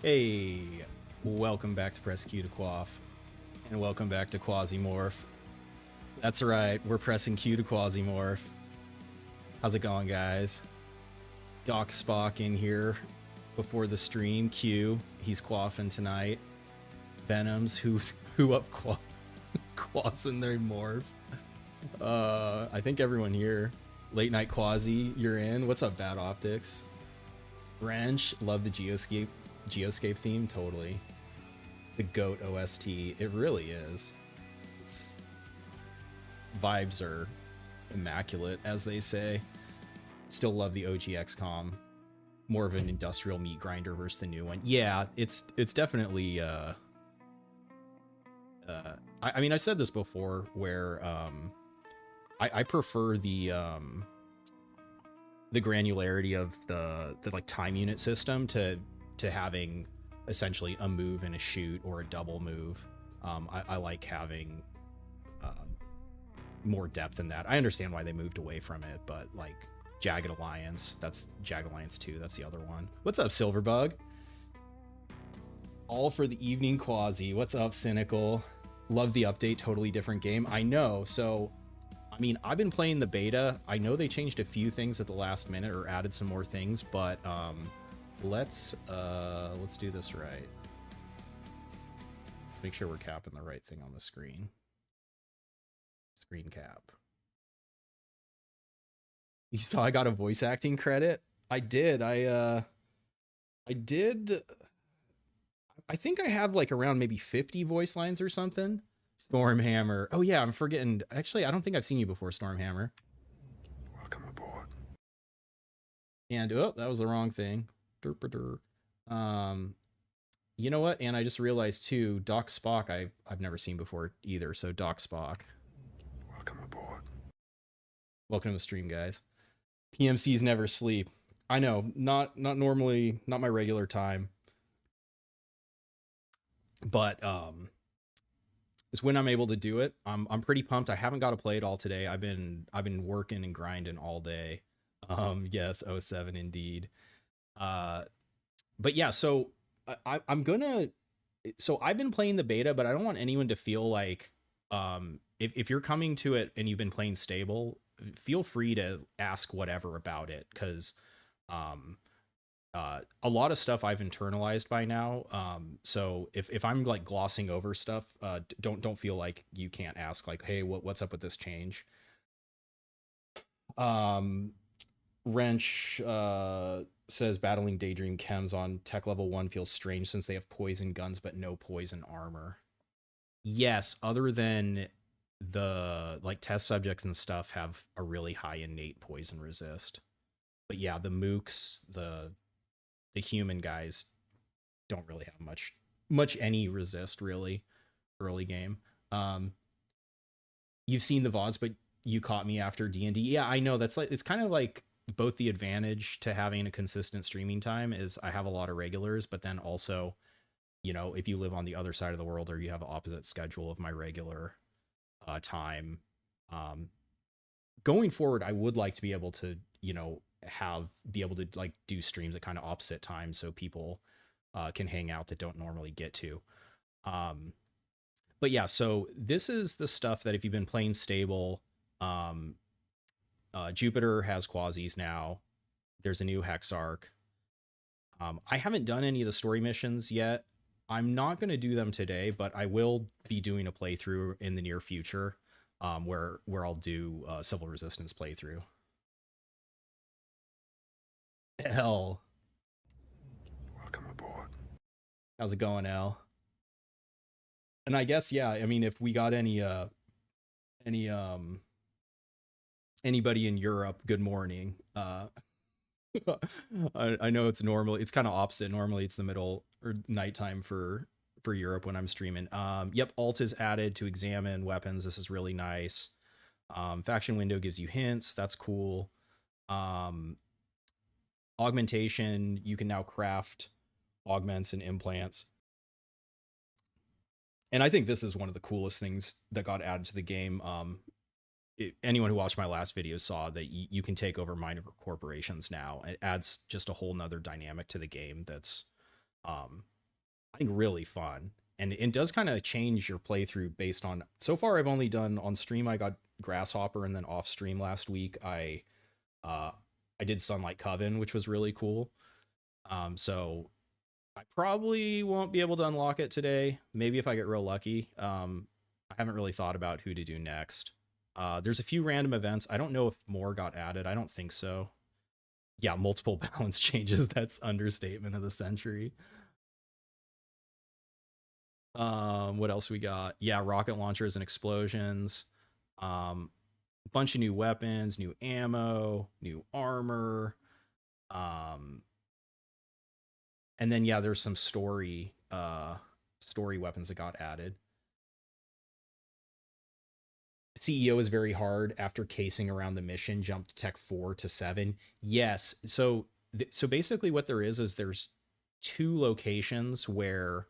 Hey, welcome back to Press Q to Quaff, and welcome back to Quasimorph. That's right, we're pressing Q to Quasimorph. How's it going, guys? Doc Spock in here before the stream. Q, he's quaffing tonight. Venoms, who up quassing their morph. I think everyone here. Late Night Quasi, you're in. What's up, Bad Optics? Wrench, love the Geoscape theme, totally. The GOAT OST, it really is. It's vibes are immaculate, as they say. Still love the OG XCOM. More of an industrial meat grinder versus the new one. Yeah, it's definitely I mean, I said this before where I prefer the granularity of the like time unit system to having essentially a move and a shoot or a double move. I like having more depth in that. I understand why they moved away from it, but like Jagged Alliance, that's Jagged Alliance 2, that's the other one. What's up, Silverbug? All for the evening Quasi. What's up, Cynical? Love the update, totally different game. I know, so I mean, I've been playing the beta. I know they changed a few things at the last minute or added some more things, but let's do this right. Let's make sure we're capping the right thing on the screen. Screen cap. You saw I got a voice acting credit? I did. I did. I think I have like around maybe 50 voice lines or something. Stormhammer. Oh yeah, I'm forgetting. Actually, I don't think I've seen you before, Stormhammer. Welcome aboard. And oh, that was the wrong thing. You know what? And I just realized too, Doc Spock I've never seen before either. So Doc Spock. Welcome aboard. Welcome to the stream, guys. PMCs never sleep. I know, not normally, not my regular time. But it's when I'm able to do it. I'm pretty pumped. I haven't got to play it all today. I've been working and grinding all day. Yes, 07 indeed. But yeah, so I'm gonna. So I've been playing the beta, but I don't want anyone to feel like if you're coming to it and you've been playing stable, feel free to ask whatever about it, because a lot of stuff I've internalized by now. So if I'm like glossing over stuff, don't feel like you can't ask like, hey, what's up with this change? Wrench, says battling Daydream chems on tech level 1 feels strange since they have poison guns but no poison armor. Yes, other than the like test subjects and stuff have a really high innate poison resist. But yeah, the mooks, the human guys don't really have much any resist really early game. Um you've seen the VODs, but you caught me after D&D. Yeah, I know that's like it's kind of like both the advantage to having a consistent streaming time is I have a lot of regulars, but then also, you know, if you live on the other side of the world or you have an opposite schedule of my regular time, um, going forward, I would like to be able to, you know, be able to like do streams at kind of opposite times so people can hang out that don't normally get to. Um, but yeah, so this is the stuff that if you've been playing stable, um, Jupiter has quasis now. There's a new Hex arc. I haven't done any of the story missions yet. I'm not going to do them today, but I will be doing a playthrough in the near future, where I'll do a Civil Resistance playthrough. Hell, Welcome aboard. how's it going, Al? And I guess yeah, I mean if we got any anybody in Europe, good morning. I know it's normal. It's kind of opposite. Normally it's the middle or nighttime for Europe when I'm streaming. Yep, alt is added to examine weapons. This is really nice. Faction window gives you hints. That's cool. Augmentation, you can now craft augments and implants. And I think this is one of the coolest things that got added to the game. Anyone who watched my last video saw that you can take over minor corporations now. It adds just a whole nother dynamic to the game that's I think really fun, and it does kind of change your playthrough based on. So far I've only done on stream, I got Grasshopper, and then off stream last week I did Sunlight Coven, which was really cool. So I probably won't be able to unlock it today, maybe if I get real lucky. I haven't really thought about who to do next. There's a few random events. I don't know if more got added. I don't think so. Yeah, multiple balance changes. That's understatement of the century. What else we got? Yeah, rocket launchers and explosions. A bunch of new weapons, new ammo, new armor. And then yeah, there's some story weapons that got added. CEO is very hard after casing around the mission, jumped tech 4 to 7. Yes. So basically what there is there's two locations where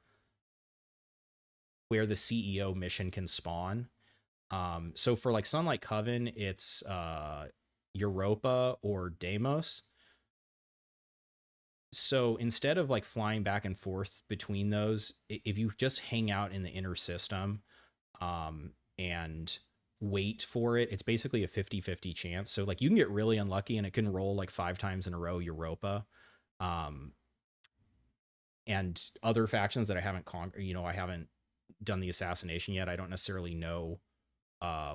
the CEO mission can spawn. So for like Sunlight Coven, it's Europa or Deimos. So instead of like flying back and forth between those, if you just hang out in the inner system and wait for it, it's basically a 50-50 chance. So like you can get really unlucky and it can roll like 5 times in a row Europa. And other factions that I haven't I haven't done the assassination yet. I don't necessarily know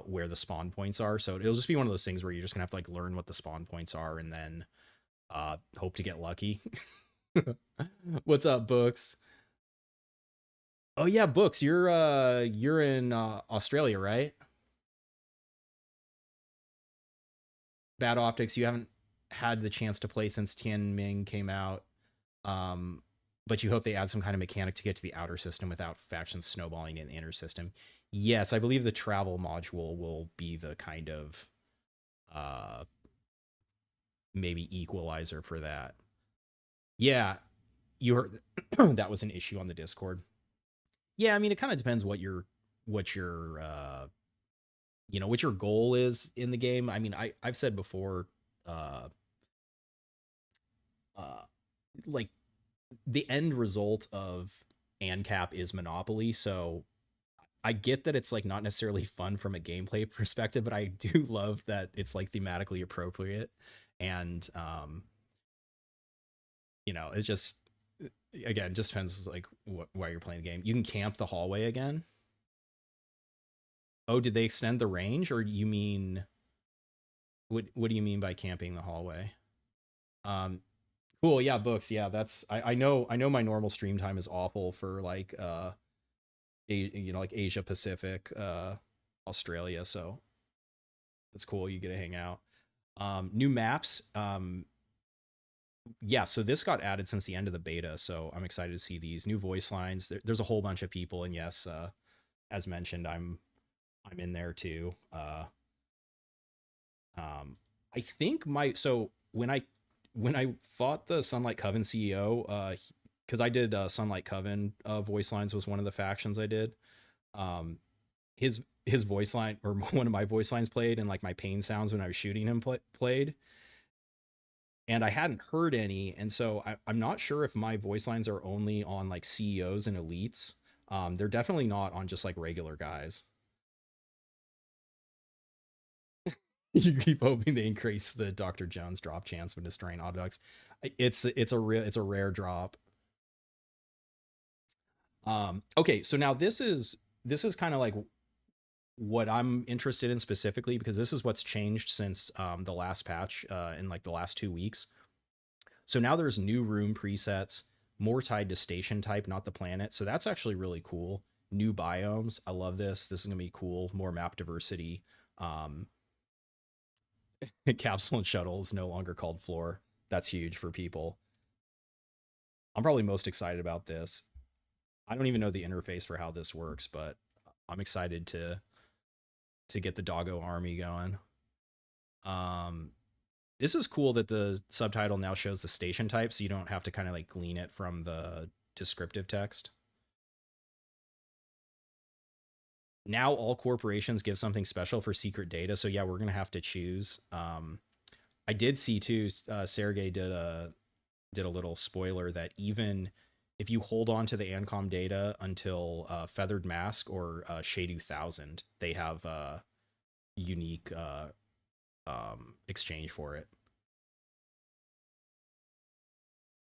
where the spawn points are. So it'll just be one of those things where you're just gonna have to like learn what the spawn points are and then hope to get lucky. What's up, Books? Oh yeah, Books, you're in Australia, right? Bad Optics, you haven't had the chance to play since Tianming came out. But you hope they add some kind of mechanic to get to the outer system without factions snowballing in the inner system. Yes, I believe the travel module will be the kind of maybe equalizer for that. Yeah, you heard that was an issue on the Discord. Yeah, I mean it kind of depends what your what your goal is in the game. I mean, I've said before, like the end result of ANCAP is Monopoly, so I get that it's like not necessarily fun from a gameplay perspective, but I do love that it's like thematically appropriate, and it's just again just depends like why you're playing the game. You can camp the hallway again. Oh, did they extend the range, or you mean what do you mean by camping the hallway? Cool. Yeah, books. Yeah, that's I know my normal stream time is awful for like like Asia Pacific, Australia, so that's cool. You get to hang out. New maps. Yeah, so this got added since the end of the beta, so I'm excited to see these new voice lines. There's a whole bunch of people, and yes, as mentioned, I'm in there too. I think my so when I fought the Sunlight Coven CEO, because I did Sunlight Coven voice lines was one of the factions I did. Um, his voice line or one of my voice lines played, and like my pain sounds when I was shooting him played, and I hadn't heard any, and so I'm not sure if my voice lines are only on like CEOs and elites. They're definitely not on just like regular guys. You keep hoping to increase the Dr. Jones drop chance when destroying objects. It's a rare drop. Okay, so now this is kind of like what I'm interested in specifically, because this is what's changed since the last patch in like the last 2 weeks. So now there's new room presets, more tied to station type, not the planet. So that's actually really cool. New biomes. I love this. This is gonna be cool. More map diversity. Um, Capsule and shuttle is no longer called floor. That's huge for people. I'm probably most excited about this. I don't even know the interface for how this works, but I'm excited to get the doggo army going. Um, this is cool that the subtitle now shows the station type, so you don't have to kind of like glean it from the descriptive text. Now all corporations give something special for secret data, so yeah, we're gonna have to choose. I did see too. Sergei did a little spoiler that even if you hold on to the Ancom data until Feathered Mask or Shadu 1000, they have unique exchange for it.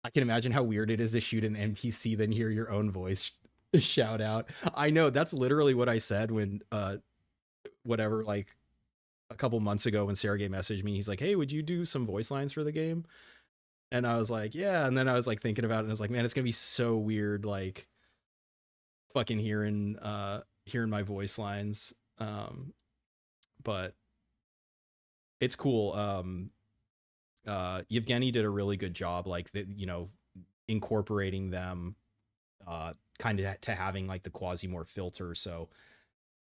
I can imagine how weird it is to shoot an NPC then hear your own voice shout out. I know that's literally what I said when whatever, like a couple months ago when Sergey messaged me. He's like, "Hey, would you do some voice lines for the game?" And I was like, "Yeah." And then I was like thinking about it, and I was like, "Man, it's gonna be so weird, like fucking hearing my voice lines." But it's cool. Yevgeny did a really good job, like incorporating them kind of to having like the Quasimorph filter. So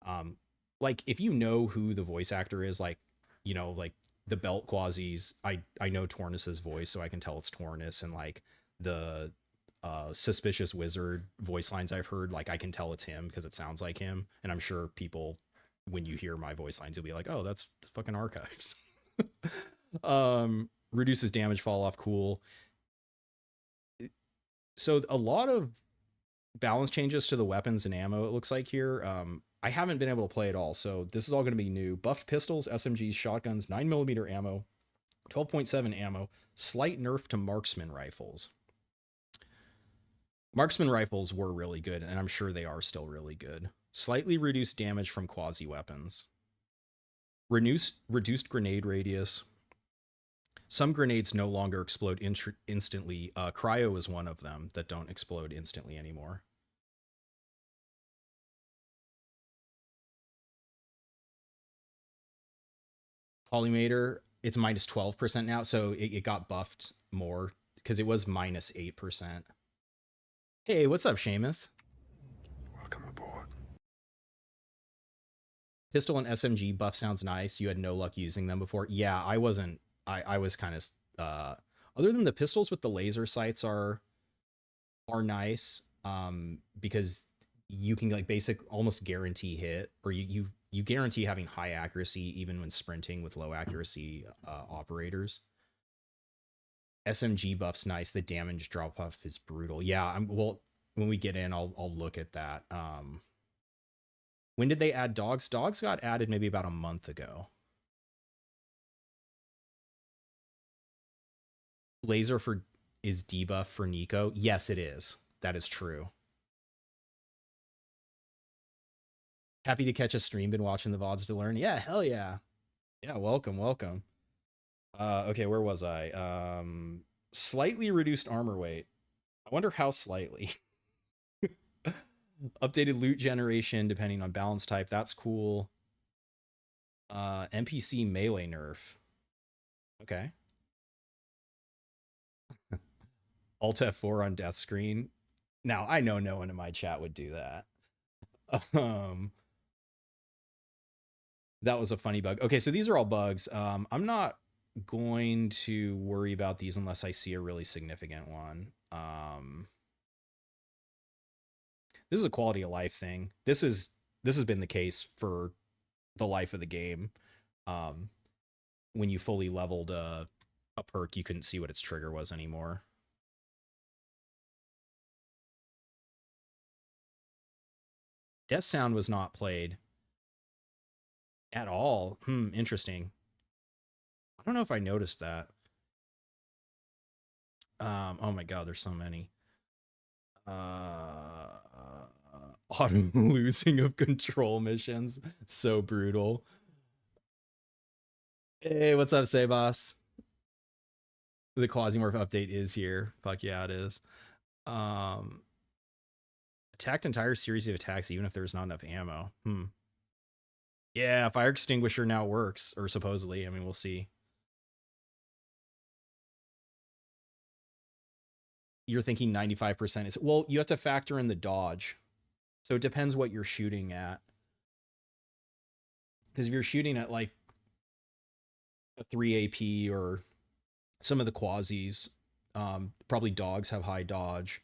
um like if you know who the voice actor is, like like the belt quasis, I know Tornus's voice, so I can tell it's Tornus, and like the suspicious wizard voice lines I've heard, like I can tell it's him because it sounds like him. And I'm sure people, when you hear my voice lines, you'll be like, oh, that's the fucking archives. Reduces damage fall off, cool. So a lot of balance changes to the weapons and ammo, it looks like here. I haven't been able to play it all, so this is all going to be new. Buffed pistols, SMGs, shotguns, 9mm ammo, 12.7 ammo, slight nerf to marksman rifles. Marksman rifles were really good, and I'm sure they are still really good. Slightly reduced damage from quasi weapons. Reduced grenade radius. Some grenades no longer explode instantly. Cryo is one of them that don't explode instantly anymore. Polymater, it's minus 12% now, so it got buffed more because it was minus 8%. Hey, what's up, Seamus? Welcome aboard. Pistol and SMG buff sounds nice. You had no luck using them before. Yeah, I wasn't. I was kind of. Other than the pistols with the laser sights are nice. Because you can like almost guarantee hit, or you guarantee having high accuracy even when sprinting with low accuracy operators. SMG buff's nice. The damage drop off is brutal. Yeah, well, when we get in, I'll look at that. When did they add dogs? Dogs got added maybe about a month ago. Laser for is debuff for Niko. Yes, it is. That is true. Happy to catch a stream. Been watching the VODs to learn. Yeah, hell yeah. Yeah, welcome. Okay, where was I? Slightly reduced armor weight. I wonder how slightly. Updated loot generation depending on balance type. That's cool. NPC melee nerf. Okay. Alt F4 on death screen. Now, I know no one in my chat would do that. That was a funny bug. Okay, so these are all bugs. I'm not going to worry about these unless I see a really significant one. This is a quality of life thing. This has been the case for the life of the game. When you fully leveled a perk, you couldn't see what its trigger was anymore. Death sound was not played at all. Interesting. I don't know if I noticed that. Oh my god, there's so many. Auto losing of control missions. So brutal. Hey, what's up, Sebas? The Quasimorph update is here. Fuck yeah, it is. Attacked entire series of attacks even if there's not enough ammo. Yeah, fire extinguisher now works, or supposedly. I mean, we'll see. You're thinking 95% is... Well, you have to factor in the dodge. So it depends what you're shooting at. Because if you're shooting at, like, a 3 AP or some of the quasis, probably dogs have high dodge.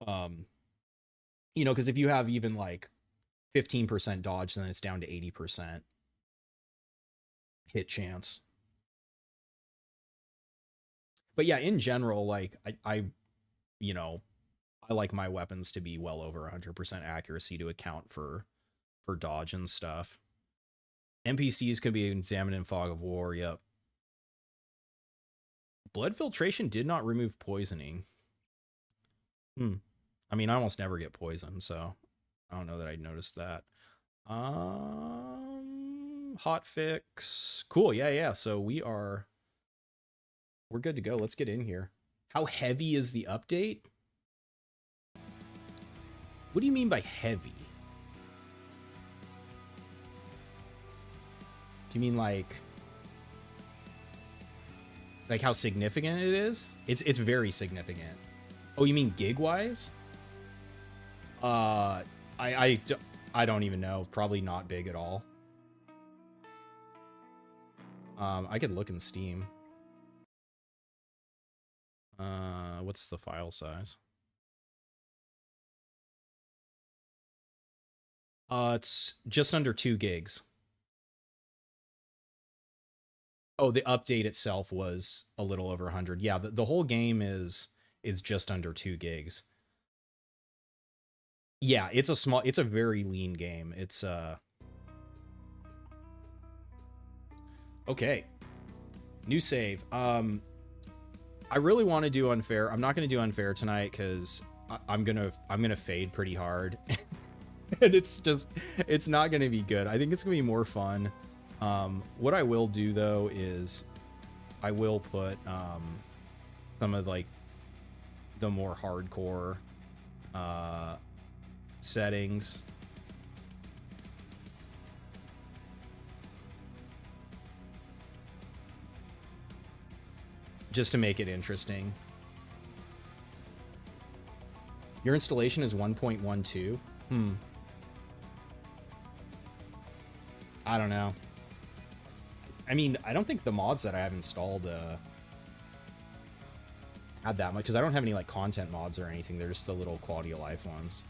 You know, because if you have even, like, 15% dodge, then it's down to 80% hit chance. But yeah, in general, like, I you know, I like my weapons to be well over 100% accuracy to account for dodge and stuff. NPCs can be examined in Fog of War, yep. Blood filtration did not remove poisoning. I mean, I almost never get poisoned, so I don't know that I'd noticed that. Hot fix. Cool, yeah. So we're good to go. Let's get in here. How heavy is the update? What do you mean by heavy? Do you mean like how significant it is? It's very significant. Oh, you mean gig wise? I don't even know. Probably not big at all. I could look in Steam. What's the file size? It's just under 2 gigs. Oh, the update itself was a little over 100. Yeah, the whole game is just under 2 gigs. Yeah, it's a very lean game. It's okay. New save. I really want to do unfair. I'm not going to do unfair tonight because I'm gonna fade pretty hard, and it's not going to be good. I think it's gonna be more fun. What I will do though is I will put some of like the more hardcore settings. Just to make it interesting. Your installation is 1.12. I don't know. I mean, I don't think the mods that I have installed had that much, because I don't have any like content mods or anything. They're just the little quality of life ones.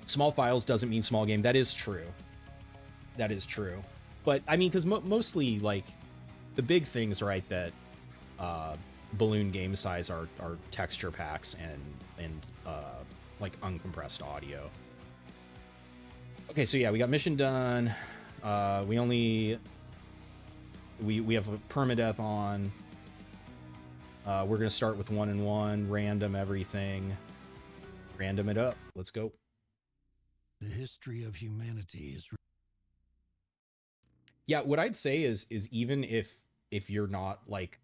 Small files doesn't mean small game. That is true. That is true. But I mean, because mostly like the big things, right, that balloon game size are texture packs and like uncompressed audio. Okay, so yeah, we got mission done. We have a permadeath on. We're gonna start with 1 and 1, random everything, random it up. Let's go. The history of humanity is. Yeah, what I'd say is even if you're not like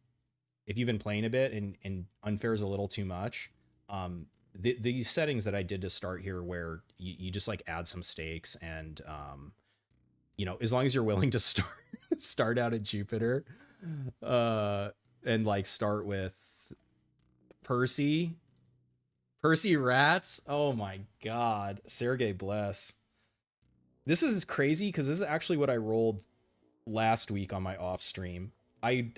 if you've been playing a bit and unfair is a little too much, these settings that I did to start here, where you just like add some stakes and as long as you're willing to start out at Jupiter, and like start with Percy Rats. Oh my God, Sergei bless. This is crazy because this is actually what I rolled last week on my off stream. I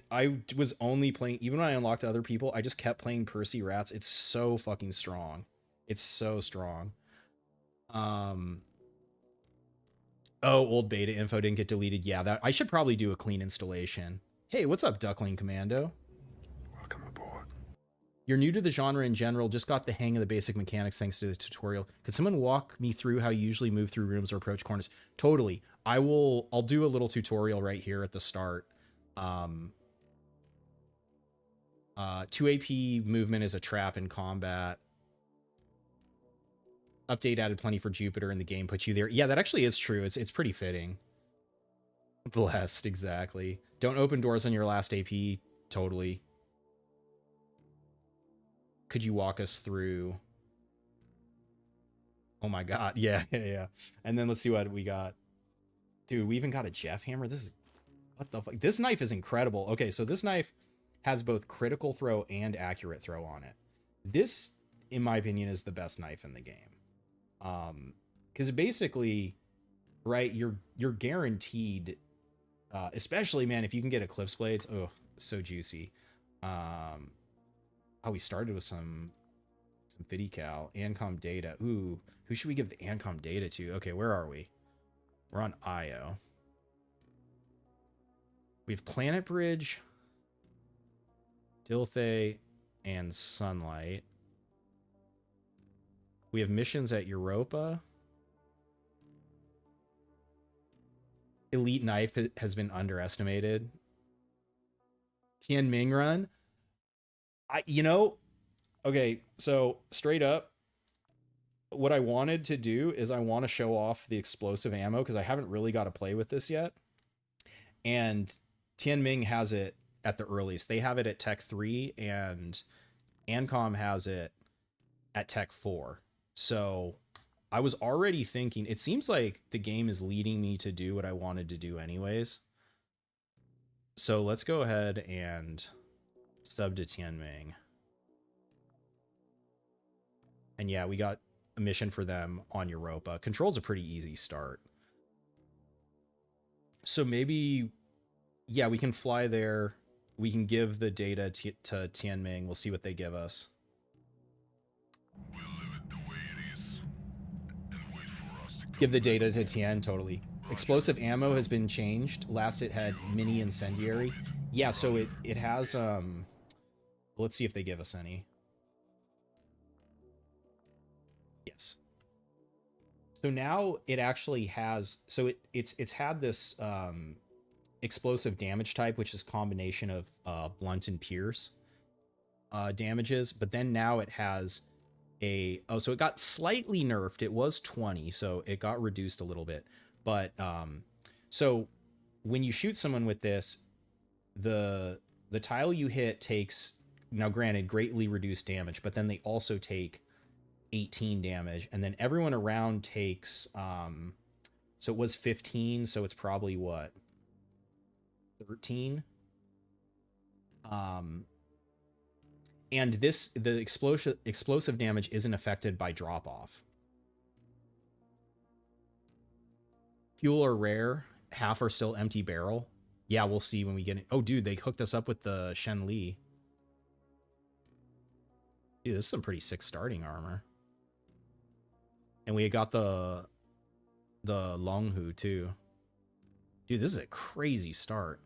was only playing, even when I unlocked other people, I just kept playing Percy Rats. It's so fucking strong. It's so strong. Oh, old beta info didn't get deleted. Yeah, that I should probably do a clean installation. Hey, what's up, Duckling Commando? Welcome aboard. You're new to the genre in general, just got the hang of the basic mechanics thanks to this tutorial. Could someone walk me through how you usually move through rooms or approach corners? Totally. I'll do a little tutorial right here at the start. 2 AP movement is a trap in combat. Update added plenty for Jupiter in the game, put you there. Yeah, that actually is true. It's pretty fitting. Blessed, exactly. Don't open doors on your last AP. Totally. Could you walk us through? Oh my God. Yeah. And then let's see what we got. Dude, we even got a Jeff hammer. This is, what the fuck? This knife is incredible. Okay, so this knife has both critical throw and accurate throw on it. This, in my opinion, is the best knife in the game. Because basically, right, you're guaranteed, especially, man, if you can get Eclipse blades. Oh, so juicy. Oh, we started with some FiddyCal, Ancom data. Ooh, who should we give the Ancom data to? Okay, where are we? We're on IO. We have Planet Bridge, Dilthay, and Sunlight. We have missions at Europa. Elite Knife has been underestimated. Tian Ming run. Okay, so straight up, what I wanted to do is I want to show off the explosive ammo because I haven't really got to play with this yet. And Tianming has it at the earliest. They have it at Tech 3 and Ancom has it at Tech 4. So I was already thinking, it seems like the game is leading me to do what I wanted to do anyways. So let's go ahead and sub to Tianming. And yeah, we got a mission for them on Europa. Control's a pretty easy start. So maybe, yeah, we can fly there. We can give the data to Tianming. We'll see what they give us. We'll leave it the way it is and wait for us to Give the data to Tian, totally. Explosive ammo has been changed. Last it had mini incendiary. Yeah, so it has, let's see if they give us any. Yes. So now it actually has, so it's had this explosive damage type, which is a combination of blunt and pierce damages, but then now it has so it got slightly nerfed. It was 20, so it got reduced a little bit. But so when you shoot someone with this, the tile you hit takes, now granted, greatly reduced damage, but then they also take 18 damage, and then everyone around takes so it was 15, so it's probably what, 13. And the explosive damage isn't affected by drop off. Fuel are rare, half are still empty barrel. Yeah, we'll see when we get it. Oh dude, they hooked us up with the Shen Li. Dude, this is some pretty sick starting armor. And we got the Longhu too. Dude, this is a crazy start.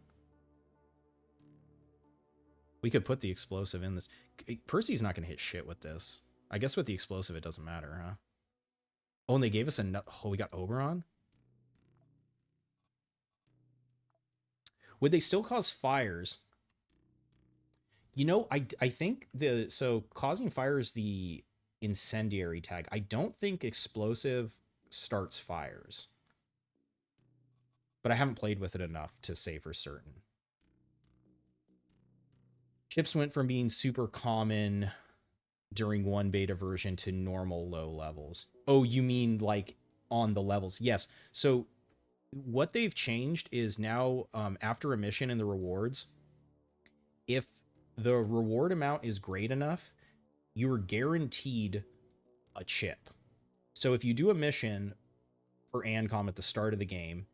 We could put the explosive in this. Percy's not going to hit shit with this. I guess with the explosive, it doesn't matter, huh? Oh, and they gave us we got Oberon? Would they still cause fires? You know, I think so causing fire is the incendiary tag. I don't think explosive starts fires. But I haven't played with it enough to say for certain. Chips went from being super common during one beta version to normal low levels. Oh, you mean like on the levels? Yes. So what they've changed is now after a mission in the rewards, if the reward amount is great enough, you're guaranteed a chip. So if you do a mission for Ancom at the start of the game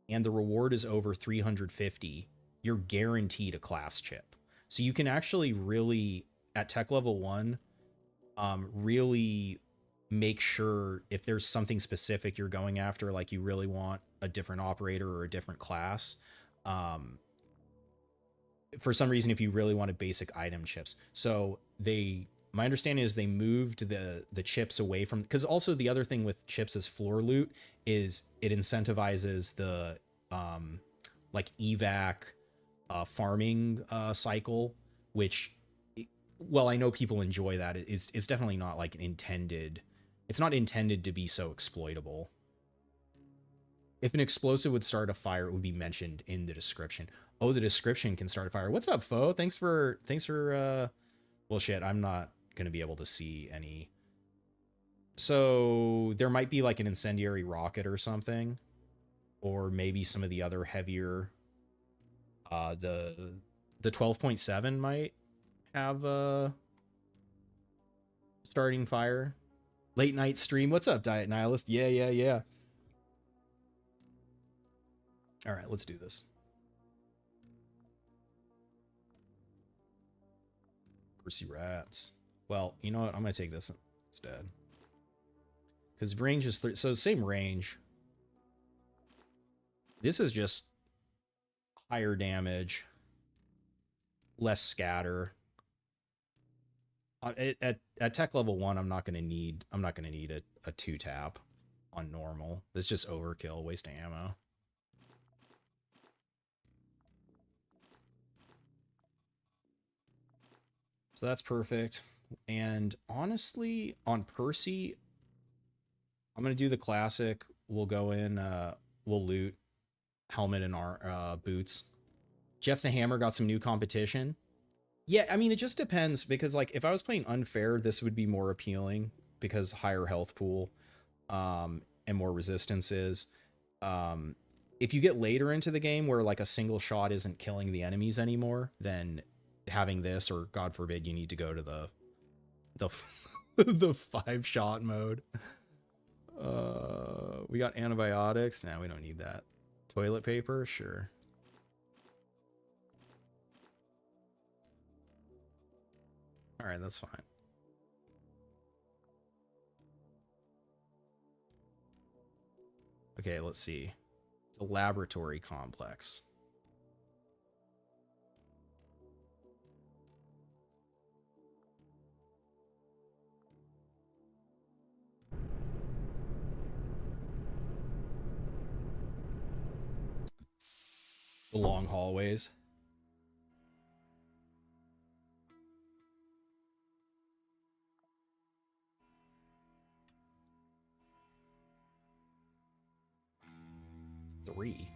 and the reward is over 350, you're guaranteed a class chip. So you can actually really, at tech level 1, really make sure if there's something specific you're going after, like you really want a different operator or a different class, for some reason, if you really wanted basic item chips. So my understanding is they moved the chips away from, because also the other thing with chips as floor loot is it incentivizes the like evac farming cycle, which, well, I know people enjoy that. It's definitely not like intended. It's not intended to be so exploitable. If an explosive would start a fire, it would be mentioned in the description. Oh, the description can start a fire. What's up, Fo? Thanks for well, shit, I'm not going to be able to see any. So there might be like an incendiary rocket or something, or maybe some of the other heavier, the 12.7 might have a starting fire. Late night stream. What's up, Diet Nihilist? Yeah. All right, let's do this. Percy rats. Well, you know what? I'm going to take this instead. Because range is... so same range. This is just higher damage. Less scatter. At tech level 1, I'm not going to need a 2-tap on normal. It's just overkill, waste of ammo. So that's perfect. And honestly, on Percy, I'm going to do the classic. We'll go in, we'll loot helmet and our boots. Jeff the Hammer got some new competition. Yeah, I mean, it just depends, because like if I was playing unfair, this would be more appealing because higher health pool and more resistances. If you get later into the game where like a single shot isn't killing the enemies anymore, then having this, or God forbid you need to go to the the 5-shot mode. We got antibiotics. Nah, we don't need that. Toilet paper, sure. All right, that's fine. Okay, let's see. It's a laboratory complex. The long hallways. Three.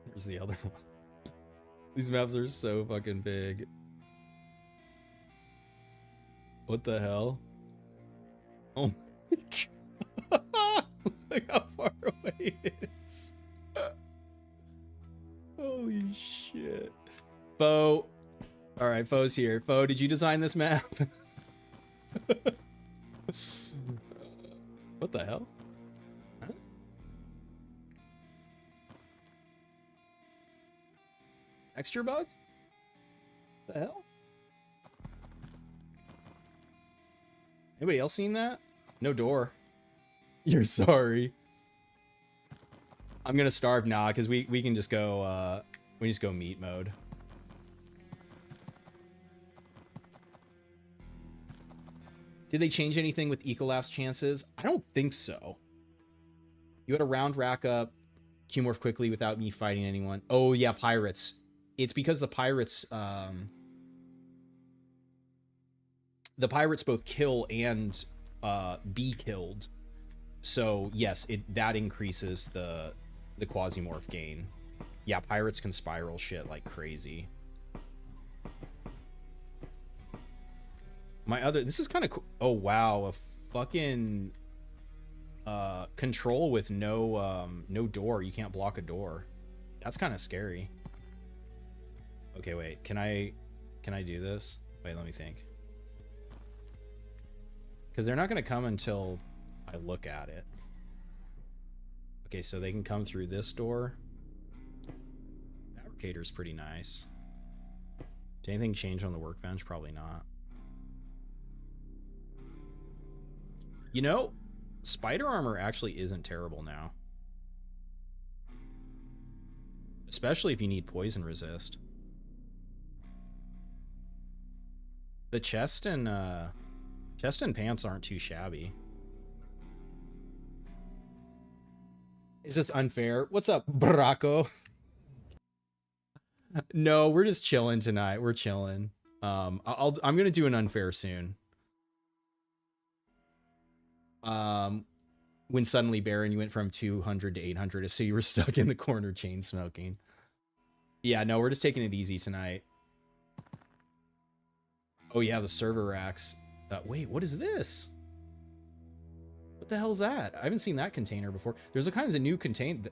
There's the other one. These maps are so fucking big. What the hell? Oh my god. Look how far away it is. Holy shit. Fo. Alright, Fo's here. Fo, did you design this map? What the hell? Huh? Texture bug? What the hell? Anybody else seen that? No door. You're sorry. I'm gonna starve now, because we can just go we just go meat mode. Did they change anything with Ecolapse chances? I don't think so. You had a round rack up, Q-morph quickly without me fighting anyone. Oh yeah, pirates. It's because the pirates both kill and be killed. So yes, that increases the Quasimorph gain. Yeah, pirates can spiral shit like crazy. This is kind of cool. Oh wow, a fucking control with no door. You can't block a door. That's kind of scary. Okay, wait. Can I do this? Wait, let me think. Because they're not going to come until I look at it. Okay, so they can come through this door. Fabricator's pretty nice. Did anything change on the workbench? Probably not. You know, spider armor actually isn't terrible now. Especially if you need poison resist. The chest and pants aren't too shabby. Is this unfair? What's up, Braco? No, we're just chilling tonight. We're chilling. I'm gonna do an unfair soon. When suddenly, Baron, you went from 200 to 800, so you were stuck in the corner chain smoking. Yeah, no, we're just taking it easy tonight. Oh yeah, the server racks. Wait, what is this? What the hell's that? I haven't seen that container before. There's a kind of a new container.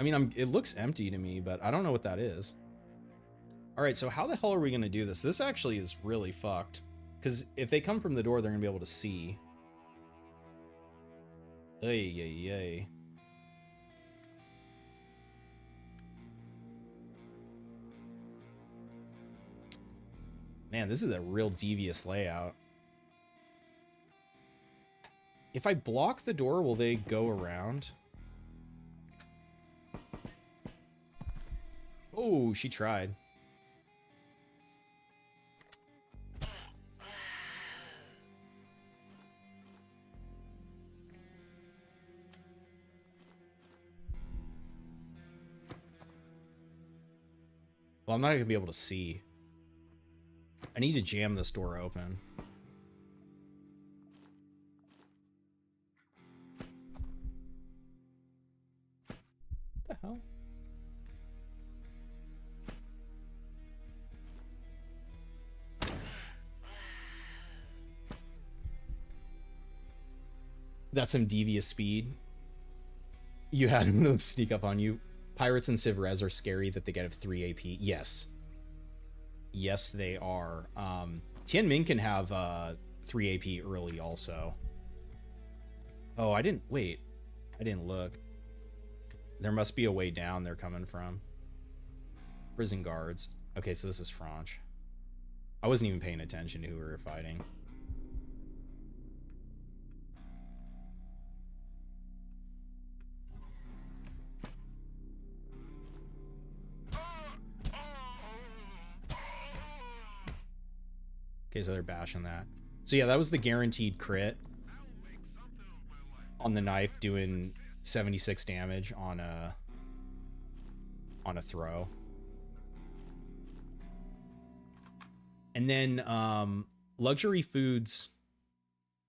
I mean, it looks empty to me, but I don't know what that is. All right, so how the hell are we gonna do this? This actually is really fucked. Because if they come from the door, they're gonna be able to see. Ay, ay, ay. Man, this is a real devious layout. If I block the door, will they go around? Oh, she tried. Well, I'm not going to be able to see. I need to jam this door open. What the hell? That's some devious speed. You had them sneak up on you. Pirates and Civ Res are scary that they get a 3 AP. Yes. Yes, they are. Tian Ming can have 3 AP early also. Oh, I didn't... Wait. I didn't look. There must be a way down they're coming from. Prison guards. Okay, so this is Franch. I wasn't even paying attention to who we were fighting. Okay, so they're bashing that. So yeah, that was the guaranteed crit on the knife, doing 76 damage on a throw. And then luxury foods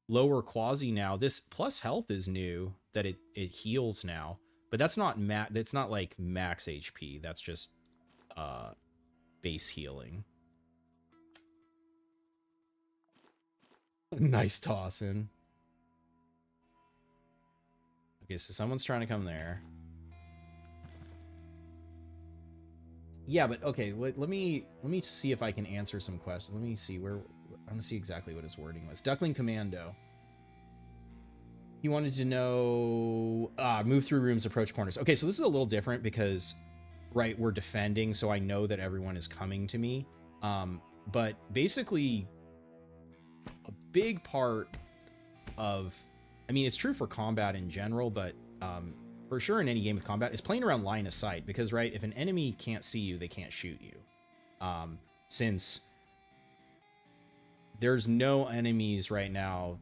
lower quasi now. This plus health is new, that it heals now, but that's not that's not like max HP. That's just base healing. Nice tossing. Okay, so someone's trying to come there. Yeah, but okay, let me see if I can answer some questions. Let me see where I want to see exactly what his wording was. Duckling Commando. He wanted to know move through rooms, approach corners. Okay, so this is a little different because right, we're defending, so I know that everyone is coming to me. But basically a big part of, I mean, it's true for combat in general, but for sure in any game with combat, is playing around line of sight, because right, if an enemy can't see you, they can't shoot you. Since there's no enemies right now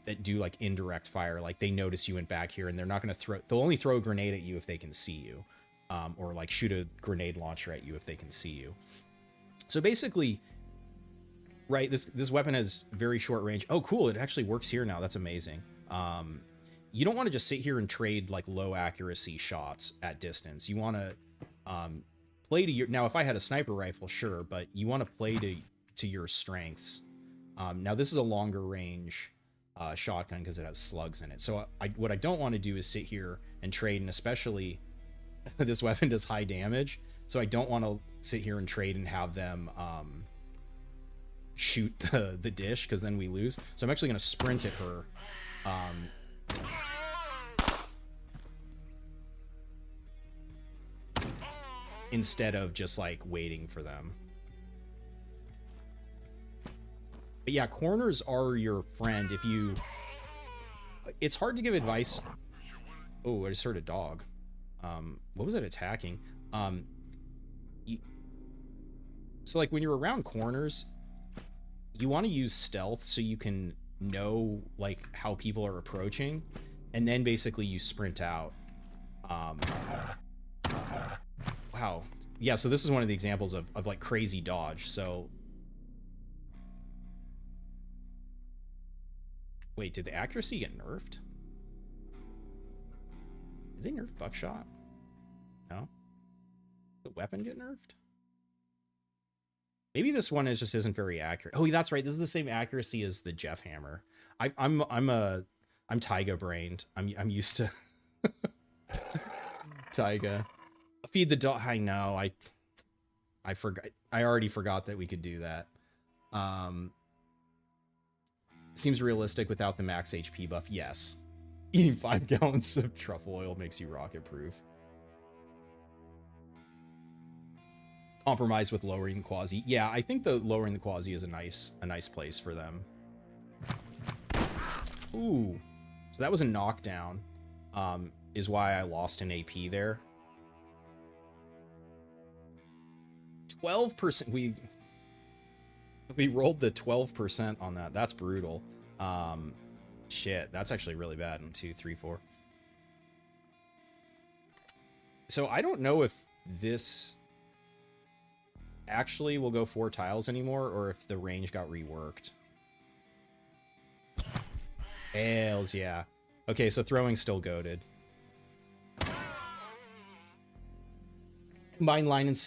that do like indirect fire, like they notice you went back here and they're not going to throw, they'll only throw a grenade at you if they can see you, or like shoot a grenade launcher at you if they can see you. So basically, right, this weapon has very short range. Oh, cool, it actually works here now. That's amazing. you don't want to just sit here and trade like low accuracy shots at distance. You want to play to your, now if I had a sniper rifle, sure, but you want to play to your strengths. Now this is a longer range shotgun because it has slugs in it. So what I don't want to do is sit here and trade, and especially this weapon does high damage. So I don't want to sit here and trade and have them shoot the dish, because then we lose. So I'm actually going to sprint at her. Instead of just like waiting for them. But yeah, corners are your friend if you... It's hard to give advice. Oh, I just heard a dog. What was it attacking? So like when you're around corners, you want to use stealth so you can know like how people are approaching, and then basically you sprint out. Wow. Yeah, so this is one of the examples of like crazy dodge. So wait, did the accuracy get nerfed? Did they nerf buckshot? No? The weapon get nerfed? Maybe this one just isn't very accurate. Oh, that's right. This is the same accuracy as the Jeff hammer. I'm Taiga brained. I'm used to Taiga. Feed the dog. I know. I forgot. I already forgot that we could do that. Seems realistic without the max HP buff. Yes. Eating 5 gallons of truffle oil makes you rocket proof. Compromise with lowering the quasi. Yeah, I think the lowering the quasi is a nice place for them. Ooh. So that was a knockdown. Is why I lost an AP there. 12%. We rolled the 12% on that. That's brutal. Shit, that's actually really bad. 1, 2, 3, 4. So I don't know if this actually will go 4 tiles anymore, or if the range got reworked. Hells yeah. Okay, so throwing's still goated. Combined line of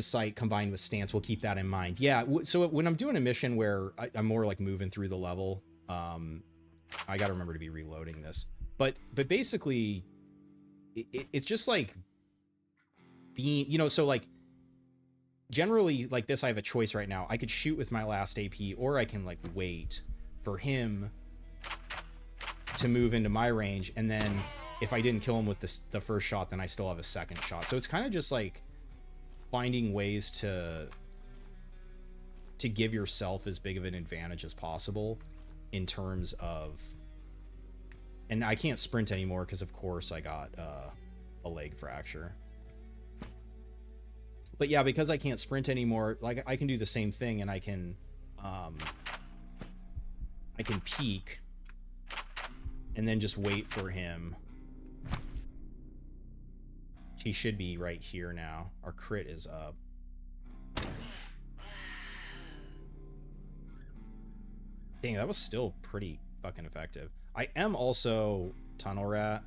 sight combined with stance, we'll keep that in mind. Yeah, so when I'm doing a mission where I'm more like moving through the level, I gotta remember to be reloading this. But basically, it's just like being, you know, so like generally like this, I have a choice right now. I could shoot with my last AP, or I can like wait for him to move into my range, and then if I didn't kill him with the first shot, then I still have a second shot. So it's kind of just like finding ways to give yourself as big of an advantage as possible in terms of, and I can't sprint anymore because of course I got a leg fracture. But yeah, because I can't sprint anymore, like I can do the same thing, and I can peek and then just wait for him. He should be right here now. Our crit is up. Dang, that was still pretty fucking effective. I am also Tunnel Rat,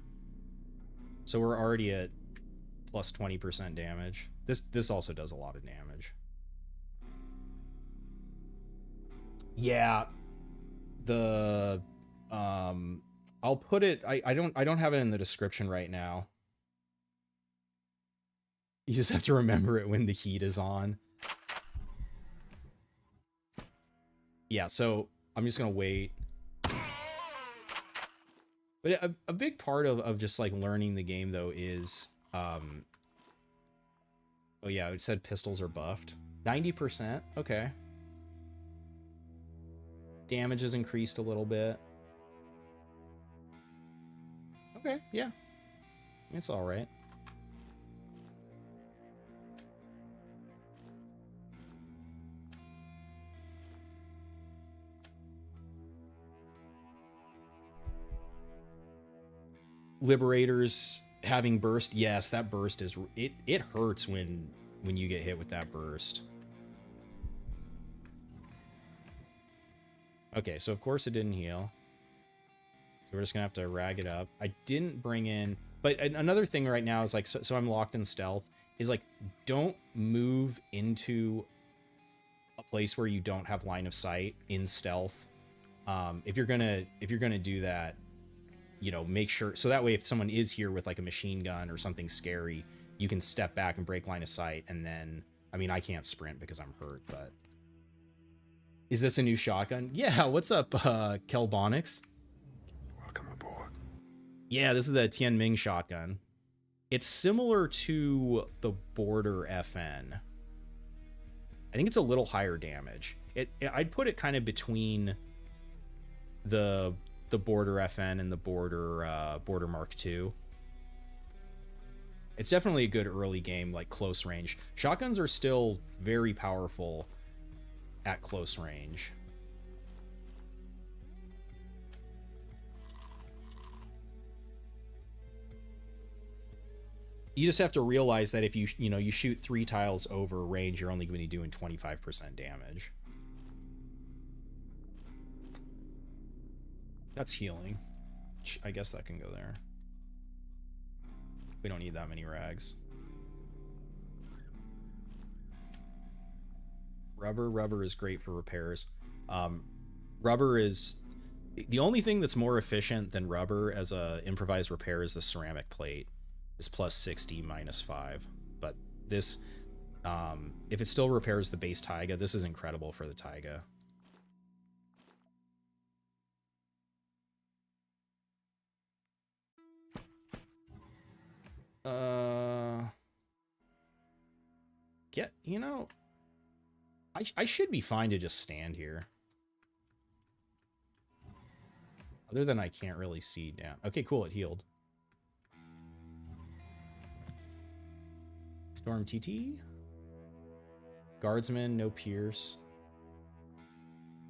so we're already at plus 20% damage. This also does a lot of damage. Yeah, the I'll put it. I don't have it in the description right now. You just have to remember it when the heat is on. Yeah, so I'm just gonna wait. But a big part of just like learning the game though is oh yeah, it said pistols are buffed. 90%, okay. Damage is increased a little bit. Okay, yeah. It's alright. Liberators having burst, yes, that burst is it hurts when you get hit with that burst. Okay, so of course it didn't heal. So we're just gonna have to rag it up. I didn't bring in, but another thing right now is like, so I'm locked in stealth, is like, don't move into a place where you don't have line of sight in stealth. If you're gonna do that, you know, make sure, so that way if someone is here with like a machine gun or something scary, you can step back and break line of sight. And then, I mean, I can't sprint because I'm hurt, but is this a new shotgun? Yeah, what's up, Kelbonics? Welcome aboard. Yeah, this is the Tianming shotgun. It's similar to the Border FN. I think it's a little higher damage. I'd put it kind of between the Border FN and the Border Mark II. It's definitely a good early game, like close range. Shotguns are still very powerful at close range. You just have to realize that if you shoot 3 tiles over range, you're only going to be doing 25% damage. That's healing. I guess that can go there. We don't need that many rags. Rubber is great for repairs. Rubber is the only thing that's more efficient than rubber as a improvised repair is the ceramic plate. It's plus 60 minus 5. But this, if it still repairs the base taiga, this is incredible for the taiga. Yeah, you know, I should be fine to just stand here. Other than I can't really see down. Okay, cool, it healed. Storm TT. Guardsman, no Pierce.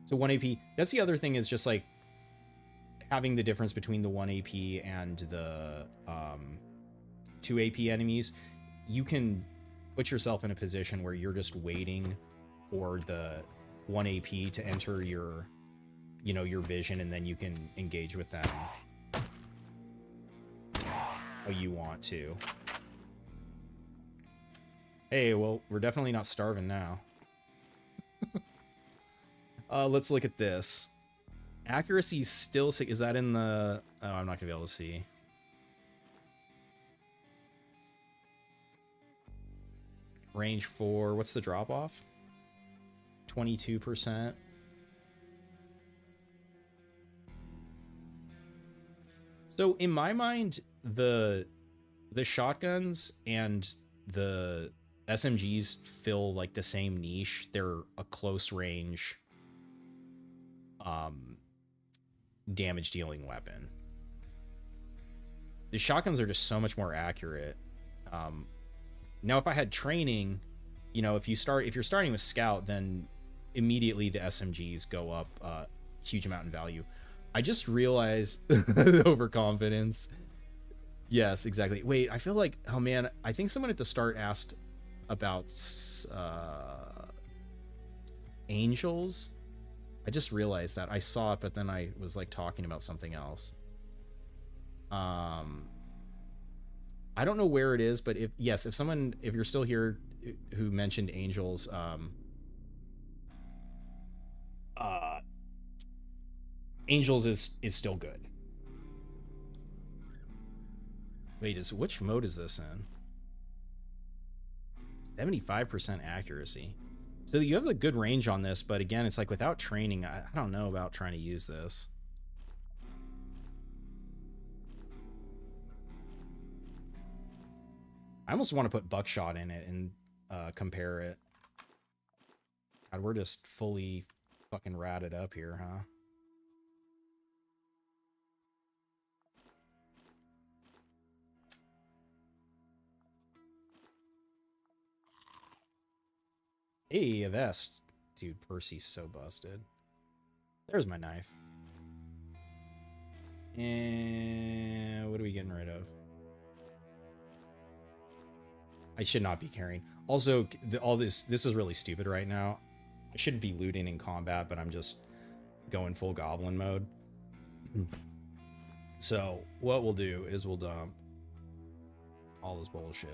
So 1 AP. That's the other thing, is just like having the difference between the 1 AP and the 2 AP enemies. You can put yourself in a position where you're just waiting for the 1 AP to enter your, you know, your vision, and then you can engage with them how you want to. Hey, well, we're definitely not starving now. Let's look at this. Accuracy still sick. Is that in the... Oh, I'm not gonna be able to see. Range 4. What's the drop off? 22%. So in my mind, the shotguns and the SMGs fill like the same niche. They're a close range damage dealing weapon. The shotguns are just so much more accurate. Now if I had training, you know, if you're starting with scout, then immediately the SMGs go up a huge amount in value. I just realized overconfidence. Yes, exactly. Wait, I feel like, oh man, I think someone at the start asked about angels. I just realized that. I saw it, but then I was like talking about something else. I don't know where it is, but if you're still here who mentioned angels, angels is still good. Wait, which mode is this in? 75% accuracy. So you have a good range on this, but again, it's like without training, I don't know about trying to use this. I almost want to put buckshot in it and compare it. God, we're just fully fucking ratted up here, huh? Hey, a vest. Dude, Percy's so busted. There's my knife. And what are we getting rid of? I should not be carrying. Also, all this is really stupid right now. I shouldn't be looting in combat, but I'm just going full goblin mode. So what we'll do is we'll dump all this bullshit.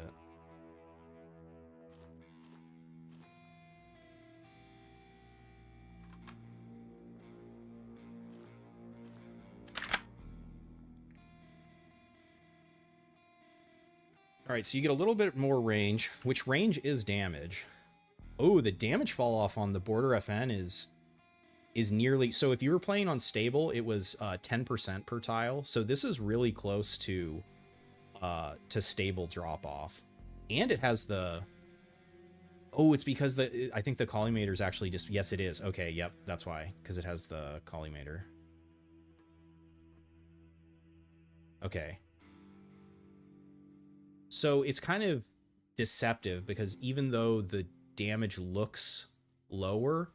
All right, so you get a little bit more range, which range is damage. Oh, the damage fall off on the border FN is nearly, so if you were playing on stable, it was 10% per tile. So this is really close to stable drop off. And it has the, oh, it's because I think the collimator is actually just, yes, it is. Okay, yep, that's why, because it has the collimator. Okay. So it's kind of deceptive because even though the damage looks lower,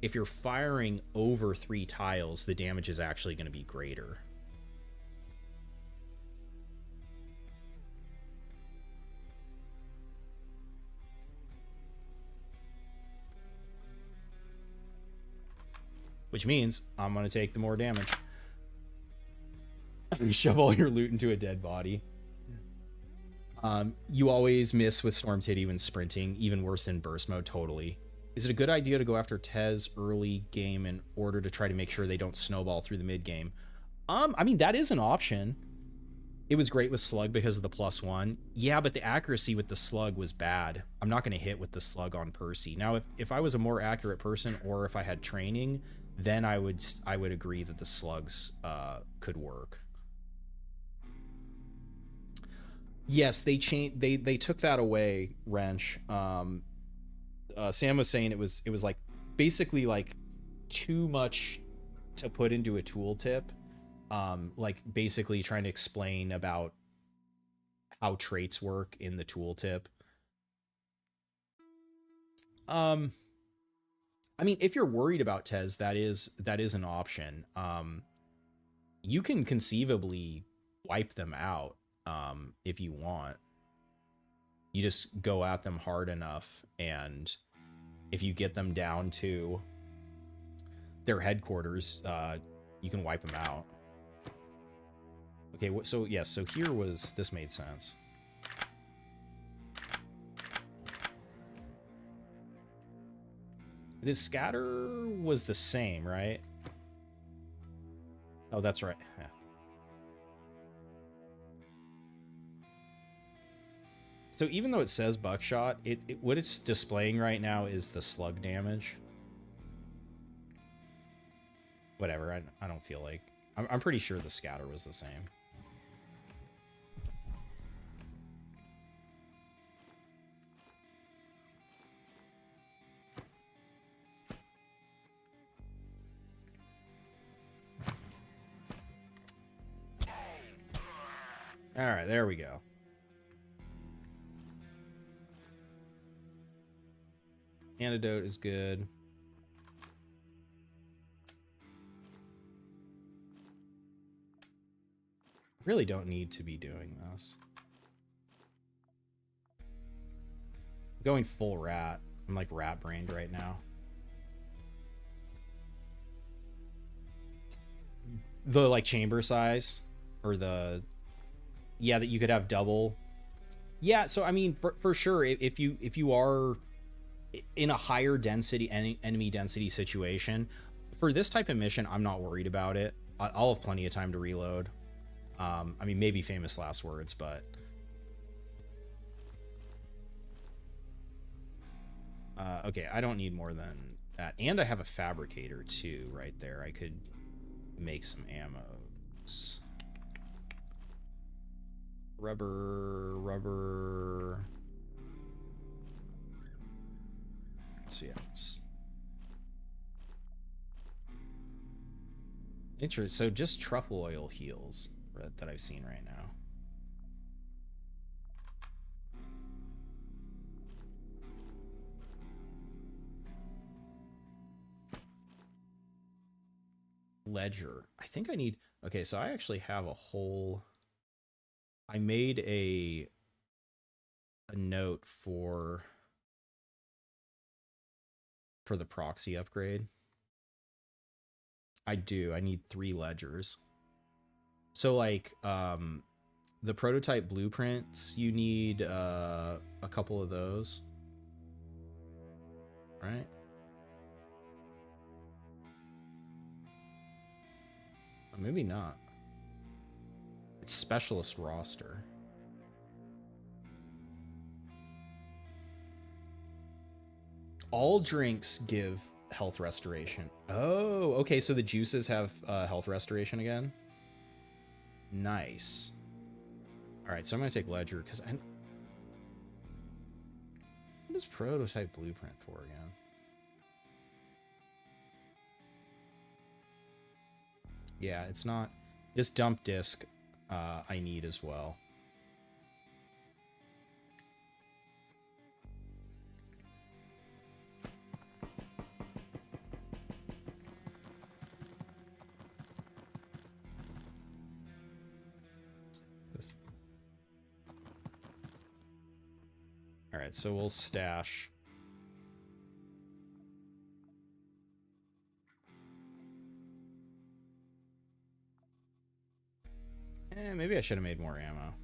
if you're firing over 3 tiles, the damage is actually going to be greater. Which means I'm going to take the more damage. You shove all your loot into a dead body. You always miss with Storm Titty when sprinting, even worse in burst mode, totally. Is it a good idea to go after Tez early game in order to try to make sure they don't snowball through the mid game? I mean, that is an option. It was great with Slug because of the +1. Yeah, but the accuracy with the Slug was bad. I'm not going to hit with the Slug on Percy. Now, if I was a more accurate person or if I had training, then I would agree that the Slugs could work. Yes, they took that away, Wrench. Sam was saying it was like basically like too much to put into a tooltip. Like basically trying to explain about how traits work in the tooltip. I mean, if you're worried about Tez, that is an option. You can conceivably wipe them out if you want. You just go at them hard enough, and if you get them down to their headquarters, you can wipe them out. Okay, so yes, so here was, this made sense. This scatter was the same, right? Oh, that's right. Yeah. So even though it says buckshot, what it's displaying right now is the slug damage. Whatever, I don't feel like... I'm pretty sure the scatter was the same. All right, there we go. Antidote is good. Really don't need to be doing this. I'm going full rat. I'm like rat brained right now. The like chamber size, or the, yeah, that you could have double. Yeah, so I mean, for sure, if you are in a higher density enemy density situation, for this type of mission, I'm not worried about it. I'll have plenty of time to reload. I mean, maybe famous last words, but okay, I don't need more than that, and I have a fabricator too right there. I could make some ammos. Rubber. So yeah. Interesting. So just truffle oil heals that I've seen right now. Ledger. I think I need... Okay, so I actually have a whole... I made a note for the proxy upgrade. I do. I need 3 ledgers. So like the prototype blueprints, you need a couple of those, right? Or maybe not. It's specialist roster. All drinks give health restoration. Oh, okay. So the juices have health restoration again. Nice. All right, so I'm gonna take Ledger because I. What is prototype blueprint for again? Yeah, it's not. This dump disk I need as well. This. All right, so we'll stash. Maybe I should have made more ammo.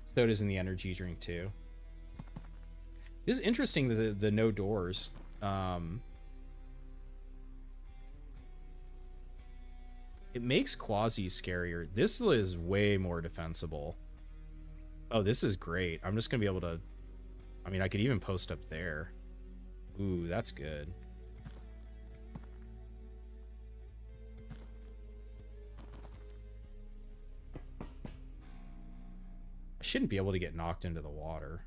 Soda's in the energy drink too. This is interesting, the no doors. It makes Quasi scarier. This is way more defensible. Oh, this is great. I'm just gonna be able to... I mean, I could even post up there. Ooh, that's good. I shouldn't be able to get knocked into the water.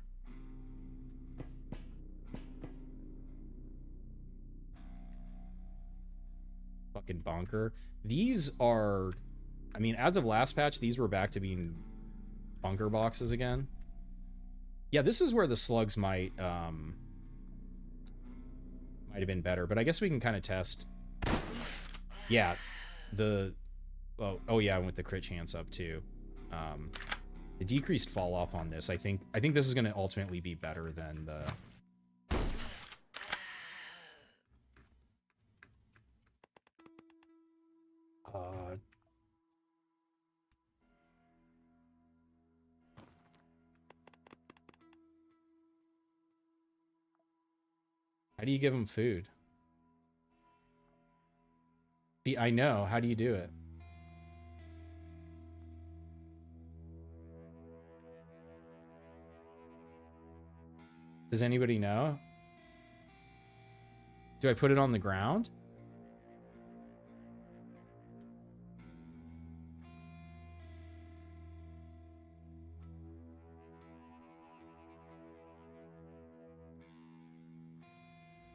Fucking bunker. These are... I mean, as of last patch, these were back to being bunker boxes again. Yeah, this is where the slugs might have been better, but I guess we can kind of test. Yeah, the... Oh yeah, I went the crit chance up too. The decreased fall off on this, I think this is going to ultimately be better than the... How do you give them food? I know. How do you do it? Does anybody know? Do I put it on the ground?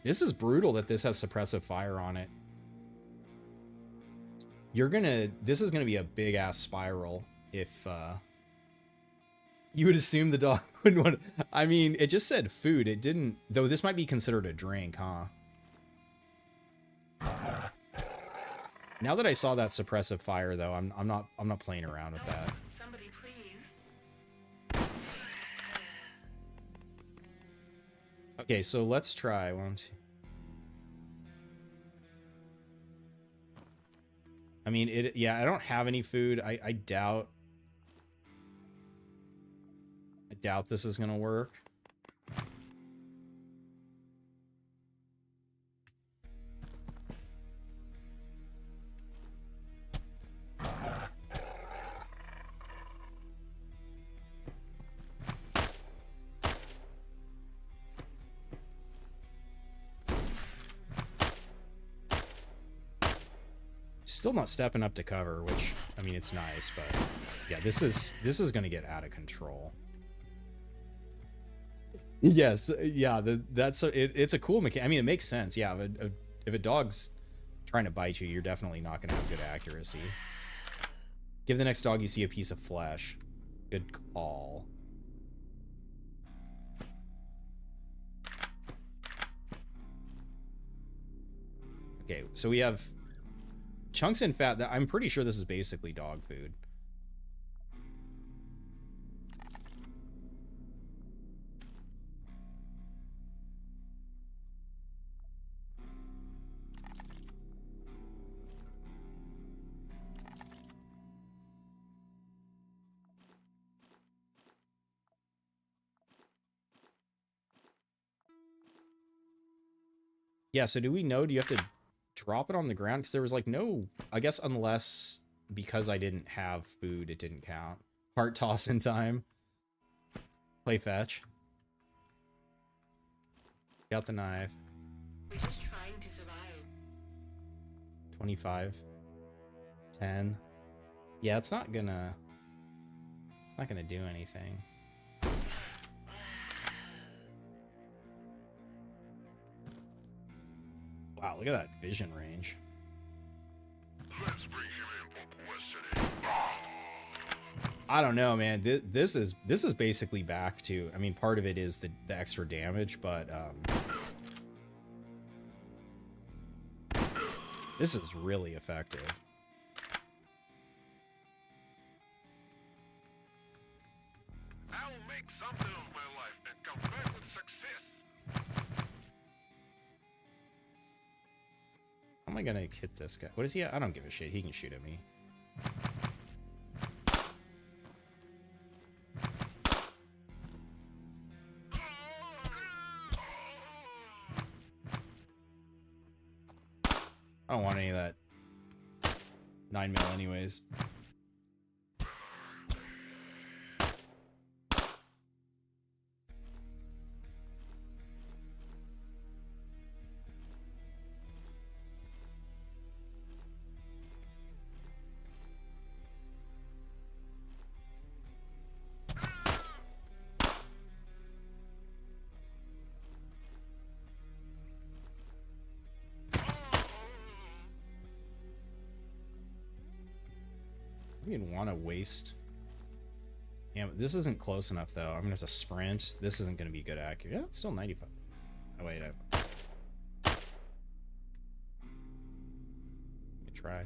This is brutal that this has suppressive fire on it. This is gonna be a big ass spiral if you would assume the dog wouldn't want to, I mean, it just said food. It didn't, though this might be considered a drink, huh? Now that I saw that suppressive fire though, I'm not playing around with that. Somebody please. Okay, so let's try one, two. I mean, yeah, I don't have any food. I doubt this is gonna work. Still not stepping up to cover, which, I mean, it's nice, but yeah, this is gonna get out of control. Yes, yeah, it's a cool mechanic. I mean, it makes sense. Yeah, if a dog's trying to bite you, you're definitely not gonna have good accuracy. Give the next dog you see a piece of flesh. Good call. Okay, so we have chunks and fat. That I'm pretty sure this is basically dog food. Yeah, so do we know, do you have to drop it on the ground? Because there was like no, I guess unless because I didn't have food, it didn't count. Heart toss in time. Play fetch. Got the knife. We're just trying to survive. 25. 10. Yeah, it's not gonna do anything. Wow, look at that vision range. Let's bring him in for questioning. I don't know, man. This is basically back to, I mean, part of it is the extra damage, but this is really effective. I'll make something of my life and come back with success. How am I gonna hit this guy? What is he at? I don't give a shit. He can shoot at me. I don't want any of that 9mm anyways. I didn't want to waste. Yeah, but this isn't close enough though. I'm gonna have to sprint. This isn't gonna be good accurate. Yeah, it's still 95. Oh wait, I can try.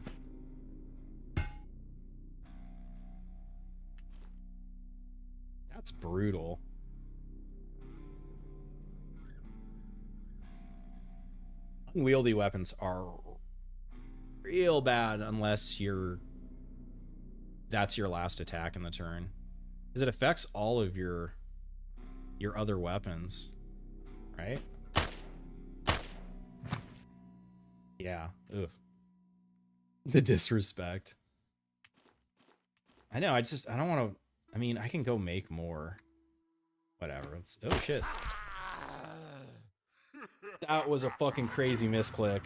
That's brutal. Unwieldy weapons are real bad unless that's your last attack in the turn. Because it affects all of your other weapons, right? Yeah. Oof. The disrespect. I know, I don't want to, I mean, I can go make more. Whatever. It's, oh shit. That was a fucking crazy misclick.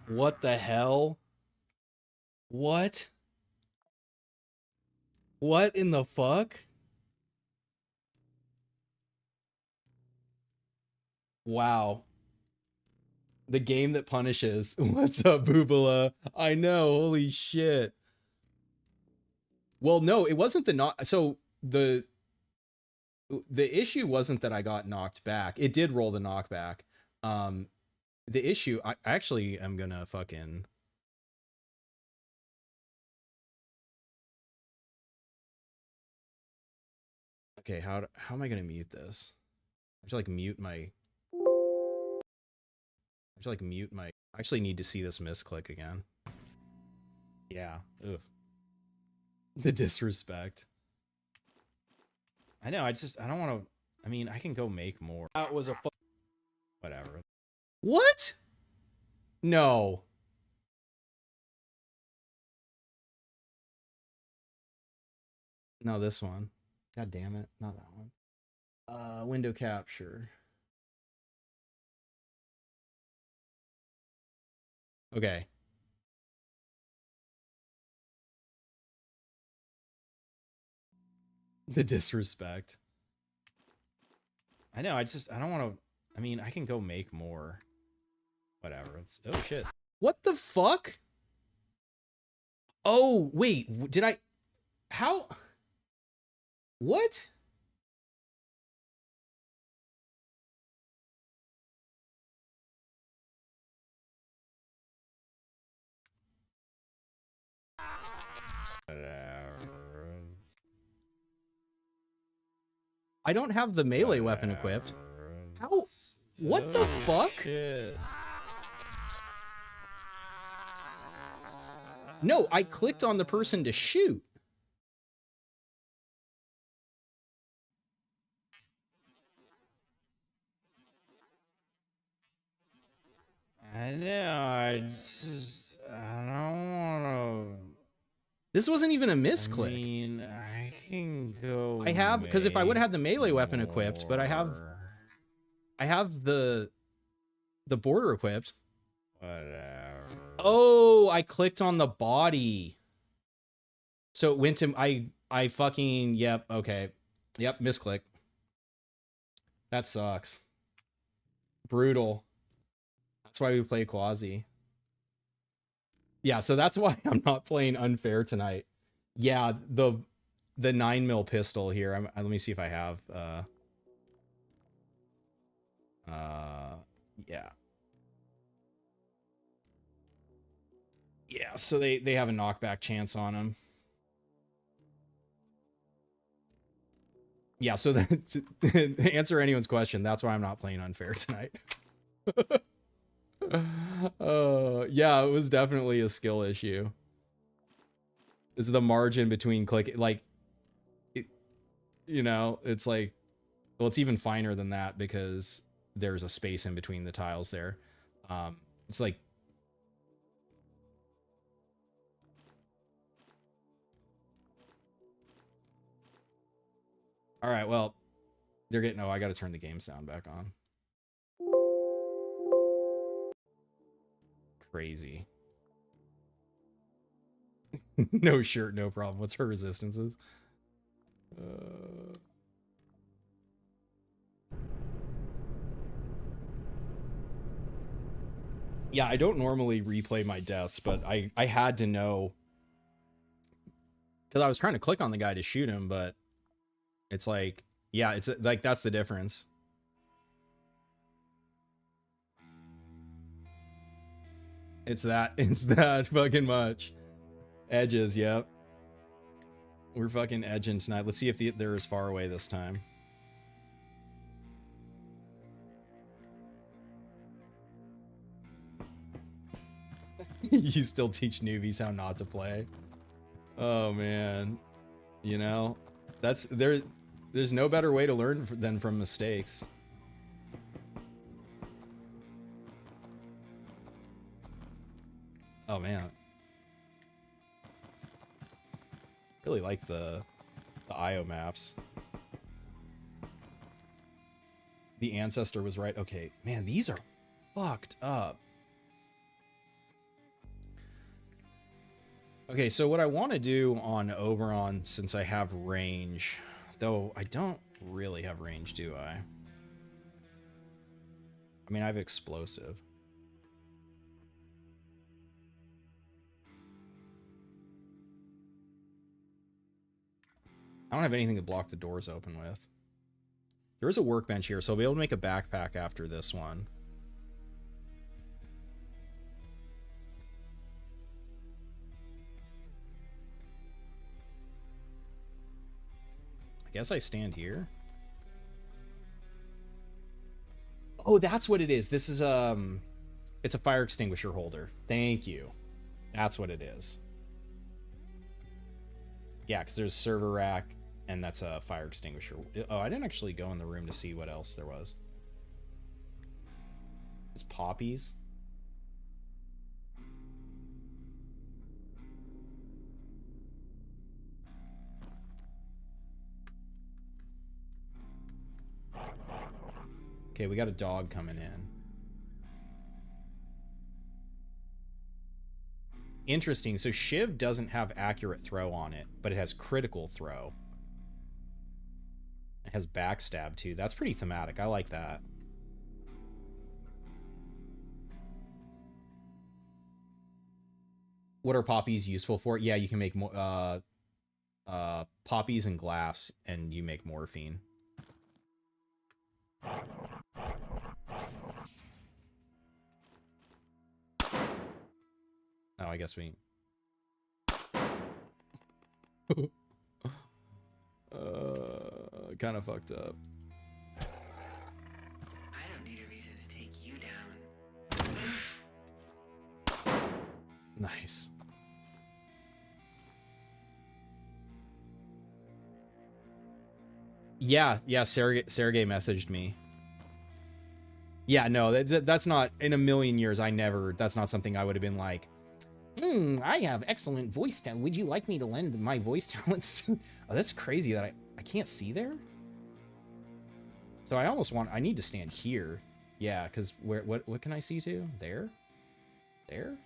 What the hell? What? What in the fuck? Wow. The game that punishes. What's up, Boobala? I know, holy shit. Well, no, it wasn't the not. So the issue wasn't that I got knocked back. It did roll the knockback. The issue, I actually am gonna fucking. Okay, how am I gonna mute this? I have to like mute my. I actually need to see this misclick again. Yeah. Oof. The disrespect. I know, I don't want to, I mean, I can go make more. That was a whatever. What? No. No, this one. God damn it. Not that one. Window capture. Okay. The disrespect. I know, I don't want to, I mean, I can go make more. Whatever. It's, oh shit. What the fuck? Oh, wait, did I, how? What? I don't have the melee weapon equipped. How? What the fuck? Shit. No, I clicked on the person to shoot. I know. I don't want to. This wasn't even a misclick. I mean, I can go. I have, because if I would have had the melee weapon equipped, but I have the border equipped. Whatever. Oh, I clicked on the body. So it went to I fucking yep, okay. Yep, misclick. That sucks. Brutal. That's why we play Quasi. Yeah, so that's why I'm not playing unfair tonight. Yeah, the 9mm pistol here. Let me see if I have yeah. Yeah, so they have a knockback chance on him. Yeah, so that to answer anyone's question, that's why I'm not playing unfair tonight. Yeah, it was definitely a skill issue. This is the margin between click, like, you know, it's like, well, it's even finer than that because there's a space in between the tiles there. It's like, all right, well, they're getting, oh, I got to turn the game sound back on. Crazy. No shirt, no problem. What's her resistances? Yeah, I don't normally replay my deaths, but I had to know because I was trying to click on the guy to shoot him, but it's like, yeah, it's like that's the difference. It's that fucking much. Edges, yep. We're fucking edging tonight. Let's see if they're as far away this time. You still teach newbies how not to play. Oh man, you know, there's no better way to learn than from mistakes. Oh man, really like the IO maps. The ancestor was right. Okay, man, these are fucked up. Okay, so what I want to do on Oberon, since I have range, though I don't really have range, do I? I mean, I have explosive. I don't have anything to block the doors open with. There is a workbench here, so I'll be able to make a backpack after this one. I guess I stand here. Oh, that's what it is. This is it's a fire extinguisher holder. Thank you. That's what it is. Yeah, because there's a server rack, and that's a fire extinguisher. Oh, I didn't actually go in the room to see what else there was. It's poppies. Okay, we got a dog coming in. Interesting. So Shiv doesn't have accurate throw on it, but it has critical throw. It has backstab too. That's pretty thematic. I like that. What are poppies useful for? Yeah, you can make more poppies and glass, and you make morphine. Oh, I guess we... kind of fucked up. I don't need a reason to take you down. Nice. Yeah, Sergei messaged me. Yeah, no, that's not, in a million years, that's not something I would have been like, I have excellent voice talent. Would you like me to lend my voice talents? Oh, that's crazy that I can't see there. So I need to stand here. Yeah, because what can I see to? There? There?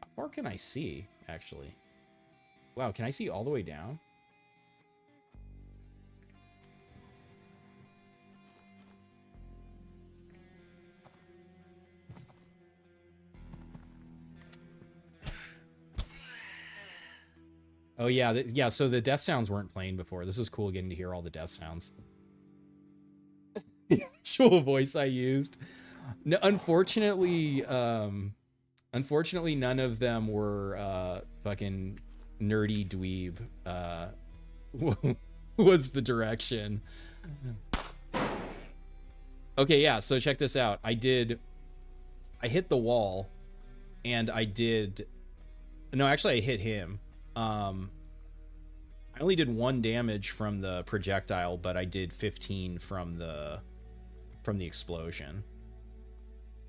How far can I see, actually? Wow, can I see all the way down? Oh yeah, yeah. So the death sounds weren't playing before. This is cool getting to hear all the death sounds. The actual voice I used. No, unfortunately, none of them were fucking nerdy dweeb. Was the direction. Okay, yeah. So check this out. I hit the wall, and no, actually, I hit him. I only did 1 damage from the projectile, but I did 15 from the explosion.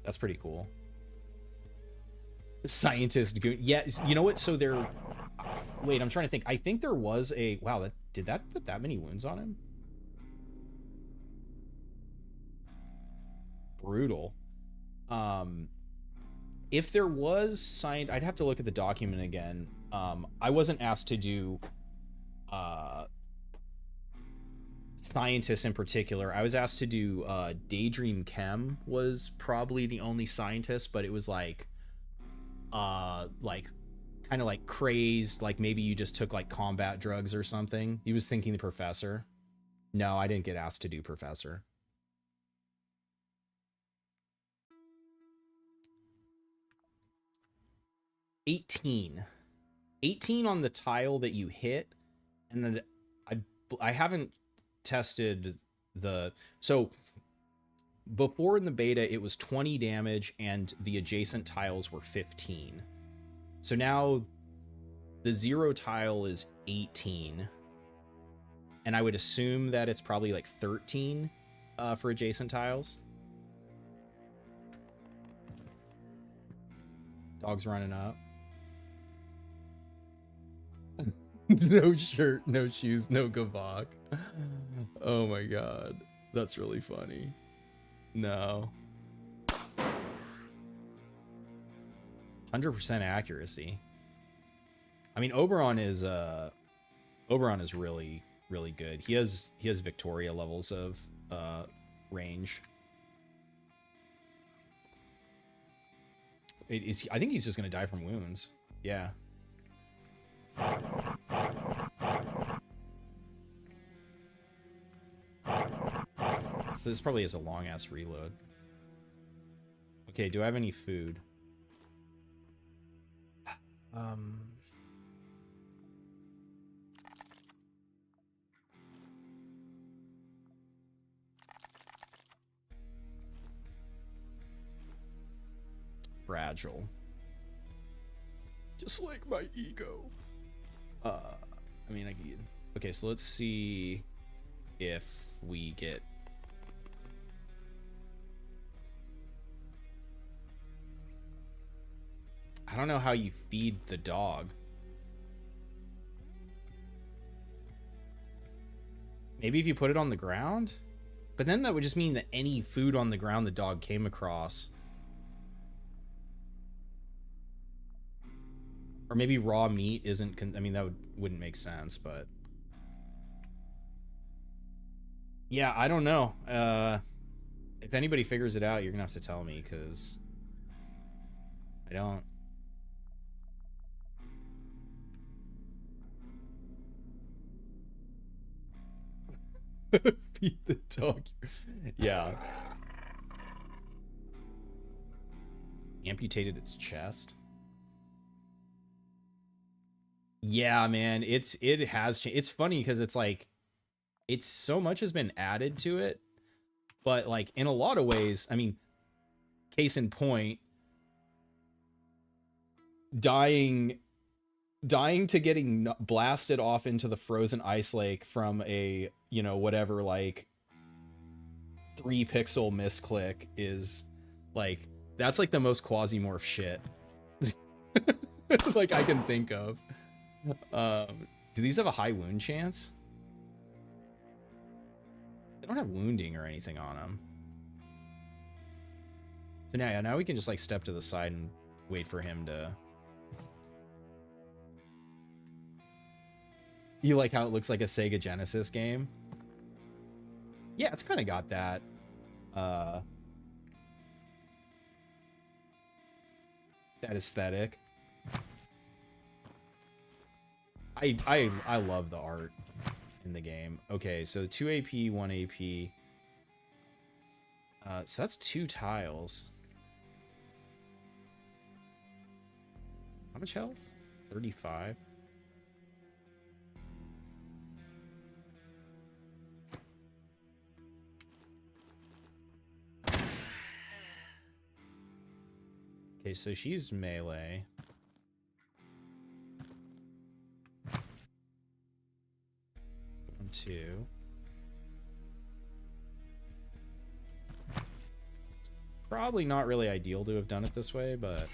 That's pretty cool. Scientist goon. Yeah, you know what? So there. Wait, I'm trying to think. I think there was a. Wow, did that put that many wounds on him? Brutal. If there was signed, I'd have to look at the document again. I wasn't asked to do scientists in particular. I was asked to do Daydream Chem was probably the only scientist, but it was like kind of like crazed, like maybe you just took like combat drugs or something. He was thinking the professor. No, I didn't get asked to do professor. $18 on the tile that you hit, and then I haven't tested so before in the beta it was 20 damage and the adjacent tiles were 15. So now the 0 tile is 18, and I would assume that it's probably like 13 for adjacent tiles. Dog's running up. No shirt, no shoes, no gavok. Oh my god. That's really funny. No. 100% accuracy. I mean, Oberon is really, really good. He has Victoria levels of range. I think he's just gonna die from wounds. Yeah. So this probably is a long ass reload. Okay, do I have any food? Fragile. Just like my ego. I mean, I could. Okay, so let's see if we get. I don't know how you feed the dog. Maybe if you put it on the ground? But then that would just mean that any food on the ground the dog came across. Or maybe raw meat isn't. I mean, that wouldn't make sense, but. Yeah, I don't know. If anybody figures it out, you're gonna have to tell me, because I don't. Feed the dog. Yeah. Amputated its chest. Yeah, man, it has changed. It's funny because it's like, it's so much has been added to it, but like in a lot of ways, I mean, case in point, dying dying to getting blasted off into the frozen ice lake from a, you know, whatever, like 3-pixel misclick is like, that's like the most Quasimorph shit like I can think of. Do these have a high wound chance? They don't have wounding or anything on them. So now we can just like step to the side and wait for him to... You like how it looks like a Sega Genesis game? Yeah, it's kind of got that. That aesthetic. I love the art in the game. Okay, so 2 AP, 1 AP. So that's 2 tiles. How much health? 35. Okay, so she's melee. One, two. It's probably not really ideal to have done it this way, but...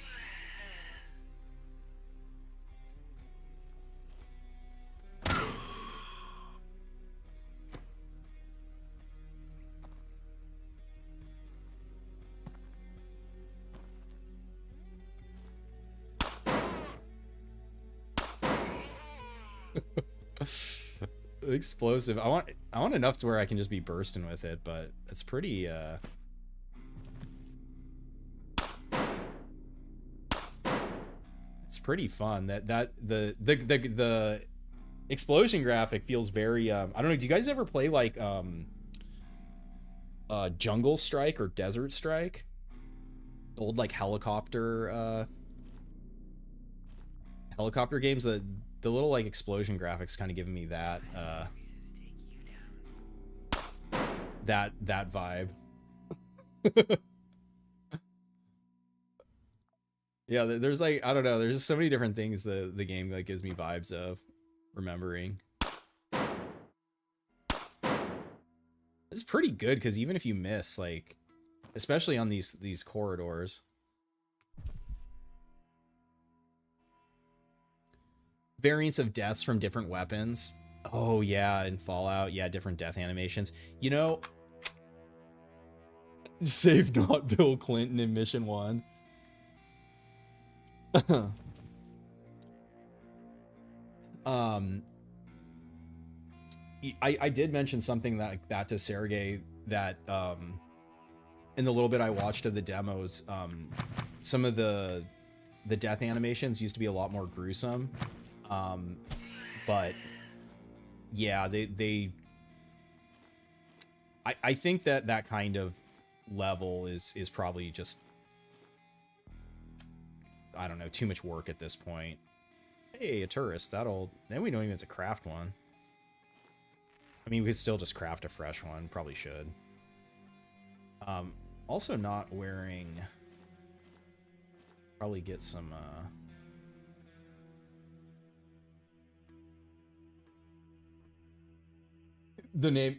Explosive. I want enough to where I can just be bursting with it, but it's pretty it's pretty fun. The explosion graphic feels very I don't know, do you guys ever play like Jungle Strike or Desert Strike? Old like helicopter games. The little like explosion graphics kind of giving me that that vibe. Yeah, there's like, I don't know, there's just so many different things the game like gives me vibes of remembering. It's pretty good because even if you miss, like, especially on these corridors. Variants of deaths from different weapons. Oh yeah, in Fallout, yeah, different death animations. You know, save not Bill Clinton in Mission 1. I did mention something like that to Sergei, that in the little bit I watched of the demos, some of the death animations used to be a lot more gruesome. But yeah, I think that kind of level is probably just, I don't know, too much work at this point. Hey, a tourist, then we don't even have to craft one. I mean, we could still just craft a fresh one, probably should. Also not wearing, probably get some, the name,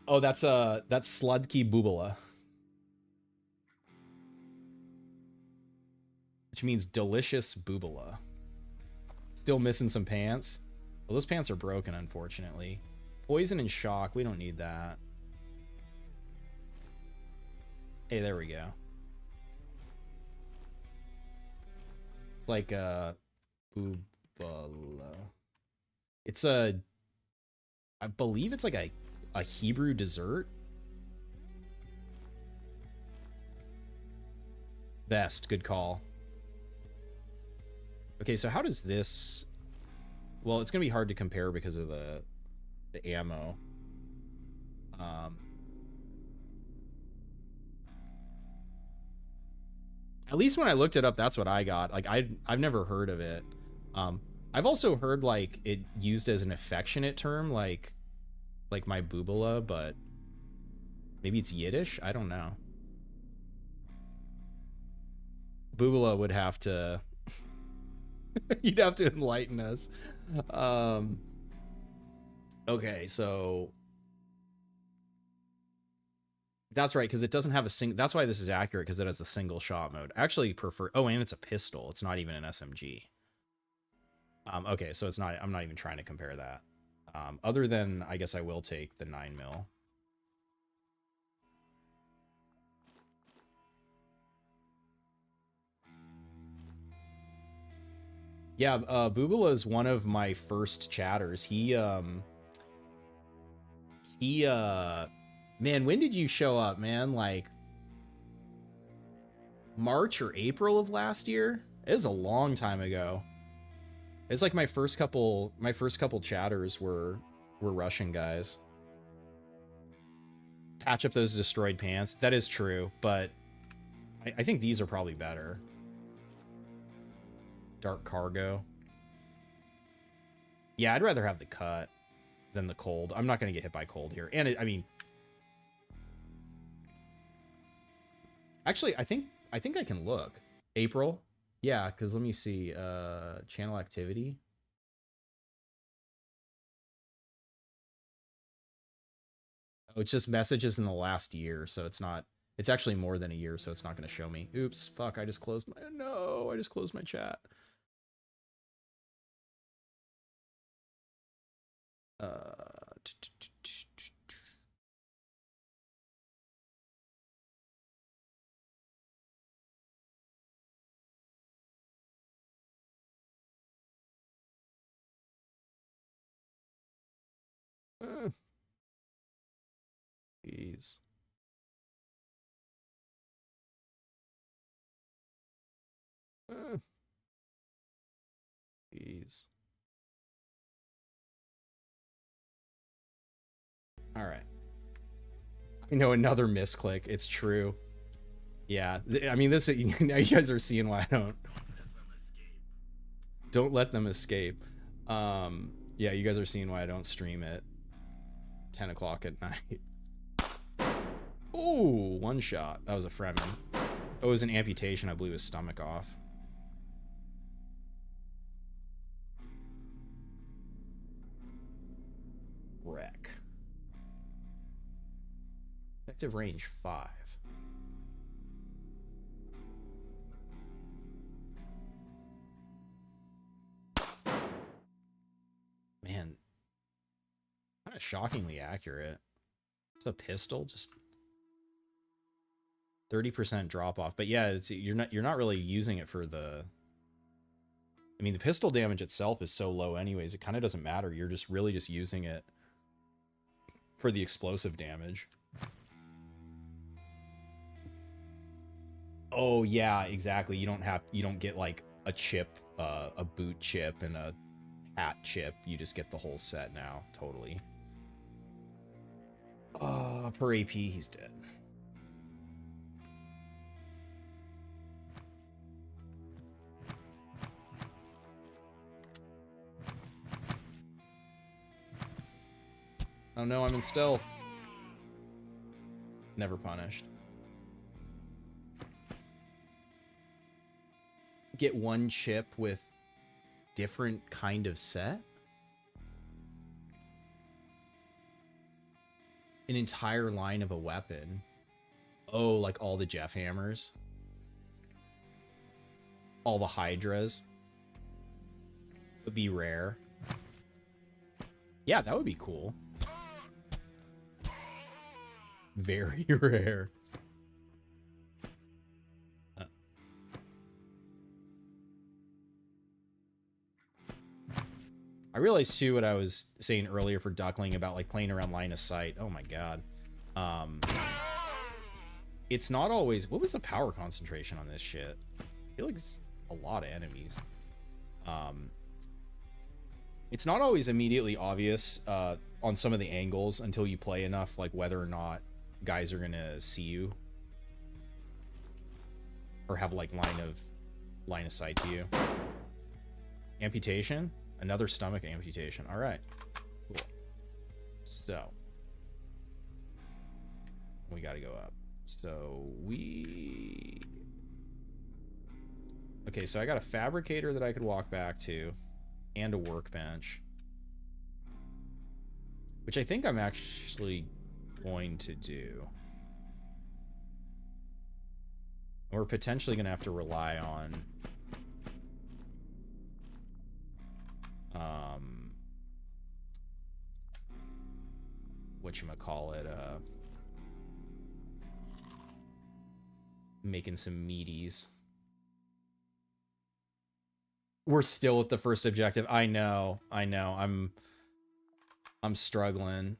oh, that's Sladki Bubala, which means delicious Bubala. Still missing some pants. Well, those pants are broken, unfortunately. Poison and shock, we don't need that. Hey, there we go. It's like a Bubala. It's a, I believe it's like a Hebrew dessert. Vest, good call. Okay, so how does this... Well, it's going to be hard to compare because of the ammo. At least when I looked it up, that's what I got. Like, I've never heard of it. I've also heard, like, it used as an affectionate term, like my boobala, but maybe it's Yiddish? I don't know. Boobala would have to You'd have to enlighten us. Okay, so that's right, because it doesn't have a single. That's why this is accurate, because it has the single shot mode. I actually prefer. Oh, and it's a pistol. It's not even an SMG. Okay, so it's not. I'm not even trying to compare that. Other than, I guess I will take the 9mm. Yeah, Boobala is one of my first chatters. Man, when did you show up, man? Like March or April of last year? It was a long time ago. It's like my first couple chatters were Russian guys. Patch up those destroyed pants. That is true, but I think these are probably better. Dark cargo. Yeah, I'd rather have the cut than the cold. I'm not going to get hit by cold here. And I mean, actually, I think I can look. April. Yeah, because let me see. Channel activity. Oh, it's just messages in the last year, so it's not. It's actually more than a year, so it's not going to show me. Oops, fuck, I just closed my... No, I just closed my chat. Jeez. Jeez. All right. I know, another misclick. It's true. Yeah. I mean, this, now you guys are seeing why I don't let them escape. Yeah, you guys are seeing why I don't stream at 10 o'clock at night. Ooh, one shot. That was a Fremen. Oh, it was an amputation. I blew his stomach off. Wreck. Effective range 5. Man, kind of shockingly accurate. It's a pistol, just 30% drop off. But yeah, it's you're not really using it for the... I mean, the pistol damage itself is so low anyways, it kind of doesn't matter. You're just really just using it for the explosive damage. Oh yeah, exactly. You don't get like a chip, a boot chip and a hat chip. You just get the whole set now. Totally. Per AP, he's dead. Oh no, I'm in stealth. Never punished. Get one chip with different kind of set? An entire line of a weapon. Oh, like all the Jeff hammers? All the Hydras? Would be rare. Yeah, that would be cool. Very rare. I realized too what I was saying earlier for Duckling about like playing around line of sight. Oh my god. It's not always... What was the power concentration on this shit? I feel like it's a lot of enemies. It's not always immediately obvious on some of the angles until you play enough, like whether or not guys are gonna see you or have like line of sight to you. Amputation? Another stomach amputation. All right, cool. So we got to go up. So we Okay, so I got a fabricator that I could walk back to, and a workbench. Which I think I'm actually going to do. We're potentially going to have to rely on... whatchamacallit, making some meaties. We're still at the first objective. I know. I'm struggling.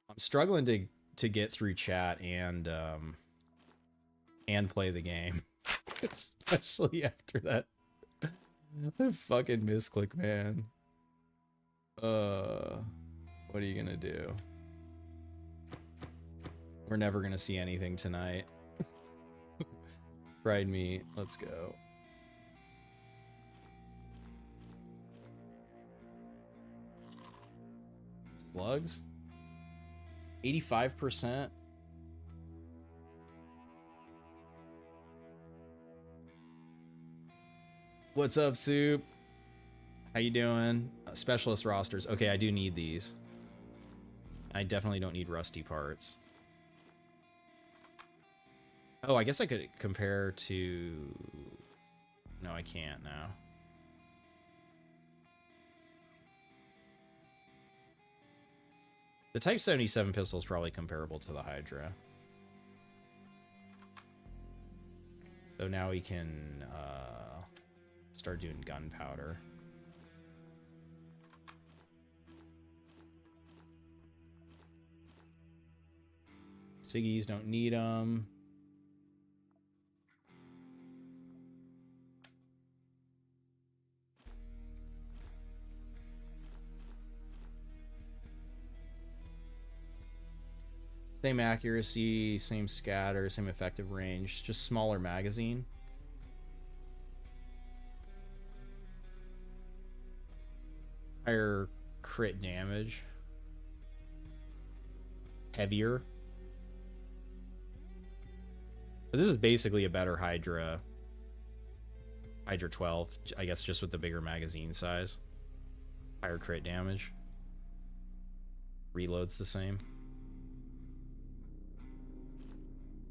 I'm struggling to get through chat and play the game. Especially after that fucking misclick, man. What are you gonna do? We're never gonna see anything tonight. Fried meat, let's go. Slugs? 85%? What's up, Soup? How you doing? Specialist rosters. Okay, I do need these. I definitely don't need rusty parts. Oh, I guess I could compare to... No, I can't now. The Type 77 pistol is probably comparable to the Hydra. So now we can start doing gunpowder. Siggies don't need them. Same accuracy, same scatter, same effective range, just smaller magazine. Higher crit damage. Heavier. But this is basically a better Hydra. Hydra 12, I guess, just with the bigger magazine size. Higher crit damage. Reload's the same.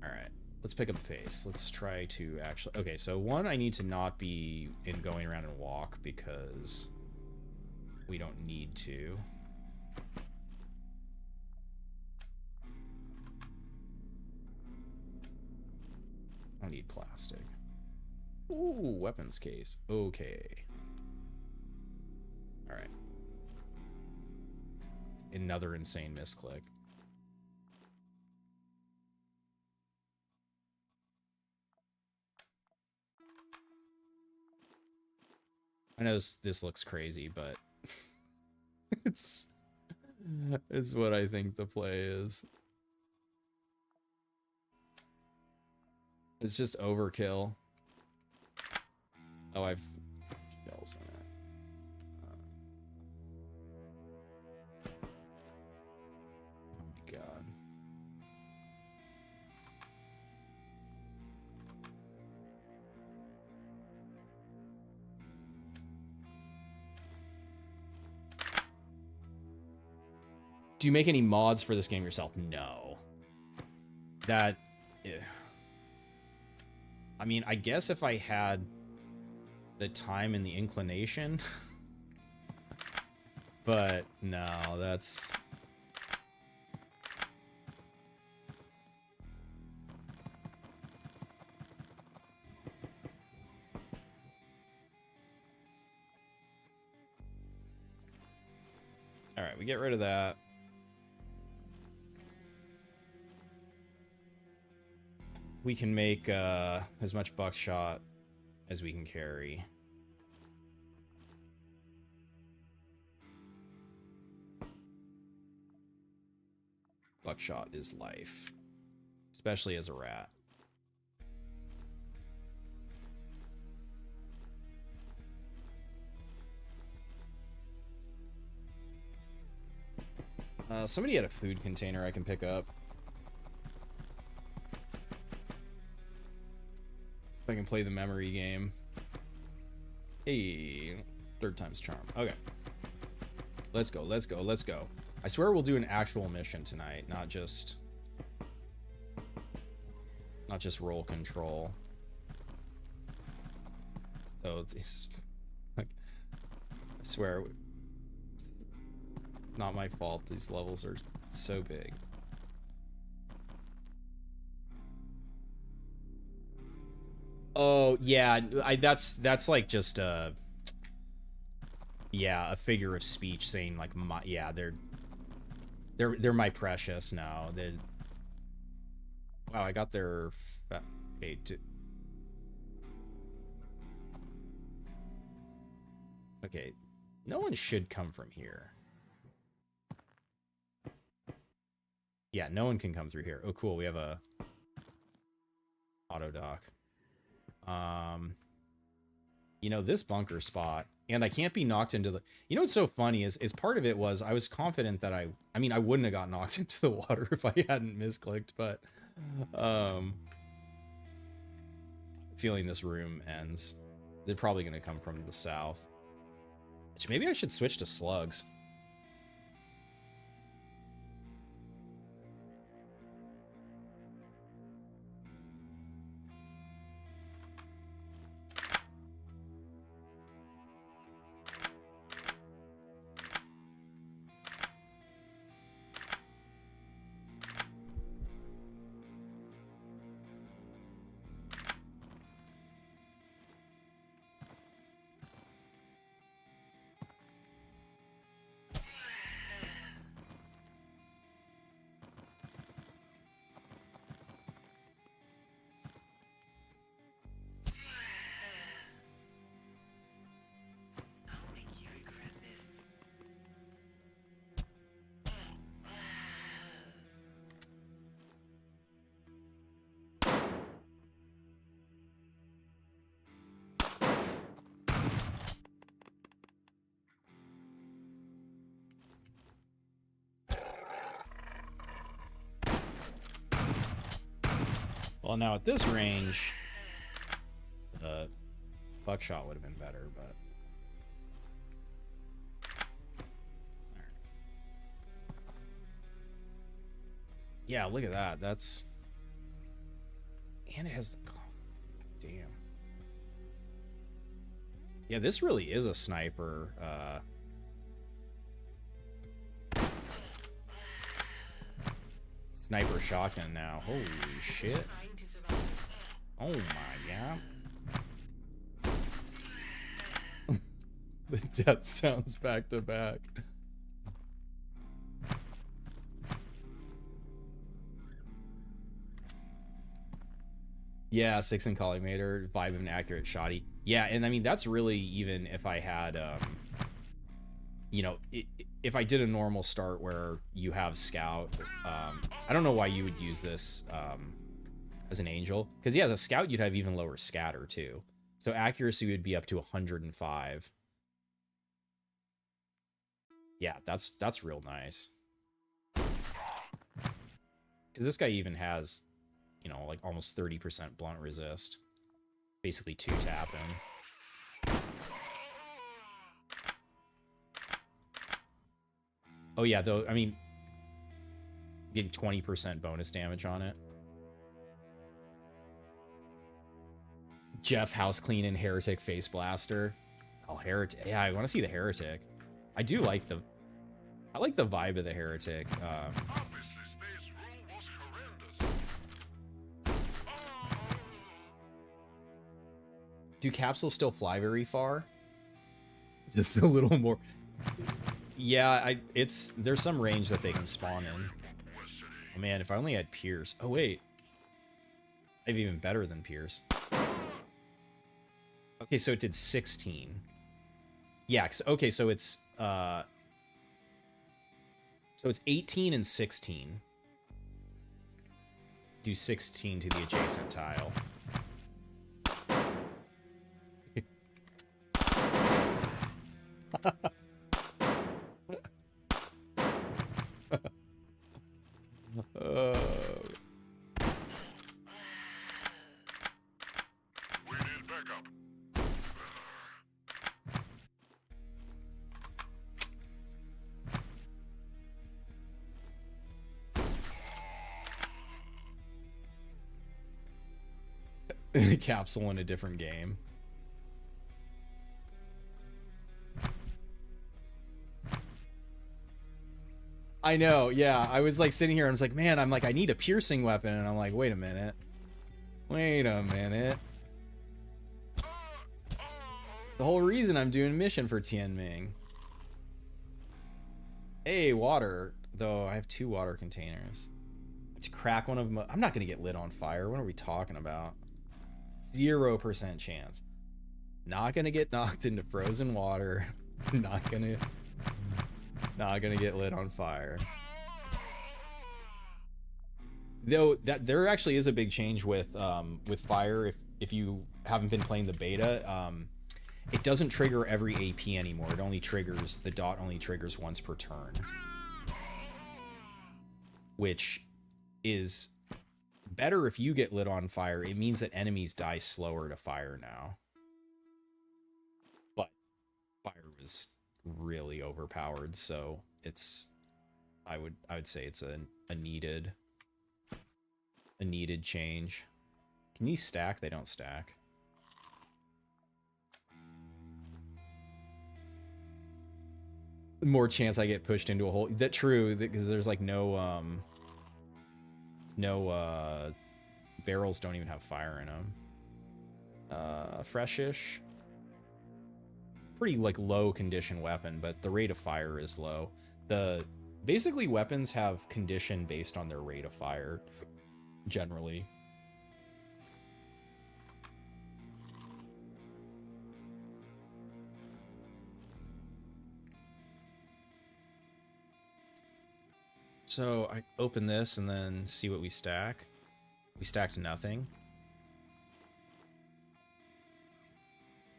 Alright, let's pick up the pace. Let's try to actually... Okay, so one, I need to not be in going around and walk because we don't need to. I need plastic. Ooh, weapons case. Okay. Alright. Another insane misclick. I know this looks crazy, but it's what I think the play is. It's just overkill. Oh, I've shells in it. Oh my god. Do you make any mods for this game yourself? No. That... I mean, I guess if I had the time and the inclination. But no, that's... Alright, we get rid of that. We can make as much buckshot as we can carry. Buckshot is life, especially as a rat. Somebody had a food container I can pick up. I can play the memory game. Hey, third time's charm. Okay. Let's go, let's go, let's go. I swear we'll do an actual mission tonight, not just roll control. Oh, these, like, I swear it's not my fault. These levels are so big. Oh yeah, that's like just a figure of speech saying like my they're my precious now. Wow, I got their okay, no one should come from here. Yeah, no one can come through here. Oh cool, we have a auto dock. You know, this bunker spot, and I can't be knocked into the, you know what's so funny is part of it was I was confident that I mean I wouldn't have got knocked into the water if I hadn't misclicked, but feeling this room ends. They're probably gonna come from the south. Which maybe I should switch to slugs. I'll make you regret this. Well, now at this range, buckshot would have been better, but alright. Yeah, look at that. That's, and it has the, damn. Yeah, this really is a sniper. Sniper shotgun now. Holy shit. Trying to survive. Oh my god. The death sounds back to back. Yeah, 6 in collimator, vibe of an accurate shotty. Yeah, and I mean that's really even if I had you know, if I did a normal start where you have scout, I don't know why you would use this as an angel, because yeah, as a scout you'd have even lower scatter too, so accuracy would be up to 105. Yeah, that's real nice, because this guy even has, you know, like almost 30% blunt resist, basically 2-tap him. Oh yeah, though, I mean, getting 20% bonus damage on it. Jeff house clean and heretic face blaster. Oh, heretic. Yeah, I want to see the heretic. I do like the, I like the vibe of the heretic. Obviously, space rule was horrendous. Do capsules still fly very far? Just a little more. Yeah, there's some range that they can spawn in. Oh man, if I only had Pierce. Oh wait. I have even better than Pierce. Okay, so it did 16. Yeah, okay, so it's 18 and 16. Do 16 to the adjacent tile. We need backup. capsule in a different game. I know, yeah. I was like sitting here, I was like, man, I'm like, I need a piercing weapon, and I'm like, wait a minute. Wait a minute. The whole reason I'm doing a mission for Tianming. Hey, water. Though I have 2 water containers. To crack one of them, I'm not gonna get lit on fire. What are we talking about? 0% chance. Not gonna get knocked into frozen water. Not gonna get lit on fire. Though that there actually is a big change with fire. If you haven't been playing the beta, it doesn't trigger every AP anymore. It only triggers, the dot only triggers once per turn, which is better if you get lit on fire. It means that enemies die slower to fire now. But fire was really overpowered, so it's I would say it's a needed change. Can these stack? They don't stack. More chance I get pushed into a hole. That's true, because there's like no barrels don't even have fire in them. Freshish. Pretty like low condition weapon, but the rate of fire is low. Basically weapons have condition based on their rate of fire, generally. So I open this and then see what we stack. We stacked nothing.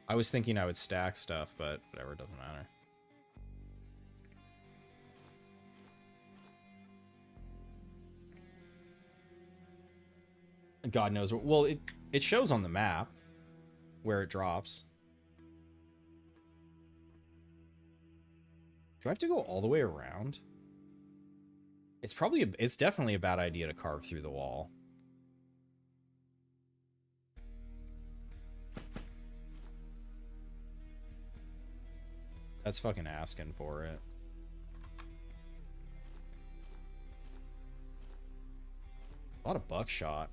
I was thinking I would stack stuff, but whatever, it doesn't matter. God knows. Well, it shows on the map where it drops. Do I have to go all the way around? It's definitely a bad idea to carve through the wall. That's fucking asking for it. A lot of buckshot.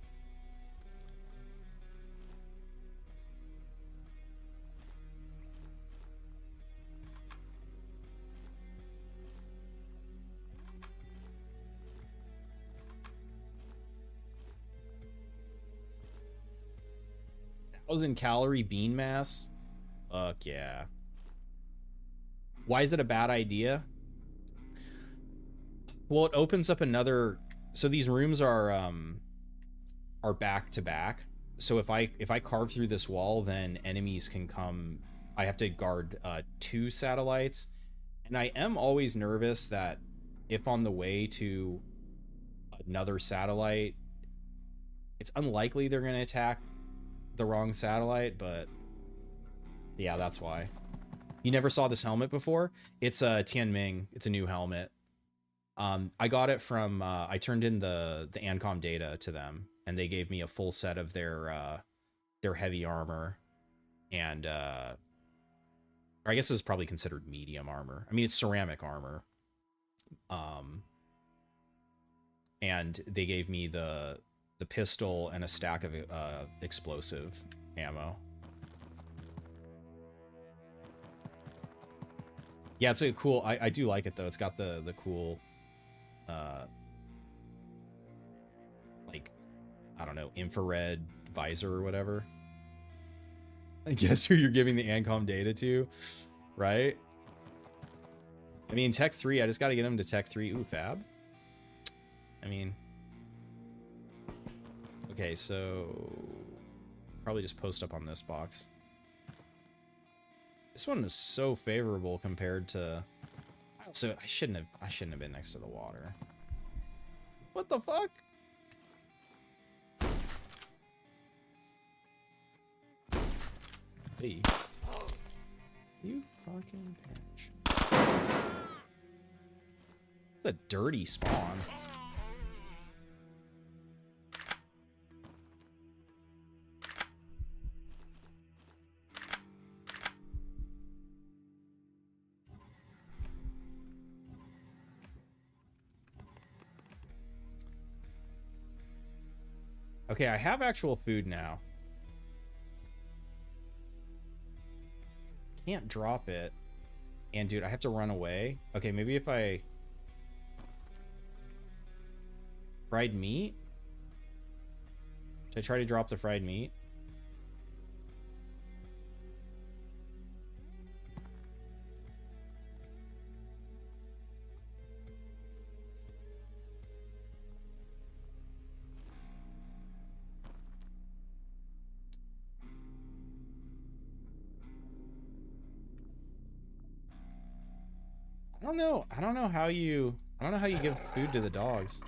Calorie bean mass? Fuck yeah. Why is it a bad idea? Well, it opens up another. So these rooms are back to back. So if I carve through this wall, then enemies can come. I have to guard 2 satellites, and I am always nervous that if on the way to another satellite, it's unlikely they're going to attack the wrong satellite, but yeah, that's why. You never saw this helmet before? It's a Tianming. It's a new helmet. I got it from I turned in the ANCOM data to them, and they gave me a full set of their heavy armor, and or I guess this is probably considered medium armor. I mean, it's ceramic armor. And they gave me the pistol and a stack of explosive ammo. Yeah, it's a cool. I do like it though. It's got the cool, like, I don't know, infrared visor or whatever. I guess who you're giving the ANCOM data to, right? I mean, Tech 3. I just got to get him to Tech 3. Ooh, fab. I mean, okay, so probably just post up on this box. This one is so favorable compared to. So I shouldn't have been next to the water. What the fuck? Hey, you fucking bitch! It's a dirty spawn. Okay, I have actual food now. Can't drop it. And dude, I have to run away. Okay, maybe if I... Fried meat? Should I try to drop the fried meat? I don't know how you give food to the dogs.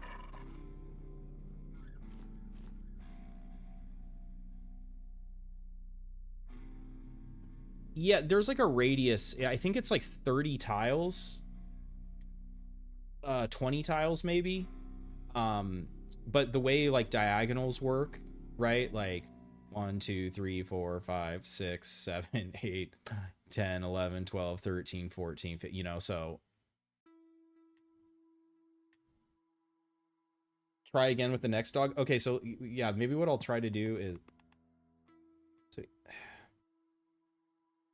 Yeah, there's like a radius. I think it's like 30 tiles. 20 tiles maybe. But the way like diagonals work, right? Like 1, 2, 3, 4, 5, 6, 7, 8, 10, 11, 12, 13, 14, 15, you know, so try again with the next dog. Okay, so yeah, maybe what I'll try to do is, so I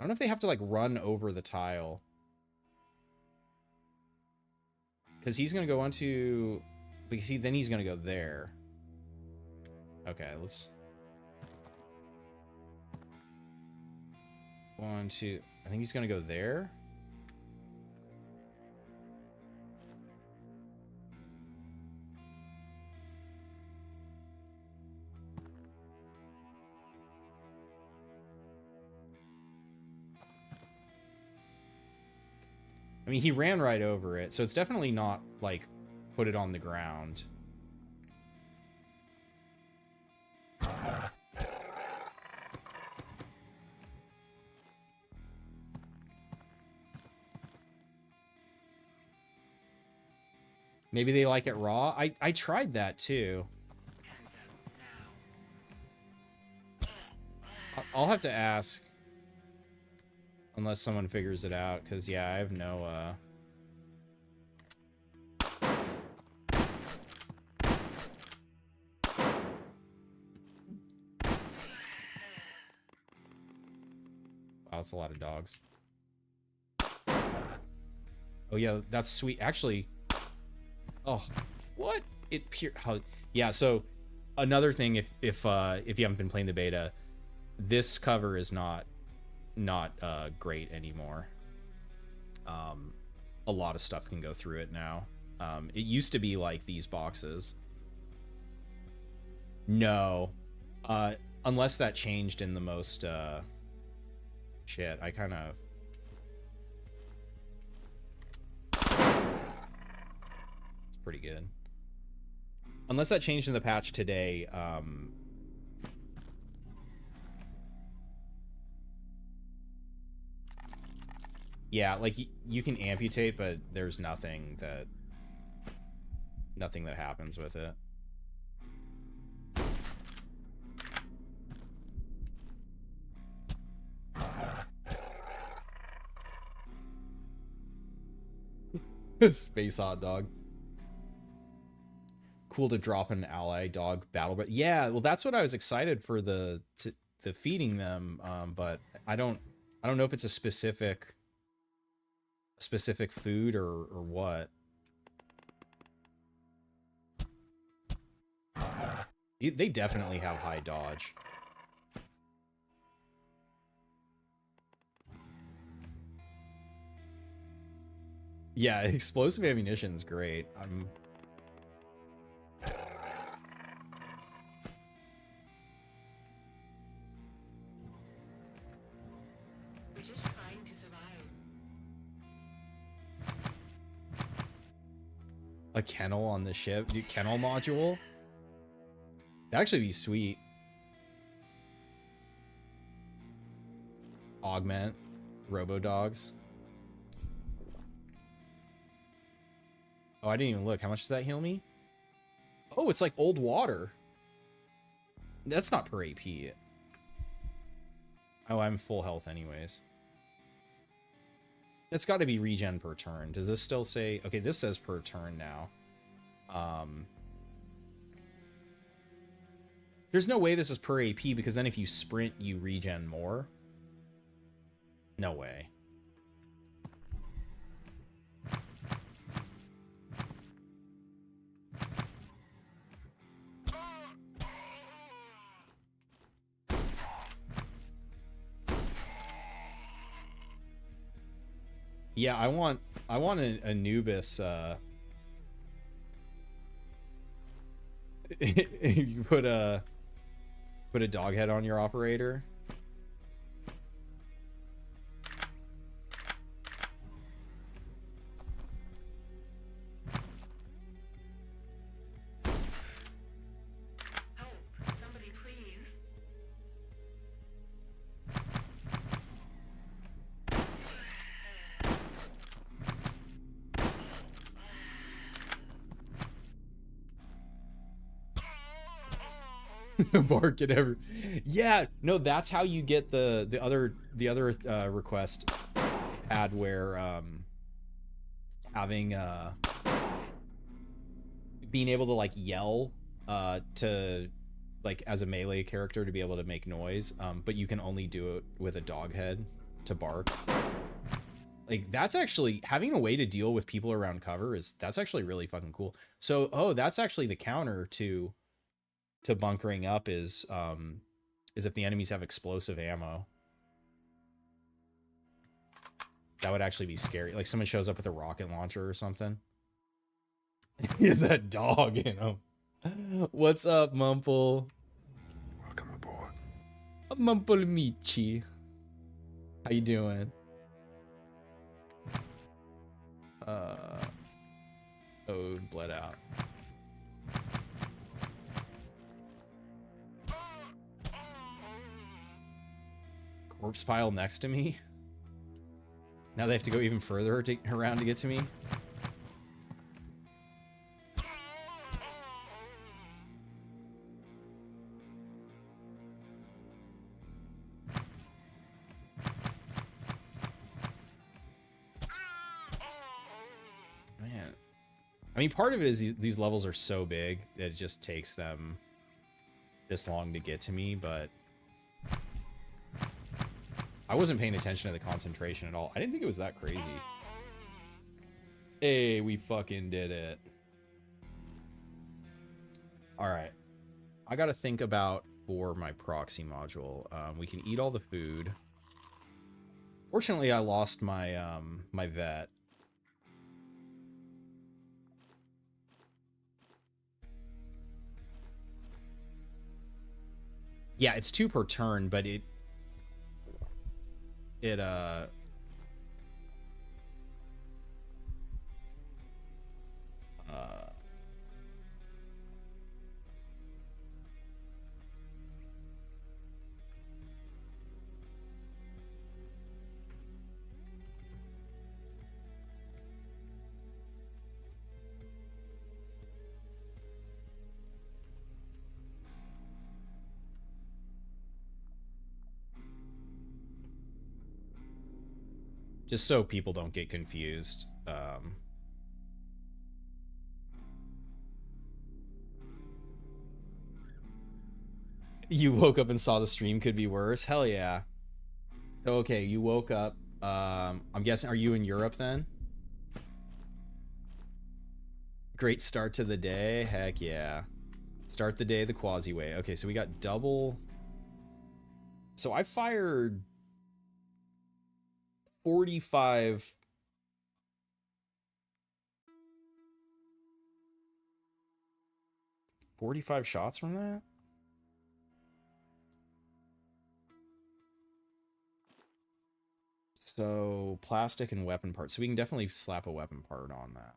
don't know if they have to like run over the tile, because he's gonna go onto, because then he's gonna go there. Okay, let's 1, 2. I think he's gonna go there. I mean, he ran right over it, so it's definitely not, like, put it on the ground. Maybe they like it raw? I tried that, too. I'll have to ask. Unless someone figures it out, because, yeah, I have no, Wow, that's a lot of dogs. Oh, yeah, that's sweet. Actually... Oh, what? It pure... How, yeah, so, another thing, if you haven't been playing the beta, this cover is not great anymore. A lot of stuff can go through it now. It used to be like these boxes. No. Unless that changed in the most, shit, I kind of... It's pretty good. Unless that changed in the patch today, yeah, like, you can amputate, but there's nothing that happens with it. Space hot dog. Cool to drop an ally dog battle, but yeah, well, that's what I was excited for the feeding them, but I don't know if it's a specific food or what. They definitely have high dodge. Yeah, explosive ammunition is great. We're just trying to survive. A kennel on the ship, dude, kennel module. That'd actually be sweet. Augment, robo dogs. Oh, I didn't even look. How much does that heal me? Oh, it's like old water. That's not per AP. Oh, I'm full health anyways. It's got to be regen per turn. Does this still say... Okay, this says per turn now. There's no way this is per AP, because then if you sprint, you regen more. No way. Yeah, I want an Anubis. You put a dog head on your operator. Help! Somebody please. Bark at every. Yeah, no, that's how you get the other request had where having being able to like yell to like as a melee character to be able to make noise, but you can only do it with a dog head to bark. Like that's actually having a way to deal with people around cover that's actually really fucking cool. So that's actually the counter to bunkering up is if the enemies have explosive ammo. That would actually be scary. Like someone shows up with a rocket launcher or something. He has that dog in him. What's up, Mumple? Welcome aboard. Mumple Michi. How you doing? Oh, bled out. Corpse pile next to me. Now they have to go even further around to get to me. Man, I mean, part of it is these levels are so big that it just takes them this long to get to me, but I wasn't paying attention to the concentration at all. I didn't think it was that crazy. Hey, we fucking did it. All right. I got to think about for my proxy module. We can eat all the food. Fortunately, I lost my my vet. Yeah, it's 2 per turn, but it just so people don't get confused. You woke up and saw the stream could be worse. Hell yeah. So, okay, you woke up. I'm guessing, are you in Europe then? Great start to the day. Heck yeah. Start the day the Quasi way. Okay, so we got double. So I fired 45 shots from that? So plastic and weapon parts. So we can definitely slap a weapon part on that.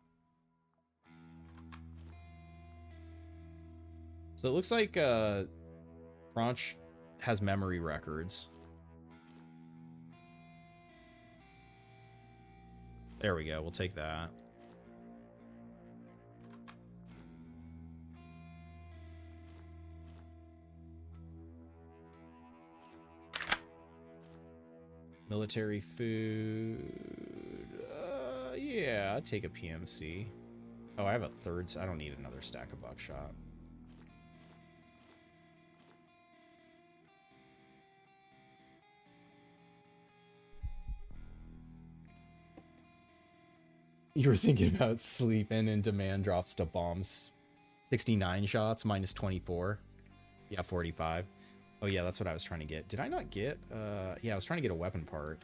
So it looks like Franch has memory records. There we go. We'll take that. Military food. Yeah, I'd take a PMC. Oh, I have a third. I don't need another stack of buckshot. You were thinking about sleeping and demand drops to bombs. 69 shots minus 24. Yeah, 45. Oh yeah, that's what I was trying to get. Did I not get yeah, I was trying to get a weapon part.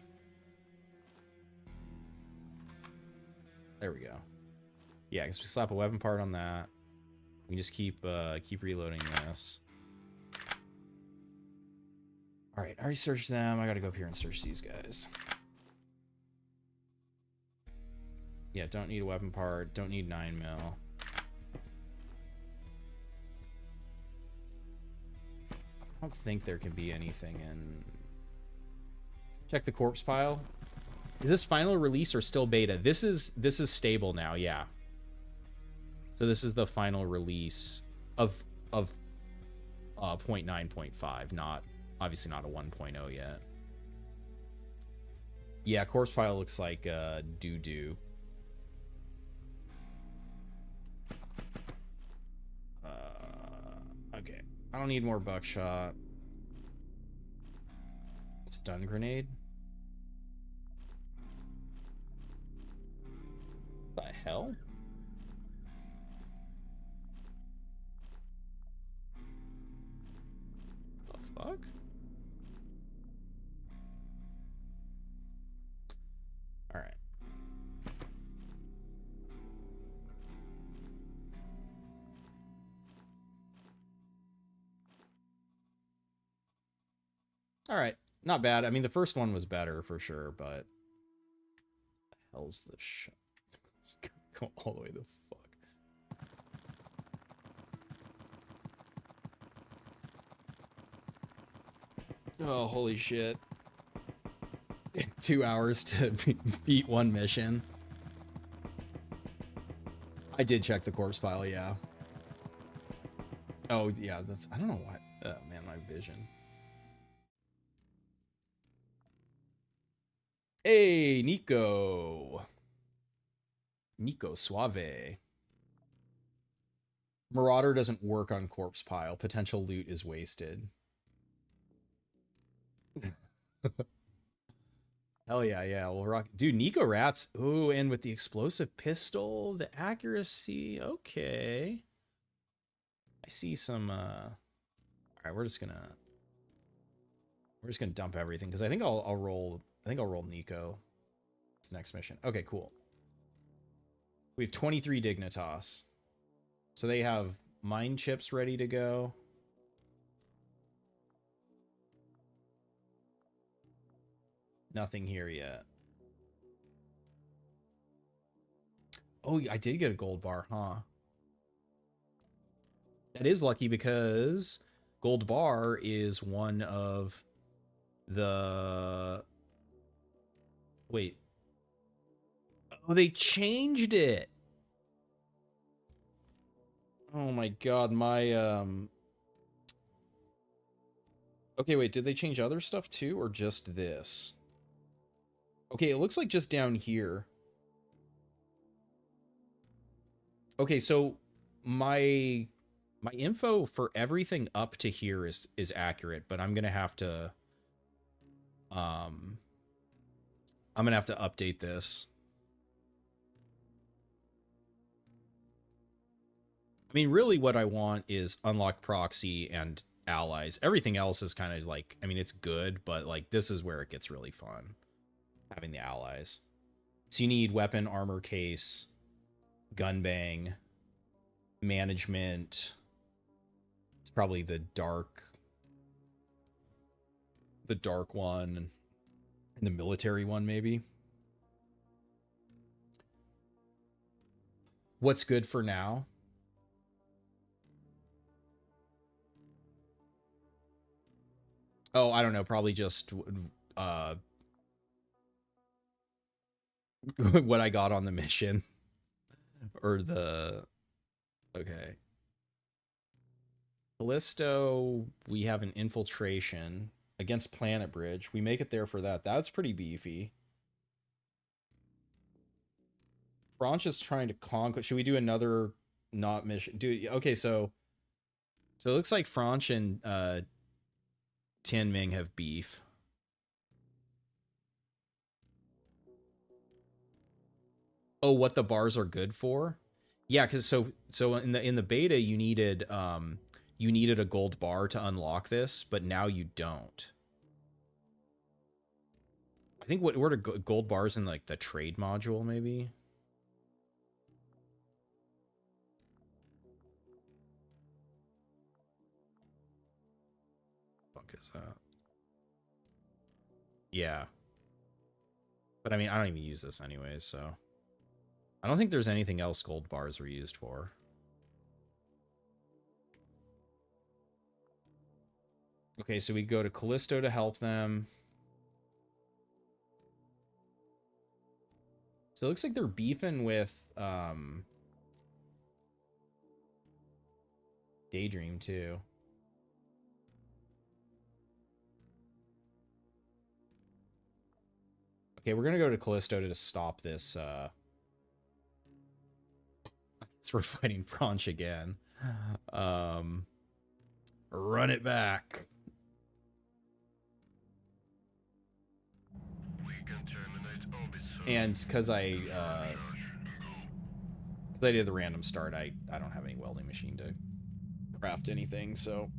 There we go. Yeah, because we slap a weapon part on that. We can just keep reloading this. Alright, I already searched them. I gotta go up here and search these guys. Yeah, don't need a weapon part. Don't need 9 mil. I don't think there can be anything in... Check the corpse pile. Is this final release or still beta? This is stable now, yeah. So this is the final release of 0.9.5, not obviously not a 1.0 yet. Yeah, corpse pile looks like doo-doo. Okay. I don't need more buckshot. Stun grenade? The hell? The fuck? Alright. Alright. Not bad. I mean, the first one was better for sure, but... The hell's this shit? Let's go all the way the fuck. Oh, holy shit. 2 hours to beat one mission. I did check the corpse pile, yeah. Oh, yeah, that's... I don't know what... Oh, man, my vision. Hey, Niko. Niko Suave. Marauder doesn't work on corpse pile. Potential loot is wasted. Hell yeah, yeah. We'll rock. Dude, Niko Rats. Ooh, and with the explosive pistol, the accuracy. Okay. I see some alright, we're just gonna dump everything because I think I'll roll Niko. This next mission. Okay, cool. We have 23 Dignitas. So they have mine chips ready to go. Nothing here yet. Oh, I did get a gold bar, huh? That is lucky because gold bar is one of the... Wait. Oh, they changed it. Oh my god, my okay, wait, did they change other stuff too or just this? Okay, it looks like just down here. Okay, so my info for everything up to here is accurate, but I'm going to have to update this. I mean, really what I want is unlock proxy and allies. Everything else is kind of like, I mean, it's good, but like this is where it gets really fun, having the allies. So you need weapon, armor case, gun bang, management. It's probably the dark one, and the military one maybe. What's good for now? Oh, I don't know. Probably just what I got on the mission. Or the... Okay. Callisto, we have an infiltration against Planet Bridge. We make it there for that. That's pretty beefy. Franch is trying to conquer... Should we do another not mission? Dude, okay, so it looks like Franch and Tin Ming have beef. Oh, what the bars are good for? Yeah, because so in the beta you needed a gold bar to unlock this, but now you don't. I think what were the gold bars in like the trade module maybe? Fuck is that? Yeah. But I mean, I don't even use this anyways, so I don't think there's anything else gold bars were used for. Okay, so we go to Callisto to help them. So it looks like they're beefing with Daydream too. Okay, we're gonna go to Callisto to stop this. We're fighting Franch again. Run it back. We can terminate orbit soon. And because I did the random start, I don't have any welding machine to craft anything, so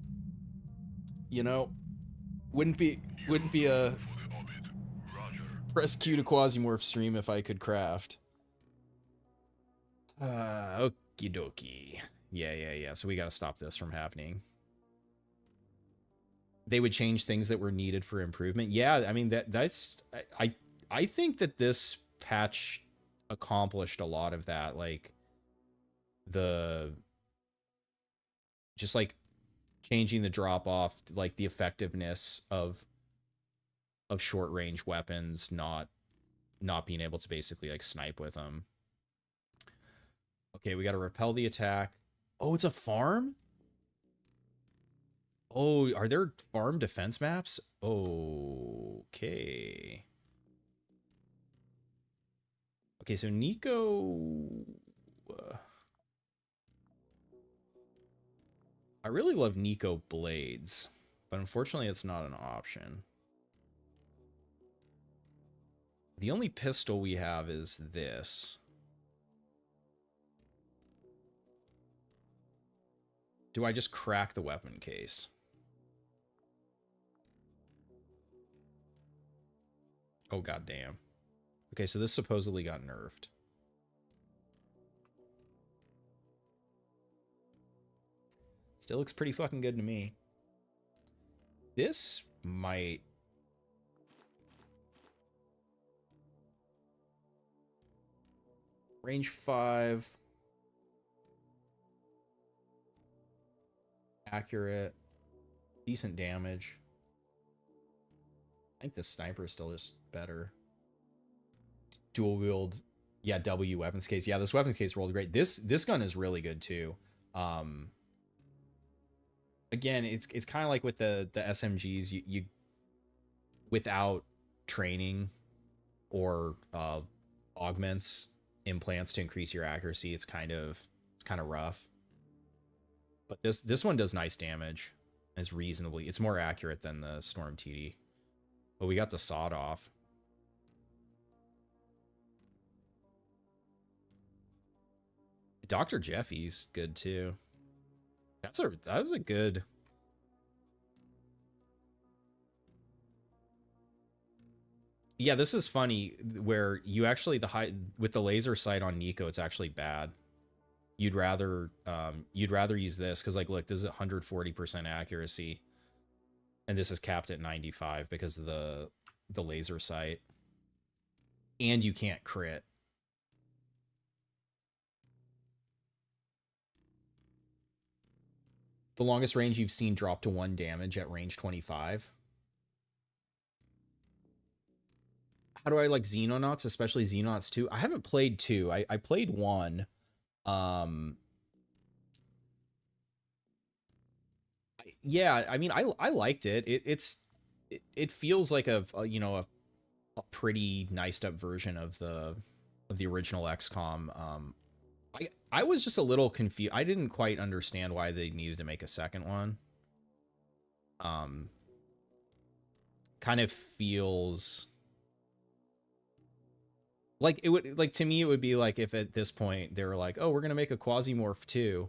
you know, wouldn't be a press Q to Quasimorph stream if I could craft. Okie dokie. Yeah. So we gotta stop this from happening. They would change things that were needed for improvement. Yeah, I mean that's I think that this patch accomplished a lot of that, like the just like changing the drop off, like the effectiveness of short range weapons, not being able to basically like snipe with them. Okay, we got to repel the attack. Oh, it's a farm? Oh, are there farm defense maps? Okay. Okay, so Niko... I really love Niko blades, but unfortunately it's not an option. The only pistol we have is this. Do I just crack the weapon case? Oh, goddamn. Okay, so this supposedly got nerfed. Still looks pretty fucking good to me. This might... Range 5. Accurate. Decent damage. I think the sniper is still just better. Dual wield. Yeah, W weapons case. Yeah, this weapons case rolled great. This gun is really good too. Again, it's kind of like with the SMGs. You without training or augments implants to increase your accuracy, it's kind of rough. But this one does nice damage. It's reasonably. It's more accurate than the Storm TD. But we got the sawed off. Dr. Jeffy's good too. That's a good. Yeah, this is funny where you actually with the laser sight on Niko, it's actually bad. You'd rather use this because like look, this is 140% accuracy, and this is capped at 95 because of the laser sight, and you can't crit. The longest range you've seen drop to 1 damage at range 25. How do I like Xenonauts, especially Xenonauts 2? I haven't played 2. I played 1. Yeah, I mean, I liked it. It feels like a pretty niced up version of the original XCOM. I was just a little confused. I didn't quite understand why they needed to make a second one. Kind of feels Like it would, like to me it would be like if at this point they were like, oh, we're gonna make a Quasimorph 2,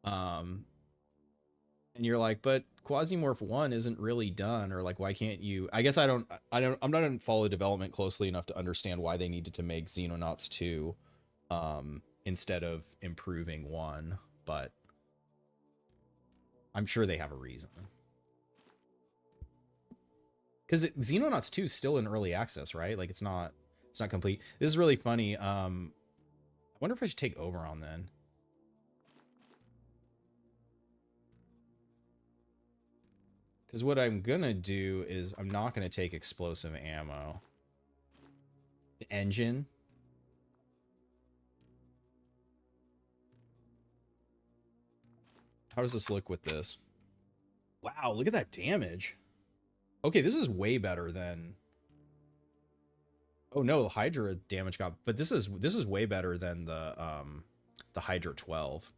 um and you're like, but Quasimorph 1 isn't really done, or like why can't you, I guess I'm not gonna follow development closely enough to understand why they needed to make Xenonauts 2 instead of improving 1, but I'm sure they have a reason. Because Xenonauts 2 is still in early access, right? Like it's not complete. This is really funny. I wonder if I should take Oberon then. Because what I'm gonna do is I'm not gonna take explosive ammo. The engine. How does this look with this? Wow, look at that damage. Okay, this is way better than... Oh no, the Hydra damage got... But this is way better than the Hydra 12.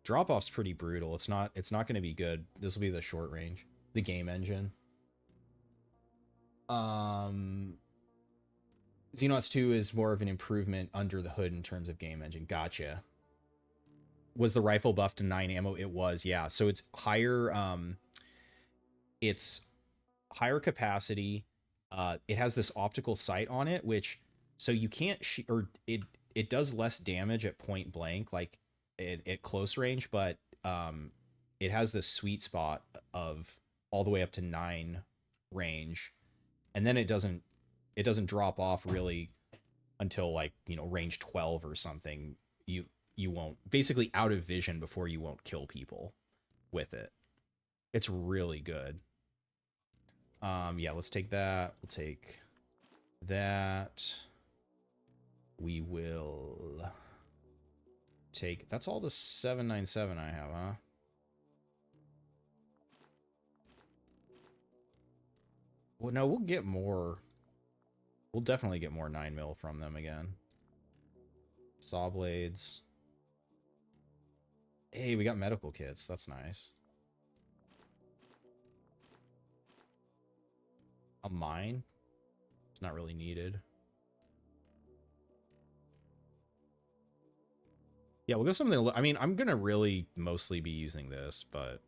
Drop-off's pretty brutal. It's not going to be good. This will be the short range. The game engine. Xenonauts 2 is more of an improvement under the hood in terms of game engine. Gotcha. Was the rifle buffed to 9 ammo? It was, yeah. So it's higher capacity. It has this optical sight on it, which so you can't it does less damage at point blank, like at close range, but it has this sweet spot of all the way up to 9 range, and then it doesn't drop off really until like, you know, range 12 or something. You won't, basically out of vision before you won't kill people with it. It's really good. Yeah, let's take that. We'll take that. We will take, that's all the 797 I have, huh? Well, no, we'll get more. We'll definitely get more 9mm from them again. Saw blades. Hey, we got medical kits. That's nice. A mine? It's not really needed. Yeah, we'll go something. I mean, I'm gonna really mostly be using this, but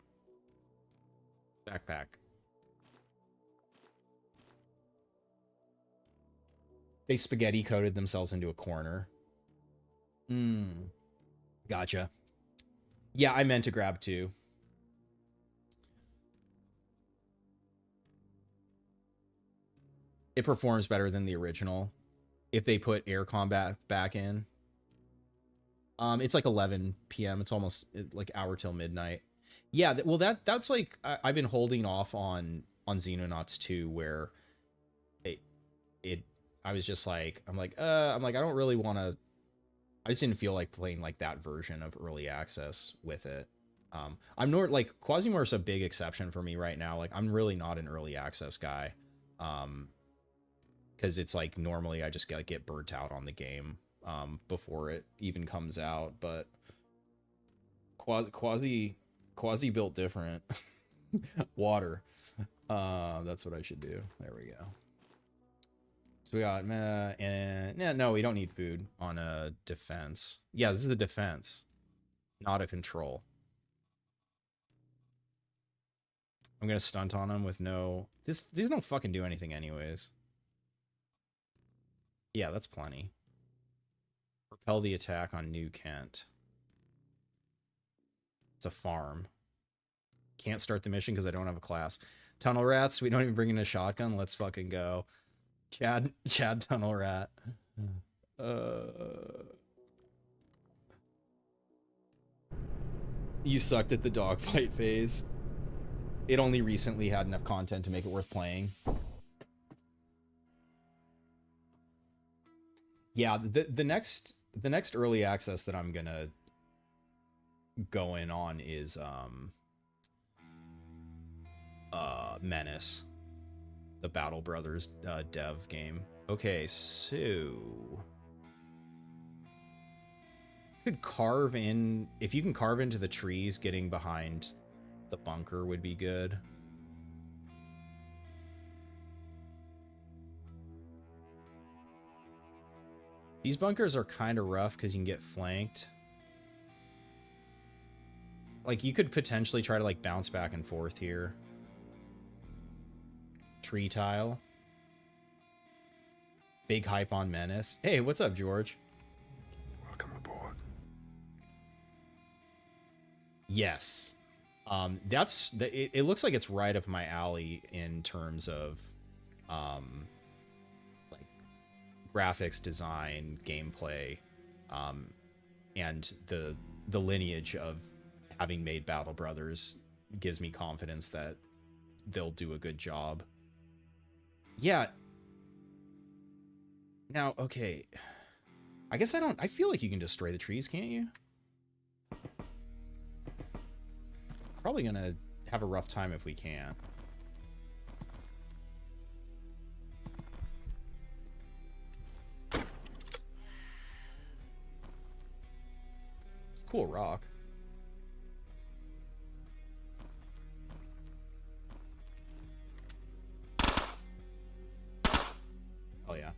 backpack. They spaghetti coated themselves into a corner. Gotcha. Yeah, I meant to grab 2. It performs better than the original if they put air combat back in. It's like 11 p.m. It's almost like hour till midnight. Yeah, well that's like I've been holding off on Xenonauts 2, where I was just like I'm like I don't really want to. I just didn't feel like playing like that version of early access with it. I'm not like Quasimorph's a big exception for me right now. Like I'm really not an early access guy. Because it's like normally I just get burnt out on the game before it even comes out. But Quasi built different. Water. That's what I should do. There we go. So we got and no, we don't need food on a defense. Yeah, this is a defense, not a control. I'm gonna stunt on him with no. These don't fucking do anything anyways. Yeah, that's plenty. Repel the attack on New Kent. It's a farm. Can't start the mission because I don't have a class. Tunnel rats. We don't even bring in a shotgun. Let's fucking go. Chad Tunnel Rat. You sucked at the dogfight phase. It only recently had enough content to make it worth playing. Yeah, the next early access that I'm gonna go in on is Menace. The Battle Brothers dev game. Okay, so could carve in, if you can carve into the trees, getting behind the bunker would be good. These bunkers are kind of rough because you can get flanked. Like, you could potentially try to, like, bounce back and forth here. Tree tile. Big hype on Menace. Hey, what's up, George? Welcome aboard. Yes. It looks like it's right up my alley in terms of, like, graphics, design, gameplay, and the lineage of having made Battle Brothers gives me confidence that they'll do a good job. Yeah. Now, okay. I guess I feel like you can destroy the trees, can't you? Probably gonna have a rough time if we can't. Cool rock. Oh yeah.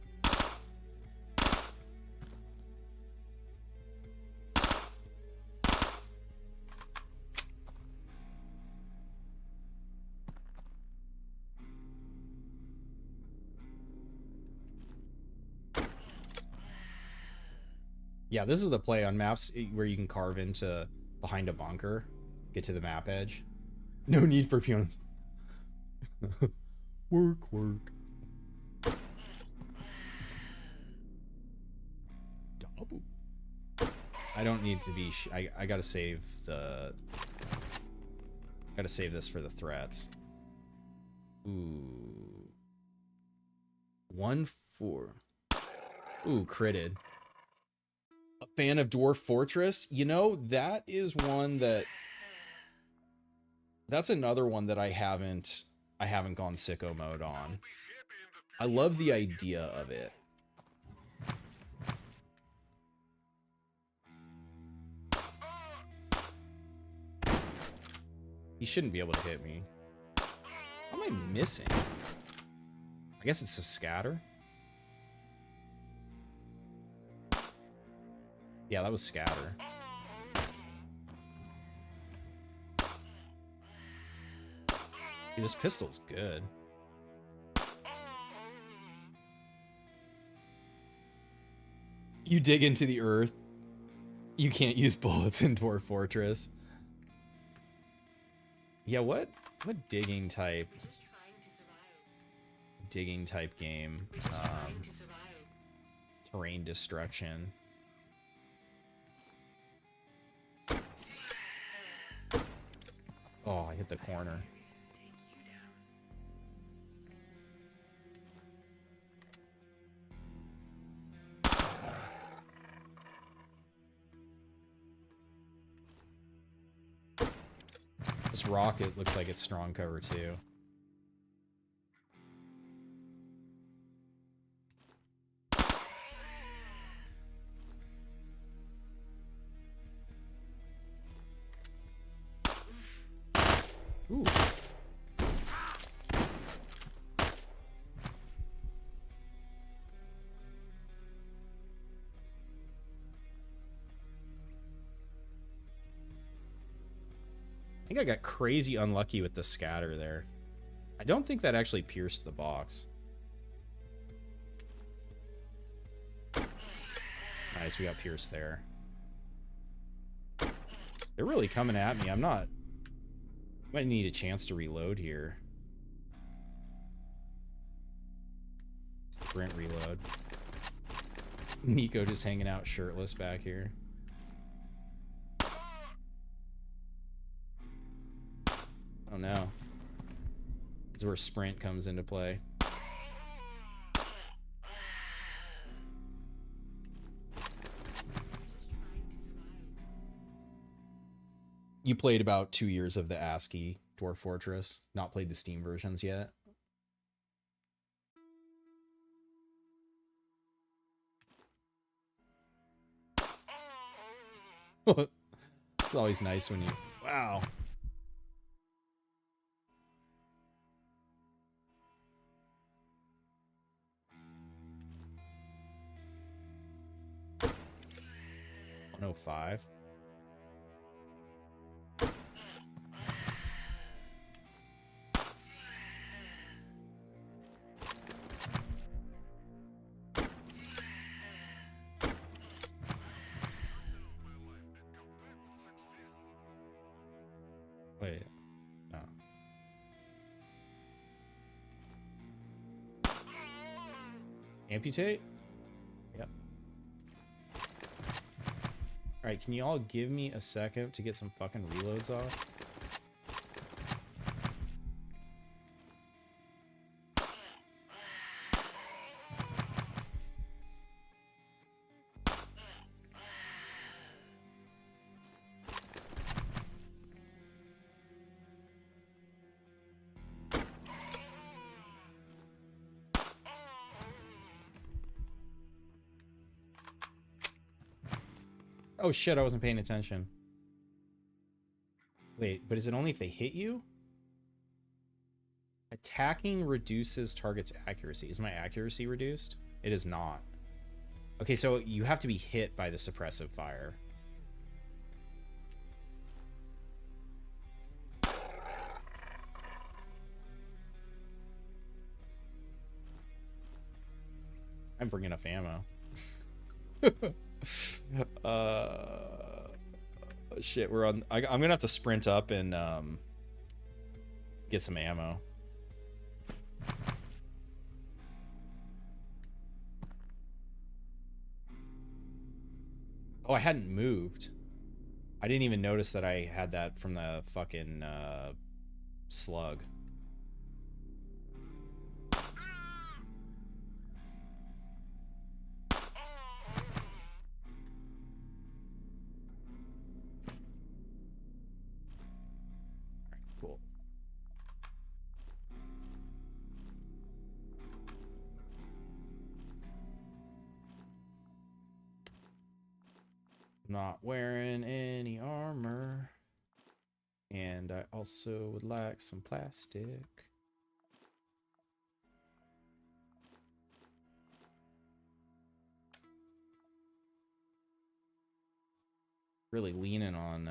Yeah, this is the play on maps where you can carve into behind a bunker, get to the map edge. No need for peons. Work, work. Double. I don't need to be. I gotta save the. Gotta save this for the threats. Ooh. 1-4. Ooh, critted. A fan of Dwarf Fortress? You know, that is one that... That's another one that I haven't gone sicko mode on. I love the idea of it. He shouldn't be able to hit me. What am I missing? I guess it's a scatter. Yeah, that was scatter. Dude, this pistol's good. You dig into the earth. You can't use bullets in Dwarf Fortress. Yeah, what digging type? We're just trying to survive. Digging type game. We're just trying to survive. Terrain destruction. Oh, I hit the corner. This rocket looks like it's strong cover too. Ooh. I think I got crazy unlucky with the scatter there. I don't think that actually pierced the box. Nice, we got pierced there. They're really coming at me. I'm not... I might need a chance to reload here. Sprint reload. Niko just hanging out shirtless back here. Oh no. This is where sprint comes into play. You played about 2 years of the ASCII Dwarf Fortress, not played the Steam versions yet. It's always nice when you... Wow. 105. Wait, no. Amputate? Yep. Alright, can you all give me a second to get some fucking reloads off? Oh shit, I wasn't paying attention. Wait, but is it only if they hit you? Attacking reduces target's accuracy. Is my accuracy reduced? It is not. Okay, so you have to be hit by the suppressive fire. I'm bringing enough ammo. Shit, we're on. I'm gonna have to sprint up and get some ammo. Oh, I hadn't moved. I didn't even notice that I had that from the fucking slug. Cool. Not wearing any armor. And I also would like some plastic. Really leaning on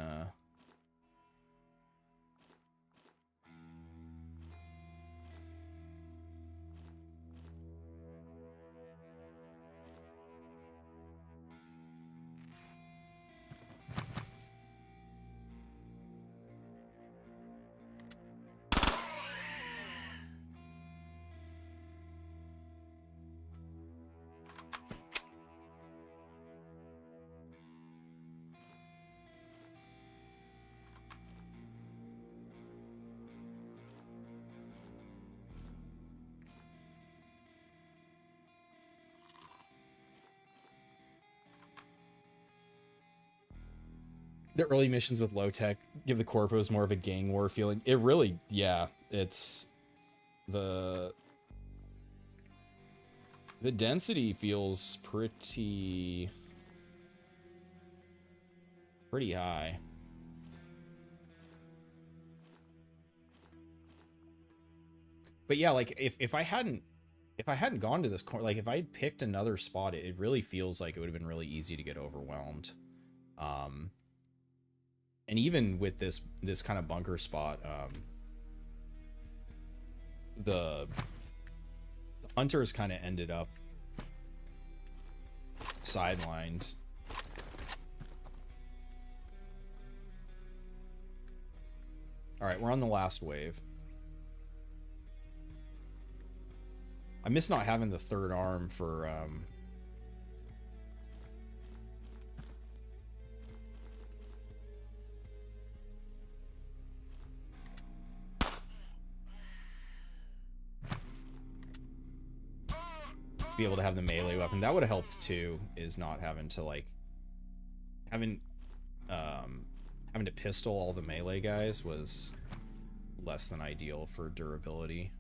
the early missions with low tech give the corpos more of a gang war feeling. It really, yeah, it's the density feels pretty high. But yeah, like if I hadn't gone to this corner, like if I had picked another spot, it really feels like it would have been really easy to get overwhelmed. And even with this kind of bunker spot, the hunters kind of ended up sidelined. All right, we're on the last wave. I miss not having the third arm for to be able to have the melee weapon. That would have helped too, is not having to like having to pistol all the melee guys was less than ideal for durability.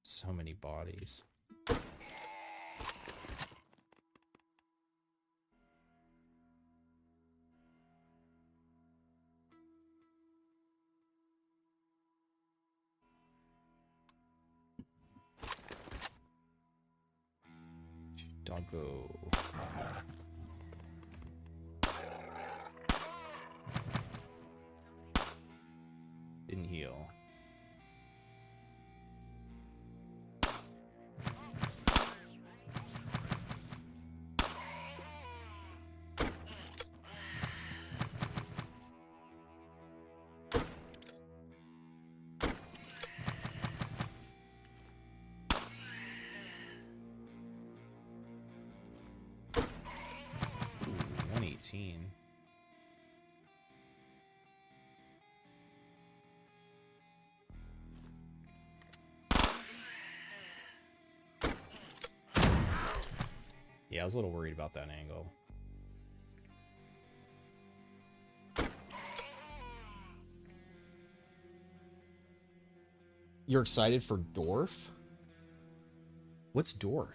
So many bodies. Doggo. Didn't heal. Ooh, 118. Yeah, I was a little worried about that angle. You're excited for Dwarf? What's Dwarf?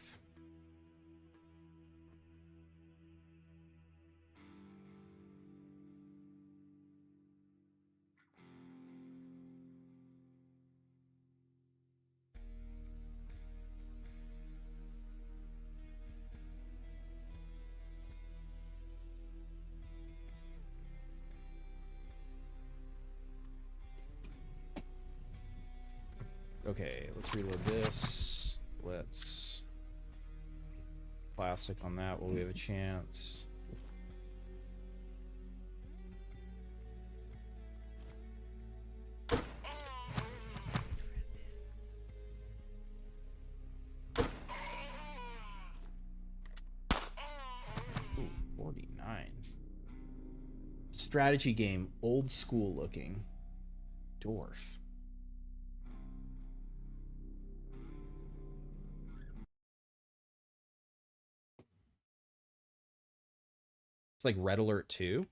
Okay, let's reload this. Let's plastic on that while we have a chance. Ooh, 49. Strategy game, old school looking. Dwarf. It's like Red Alert 2.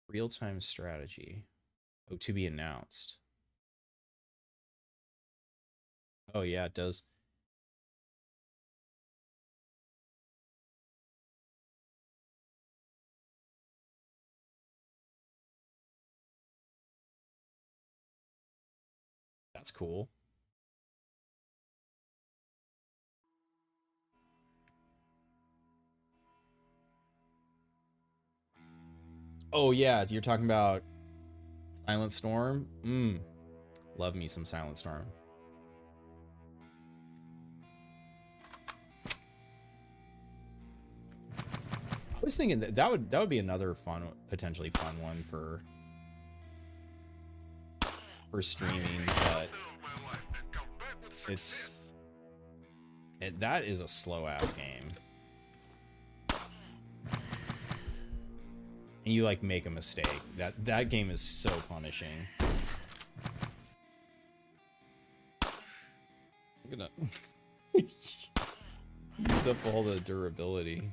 Real-time strategy. Oh, to be announced. Oh yeah, it does. That's cool. Oh yeah, you're talking about Silent Storm? Love me some Silent Storm. I was thinking that would be another potentially fun one for streaming, but that is a slow ass game. And you like make a mistake. That game is so punishing. I'm gonna use up all the durability.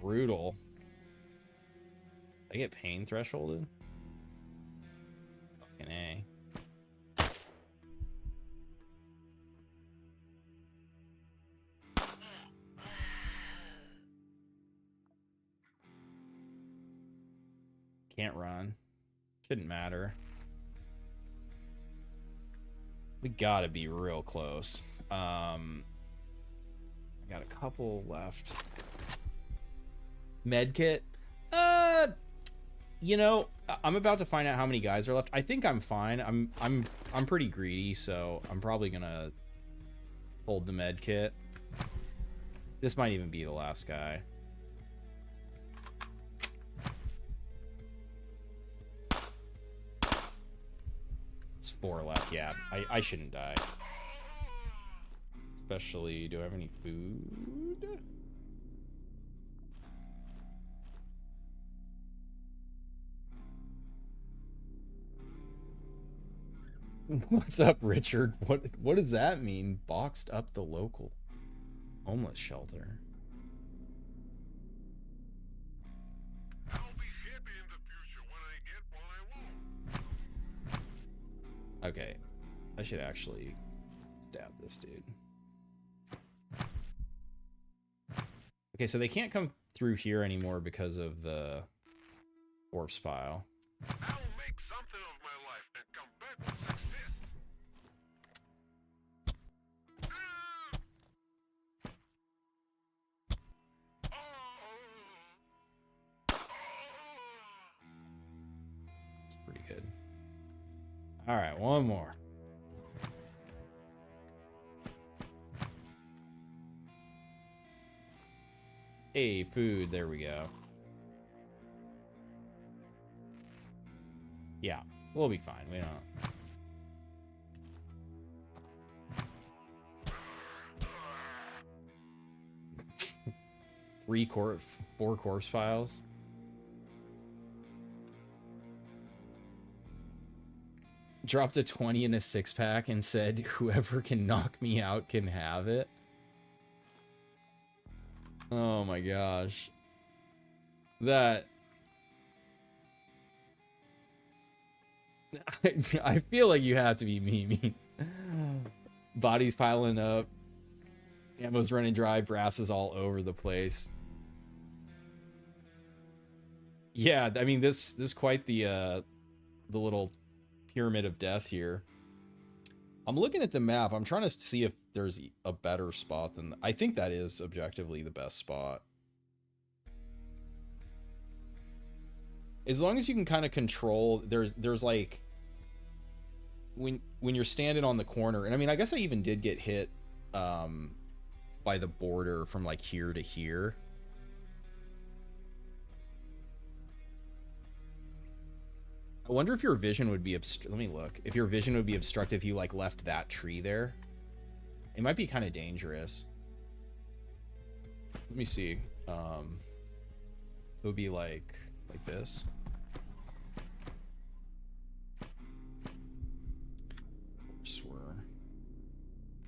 Brutal. I get pain thresholded? Fucking A. Can't run. Shouldn't matter. We gotta be real close. I got a couple left. Medkit? You know, I'm about to find out how many guys are left. I think I'm fine. I'm pretty greedy, so I'm probably gonna hold the medkit. This might even be the last guy. It's 4 left. Yeah, I shouldn't die. Especially, do I have any food? What's up, Richard? What does that mean? Boxed up the local homeless shelter. I'll be happy in the future when I get what I want. Okay, I should actually stab this dude. Okay, so they can't come through here anymore because of the corpse pile. I will make something of my life and come back with success. It's pretty good. All right, one more. Hey, food. There we go. Yeah, we'll be fine. We don't. 4 corpse files. Dropped a 20 in a 6-pack and said, "Whoever can knock me out can have it." Oh my gosh. That. I feel like you have to be memeing. Bodies piling up. Ammo's running dry. Brass is all over the place. Yeah, I mean, this is quite the little pyramid of death here. I'm looking at the map. I'm trying to see if there's a better spot than... I think that is objectively the best spot. As long as you can kind of control... There's like... When you're standing on the corner... And I mean, I guess I even did get hit by the border from like here to here. I wonder if your vision would be let me look. If your vision would be obstructed if you like left that tree there. It might be kind of dangerous. Let me see. It would be like this. Of course, we're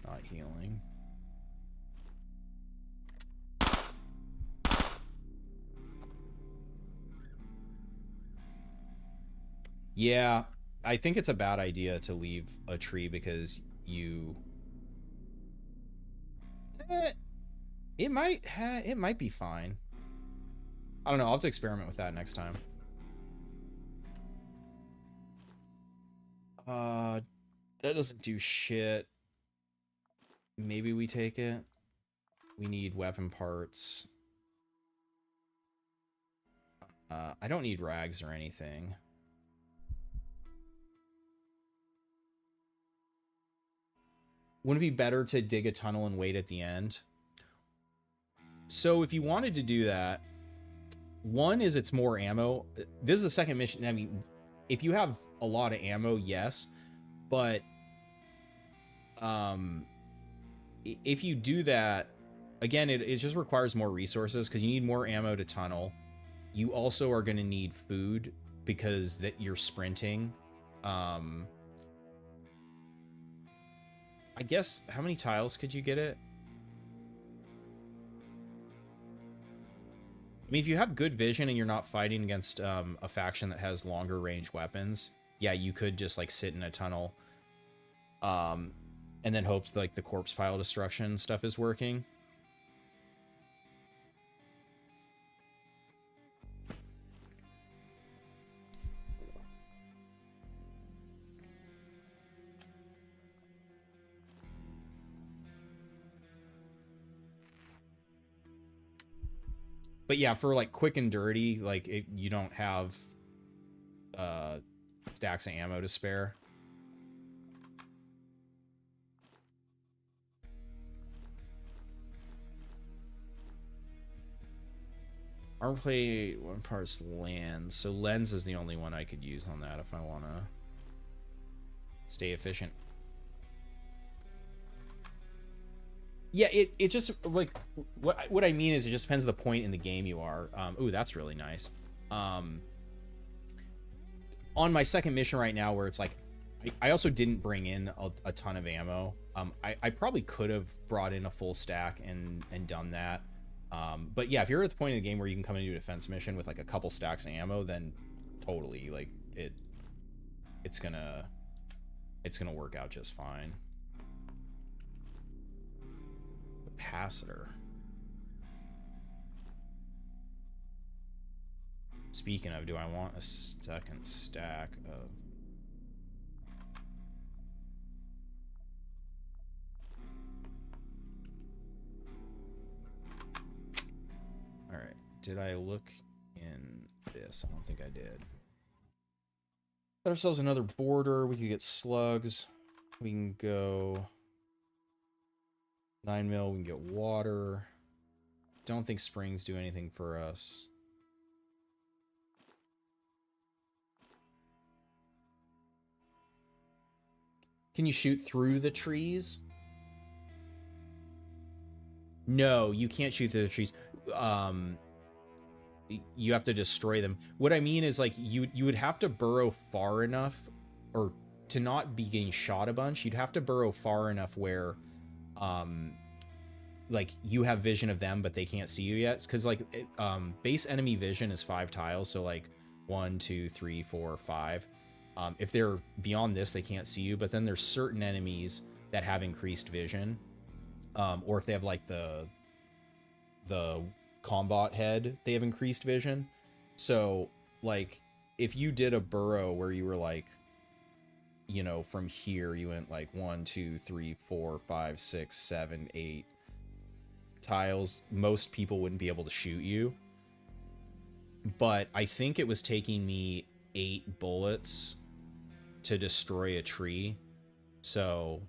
not healing. Yeah, I think it's a bad idea to leave a tree because you... it might be fine. I don't know. I'll have to experiment with that next time. That doesn't do shit. Maybe we take it. We need weapon parts. I don't need rags or anything. Wouldn't it be better to dig a tunnel and wait at the end? So if you wanted to do that, one is it's more ammo. This is the second mission. I mean, if you have a lot of ammo, yes. But if you do that, again, it just requires more resources because you need more ammo to tunnel. You also are going to need food because that you're sprinting. I guess, how many tiles could you get it? I mean, if you have good vision and you're not fighting against a faction that has longer range weapons, yeah, you could just like sit in a tunnel and then hope like the corpse pile destruction stuff is working. But yeah, for like quick and dirty, like you don't have stacks of ammo to spare. Armor plate, one part's lens. So lens is the only one I could use on that if I want to stay efficient. Yeah, it just, like, what I mean is it just depends on the point in the game you are. Ooh, that's really nice. On my second mission right now where it's like, I also didn't bring in a ton of ammo. I probably could have brought in a full stack and done that. But yeah, if you're at the point in the game where you can come into a defense mission with like a couple stacks of ammo, then totally, like, it's gonna work out just fine. Capacitor. Speaking of, do I want a second stack of... Alright, did I look in this? I don't think I did. Got ourselves another border. We could get slugs. We can go 9 mil. We can get water. Don't think springs do anything for us. Can you shoot through the trees? No, you can't shoot through the trees. You have to destroy them. What I mean is, like, you would have to burrow far enough, or to not be getting shot a bunch, you'd have to burrow far enough where, like, you have vision of them, but they can't see you yet. Because, like, base enemy vision is 5 tiles, so, like, 1, 2, 3, 4, 5. If they're beyond this, they can't see you, but then there's certain enemies that have increased vision. Or if they have, like, the combat head, they have increased vision. So, like, if you did a burrow where you were, like, you know, from here, you went, like, 1, 2, 3, 4, 5, 6, 7, 8 tiles, most people wouldn't be able to shoot you. But I think it was taking me 8 bullets to destroy a tree. So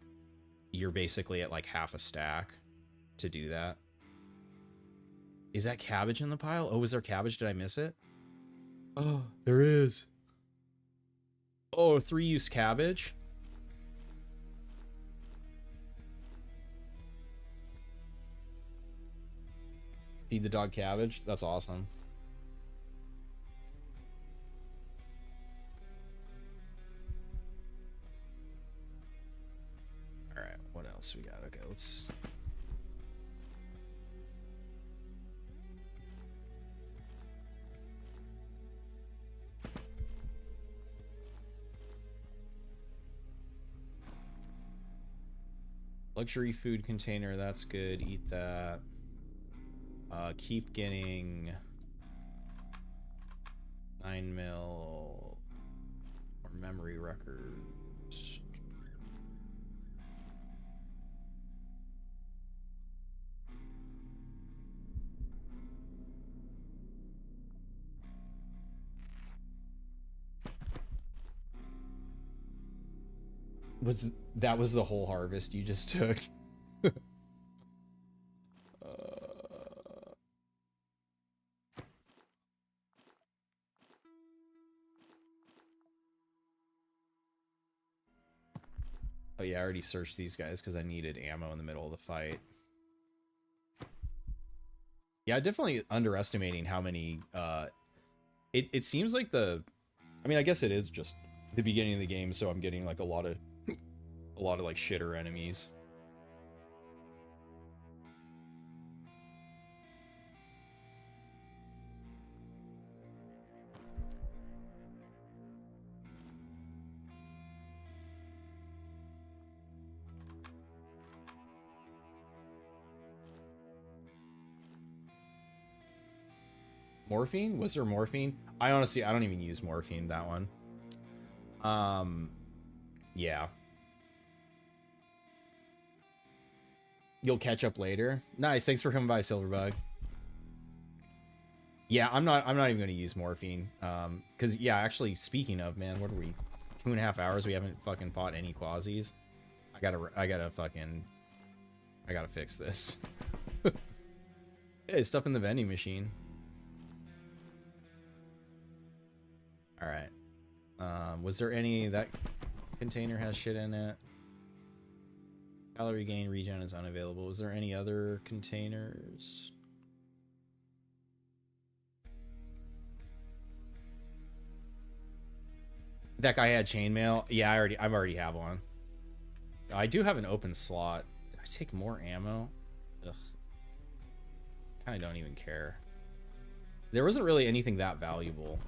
you're basically at, like, half a stack to do that. Is that cabbage in the pile? Oh, is there cabbage? Did I miss it? Oh, there is. Oh, 3-use cabbage. Feed the dog cabbage. That's awesome. All right, what else we got? Okay, let's... Luxury food container, that's good. Eat that. Keep getting 9 mil or memory records. That was the whole harvest you just took? Oh yeah, I already searched these guys because I needed ammo in the middle of the fight. Yeah, definitely underestimating how many, it seems like I mean, I guess it is just the beginning of the game, so I'm getting, like, a lot of like shitter enemies. Morphine? Was there morphine? I honestly, I don't even use morphine, that one. Yeah. You'll catch up later. Nice, thanks for coming by, Silverbug. Yeah, I'm not even gonna use morphine. Cause yeah, actually, speaking of, man, what are we? 2.5 hours, we haven't fucking fought any quasis. I gotta fix this. Hey, stuff in the vending machine. Alright. Was there any... That container has shit in it. Calorie gain regen is unavailable. Was there any other containers? That guy had chainmail. Yeah, I already have one. I do have an open slot. Did I take more ammo? Ugh. Kind of don't even care. There wasn't really anything that valuable.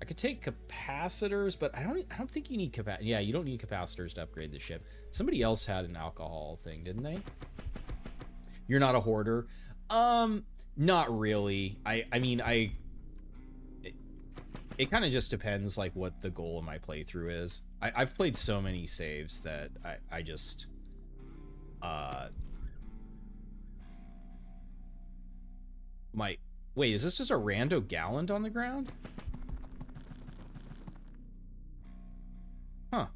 I could take capacitors, but I don't think you need yeah, you don't need capacitors to upgrade the ship. Somebody else had an alcohol thing, didn't they? You're not a hoarder. Not really. I mean, it kind of just depends like what the goal of my playthrough is. I've played so many saves that I just wait, is this just a rando gallant on the ground? Huh.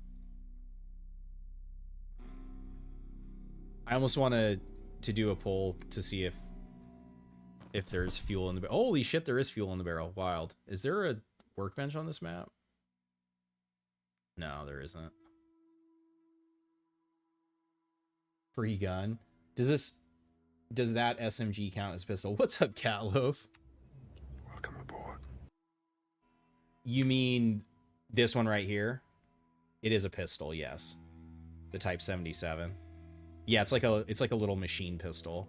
I almost wanted to do a poll to see if there's fuel in the barrel. Holy shit, there is fuel in the barrel. Wild. Is there a workbench on this map? No, there isn't. Free gun. Does that SMG count as pistol? What's up, Catloaf? Welcome aboard. You mean this one right here? It is a pistol, yes. The Type 77. Yeah, it's like a little machine pistol.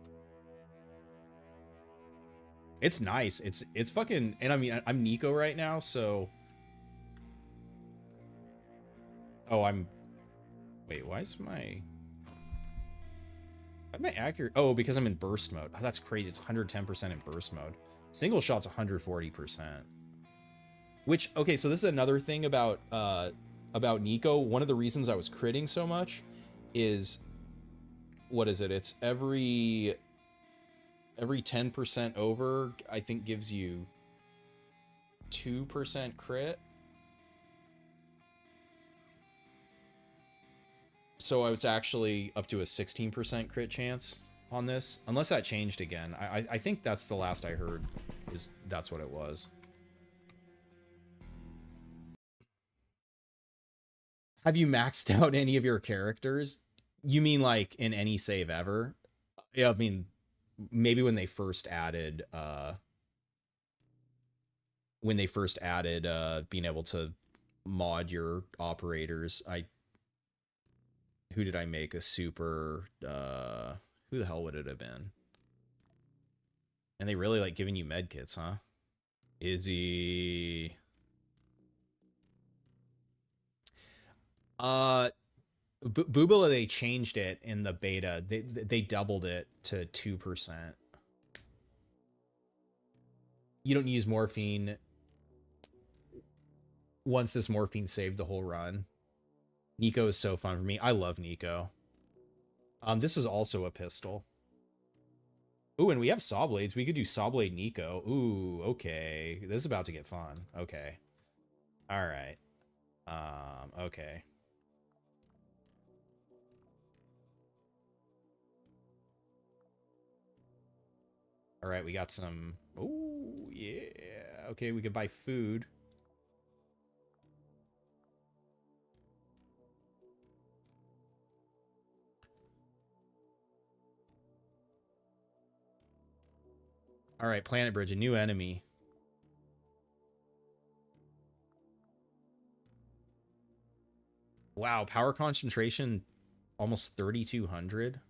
It's nice. It's fucking, and I mean, I'm Nico right now, so. Oh, wait, why is my accurate? Oh, because I'm in burst mode. Oh, that's crazy. It's 110% in burst mode. Single shot's 140%. Which, okay, so this is another thing about Nico. One of the reasons I was critting so much is, what is it? It's every 10% over, I think, gives you 2% crit. So I was actually up to a 16% crit chance on this, unless that changed again. I think that's the last I heard, is that's what it was. Have you maxed out any of your characters? You mean like in any save ever? Yeah, I mean, maybe when they first added being able to mod your operators. Who did I make a super who the hell would it have been? And they really like giving you med kits, huh? Izzy. Boobala, they changed it in the beta. They doubled it to 2%. You don't use morphine once this morphine saved the whole run. Niko is so fun for me. I love Niko. This is also a pistol. Ooh, and we have saw blades. We could do saw blade Niko. Ooh, okay. This is about to get fun. Okay. All right. Okay. All right, we got some. Oh, yeah. Okay, we could buy food. All right, Planet Bridge, a new enemy. Wow, power concentration almost 3,200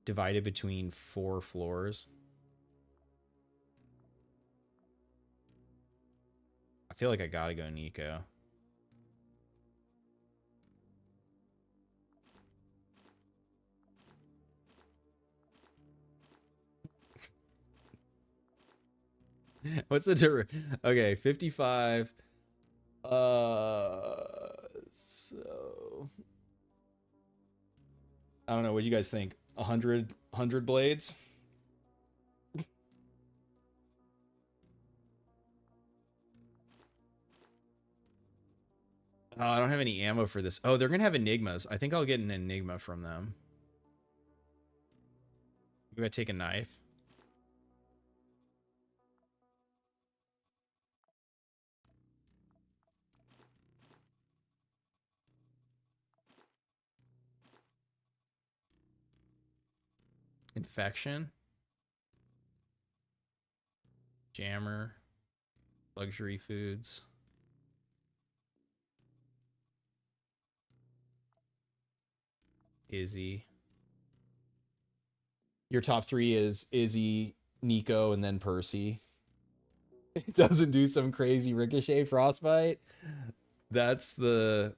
divided between 4 floors. I feel like I gotta go Niko. What's the okay, 55. So I don't know. What do you guys think? 100 blades? Oh, I don't have any ammo for this. Oh, they're gonna have enigmas. I think I'll get an enigma from them. Maybe I take a knife. Infection. Jammer. Luxury foods. Izzy. Your top 3 is Izzy, Niko, and then Percy. It doesn't do some crazy ricochet frostbite. That's the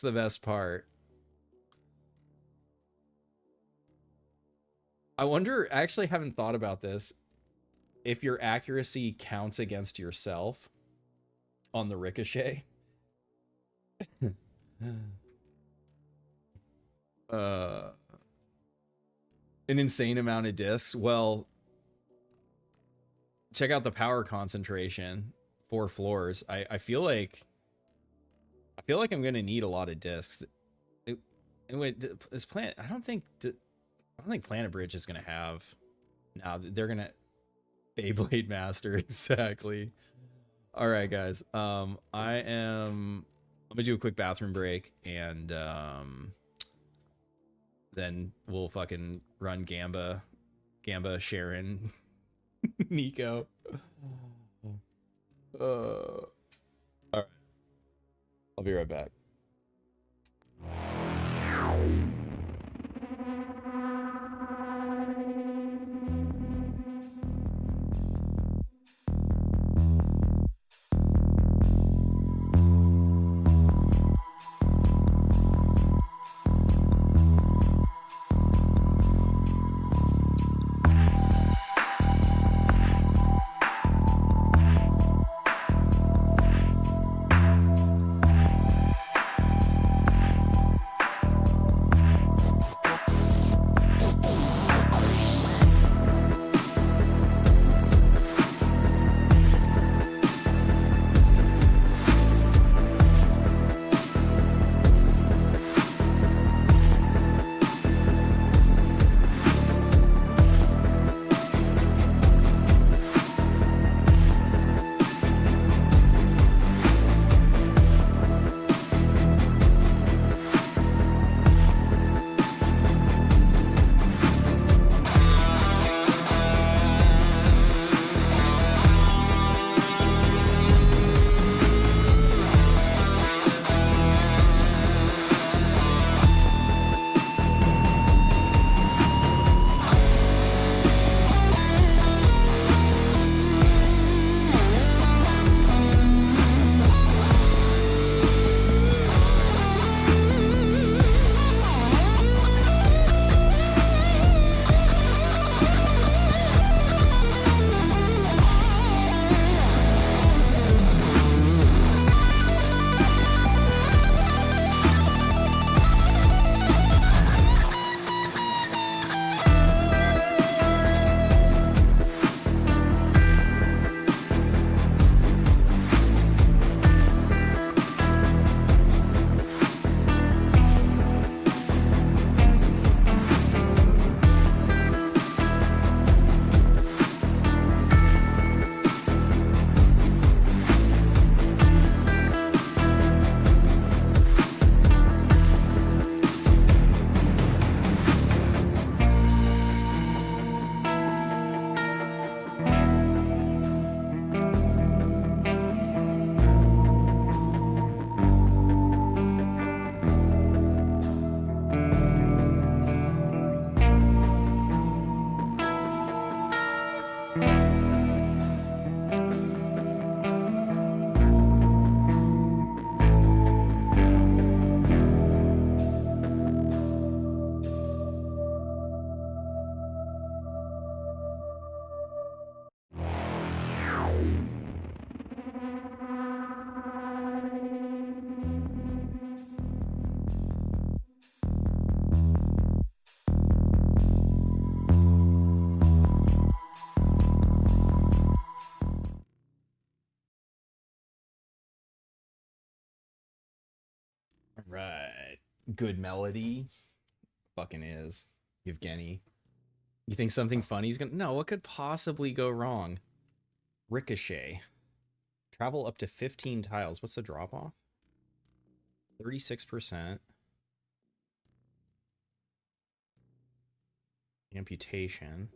best part. I wonder, I actually haven't thought about this, if your accuracy counts against yourself on the ricochet. An insane amount of discs. Well, check out the power concentration. 4 floors. I feel like I'm gonna need a lot of discs. Is Planet? I don't think Planet Bridge is gonna have. No, they're gonna Beyblade Master exactly. All right, guys. I'm gonna do a quick bathroom break, and then we'll fucking run Gamba, Sharon, Nico. All right. I'll be right back. Right. Good melody. Fucking is. Evgeny. You think something funny's gonna... No, what could possibly go wrong? Ricochet. Travel up to 15 tiles. What's the drop off? 36%. Amputation.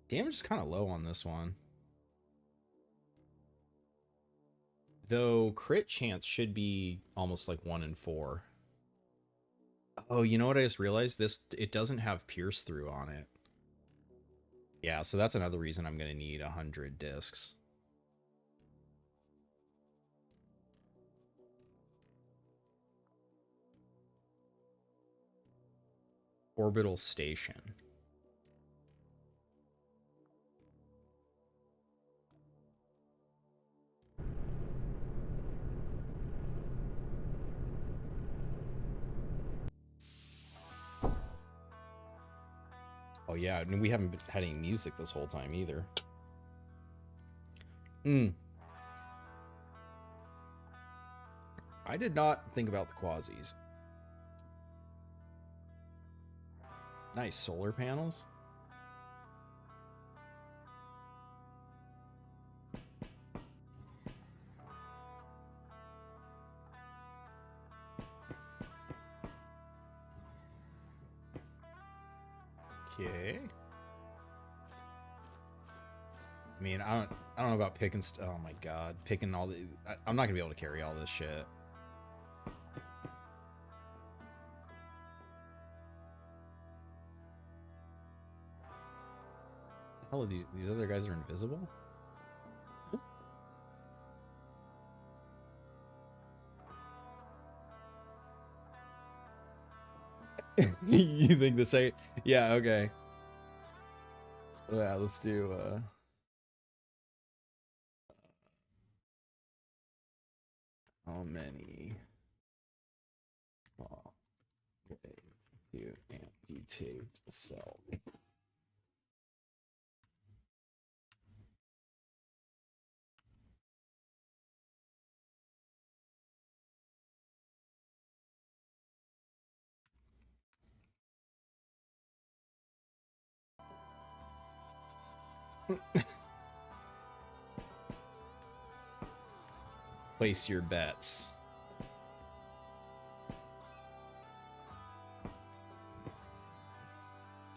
Damage is kind of low on this one. Though crit chance should be almost like 1 in 4. Oh, Oh, you know what I just realized? It doesn't have pierce through on it. Yeah, so that's another reason I'm gonna need 100 discs. Orbital station. Oh yeah, and we haven't had any music this whole time either. I did not think about the quasis. Nice solar panels. Okay. I mean, I don't know about picking oh my god, picking all the I'm not going to be able to carry all this shit. Hell, are these other guys are invisible? You think the same? Yeah, okay. Yeah, let's do how many you amputate a cell? Place your bets.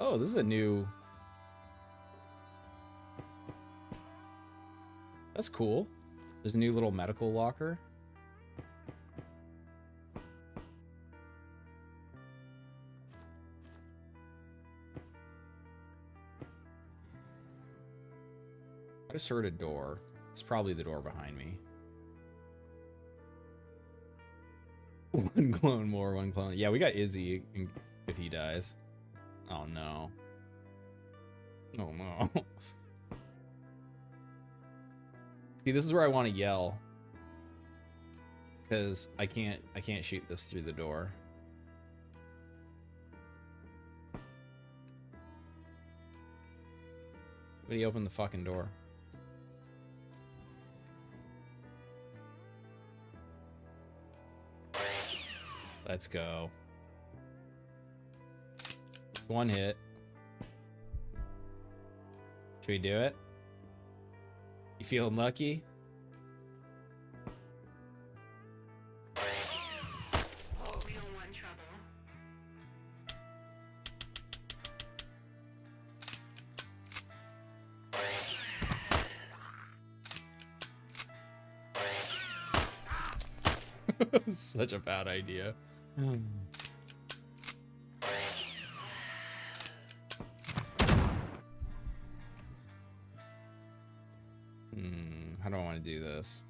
Oh, this is a new... That's cool. There's a new little medical locker. I just heard a door. It's probably the door behind me. One clone more, one clone. Yeah, we got Izzy if he dies. Oh no. Oh no. See, this is where I want to yell. Because I can't shoot this through the door. But he opened the fucking door. Let's go. It's one hit. Should we do it? You feeling lucky? We don't want trouble. Such a bad idea. How do I want to do this?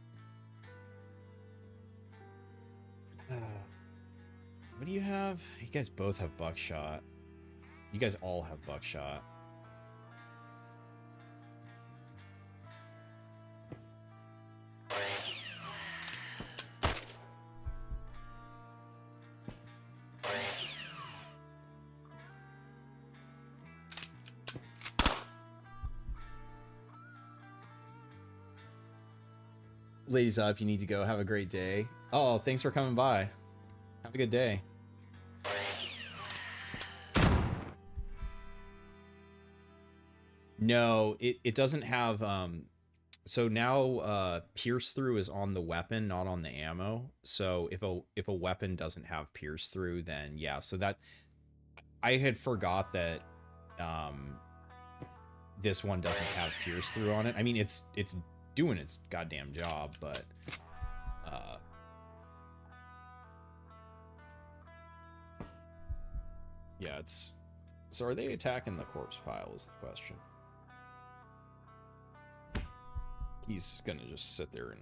What do you have? You guys both have buckshot. You guys all have buckshot. Ladies up, you need to go. Have a great day. Oh, thanks for coming by. Have a good day. No, it doesn't have so now pierce through is on the weapon, not on the ammo. So if a weapon doesn't have pierce through, then yeah, so that I had forgot that this one doesn't have pierce through on it. I mean, it's doing its goddamn job, but Yeah, it's... So are they attacking the corpse pile is the question. He's gonna just sit there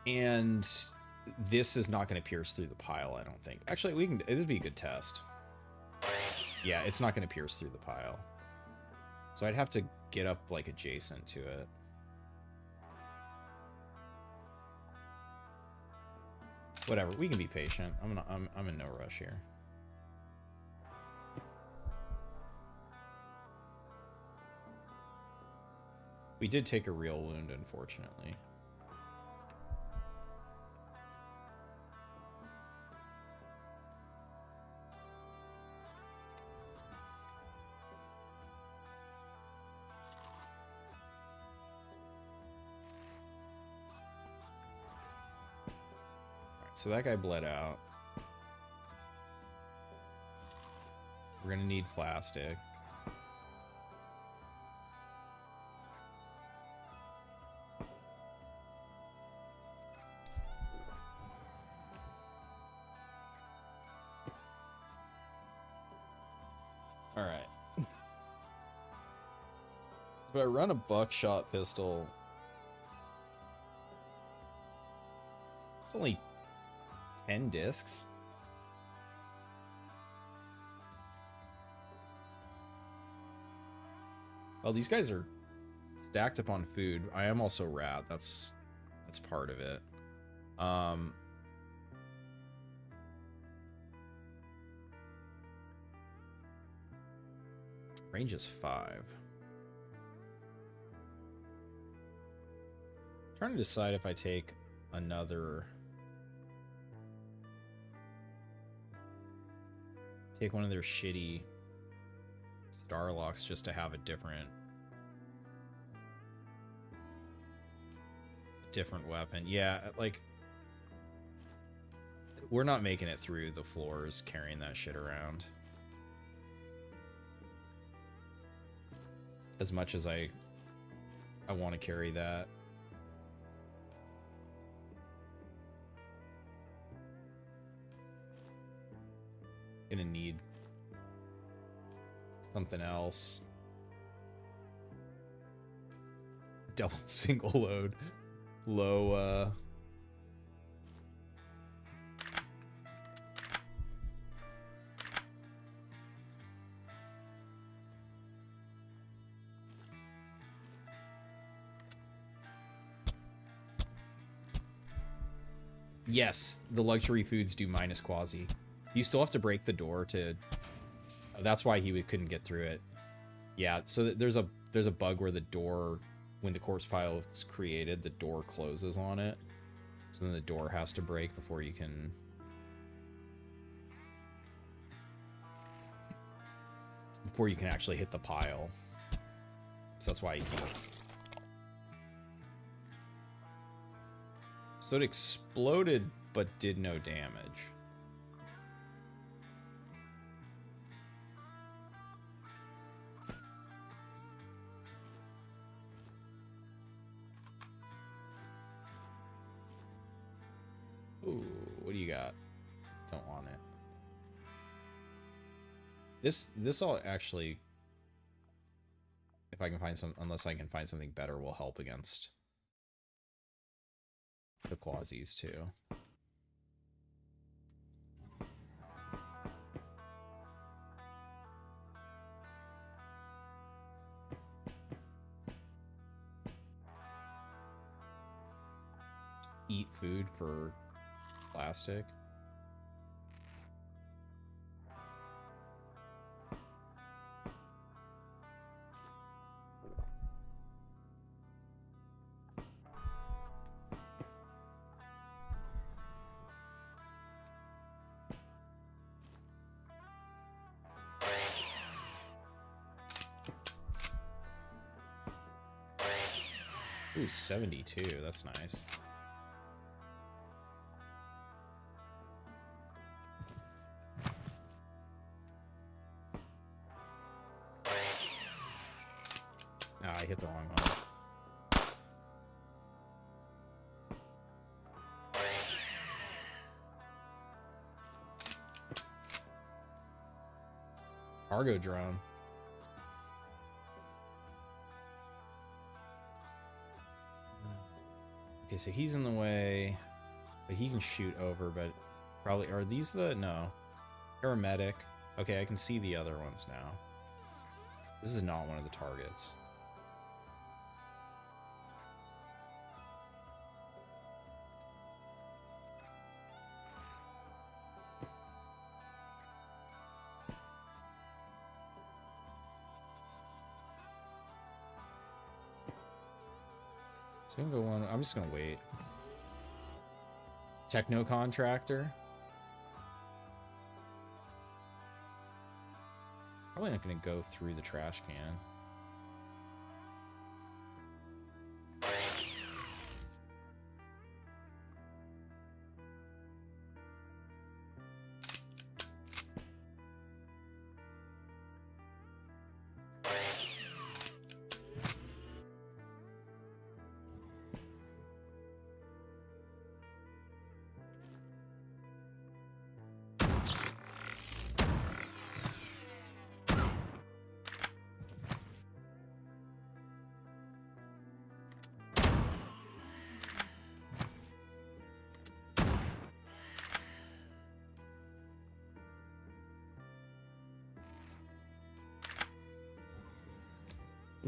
and this is not going to pierce through the pile, I don't think. Actually, we can. It would be a good test. Yeah, it's not going to pierce through the pile. So I'd have to get up like adjacent to it. Whatever, we can be patient. I'm in no rush here. We did take a real wound, unfortunately. So that guy bled out. We're gonna need plastic. All right. If I run a buckshot pistol, it's only 10 discs. Well, these guys are stacked upon food. I am also rat. That's part of it. Range is 5. Trying to decide if I take another... Take one of their shitty Starlocks just to have a different weapon. Yeah, like we're not making it through the floors carrying that shit around. As much as I want to carry that. Gonna need something else. Double single load. Low, Yes, the luxury foods do minus Quasi. You still have to break the door to... That's why he couldn't get through it. Yeah, so there's a bug where the door, when the corpse pile is created, the door closes on it. So then the door has to break before you can... Before you can actually hit the pile. So that's why you can't... So it exploded, but did no damage. Ooh, what do you got? Don't want it. This all actually, if I can find some, unless I can find something better, will help against the Quasis too. Eat food for plastic. Ooh, 72. That's nice. Ah, I hit the wrong one. Cargo drone. Okay, so he's in the way, but he can shoot over, but probably, are these the, no. Paramedic. Okay, I can see the other ones now. This is not one of the targets. So I'm gonna go one. I'm just gonna wait. Techno contractor. Probably not gonna go through the trash can.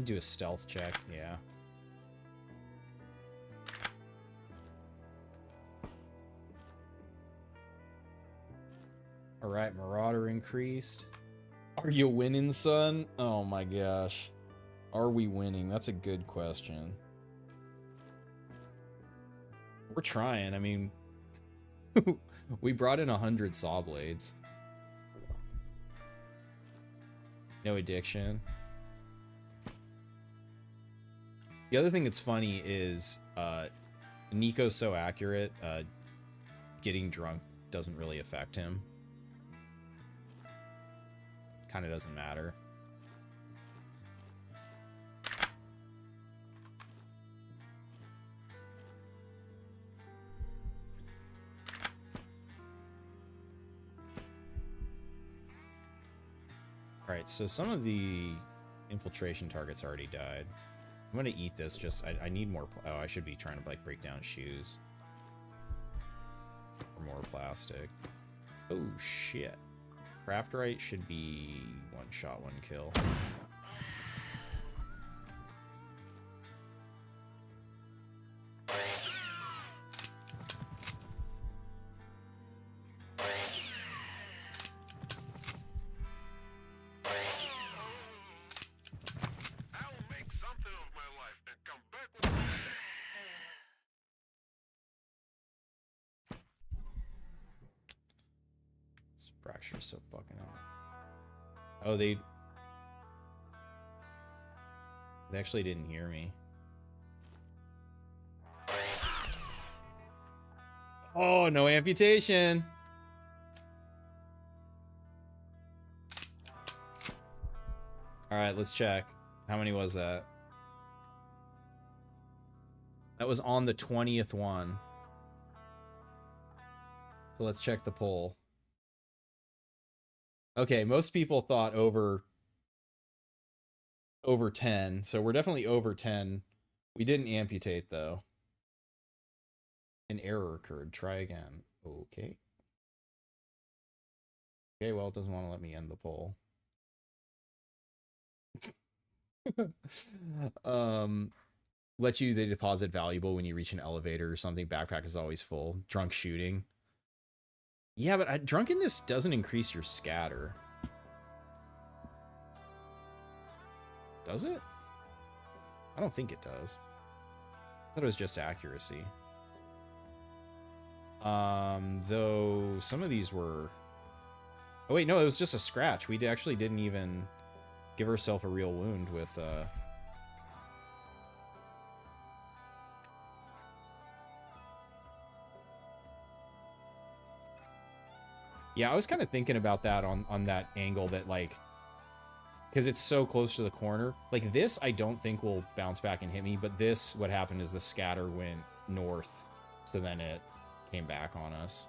Do a stealth check, yeah. All right, Marauder increased. Are you winning, son? Oh my gosh. Are we winning? That's a good question. We're trying. I mean, we brought in 100 saw blades. No addiction. The other thing that's funny is Niko's so accurate, getting drunk doesn't really affect him. Kind of doesn't matter. Alright, so some of the infiltration targets already died. I'm gonna eat this, just, I need more, oh, I should be trying to, like, break down shoes. For more plastic. Oh, shit. Craftite should be one shot, one kill. Fracture's so fucking up. Oh, they actually didn't hear me. Oh, no amputation. All right, let's check. How many was that? That was on the 20th one. So let's check the poll. Okay, most people thought over 10, so we're definitely over 10. We didn't amputate, though. An error occurred. Try again. Okay. Okay, well, it doesn't want to let me end the poll. Let you, they deposit valuable when you reach an elevator or something. Backpack is always full. Drunk shooting. Yeah, but drunkenness doesn't increase your scatter. Does it? I don't think it does. I thought it was just accuracy. Though some of these were... Oh wait, no, it was just a scratch. We actually didn't even give ourselves a real wound with... Yeah, I was kind of thinking about that on that angle that, like, because it's so close to the corner. Like, this, I don't think will bounce back and hit me, but this, what happened is the scatter went north, so then it came back on us.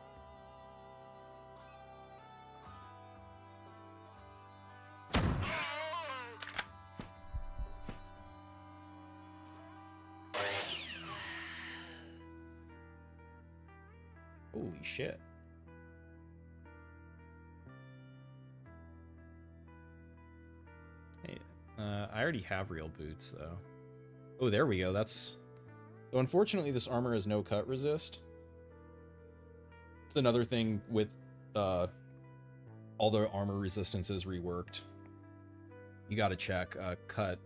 Holy shit. Hey, I already have real boots, though. Oh, there we go. That's... So unfortunately, this armor has no cut resist. It's another thing with all the armor resistances reworked. You gotta check cut.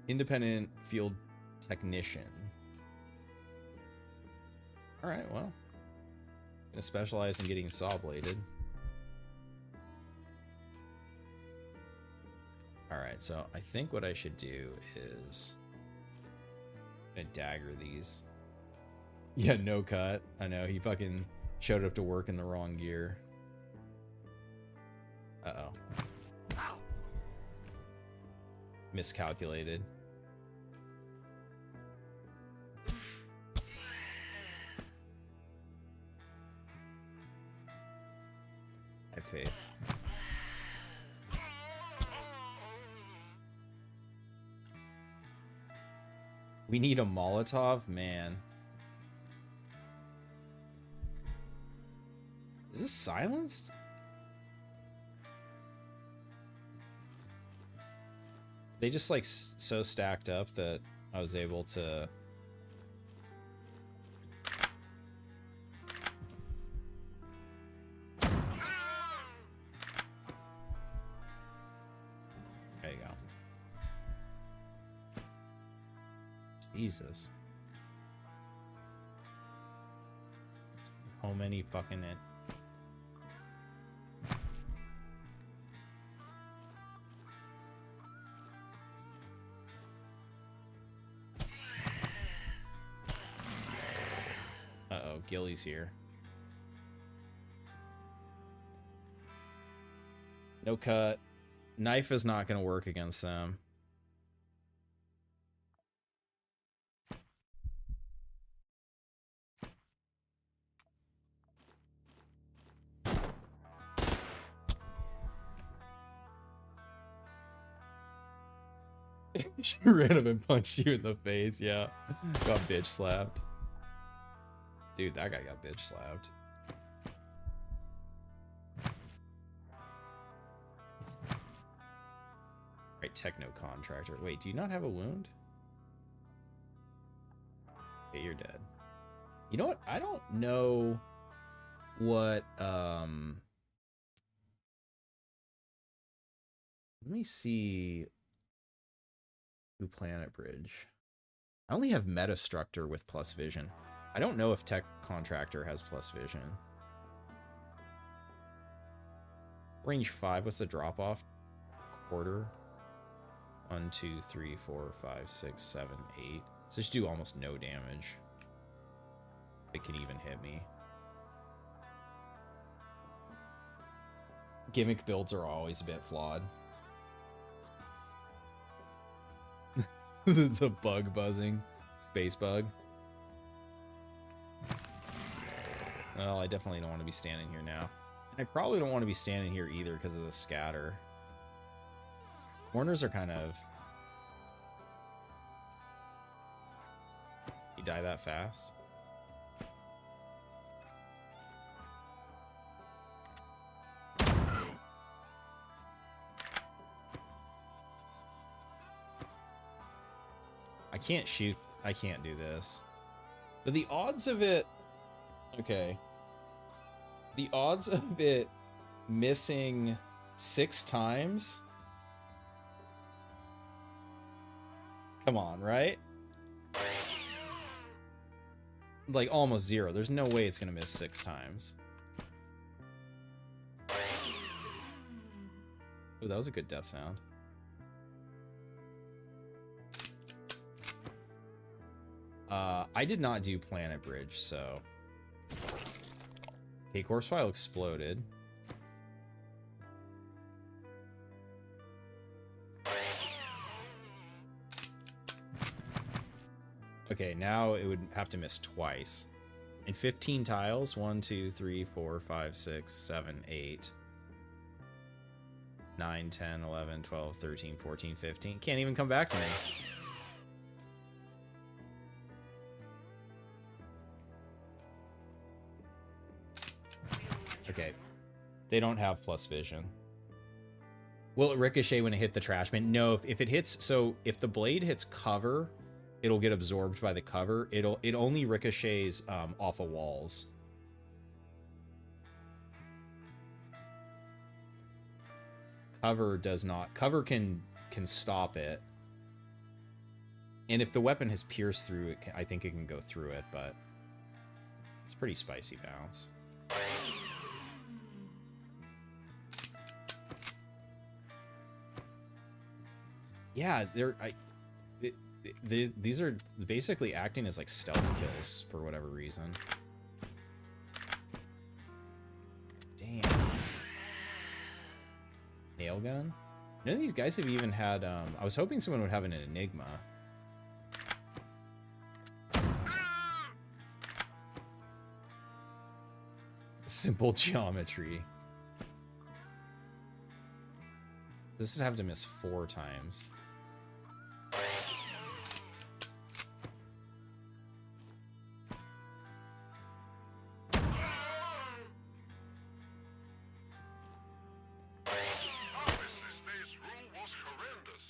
Independent field technician. Alright, well. Gonna specialize in getting saw bladed. Alright, so I think what I should do is I'm gonna dagger these. Yeah, no cut. I know, he fucking showed up to work in the wrong gear. Uh-oh. Miscalculated. I have faith. We need a Molotov? Man. Is this silenced? They just like so stacked up that I was able to... There you go. Jesus. How many fucking it? Uh-oh, Gilly's here. No cut. Knife is not going to work against them. She ran up and punched you in the face, yeah. Got bitch slapped. Dude, that guy got bitch slapped. Right, techno contractor. Wait, do you not have a wound? Okay, you're dead. You know what? I don't know what, let me see. New Planet Bridge. I only have Metastructure with plus vision. I don't know if Tech Contractor has plus vision. Range 5, what's the drop off? Quarter. 1, 2, 3, 4, 5, 6, 7, 8. So just do almost no damage. It can even hit me. Gimmick builds are always a bit flawed. It's a bug buzzing. Space bug. Well, I definitely don't want to be standing here now. I probably don't want to be standing here either because of the scatter. Corners are kind of... You die that fast? I can't shoot. I can't do this. But the odds of it... Okay. The odds of it missing 6 times... Come on, right? Like, almost 0. There's no way it's gonna miss 6 times. Oh, that was a good death sound. I did not do Planet Bridge, so... Okay, corpse pile exploded. Okay, now it would have to miss twice. And 15 tiles. 1, 2, 3, 4, 5, 6, 7, 8. 9, 10, 11, 12, 13, 14, 15. Can't even come back to me. Okay. They don't have plus vision. Will it ricochet when it hit the trash bin? No, if it hits, so if the blade hits cover, it'll get absorbed by the cover. It only ricochets off of walls. Cover does not. Cover can stop it. And if the weapon has pierced through it, I think it can go through it, but it's pretty spicy bounce. Yeah, these are basically acting as like stealth kills for whatever reason. Damn. Nail gun? None of these guys have even had, I was hoping someone would have an enigma. Simple geometry. This would have to miss 4 times. Obviously, Snape's rule was horrendous.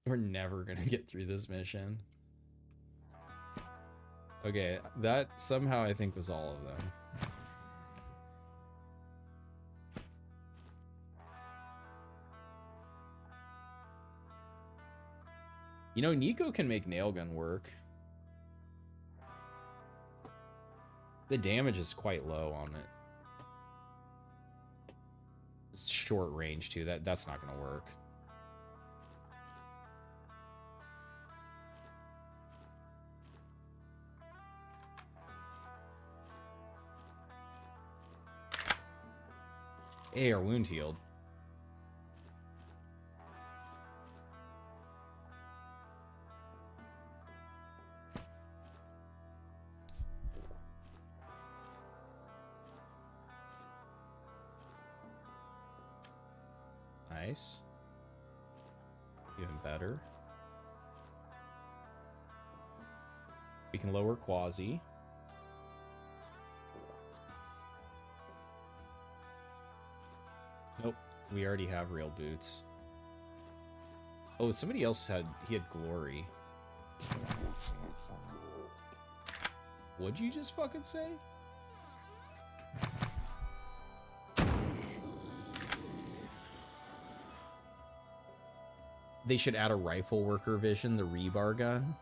We're never gonna get through this mission. Okay, that somehow I think was all of them. You know, Niko can make nail gun work. The damage is quite low on it. It's short range too. That's not gonna work. Hey, our wound healed. Nice. Even better. We can lower Quasi. Nope, we already have real boots. Oh, somebody else had glory. What'd you just fucking say? They should add a rifle worker vision, the rebar gun.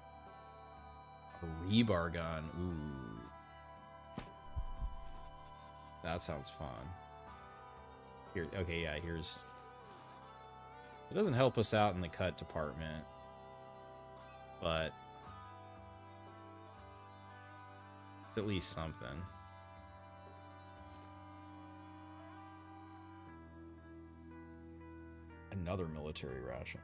A rebar gun, ooh. That sounds fun. Here, okay, yeah, here's... It doesn't help us out in the cut department, but it's at least something. Another military ration.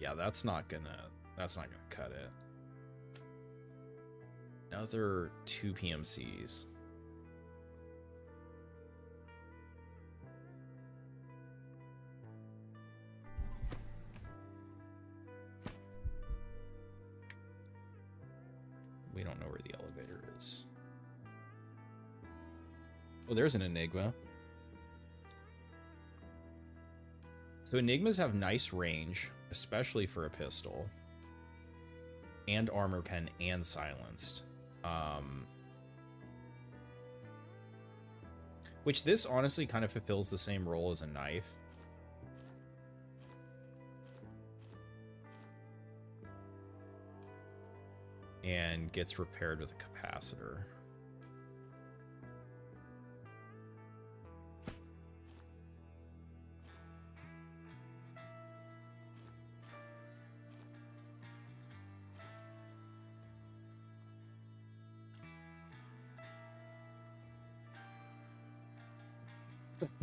Yeah, that's not gonna cut it. Another 2 PMCs. We don't know where the elevator is. Oh, there's an Enigma. So Enigmas have nice range, especially for a pistol. And armor pen and silenced. Which this honestly kind of fulfills the same role as a knife. And gets repaired with a capacitor.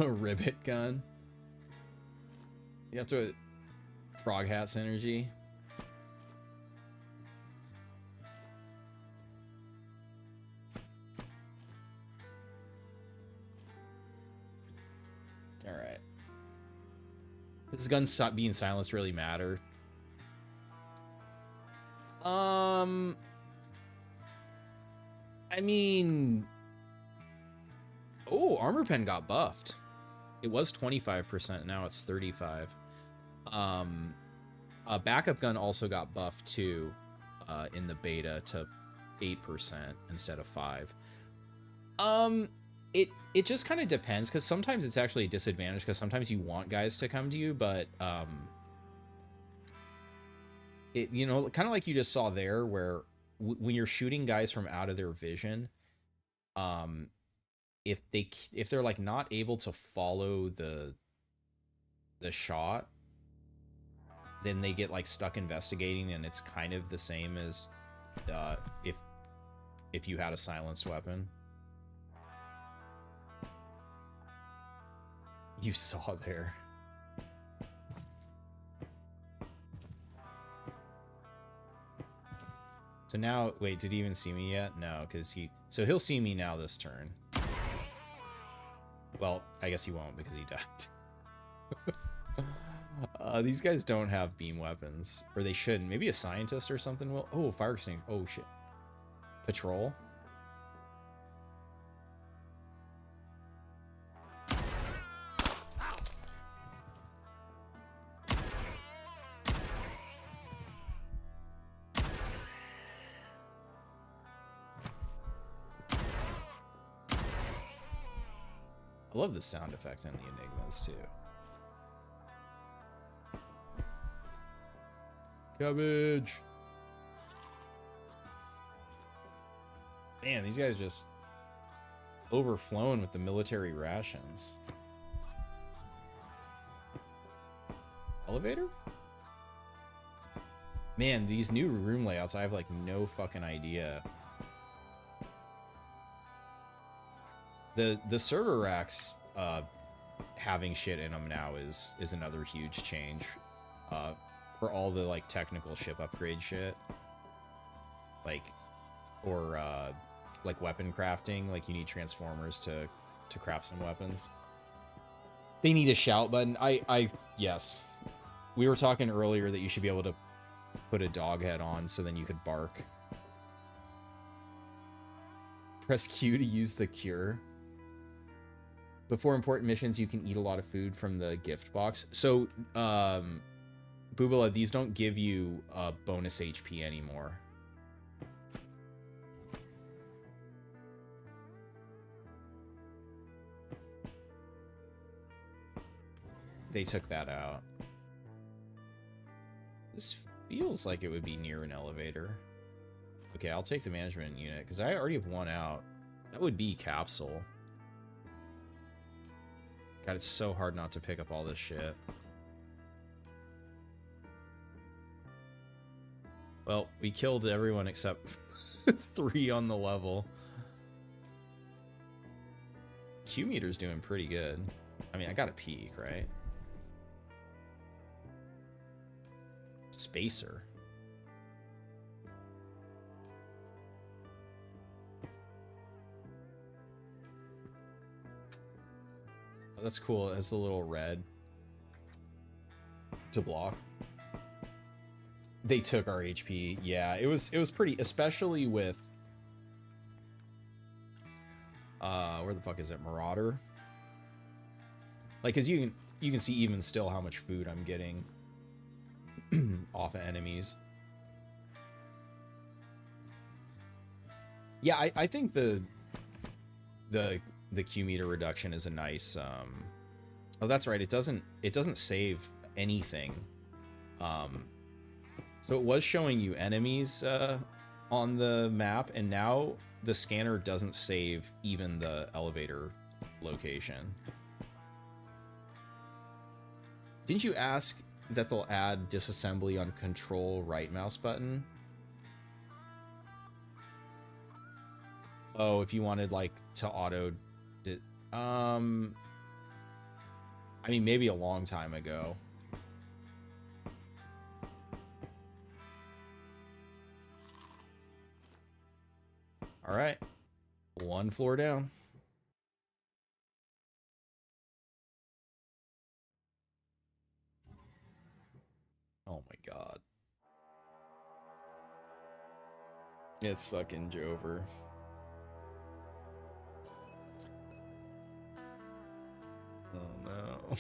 A ribbit gun. You have to frog hat synergy. All right. Does the gun stop being silenced really matter? I mean, oh, armor pen got buffed. It was 25%, now it's 35. A backup gun also got buffed too, in the beta to 8% instead of 5. It just kind of depends, because sometimes it's actually a disadvantage, because sometimes you want guys to come to you, but it, you know, kind of like you just saw there, where when you're shooting guys from out of their vision, if they're like not able to follow the shot, then they get like stuck investigating, and it's kind of the same as if you had a silenced weapon. You saw there. So now, wait, did he even see me yet? No, because he'll see me now this turn. Well, I guess he won't because he died. These guys don't have beam weapons, or they shouldn't. Maybe a scientist or something will. Oh, fire extinguisher. Oh shit. Patrol. I love the sound effect in the Enigmas too. Cabbage. Man, these guys just overflowing with the military rations. Elevator? Man, these new room layouts, I have like no fucking idea. The server racks having shit in them now is another huge change for all the like technical ship upgrade shit, like, or like weapon crafting. Like you need transformers to craft some weapons. They need a shout button. Yes, we were talking earlier that you should be able to put a dog head on so then you could bark. Press Q to use the cure. Before important missions, you can eat a lot of food from the gift box. So, Boobala, these don't give you bonus HP anymore. They took that out. This feels like it would be near an elevator. Okay, I'll take the management unit, because I already have one out. That would be Capsule. God, it's so hard not to pick up all this shit. Well, we killed everyone except 3 on the level. Q meter's doing pretty good. I mean, I got a peek, right? Spacer. Oh, that's cool. It has the little red to block. They took our HP. Yeah, it was pretty, especially with where the fuck is it? Marauder. Like, cause you can see even still how much food I'm getting off of enemies. Yeah, I think the Q meter reduction is a nice oh, that's right, it doesn't save anything. So it was showing you enemies on the map, and now the scanner doesn't save even the elevator location. Didn't you ask that they'll add disassembly on control right mouse button? Oh, if you wanted like to auto I mean, maybe a long time ago. All right, 1 floor down. my god. It's fucking Jover. Oh no.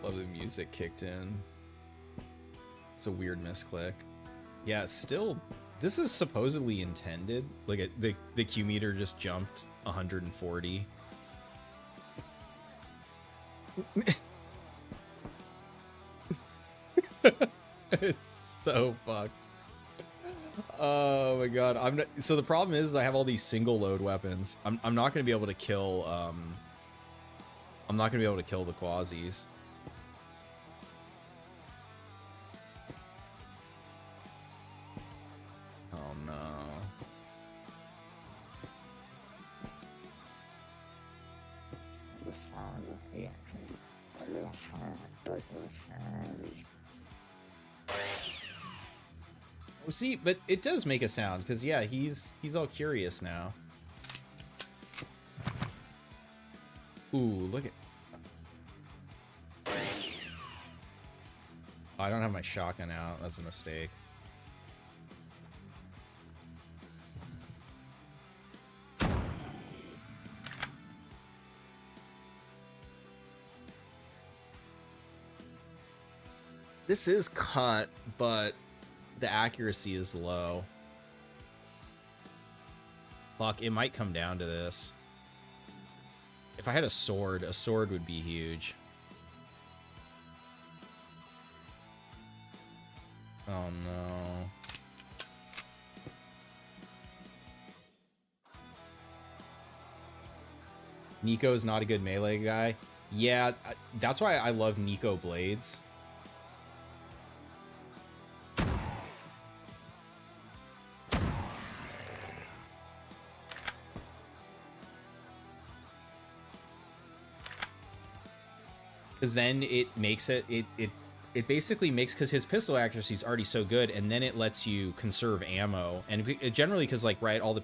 Love the music kicked in. It's a weird misclick. Yeah, still, this is supposedly intended. Like the Q meter just jumped 140. It's so fucked. Oh my god. I'm not, so the problem is I have all these single load weapons. I'm not gonna be able to kill I'm not gonna be able to kill the Quasis. Oh no. Oh, see, but it does make a sound, because yeah, he's all curious now. Ooh, look at... Oh, I don't have my shotgun out. That's a mistake. This is cut, but the accuracy is low. Fuck, it might come down to this. If I had a sword would be huge. Oh no. Niko is not a good melee guy. Yeah, that's why I love Niko blades. Because then it makes it basically makes, because his pistol accuracy is already so good, and then it lets you conserve ammo, and it generally, because like, right, a lot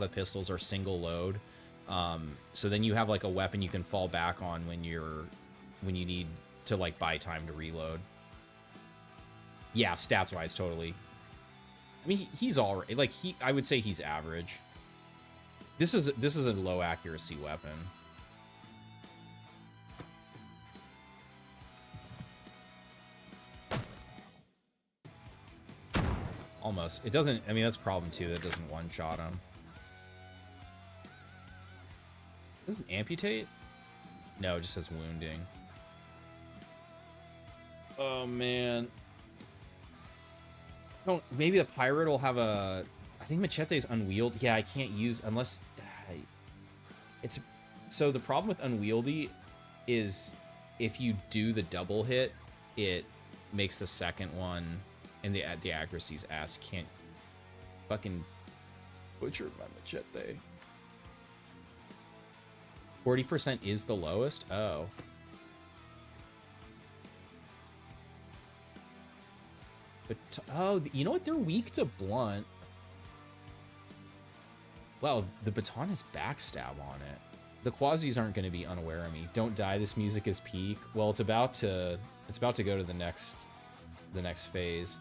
of pistols are single load, so then you have like a weapon you can fall back on when you need to like buy time to reload. Yeah, stats wise, totally. I mean, he's all right. Like, I would say he's average. This is a low accuracy weapon. Almost. It doesn't... I mean, that's a problem, too. That doesn't one-shot him. Does it amputate? No, it just says wounding. Oh, man. Don't... Maybe the pirate will have a... I think Machete's unwieldy. Yeah, I can't use... Unless... It's... So the problem with unwieldy is if you do the double hit, it makes the second one... And the accuracy's ass. Can't fucking butcher my machete. 40% is the lowest? Oh. But, oh, you know what? They're weak to blunt. Well, the baton has backstab on it. The Quasis aren't going to be unaware of me. Don't die, this music is peak. Well, it's about to go to the next phase.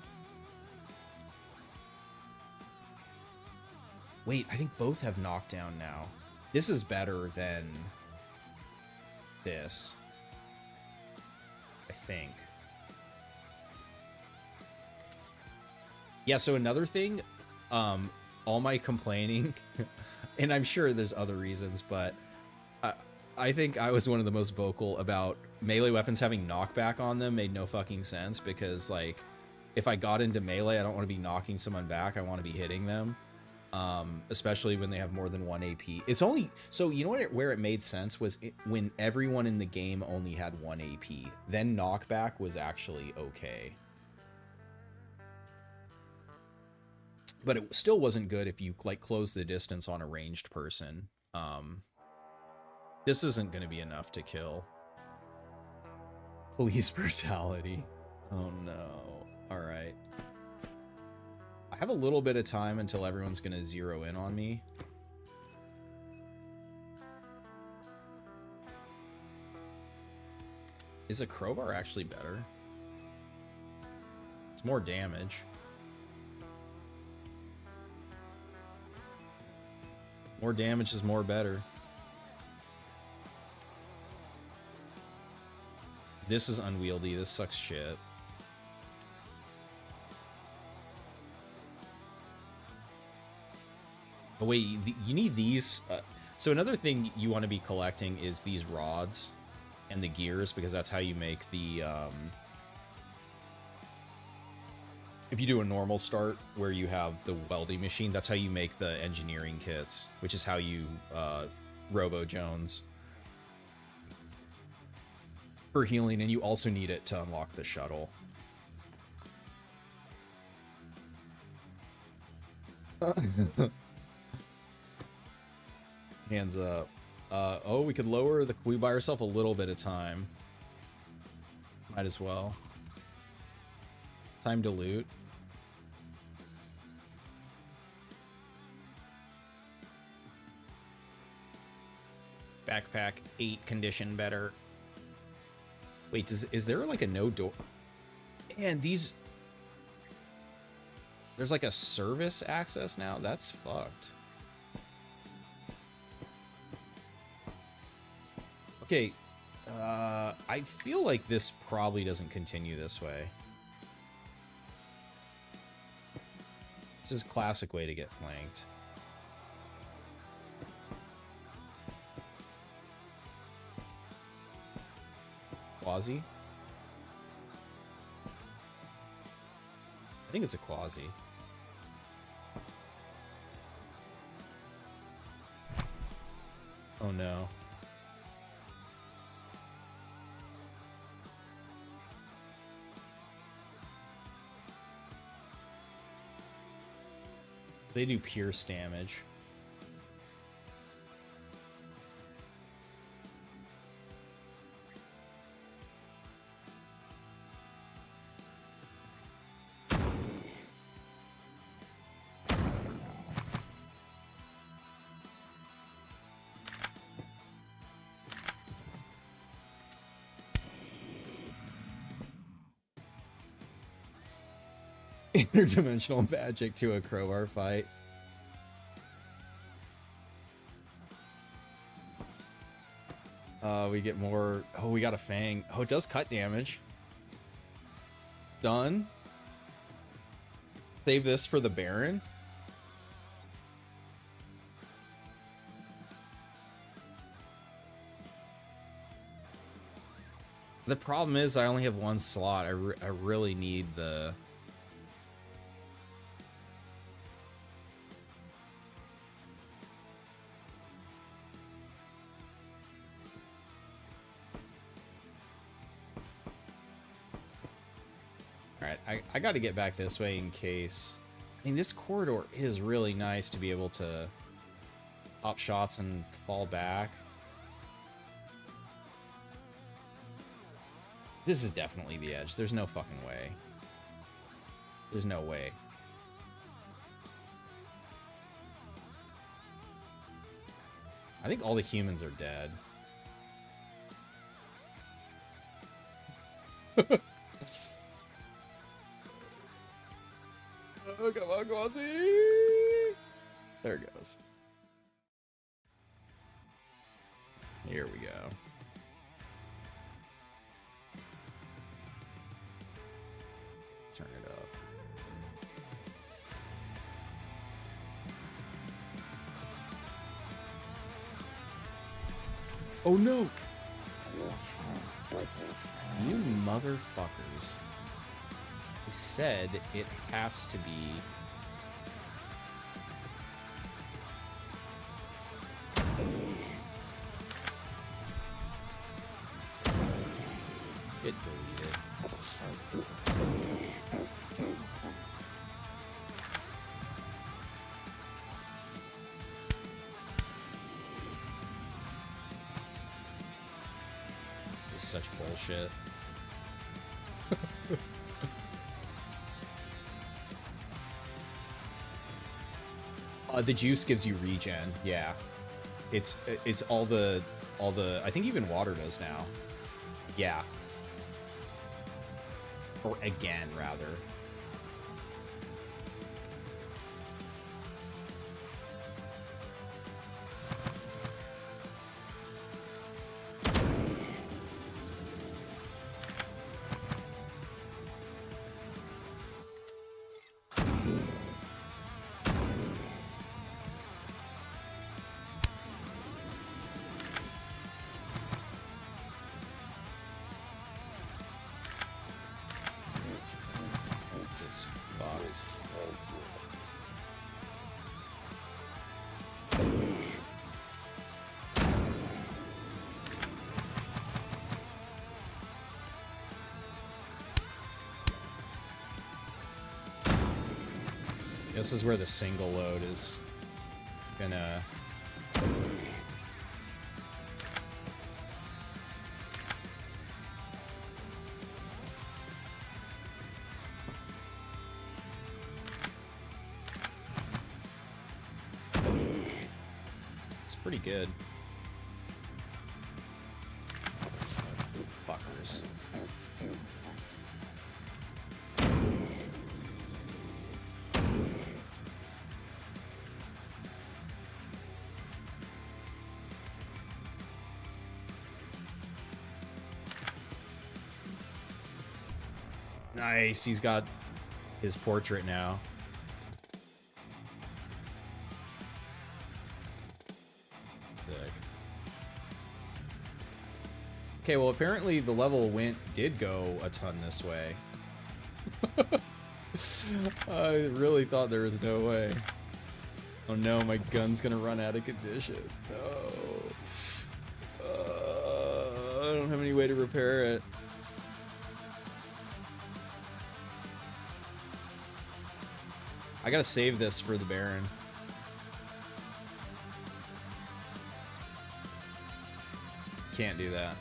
Wait, I think both have knockdown now. This is better than this, I think. Yeah, so another thing, all my complaining, and I'm sure there's other reasons, but I think I was one of the most vocal about melee weapons having knockback on them. Made no fucking sense, because like, if I got into melee, I don't want to be knocking someone back, I want to be hitting them. Especially when they have more than 1 AP. It's only... So, you know what? Where it made sense was when everyone in the game only had 1 AP. Then knockback was actually okay. But it still wasn't good if you, like, close the distance on a ranged person. This isn't going to be enough to kill. Police brutality. Oh, no. Alright. I have a little bit of time until everyone's going to zero in on me. Is a crowbar actually better? It's more damage. More damage is more better. This is unwieldy. This sucks shit. Oh wait, you need these. So another thing you want to be collecting is these rods and the gears, because that's how you make the... if you do a normal start where you have the welding machine, that's how you make the engineering kits, which is how you Robo Jones for healing, and you also need it to unlock the shuttle. Hands up. Oh, we could lower the... We buy ourselves a little bit of time. Might as well. Time to loot. Backpack 8 condition better. Wait, is there like a no door? And these... There's like a service access now? That's fucked. Okay, I feel like this probably doesn't continue this way. This is a classic way to get flanked. Quasi? I think it's a Quasi. Oh no. They do pierce damage. Interdimensional magic to a crowbar fight. We get more. Oh, we got a fang. Oh, it does cut damage. Stun. Save this for the Baron. The problem is I only have one slot. I really need the... Alright, I got to get back this way in case... I mean, this corridor is really nice to be able to pop shots and fall back. This is definitely the edge. There's no fucking way. There's no way. I think all the humans are dead. Oh, come on, Quasi! There it goes. Here we go. Turn it up. Oh no! You motherfuckers. I said it has to be... Get deleted. This is such bullshit. The juice gives you regen. Yeah, it's all the I think even water does now. Yeah, Or again, rather. This box. This is where the single load is gonna... It's pretty good. Fuckers. Nice, he's got his portrait now. Sick. Okay, well apparently the level did go a ton this way. I really thought there was no way. Oh no, my gun's gonna run out of condition. No. I don't have any way to repair it. I gotta save this for the Baron. Can't do that.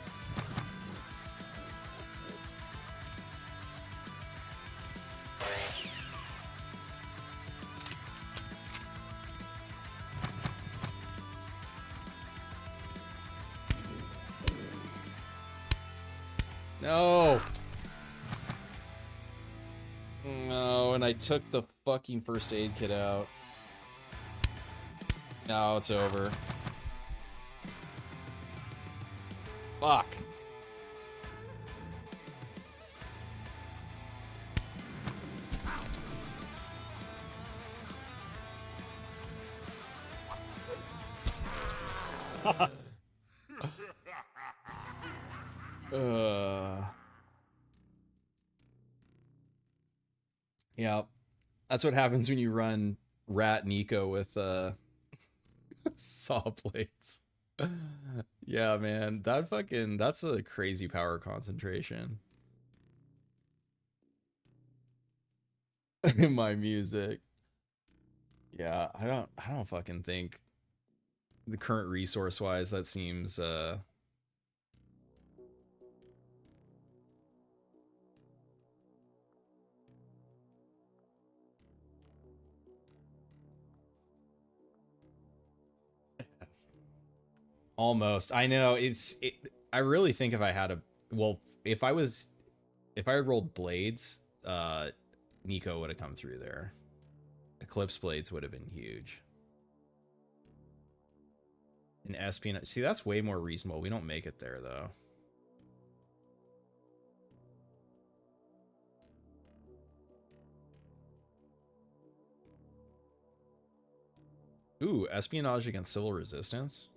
No! No, and I took the fucking first aid kit out. Now it's over. Fuck. Yeah, that's what happens when you run Rat Niko with saw blades. Yeah, man, that's a crazy power concentration in my music. Yeah, I don't fucking think the current resource wise that seems almost. I know I really think if I had if I had rolled blades, Niko would have come through there. Eclipse blades would have been huge. An espionage. See, that's way more reasonable. We don't make it there though. Ooh, espionage against civil resistance.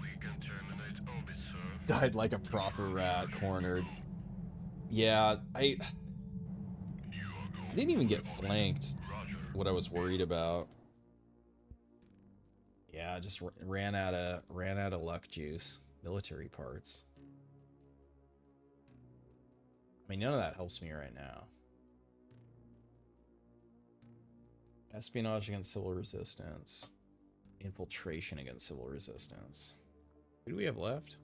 We can terminate orbit, sir. Died like a proper rat, cornered. Yeah, I didn't even get flanked. What I was worried about. Yeah, I just ran out of luck juice. Military parts. I mean, none of that helps me right now. Espionage against civil resistance. Infiltration against civil resistance. Who do we have left?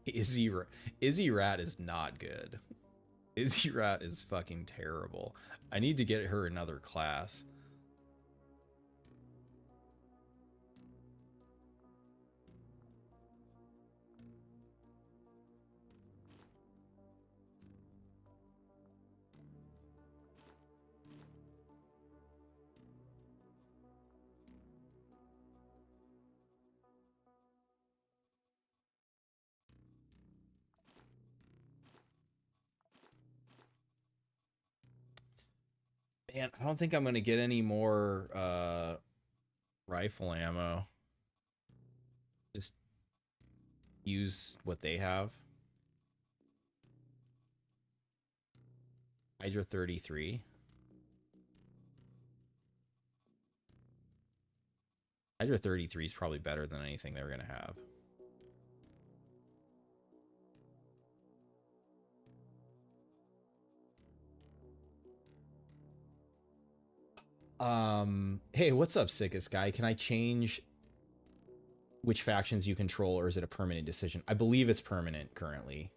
Izzy Rat is not good. Izzy Rat is fucking terrible. I need to get her another class. Man, I don't think I'm gonna get any more rifle ammo. Just use what they have. Hydra 33. Hydra 33 is probably better than anything they're gonna have. Hey, what's up, sickest guy? Can I change which factions you control, or is it a permanent decision? I believe it's permanent currently.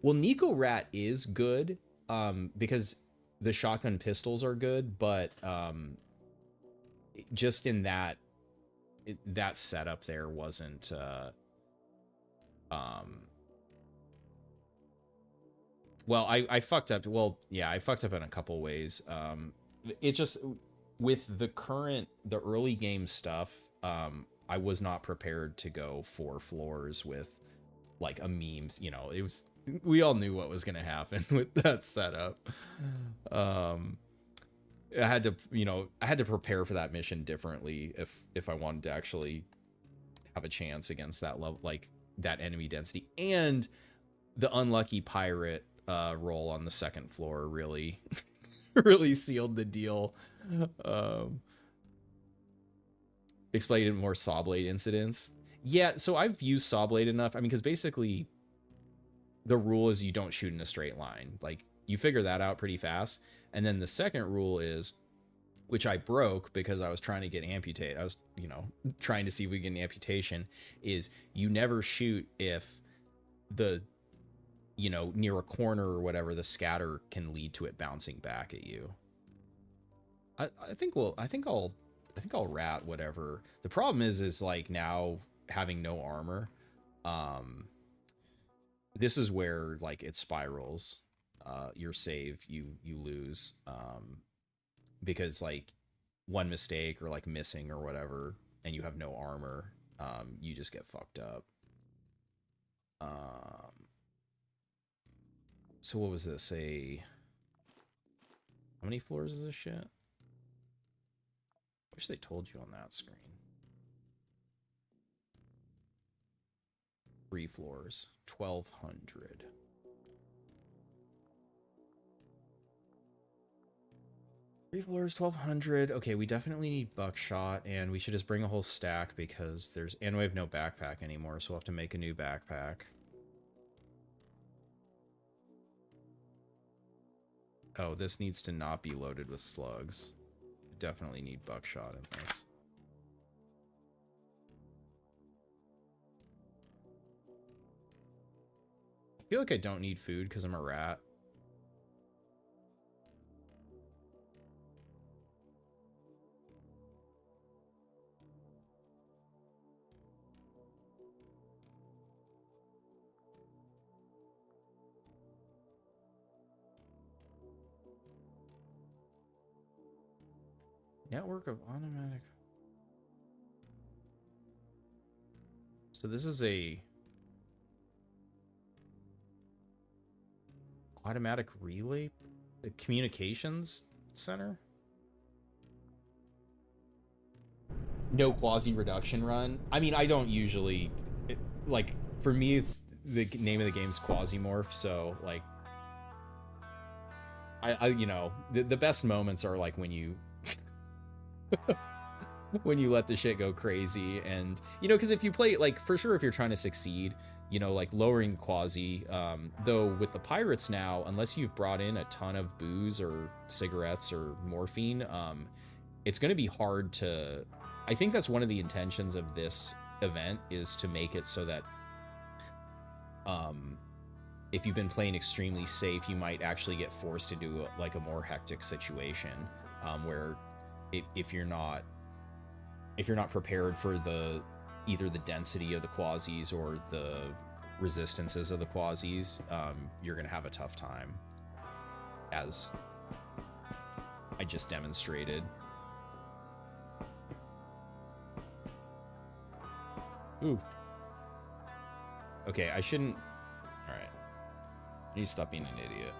Well, Niko Rat is good, because the shotgun pistols are good, but just in that that setup there wasn't well, I fucked up. Well, yeah, I fucked up in a couple ways. It just, with the early game stuff, I was not prepared to go for floors with like a memes. You know, we all knew what was going to happen with that setup. I had to prepare for that mission differently if I wanted to actually have a chance against that level, like that enemy density. And the unlucky pirate roll on the second floor really really sealed the deal. Explain more saw blade incidents. Yeah, so I've used saw blade enough. I mean, because basically the rule is you don't shoot in a straight line. Like, you figure that out pretty fast. And then the second rule is, which I broke because I was trying to get amputate. I was, trying to see if we get an amputation, is you never shoot if the, near a corner or whatever, the scatter can lead to it bouncing back at you. I think I'll rat whatever. The problem is like now having no armor, this is where like it spirals. Your save, you lose, because like one mistake or like missing or whatever, and you have no armor, you just get fucked up. So what was this? How many floors is this shit? Wish they told you on that screen. 3 floors, 1,200. Three floors, 1,200. Okay, we definitely need buckshot, and we should just bring a whole stack because and we have no backpack anymore, so we'll have to make a new backpack. Oh, this needs to not be loaded with slugs. Definitely need buckshot in this. I feel like I don't need food because I'm a rat. Network of automatic. So this is a automatic relay communications center. No quasi reduction run. I mean, I don't usually like, for me it's the name of the game's Quasimorph, so like I the best moments are like when you when you let the shit go crazy. And because if you play, like, for sure, if you're trying to succeed, like lowering quasi, though with the pirates now, unless you've brought in a ton of booze or cigarettes or morphine, it's going to be hard to, I think that's one of the intentions of this event, is to make it so that if you've been playing extremely safe, you might actually get forced to do like a more hectic situation, where if you're not prepared for either the density of the quasis or the resistances of the quasis, you're gonna have a tough time, as I just demonstrated. Ooh. Okay, I shouldn't. All right, I need to stop being an idiot.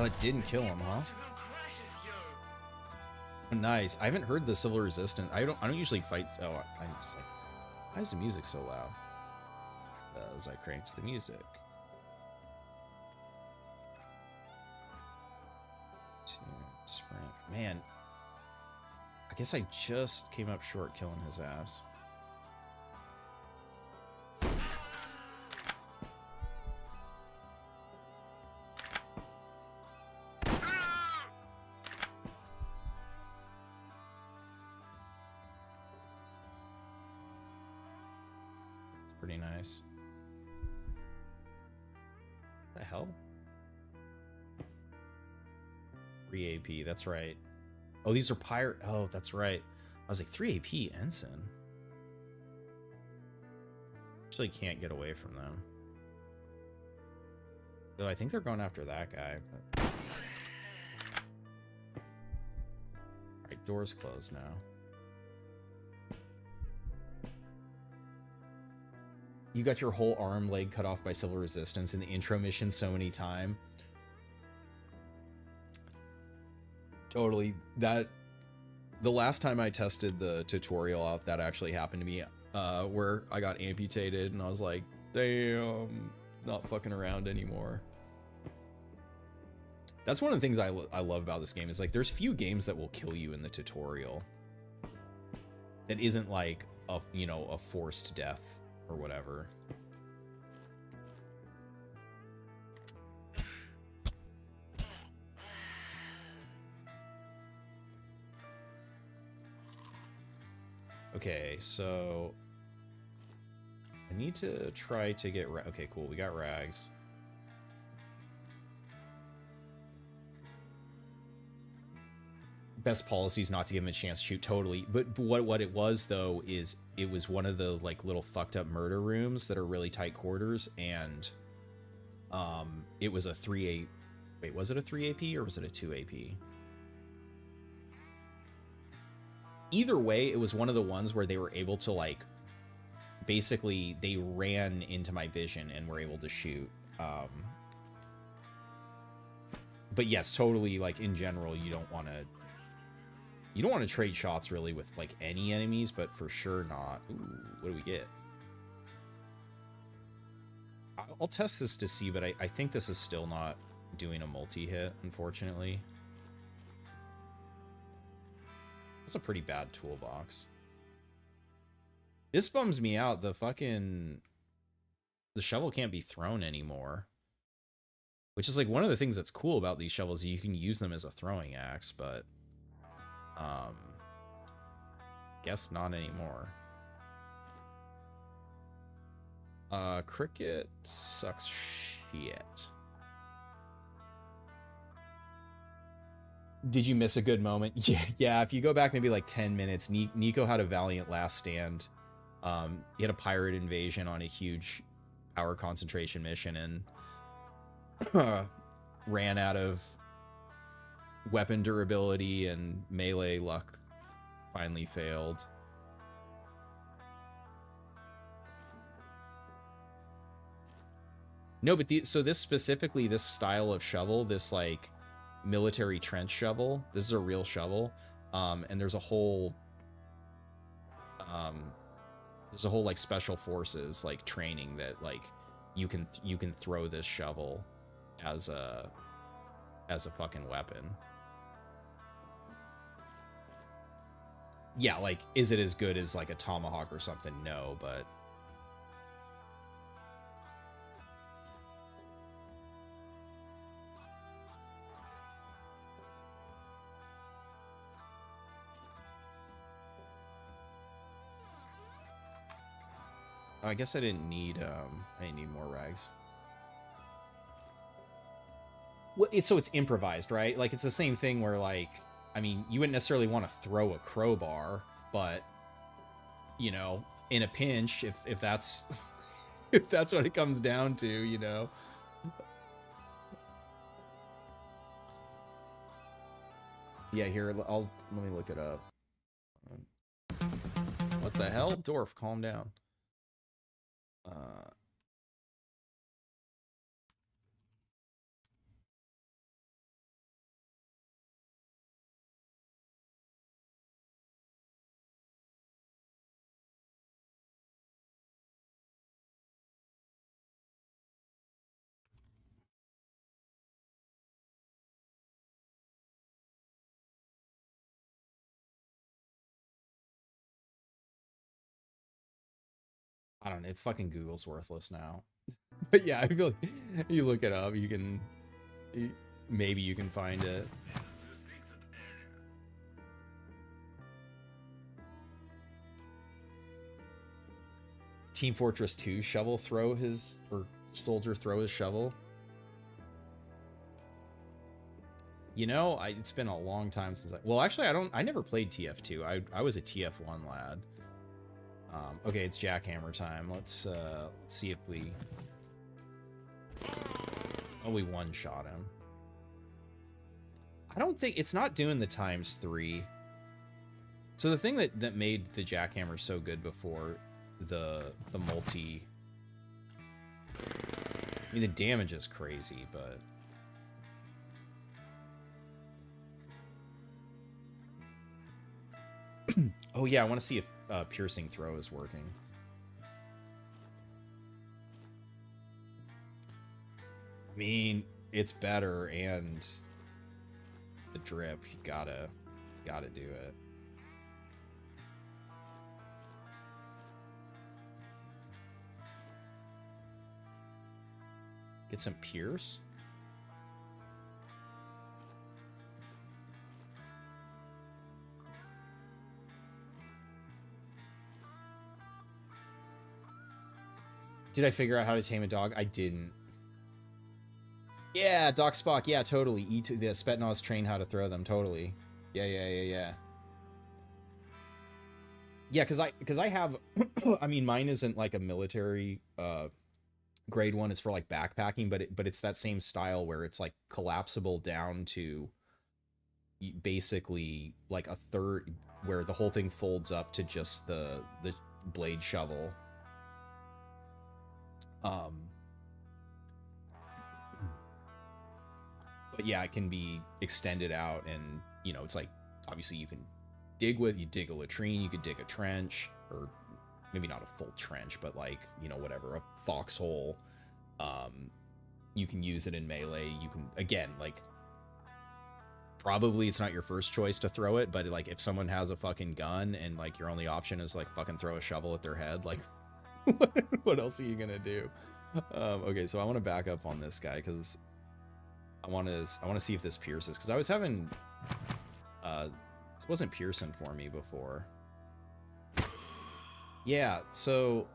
it didn't kill him, huh? Nice. I haven't heard the Civil Resistance. I don't usually fight. Oh, I'm just like, why is the music so loud? As I cranked the music. Sprint. Man, I guess I just came up short killing his ass. Pretty nice. What the hell? 3 AP, that's right. Oh, these are pirate. Oh, that's right. I was like, 3 AP ensign. Actually can't get away from them. Though I think they're going after that guy. But... Alright, door's closed now. You got your whole arm leg cut off by Civil Resistance in the intro mission so many times. Totally. That the last time I tested the tutorial out, that actually happened to me, where I got amputated and I was like, damn, not fucking around anymore. That's one of the things I love about this game is like there's few games that will kill you in the tutorial. That isn't like a, you know, a forced death or whatever. Okay, so I need to try to get okay, cool. We got rags. Best policy is not to give him a chance to shoot, totally. But what it was though is it was one of the like little fucked up murder rooms that are really tight quarters, and it was a 3 AP. Wait, was it a 3 AP or was it a 2 AP? Either way, it was one of the ones where they were able to like basically they ran into my vision and were able to shoot. But yes, totally, like in general, you don't want to trade shots really with like any enemies, but for sure not. Ooh, what do we get? I'll test this to see, but I think this is still not doing a multi-hit, unfortunately. That's a pretty bad toolbox. This bums me out. The shovel can't be thrown anymore. Which is like one of the things that's cool about these shovels. You can use them as a throwing axe, but guess not anymore. Cricket sucks shit. Did you miss a good moment? Yeah, if you go back maybe like 10 minutes, Niko had a valiant last stand. He had a pirate invasion on a huge power concentration mission and ran out of weapon durability, and melee luck finally failed. No, but so this specifically, this style of shovel, this like military trench shovel, this is a real shovel, and there's a whole like special forces like training that like you can throw this shovel as a fucking weapon. Yeah, like, is it as good as like a tomahawk or something? No, but I guess I didn't need more rags. Well, so it's improvised, right? Like, it's the same thing where, like, I mean, you wouldn't necessarily want to throw a crowbar, but, you know, in a pinch, if that's if that's what it comes down to, you know. Yeah, here, let me look it up. What the hell? Dwarf, calm down. I don't know. Fucking Google's worthless now. But yeah, I feel like you look it up, you can maybe you can find it. Team Fortress 2 shovel throw his or soldier throw his shovel. You know, it's been a long time since well, actually, I never played TF2. I was a TF1 lad. Okay, it's jackhammer time. Let's see if we. Oh, we one-shot him. I don't think it's not doing the ×3. So the thing that made the jackhammer so good before the multi. I mean, the damage is crazy, but. Oh yeah, I want to see if piercing throw is working. I mean, it's better, and the drip, you gotta do it. Get some pierce. Did I figure out how to tame a dog? I didn't. Yeah, Doc Spock. Yeah, totally. E2, the Spetnaz train how to throw them. Totally. Yeah. Yeah, because I have. I mean, mine isn't like a military grade one. It's for like backpacking, but it's that same style where it's like collapsible down to basically like a third, where the whole thing folds up to just the blade shovel. But yeah, it can be extended out, and you know, it's like obviously you can you dig a latrine, you could dig a trench, or maybe not a full trench, but like, you know, whatever, a foxhole. You can use it in melee. You can, again, like, probably it's not your first choice to throw it, but like if someone has a fucking gun and like your only option is like fucking throw a shovel at their head, like what else are you gonna do? Okay, so I want to back up on this guy because I want to see if this pierces, because I was having this wasn't piercing for me before. Yeah, so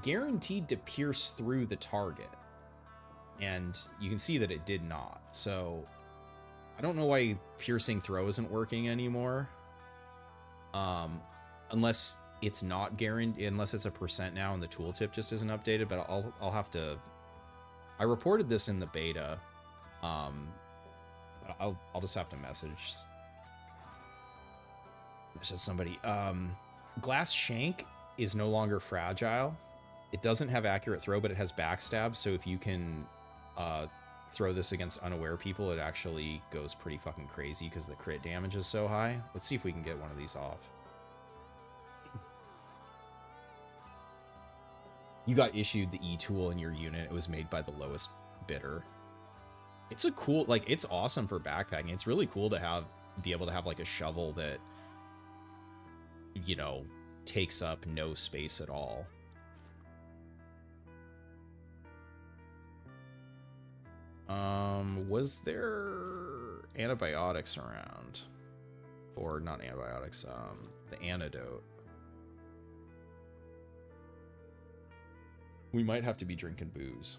guaranteed to pierce through the target, and you can see that it did not. So I don't know why piercing throw isn't working anymore, unless it's not guaranteed, unless it's a percent now and the tooltip just isn't updated. But I'll have to. I reported this in the beta, but I'll just have to message somebody. Glass shank is no longer fragile. It doesn't have accurate throw, but it has backstab. So if you can throw this against unaware people, it actually goes pretty fucking crazy because the crit damage is so high. Let's see if we can get one of these off. You got issued the E-tool in your unit. It was made by the lowest bidder. It's a cool, like, it's awesome for backpacking. It's really cool to be able to have like a shovel that, you know, takes up no space at all. Was there antibiotics around? Or not antibiotics, the antidote. We might have to be drinking booze.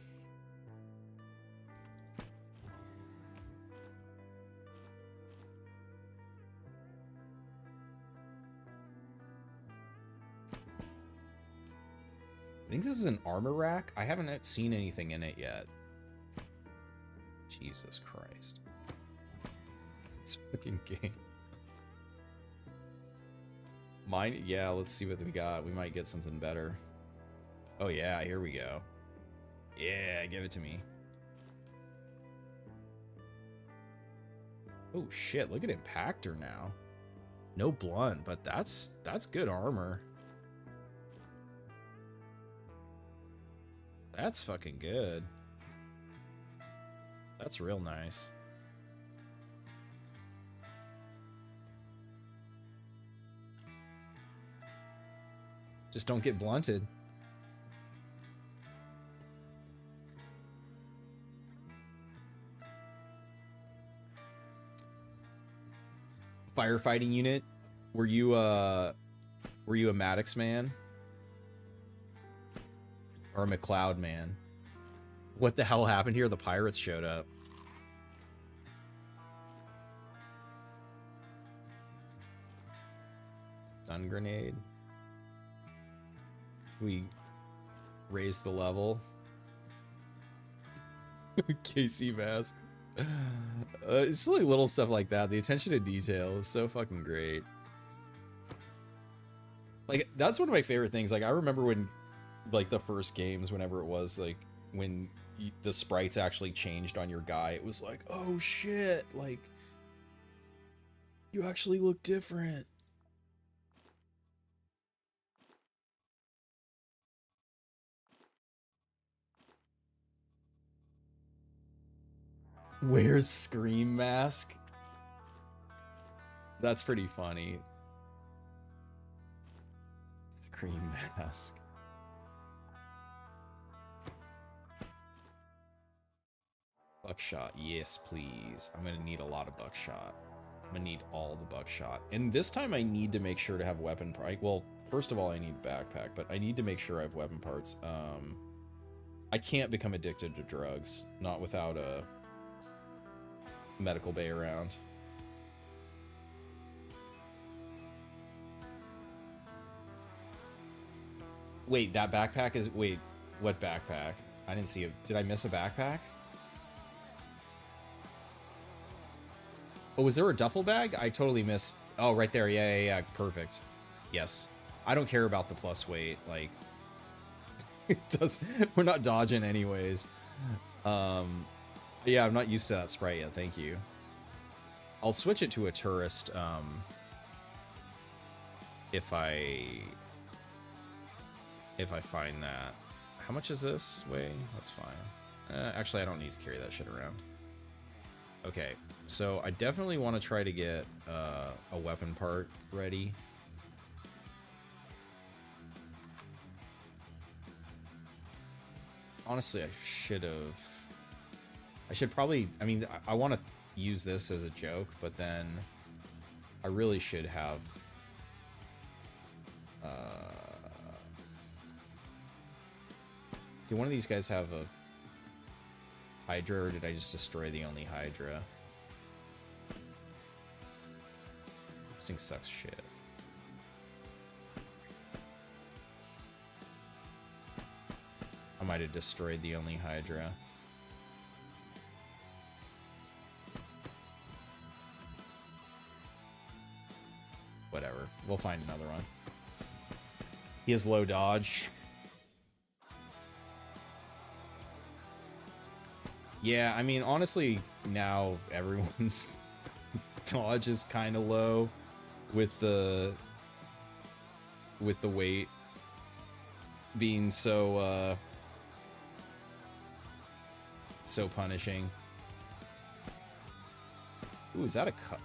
I think this is an armor rack. I haven't seen anything in it yet. Jesus Christ. This fucking game. Mine, yeah, let's see what we got. We might get something better. Oh yeah, here we go. Yeah, give it to me. Oh shit, look at Impactor now. No blunt, but that's good armor. That's fucking good. That's real nice. Just don't get blunted. Firefighting unit. Were you a Maddox man? Or a McLeod man? What the hell happened here? The pirates showed up. Stun grenade. We raised the level. KC mask. It's like little stuff like that. The attention to detail is so fucking great. Like, that's one of my favorite things. Like, I remember when, like, the first games, whenever it was, like, when the sprites actually changed on your guy, it was like, oh shit, like, you actually look different. Wears Scream mask? That's pretty funny. Scream mask. Buckshot, yes please. I'm gonna need a lot of buckshot. I'm gonna need all the buckshot. And this time I need to make sure to have weapon parts. Well, first of all, I need backpack, but I need to make sure I have weapon parts. I can't become addicted to drugs, not without a medical bay around. Wait, that backpack is... Wait, what backpack? I didn't see it. Did I miss a backpack? Oh, was there a duffel bag? I totally missed... Oh, right there. Yeah. Perfect. Yes. I don't care about the plus weight. Like, it does... We're not dodging anyways. Yeah, I'm not used to that sprite yet. Thank you. I'll switch it to a tourist, if I find that. How much is this weigh? That's fine. Actually, I don't need to carry that shit around. Okay, so I definitely want to try to get a weapon part ready. Honestly, I should probably... I mean, I want to use this as a joke, but then I really should have... Do one of these guys have a Hydra, or did I just destroy the only Hydra? This thing sucks shit. I might have destroyed the only Hydra. Whatever. We'll find another one. He has low dodge. Yeah, I mean, honestly, now everyone's dodge is kind of low with the weight being so so punishing. Ooh, is that a cut?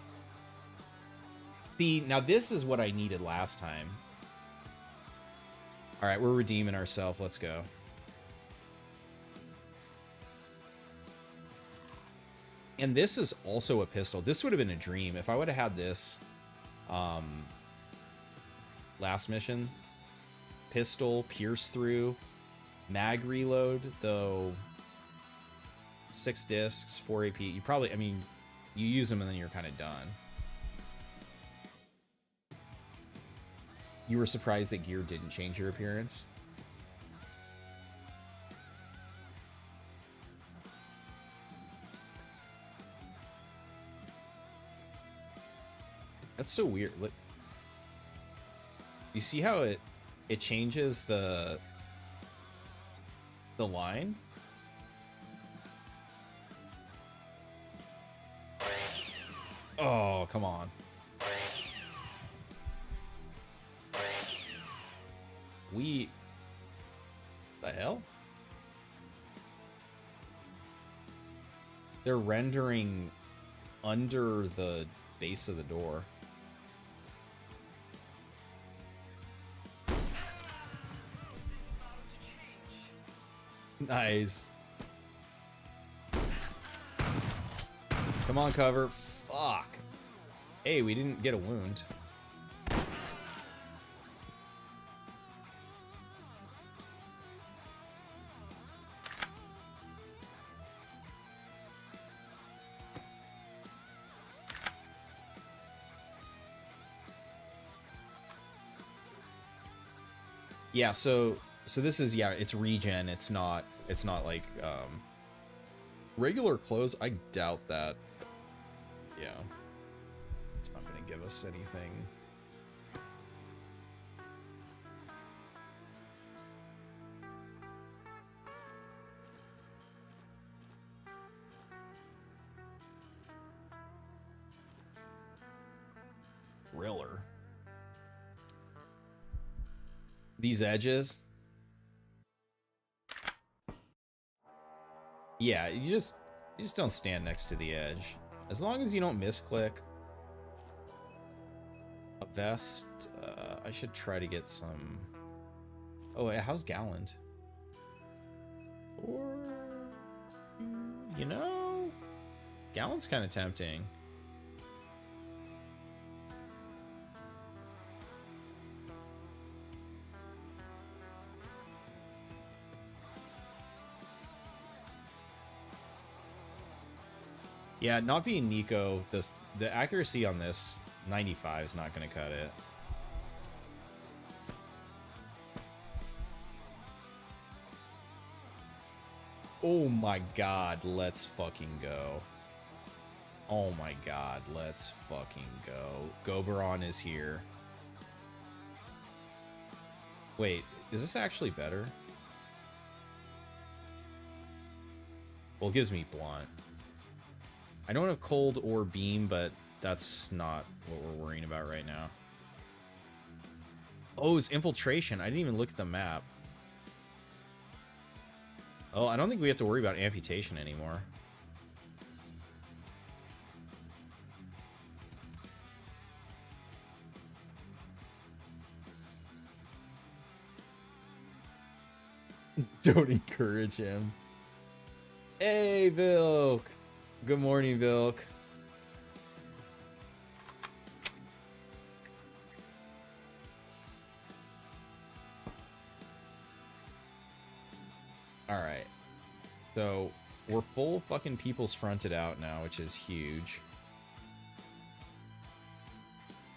See, now this is what I needed last time. All right, we're redeeming ourselves. Let's go. And this is also a pistol. This would have been a dream if I would have had this last mission. Pistol, pierce through, mag reload, though 6 discs, 4 AP. You probably, I mean, you use them and then you're kind of done. You were surprised that gear didn't change your appearance? That's so weird. Look, you see how it changes the line? Oh, come on. The hell? They're rendering under the base of the door. Nice. Come on, cover. Fuck. Hey, we didn't get a wound. Yeah, so this is, yeah, it's regen. It's not like regular clothes. I doubt that. Yeah. It's not going to give us anything. Thriller. These edges. Yeah, you just don't stand next to the edge. As long as you don't misclick. A vest. I should try to get some. Oh, wait, how's Gallant? Or, you know, Gallant's kind of tempting. Yeah, not being Niko, the accuracy on this 95 is not going to cut it. Oh my god, let's fucking go. Oh my god, let's fucking go. Goberon is here. Wait, is this actually better? Well, it gives me blunt. I don't have cold or beam, but that's not what we're worrying about right now. Oh, it's infiltration. I didn't even look at the map. Oh, I don't think we have to worry about amputation anymore. Don't encourage him. Hey, Vilk. Good morning, Vilk. Alright. So, we're full fucking people's fronted out now, which is huge.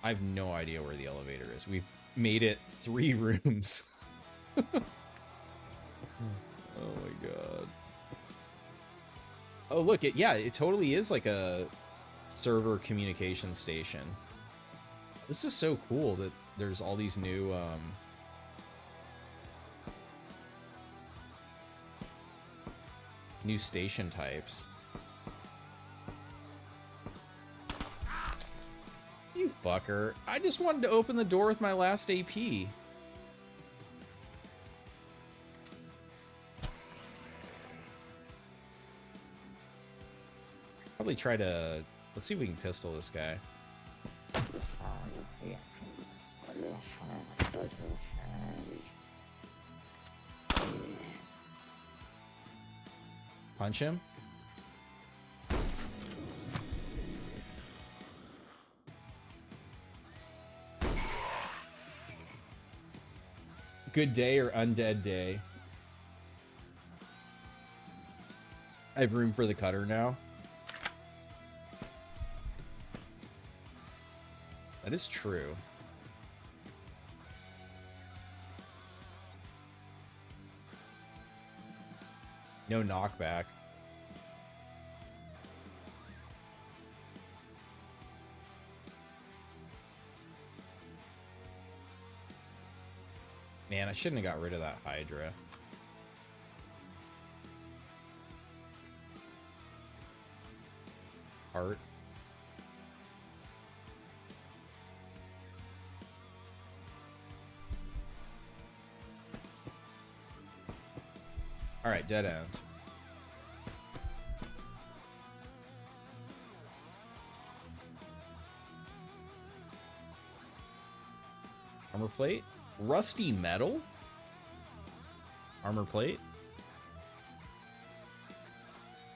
I have no idea where the elevator is. We've made it 3 rooms. Oh my god. Oh, look, it totally is like a server communication station. This is so cool that there's all these new, new station types. You fucker. I just wanted to open the door with my last AP. Probably try to... Let's see if we can pistol this guy. Punch him? Good day or undead day? I have room for the cutter now. That is true. No knockback. Man, I shouldn't have got rid of that Hydra. Heart. All right, dead end. Armor plate? Rusty metal? Armor plate?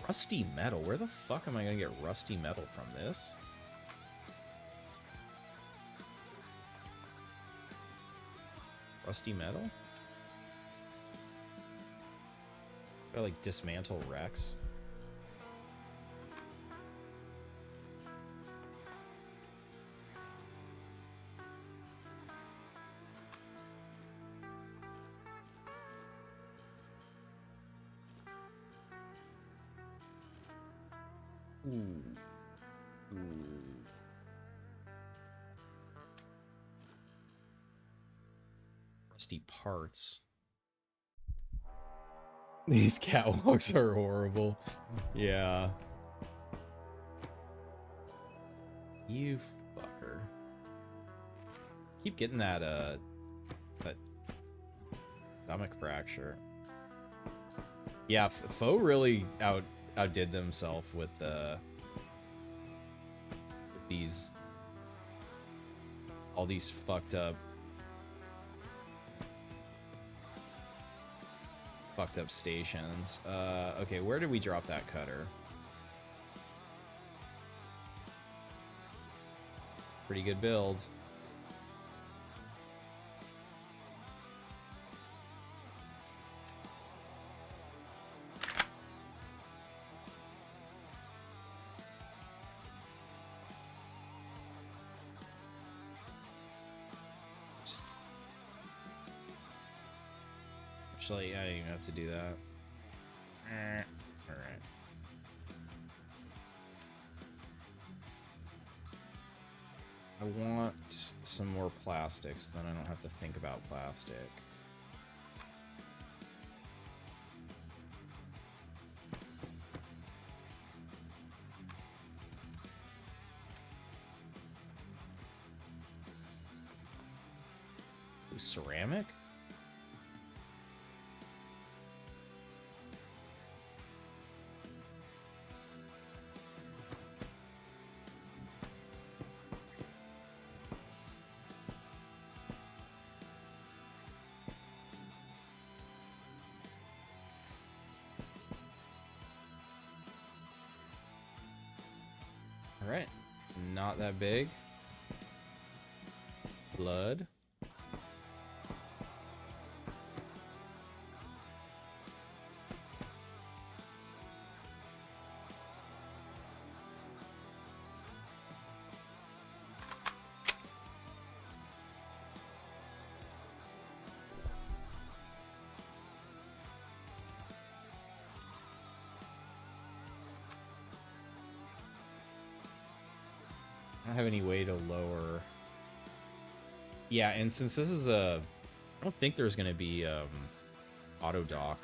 Rusty metal. Where the fuck am I gonna get rusty metal from this? Rusty metal? Gotta like dismantle Rex. Ooh. Rusty parts. These catwalks are horrible. Yeah. You fucker. Keep getting that stomach fracture. Yeah, Foe really outdid themselves with all these fucked up stations. Okay, where did we drop that cutter? Pretty good builds. Actually, I didn't even have to do that. Alright. I want some more plastics, then I don't have to think about plastic. Ooh, ceramic? Alright, not that big. Blood. I don't have any way to lower. Yeah, and since this is I don't think there's gonna be auto dock.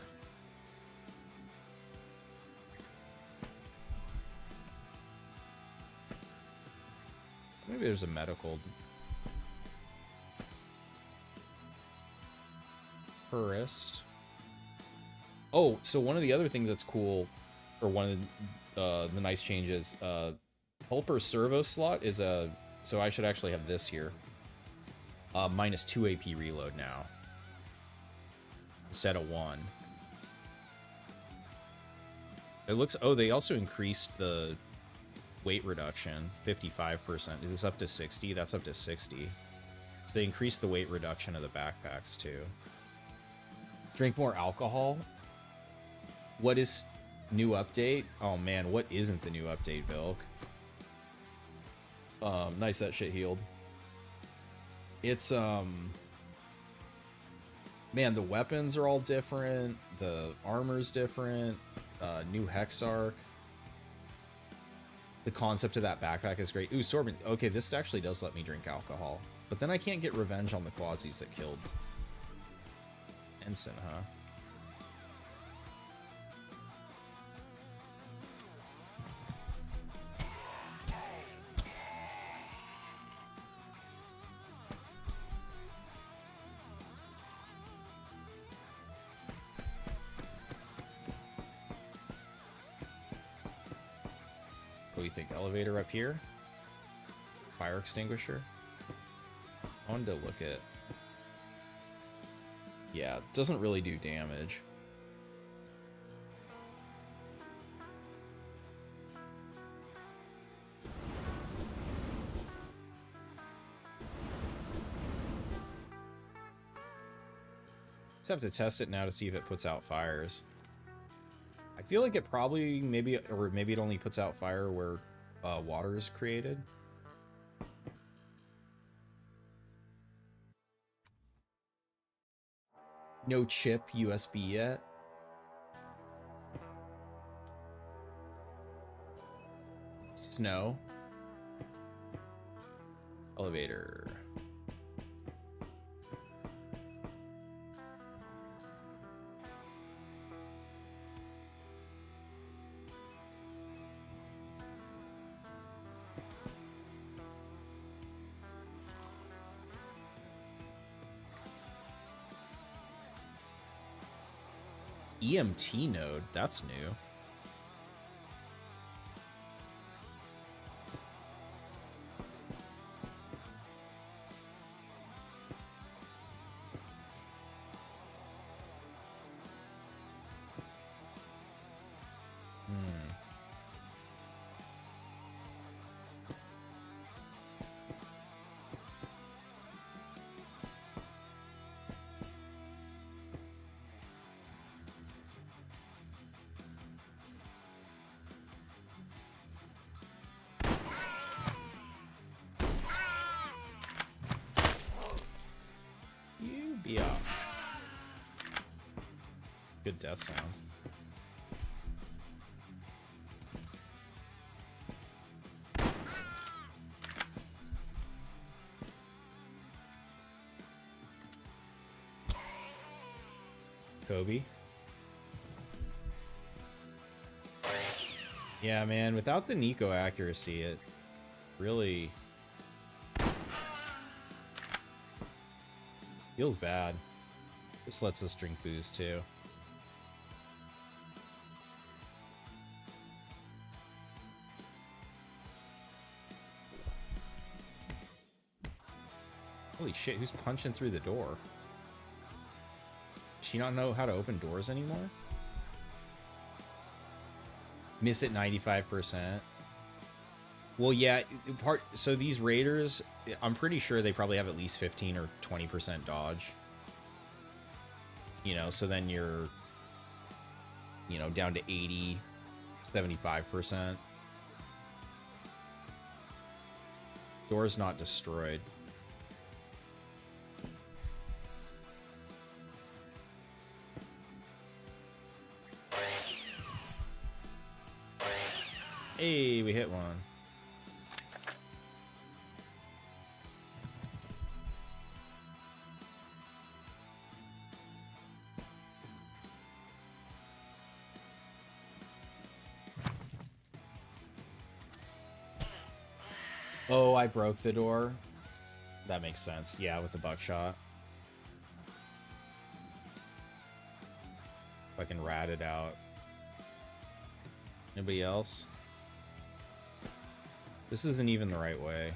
Maybe there's a medical tourist. Oh, so one of the other things that's cool, or one of the nice changes, Helper servo slot is so I should actually have this here. Minus 2 AP reload now. Instead of 1. It looks, oh, they also increased the weight reduction, 55%. It's up to 60, that's up to 60. So they increased the weight reduction of the backpacks too. Drink more alcohol? What is new update? Oh man, what isn't the new update, Vilk? Nice, that shit healed. It's, man, the weapons are all different. The armor's different. New Hex Arc. The concept of that backpack is great. Ooh, Sorbent. Okay, this actually does let me drink alcohol. But then I can't get revenge on the Quasis that killed Ensign, huh? What do you think? Elevator up here? Fire extinguisher? I wanted to look at... Yeah, it doesn't really do damage. Just have to test it now to see if it puts out fires. I feel like it probably maybe it only puts out fire where water is created. No chip USB yet. Snow. Elevator. EMT node, that's new. You be off. It's a good death sound. Kobe. Yeah, man, without the Niko accuracy, it really feels bad. This lets us drink booze too. Holy shit, who's punching through the door? Does she not know how to open doors anymore? Miss it 95%. Well, yeah, so these raiders, I'm pretty sure they probably have at least 15 or 20% dodge. You know, so then you're, you know, down to 80, 75%. Door's not destroyed. Hey, we hit one. Oh, I broke the door. That makes sense. Yeah, with the buckshot. If I can rat it out. Anybody else? This isn't even the right way.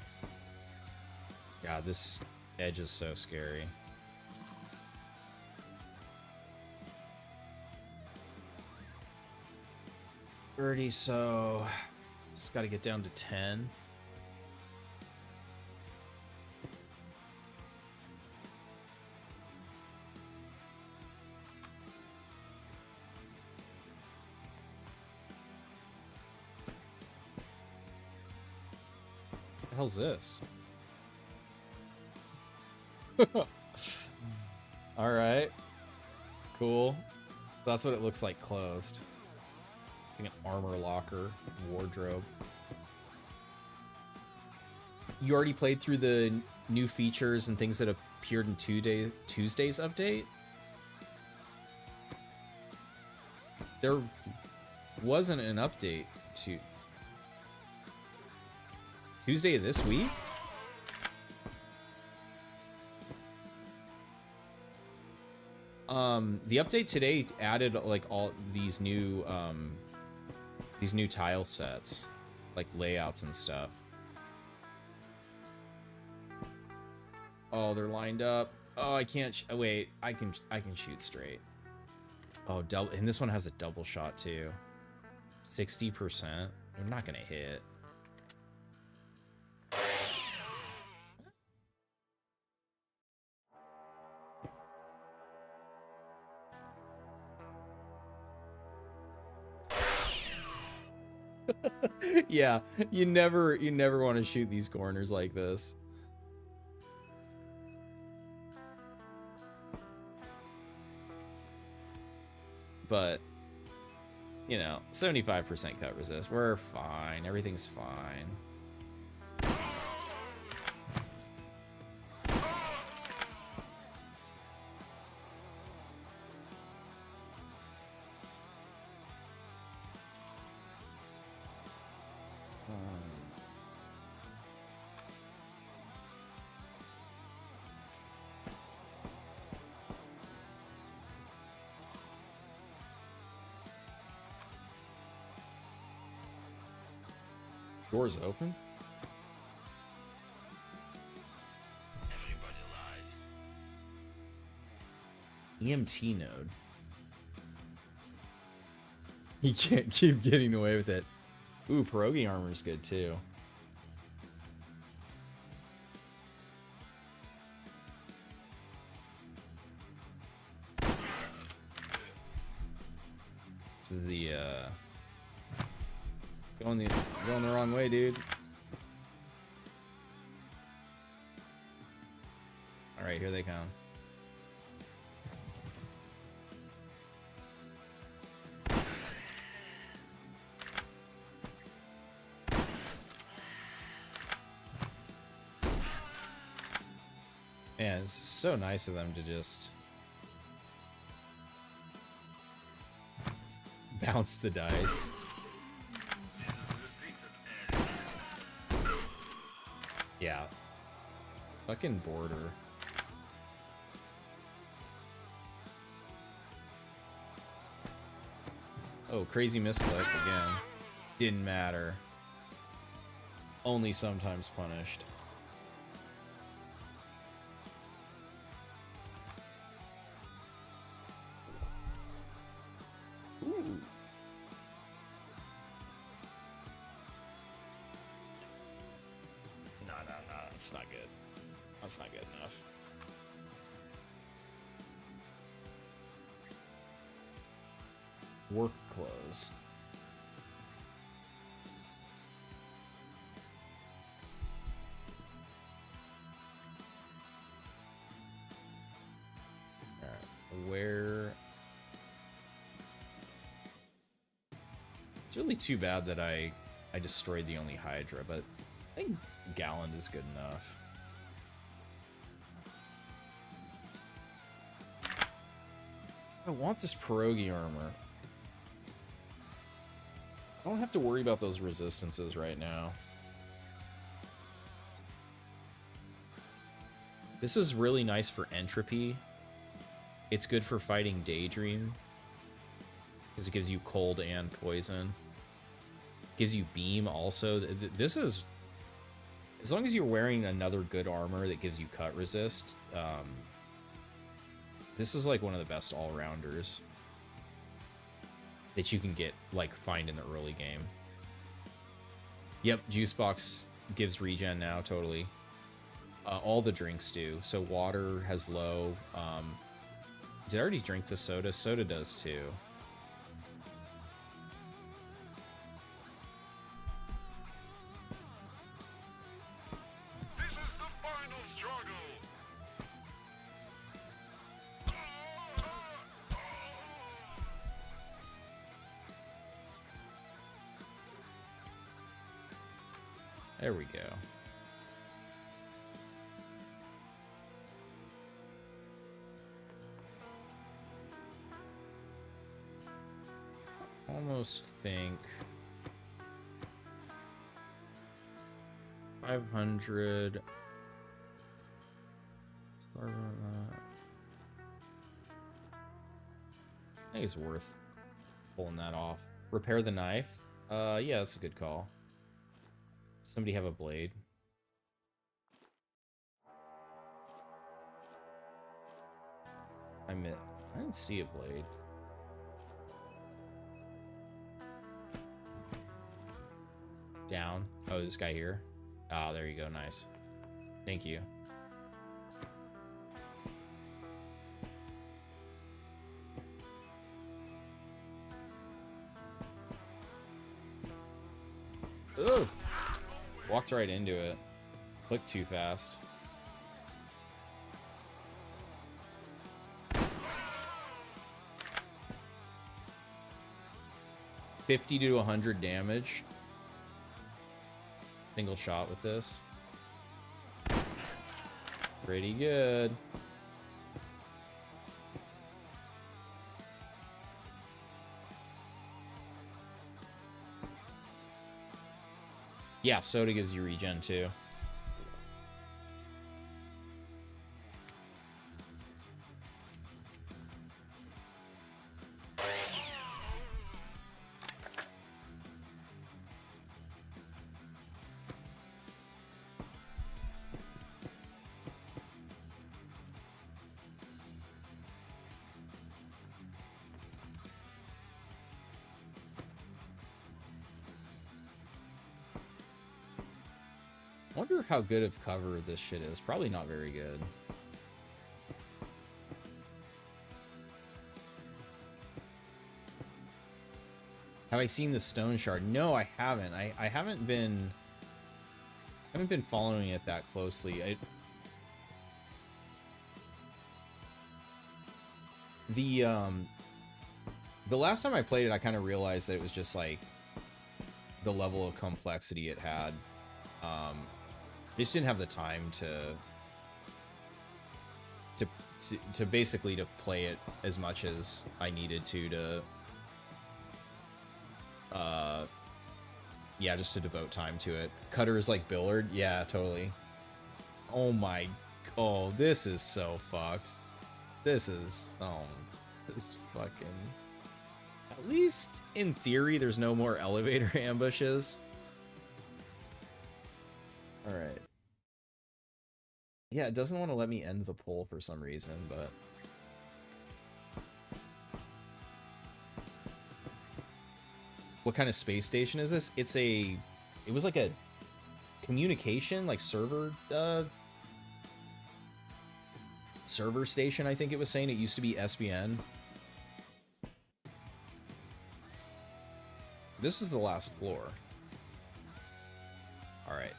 God, this edge is so scary. $30, so it's got to get down to 10. What the hell's this? All right, cool. So that's what it looks like closed. It's like an armor locker, wardrobe. You already played through the new features and things that appeared in Tuesday's update? There wasn't an update to Tuesday of this week? The update today added like all these new tile sets, like layouts and stuff. Oh, they're lined up. Oh, I can't. Wait, I can shoot straight. Oh, double, and this one has a double shot too. 60%. They're not gonna hit. Yeah, you never want to shoot these corners like this. But, you know, 75% cut resist. We're fine. Everything's fine. Doors open? Everybody lies. EMT node. He can't keep getting away with it. Ooh, pierogi armor's good too. This is the going the wrong way, dude. All right, here they come. Man, it's so nice of them to just bounce the dice. Yeah. Fucking border. Oh, crazy misclick again. Didn't matter. Only sometimes punished. Ooh. No, that's not good. That's not good enough. Work clothes. Alright, where... It's really too bad that I destroyed the only Hydra, but I think Galland is good enough. I want this pierogi armor. I don't have to worry about those resistances right now. This is really nice for entropy. It's good for fighting Daydream, because it gives you cold and poison. Gives you beam also. This is, as long as you're wearing another good armor that gives you cut resist, this is like one of the best all-rounders that you can get, like, find in the early game. Yep, juice box gives regen now, totally. All the drinks do. So water has low. Did I already drink the soda? Soda does too. This is the final struggle. There we go. Almost think 500. I think it's worth pulling that off. Repair the knife. Yeah, that's a good call. Somebody have a blade? I didn't see a blade. Down. Oh, this guy here. Ah, there you go. Nice. Thank you. Ugh. Walked right into it. Clicked too fast. $50 to 100 damage. Single shot with this. Pretty good. Yeah, soda gives you regen too. I wonder how good of cover this shit is. Probably not very good. Have I seen the stone shard? No, I haven't. I haven't been following it that closely. The last time I played it, I kind of realized that it was just like the level of complexity it had. Just didn't have the time to basically to play it as much as I needed to yeah, just to devote time to it. Cutter is like Billard. Yeah, totally. Oh my, oh, this is so fucked. This is, oh, this fucking, at least in theory, there's no more elevator ambushes. All right. Yeah, it doesn't want to let me end the poll for some reason, but... What kind of space station is this? It's a... It was like a communication, like server station, I think it was saying. It used to be SBN. This is the last floor. Alright.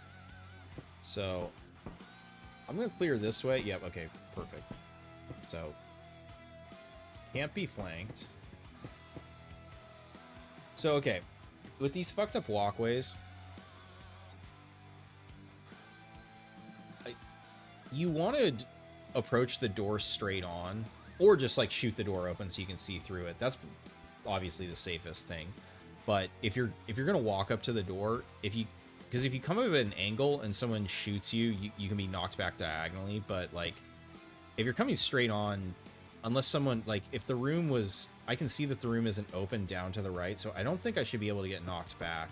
So... I'm gonna clear this way. Yep, okay, perfect. So, can't be flanked. So, okay, with these fucked up walkways, you want to approach the door straight on, or just like shoot the door open so you can see through it. That's obviously the safest thing. But if you're gonna walk up to the door, because if you come up at an angle and someone shoots you, you can be knocked back diagonally. But, like, if you're coming straight on, unless someone, like, if the room was... I can see that the room isn't open down to the right, so I don't think I should be able to get knocked back.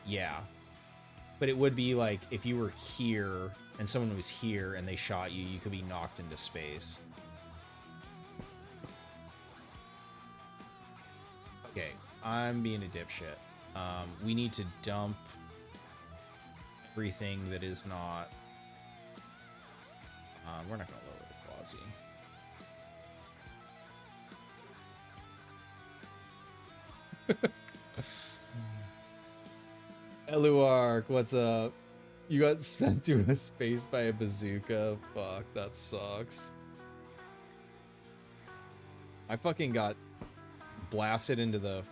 Yeah. But it would be, like, if you were here and someone was here and they shot you, you could be knocked into space. Okay. I'm being a dipshit. We need to dump everything that is not... we're not going to lower the Quasi. Eluark, what's up? You got sent to a space by a bazooka? Fuck, that sucks. I fucking got blasted into the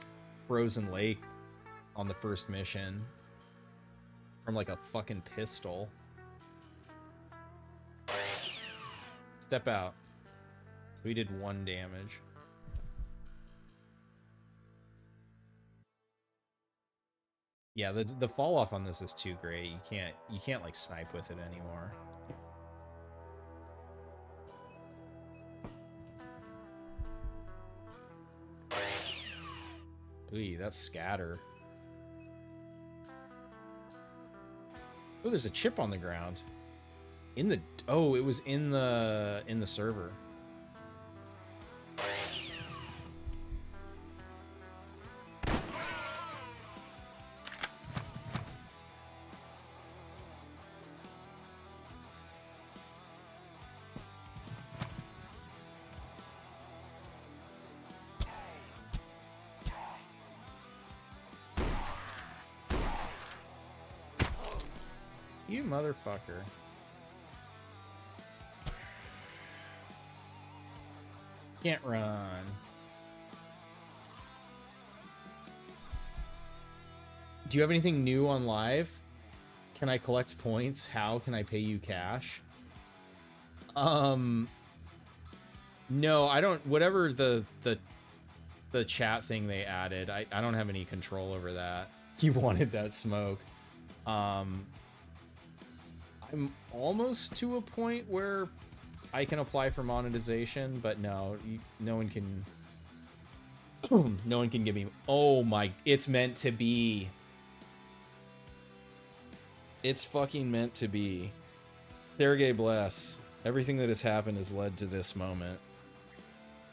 frozen lake on the first mission from like a fucking pistol. Step out. So we did 1 damage. Yeah, the fall off on this is too great. You can't like snipe with it anymore. Ooh, that's scatter. Oh, there's a chip on the ground. In the... Oh, it was in the server. You motherfucker. Can't run. Do you have anything new on live? Can I collect points? How can I pay you cash? No, I don't. Whatever the chat thing they added, I don't have any control over that. He wanted that smoke. I'm almost to a point where I can apply for monetization, but no, no one can. No one can give me. Oh my! It's meant to be. It's fucking meant to be. Sergei bless. Everything that has happened has led to this moment.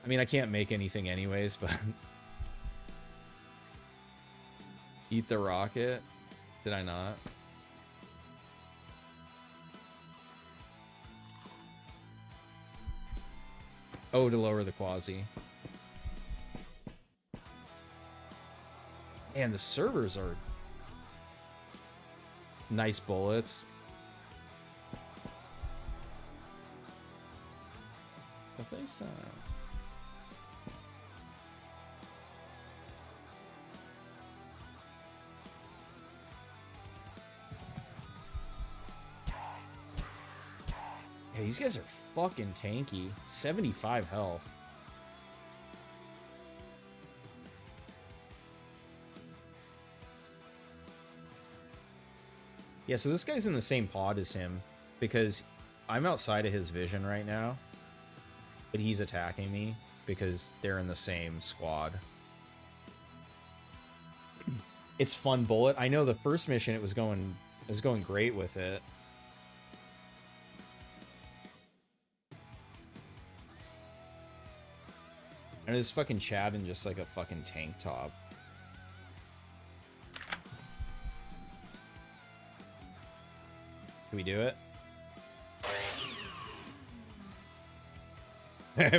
I mean, I can't make anything anyways, but... Eat the rocket? Did I not? Oh, to lower the quasi. Man, the servers are... Nice bullets. Stuff they sound. Yeah, these guys are fucking tanky. 75 health. Yeah, so this guy's in the same pod as him because I'm outside of his vision right now, but he's attacking me because they're in the same squad. It's fun bullet. I know the first mission it was going great with it. And it's fucking Chad in just like a fucking tank top. Can we do it?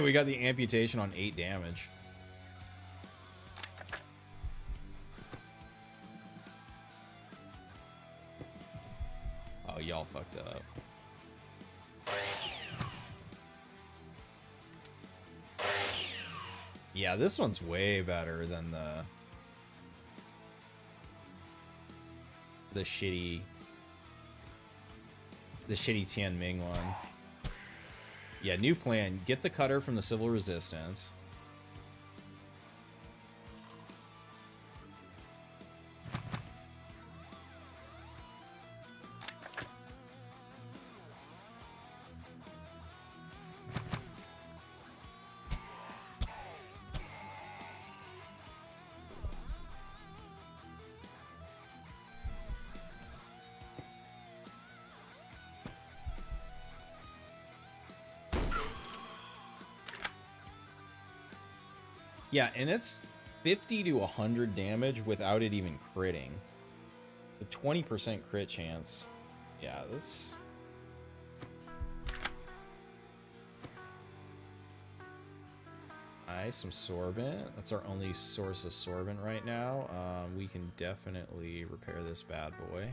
We got the amputation on 8 damage. Oh, y'all fucked up. Yeah, this one's way better than the shitty Tian Ming one. Yeah, new plan. Get the cutter from the Civil Resistance. Yeah, and it's 50 to 100 damage without it even critting. It's a 20% crit chance. Yeah, this... Nice, some sorbent. That's our only source of sorbent right now. We can definitely repair this bad boy.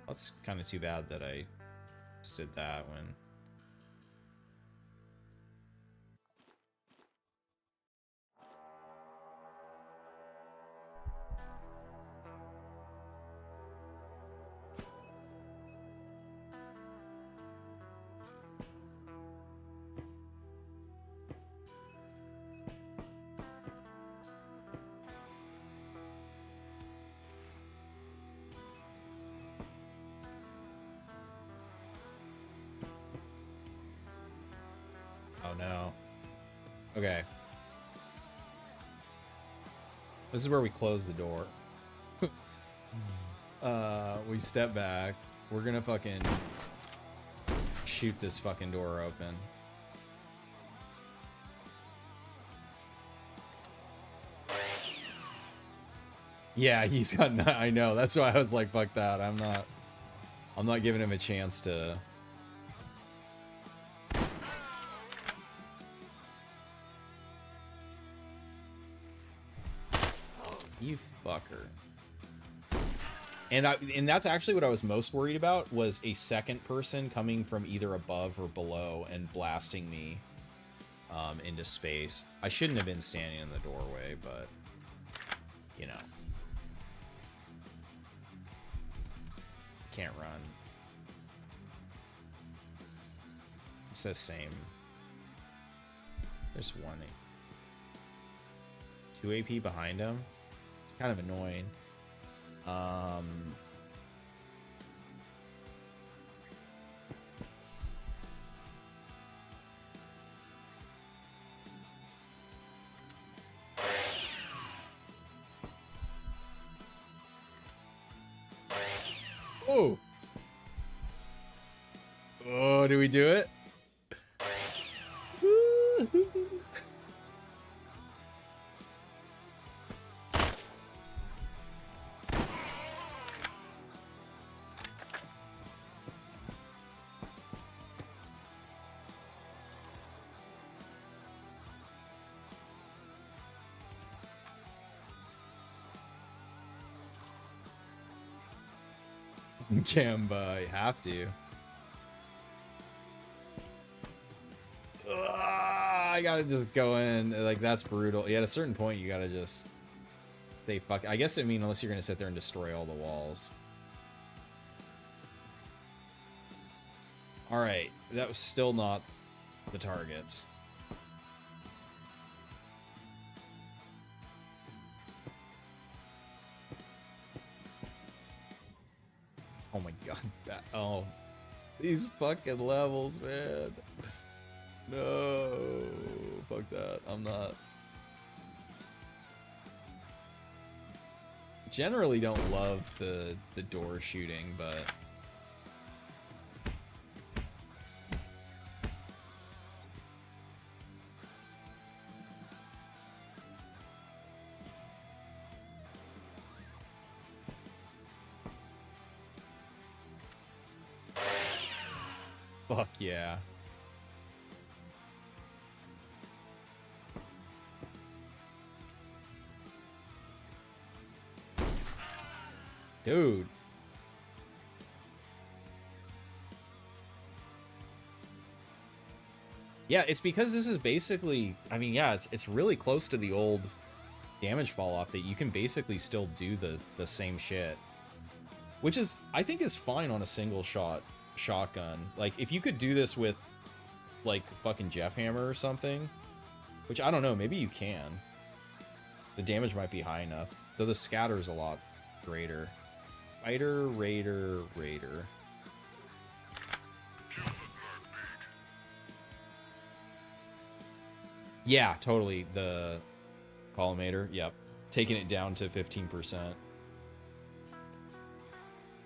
That's kind of too bad that I just did that when... Oh no. Okay. This is where we close the door. We step back. We're gonna fucking shoot this fucking door open. Yeah, he's got I know. That's why I was like, fuck that. I'm not giving him a chance to... You fucker. And that's actually what I was most worried about, was a second person coming from either above or below and blasting me into space. I shouldn't have been standing in the doorway, but you know, can't run. It says same. There's 2 AP behind him. It's kind of annoying. Oh. Oh, do we do it? Gamba, you have to. I gotta just go in. Like, that's brutal. Yeah, at a certain point, you gotta just say fuck. I guess, I mean, unless you're gonna sit there and destroy all the walls. Alright, that was still not the targets. Oh my god, that, oh, these fucking levels, man. No, fuck that, I'm not. Generally don't love the door shooting, but fuck yeah. Dude. Yeah, it's because this is basically, I mean, yeah, it's really close to the old damage fall off that you can basically still do the same shit. Which is, I think, is fine on a single shot shotgun. Like, if you could do this with, like, fucking Jeff Hammer or something, which I don't know, maybe you can. The damage might be high enough, though the scatter's a lot greater. Fighter, Raider, Raider. Yeah, totally. The collimator, yep. Taking it down to 15%.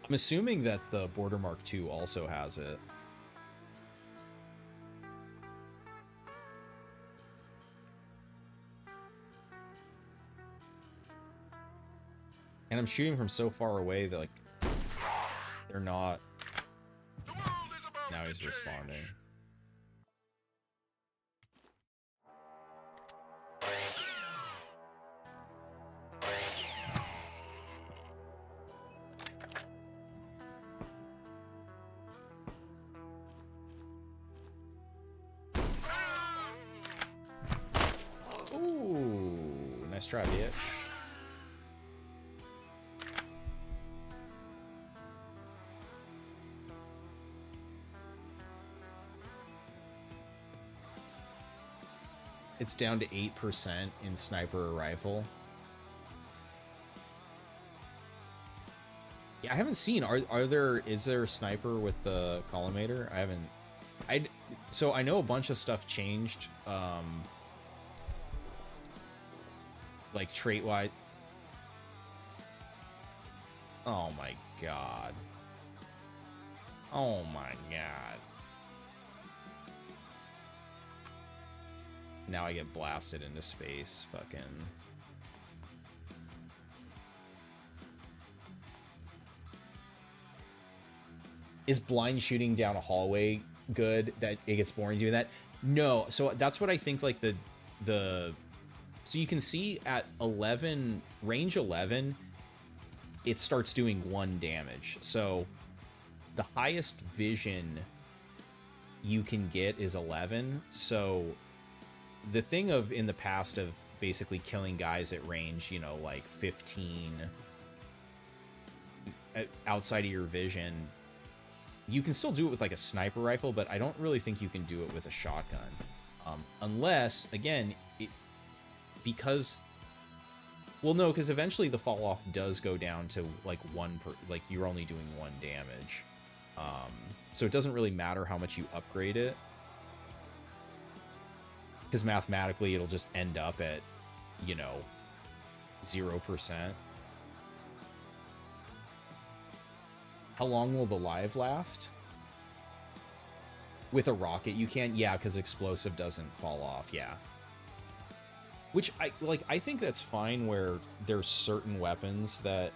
I'm assuming that the Border Mark II also has it. And I'm shooting from so far away that, like, they're not. Now he's responding. Ooh, nice try, bitch. It's down to 8% in sniper or rifle. Yeah, I haven't seen. Is there a sniper with the collimator? I haven't. So I know a bunch of stuff changed. Like trait wise. Oh my god. Oh my god. Now I get blasted into space. Fucking. Is blind shooting down a hallway good? That it gets boring doing that? No. So that's what I think, like so you can see at 11, range 11, it starts doing 1 damage. So the highest vision you can get is 11. So the thing of in the past of basically killing guys at range, you know, like 15 outside of your vision, you can still do it with like a sniper rifle, but I don't really think you can do it with a shotgun. Unless, again, because, well, no, because eventually the fall off does go down to like like you're only doing 1 damage. So it doesn't really matter how much you upgrade it, because mathematically it'll just end up at, you know, 0%. How long will the live last? With a rocket you can? Yeah, because explosive doesn't fall off, yeah. Which, I think that's fine where there's certain weapons that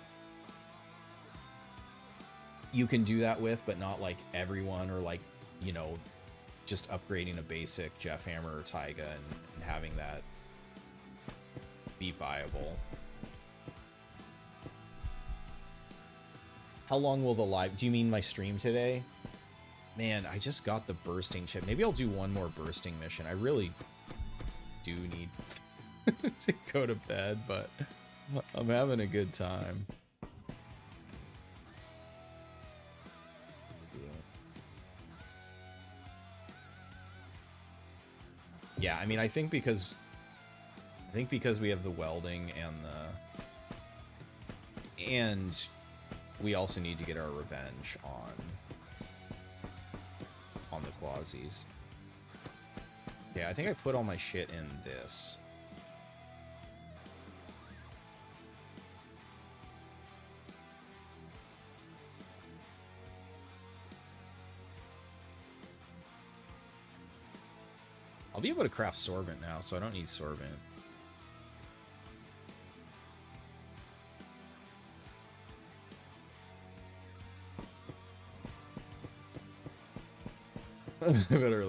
you can do that with, but not like everyone, or like, you know, just upgrading a basic Jeff Hammer or Taiga and having that be viable. How long will the live... Do you mean my stream today? Man, I just got the bursting chip. Maybe I'll do one more bursting mission. I really do need to go to bed, but I'm having a good time. Let's see. Yeah, I mean, I think because we have the welding and we also need to get our revenge on the Quasis. Okay, I think I put all my shit in this. I'll be able to craft sorbent now, so I don't need sorbent. Better.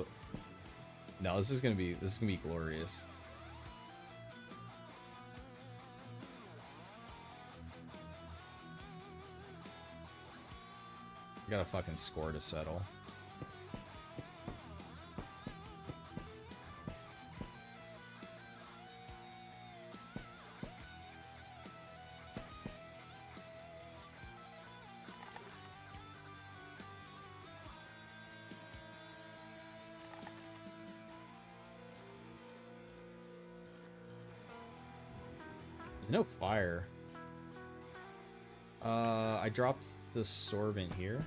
No, this is gonna be glorious. I got a fucking score to settle. No fire. I dropped the sorbent here.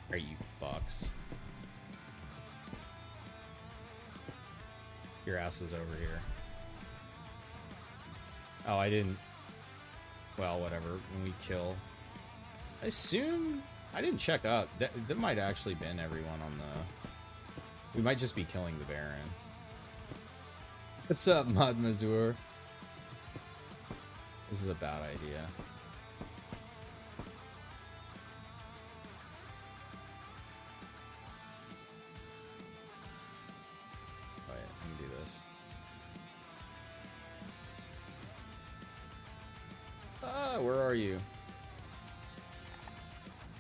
Are you fucks? Your ass is over here. Oh, I didn't... Well, whatever. When we kill... I assume... I didn't check up. That might actually been everyone on the... We might just be killing the Baron. What's up, Mod Mazur? This is a bad idea. Where are you?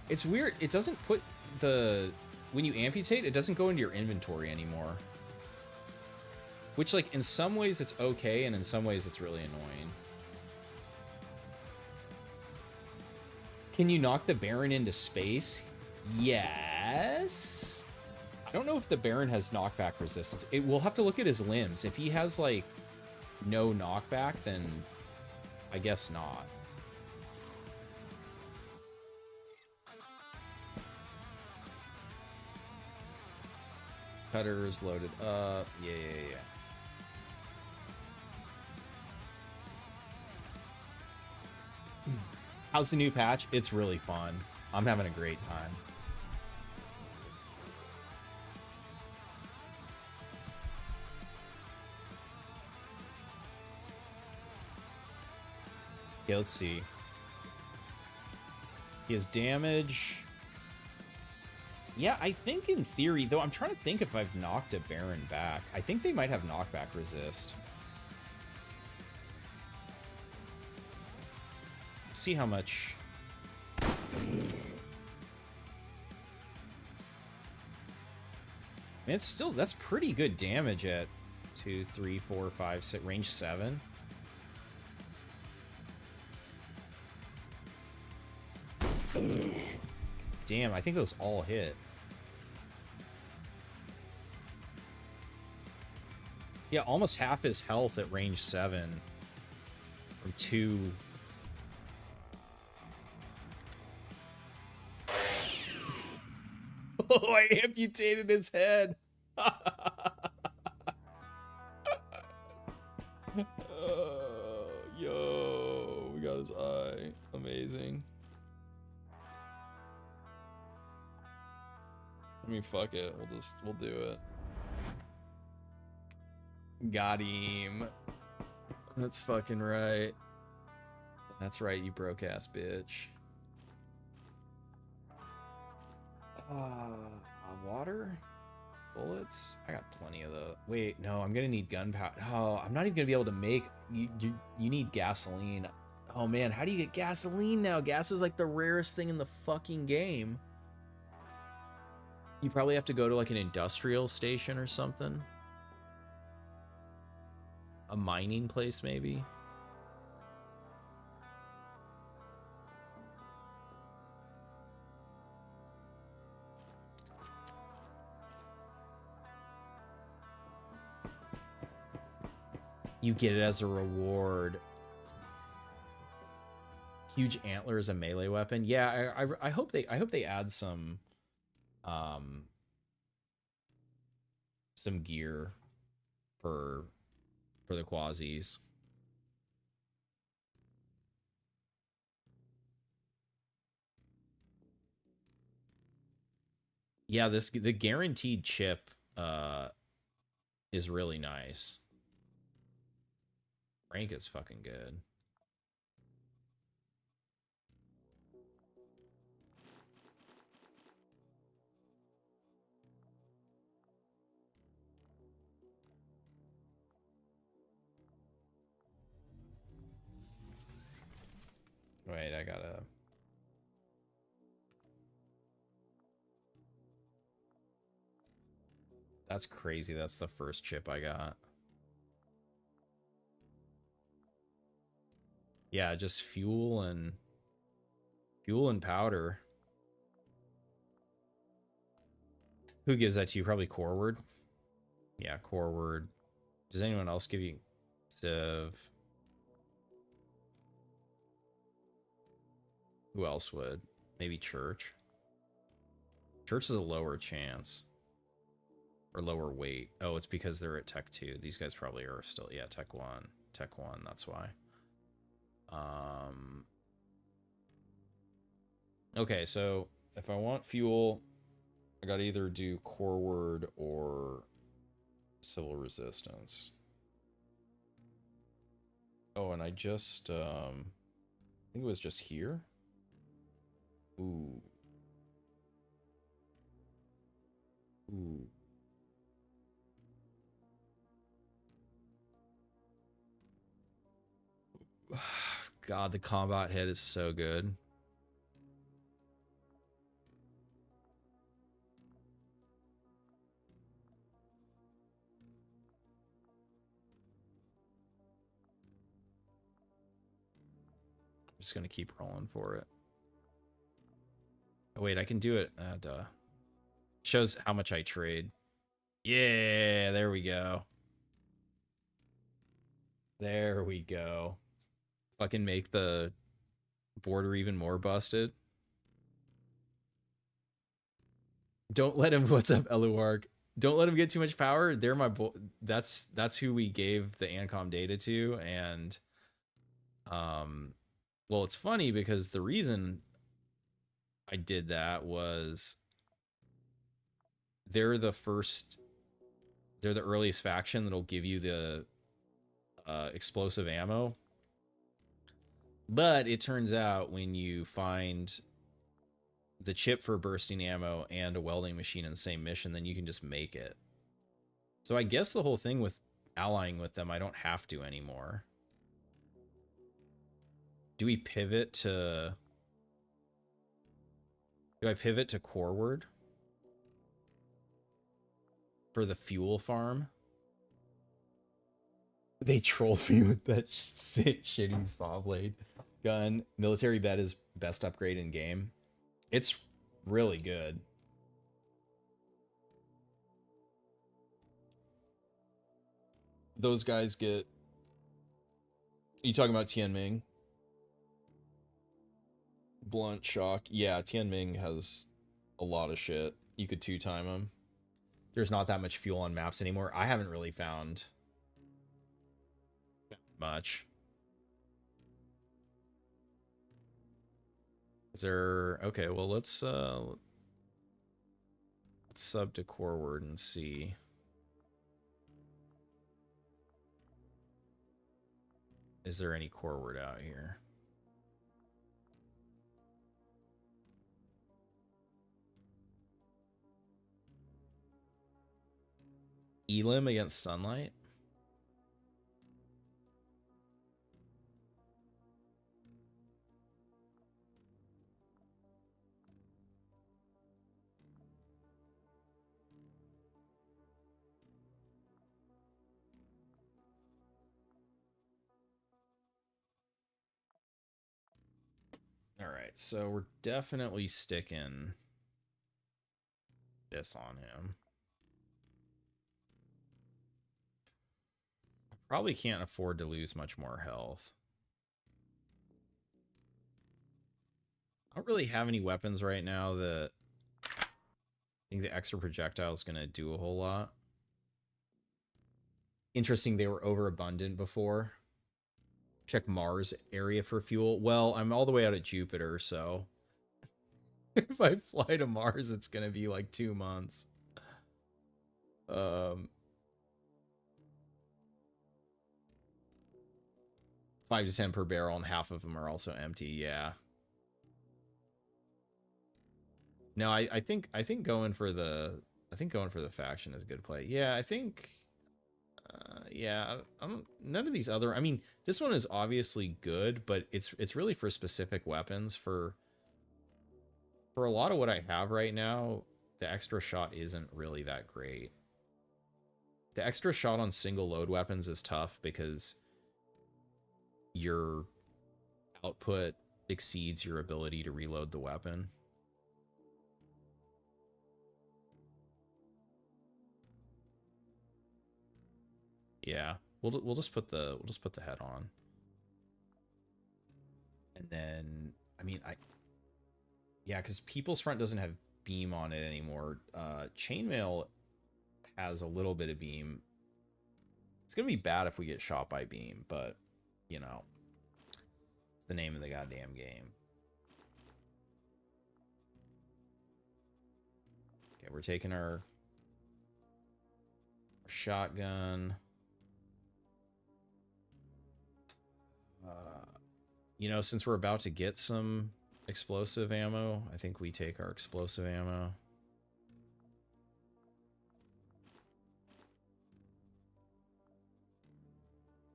It's weird. It doesn't put the... When you amputate, it doesn't go into your inventory anymore. Which, like, in some ways it's okay, and in some ways it's really annoying. Can you knock the Baron into space? Yes. I don't know if the Baron has knockback resistance. We'll have to look at his limbs. If he has, like, no knockback, then I guess not. Cutter is loaded up. Yeah. How's the new patch? It's really fun. I'm having a great time. Okay, let's see. He has damage. Yeah, I think in theory, though, I'm trying to think if I've knocked a Baron back. I think they might have knockback resist. See how much. Man, it's still, that's pretty good damage at 2, 3, 4, 5, 6, range 7. Damn, I think those all hit. Yeah, almost half his health at range 7. From 2. Oh, I amputated his head. Yo, we got his eye. Amazing. I mean, fuck it. We'll do it. Got him. That's fucking right. That's right, you broke ass bitch. Water? Bullets? I got plenty of those. Wait, no, I'm gonna need gunpowder. Oh, I'm not even gonna be able to make. You need gasoline. Oh man, how do you get gasoline now? Gas is like the rarest thing in the fucking game. You probably have to go to like an industrial station or something. A mining place, maybe. You get it as a reward. Huge antler is a melee weapon. Yeah, I hope they add some gear for the quasis. Yeah, the guaranteed chip is really nice. Rank is fucking good. Wait, I gotta. That's crazy. That's the first chip I got. Yeah, just fuel and powder. Who gives that to you? Probably Coreward. Yeah, Coreward. Does anyone else give you Civ? Who else would? Maybe Church. Church is a lower chance. Or lower weight. Oh, it's because they're at Tech 2. These guys probably are still, yeah, Tech 1. Tech 1, that's why. Okay, so if I want fuel, I gotta either do Coreward or Civil Resistance. Oh, and I just, I think it was just here. Ooh. Ooh. God, the combat hit is so good. I'm just gonna keep rolling for it. Oh, wait, I can do it. Duh. Shows how much I trade. Yeah, there we go. There we go. Fucking make the border even more busted. Don't let him. What's up, Eluark? Don't let him get too much power. They're my that's who we gave the Ancom data to, and well, it's funny because the reason I did that was they're the earliest faction that'll give you the explosive ammo. But it turns out when you find the chip for bursting ammo and a welding machine in the same mission, then you can just make it. So I guess the whole thing with allying with them, I don't have to anymore. Do we pivot to... Do I pivot to Coreward? For the fuel farm? They trolled me with that shitty saw blade gun. Military bed is best upgrade in game. It's really good. Those guys get... You talking about Tianming? Blunt shock. Yeah, Tianming has a lot of shit. You could 2-time them. There's not that much fuel on maps anymore. I haven't really found much. Is there... Okay, well, let's sub to Coreward and see. Is there any Coreward out here? Elim against Sunlight? Alright, so we're definitely sticking this on him. I probably can't afford to lose much more health. I don't really have any weapons right now that I think the extra projectile is going to do a whole lot. Interesting, they were overabundant before. Check Mars area for fuel. Well, I'm all the way out at Jupiter, so if I fly to Mars, it's going to be like 2 months. 5 to 10 per barrel, and half of them are also empty. Yeah. No, I think going for the faction is a good play. Yeah, I think. Yeah, none of these other... I mean, this one is obviously good, but it's really for specific weapons. For a lot of what I have right now, the extra shot isn't really that great. The extra shot on single load weapons is tough because your output exceeds your ability to reload the weapon. Yeah, we'll just put the head on, and then yeah, because People's Front doesn't have beam on it anymore. Chainmail has a little bit of beam. It's gonna be bad if we get shot by beam, but you know, it's the name of the goddamn game. Okay, we're taking our shotgun. You know, since we're about to get some explosive ammo, I think we take our explosive ammo.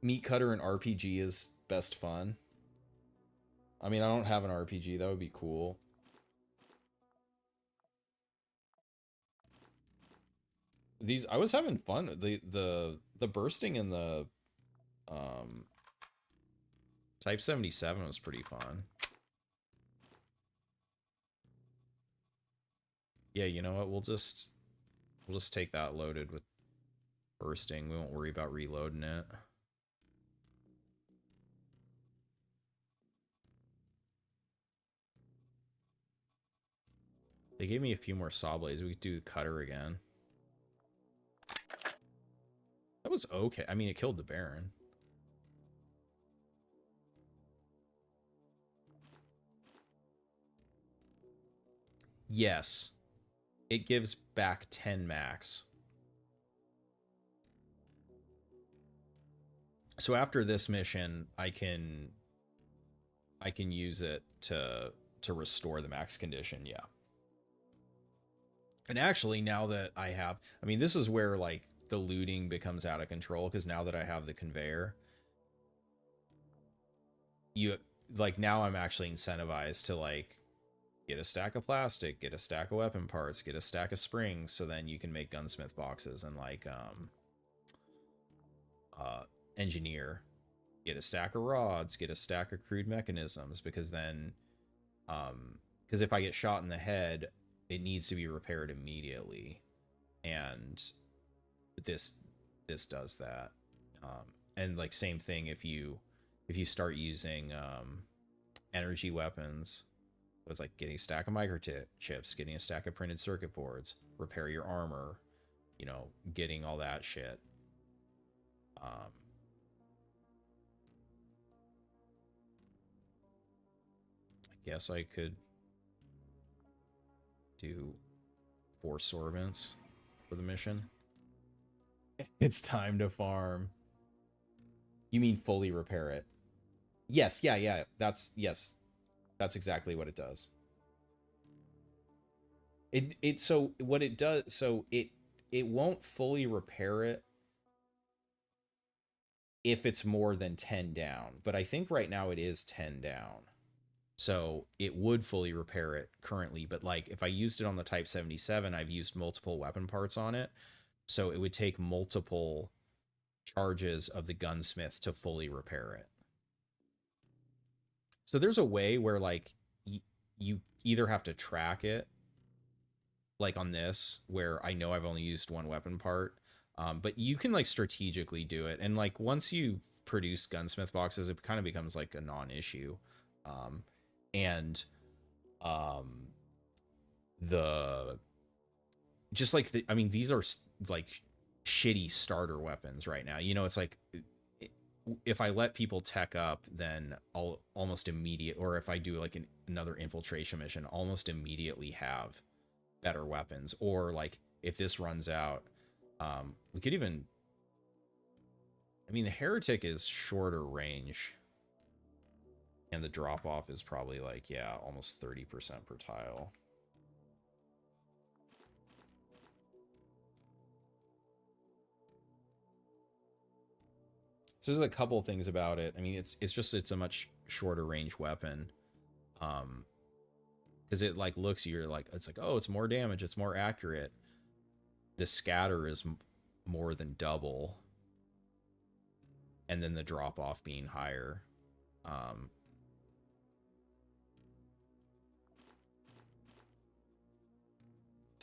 Meat cutter and RPG is best fun. I mean, I don't have an RPG. That would be cool. These, I was having fun. The bursting in the Type 77 was pretty fun. Yeah, you know what? We'll just take that loaded with bursting. We won't worry about reloading it. They gave me a few more saw blades. We could do the cutter again. That was okay. I mean, it killed the Baron. Yes. It gives back 10 max. So after this mission, I can I can use it to restore the max condition, yeah. And actually, now that I have, I mean, this is where like the looting becomes out of control, because now that I have the conveyor, you like now I'm actually incentivized to like get a stack of plastic, get a stack of weapon parts, get a stack of springs, so then you can make gunsmith boxes and like engineer, get a stack of rods, get a stack of crude mechanisms, because then because if I get shot in the head, it needs to be repaired immediately, and this does that. And like same thing if you start using energy weapons. So it's like getting a stack of microchips, getting a stack of printed circuit boards, repair your armor, you know, getting all that shit. I guess I could do 4 sorbents for the mission. It's time to farm. You mean fully repair it? Yes, yeah. That's exactly what it does. So what it does, so it won't fully repair it if it's more than 10 down, but I think right now it is 10 down. So it would fully repair it currently, but like if I used it on the Type 77, I've used multiple weapon parts on it. So it would take multiple charges of the gunsmith to fully repair it. So there's a way where like you either have to track it, like on this, where I know I've only used 1 weapon part, but you can like strategically do it. And like once you produce gunsmith boxes, it kind of becomes like a non-issue. I mean, these are like shitty starter weapons right now. You know, it's like if I let people tech up, then I'll almost or if I do like another infiltration mission, almost immediately have better weapons. Or like if this runs out, we could even, I mean, the heretic is shorter range, and the drop off is probably like, yeah, almost 30% per tile. So there's a couple things about it. I mean, it's a much shorter range weapon. Because it like looks, you're like, it's like, oh, it's more damage, it's more accurate. The scatter is more than double, and then the drop off being higher.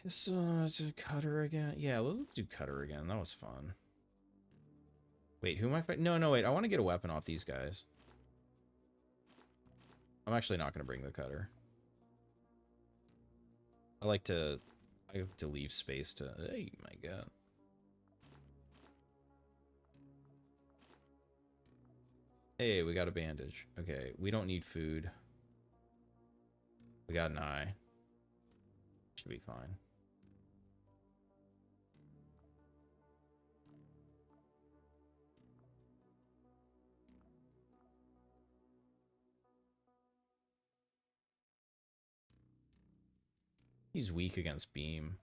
This is a cutter again. Yeah, let's do cutter again. That was fun. Wait, who am I fighting? No, wait. I want to get a weapon off these guys. I'm actually not going to bring the cutter. I like to leave space to... Hey, my God. Hey, we got a bandage. Okay, we don't need food. We got an eye. Should be fine. He's weak against beam.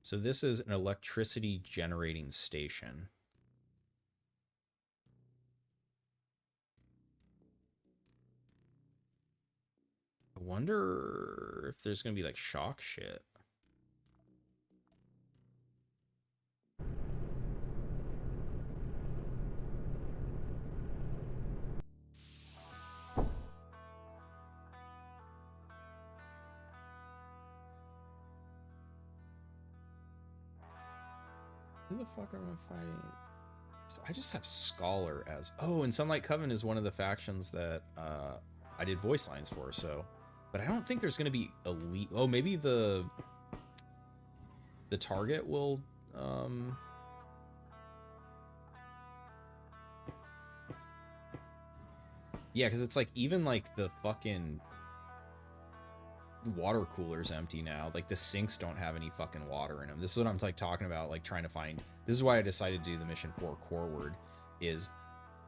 So this is an electricity generating station. I wonder if there's going to be like shock shit. Who the fuck am I fighting? So I just have Scholar as... Oh, and Sunlight Coven is one of the factions that I did voice lines for, so... But I don't think there's going to be elite... Oh, maybe the target will... Yeah, because it's like, even like the fucking... water cooler's empty now. Like the sinks don't have any fucking water in them. This is what I'm like talking about, like trying to find. This is why I decided to do the mission 4 Coreward, is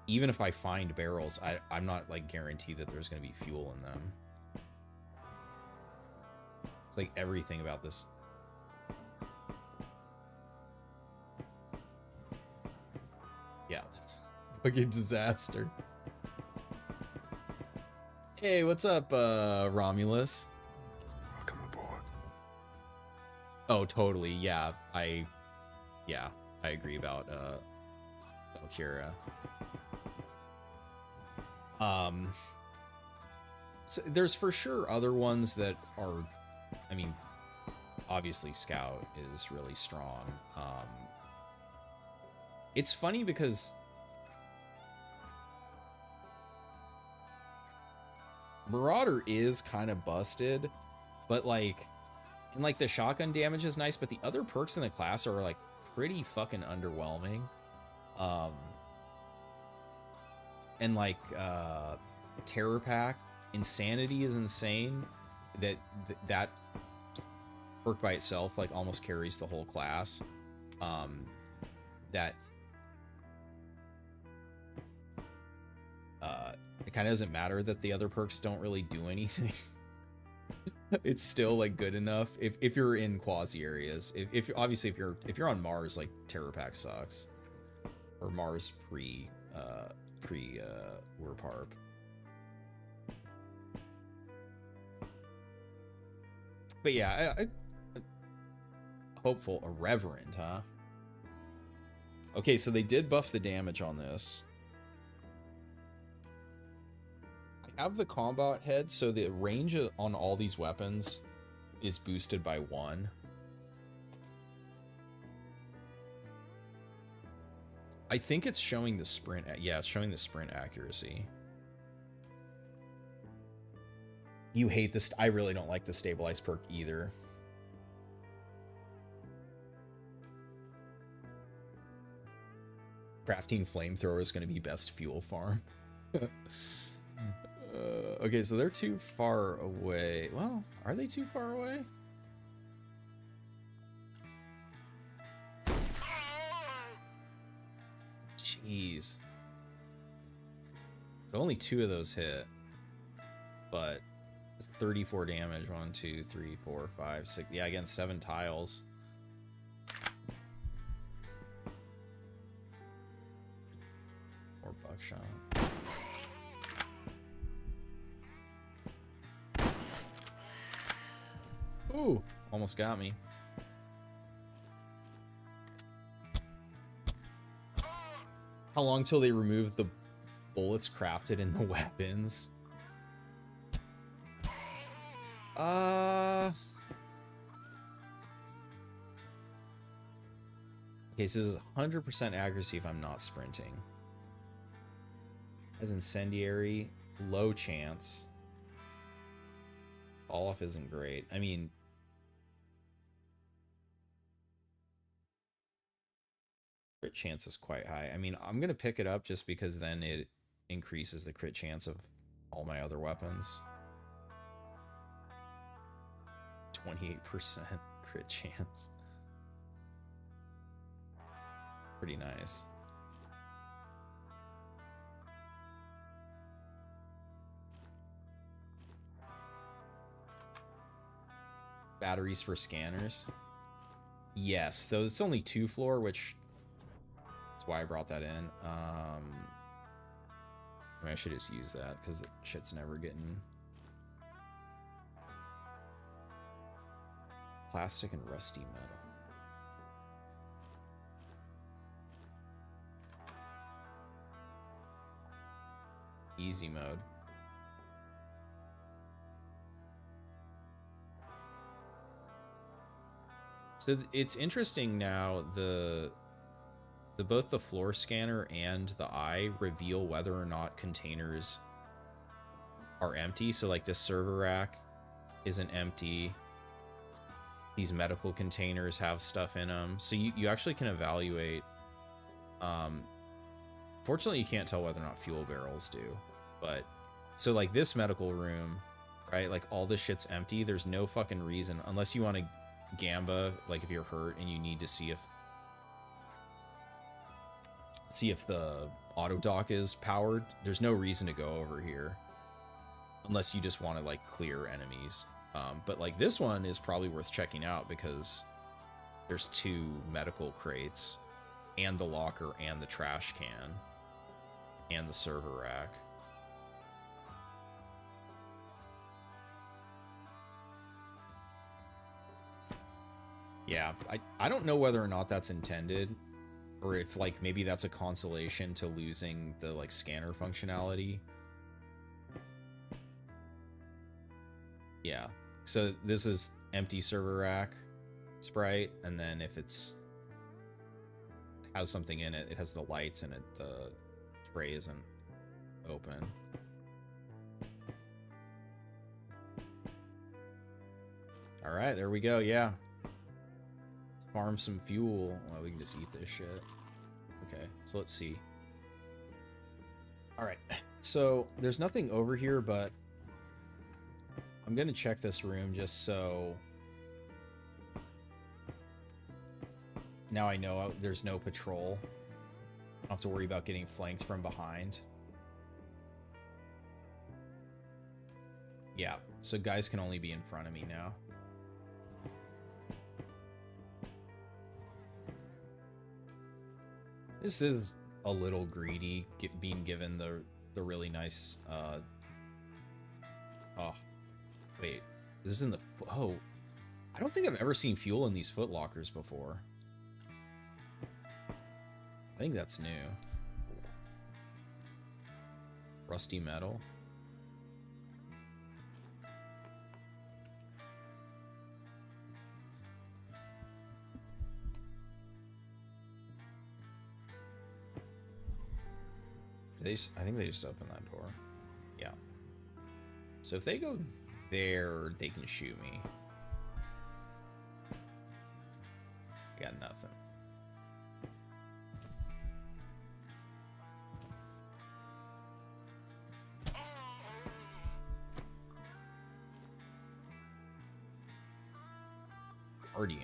even if I find barrels, I'm not like guaranteed that there's going to be fuel in them. It's like everything about this. Yeah, fucking disaster. Hey, what's up, Romulus? Welcome aboard. Oh, totally. Yeah, I agree about Valkyria. So there's for sure other ones that are, I mean, obviously Scout is really strong. It's funny because Marauder is kind of busted, but like, and like the shotgun damage is nice, but the other perks in the class are like pretty fucking underwhelming. And like Terror Pack, Insanity is insane. That perk by itself like almost carries the whole class. That it kind of doesn't matter that the other perks don't really do anything. It's still like good enough if you're in quasi areas. If obviously if you're on Mars, like Terror Pack sucks, or Mars pre Warparp. But yeah, I hopeful Irreverent, huh? Okay, so they did buff the damage on this. I have the combat head, so the range on all these weapons is boosted by 1. I think it's showing the sprint. Yeah, it's showing the sprint accuracy. You hate this. I really don't like the stabilize perk either. Crafting flamethrower is going to be best fuel farm. Okay, so they're too far away. Well, are they too far away? Jeez. So only 2 of those hit, but it's 34 damage. 1, 2, 3, 4, 5, 6. Yeah, again, 7 tiles. More buckshot. Ooh, almost got me. How long till they remove the bullets crafted in the weapons? Okay, so this is 100% accuracy if I'm not sprinting. As incendiary, low chance. Fall off isn't great. I mean, crit chance is quite high. I mean, I'm gonna pick it up just because then it increases the crit chance of all my other weapons. 28% crit chance. Pretty nice. Batteries for scanners. Yes, though it's only 2 floor, which that's why I brought that in. I mean, I should just use that because the shit's never getting. Plastic and rusty metal. Easy mode. So it's interesting now, both the floor scanner and the eye reveal whether or not containers are empty. So like this server rack isn't empty. These medical containers have stuff in them. So you actually can evaluate. Fortunately, you can't tell whether or not fuel barrels do. But so like this medical room, right? Like all this shit's empty. There's no fucking reason unless you want to Gamba, like if you're hurt and you need to see if see if the auto dock is powered. There's no reason to go over here unless you just want to like clear enemies. But like this one is probably worth checking out because there's 2 medical crates and the locker and the trash can and the server rack. Yeah, I don't know whether or not that's intended, or if like maybe that's a consolation to losing the like scanner functionality. Yeah, so this is empty server rack sprite, and then if it's has something in it, it has the lights and it the tray isn't open. All right, there we go. Yeah. Farm some fuel. Well, we can just eat this shit. Okay, so let's see. All right, so there's nothing over here, but I'm gonna check this room just so now I know there's no patrol. I don't have to worry about getting flanked from behind. Yeah, so guys can only be in front of me now. This is a little greedy, being given the really nice, oh, wait, this is in the, oh, I don't think I've ever seen fuel in these foot lockers before. I think that's new. Rusty metal. I think they just opened that door. Yeah. So if they go there, they can shoot me. I got nothing. Guardian.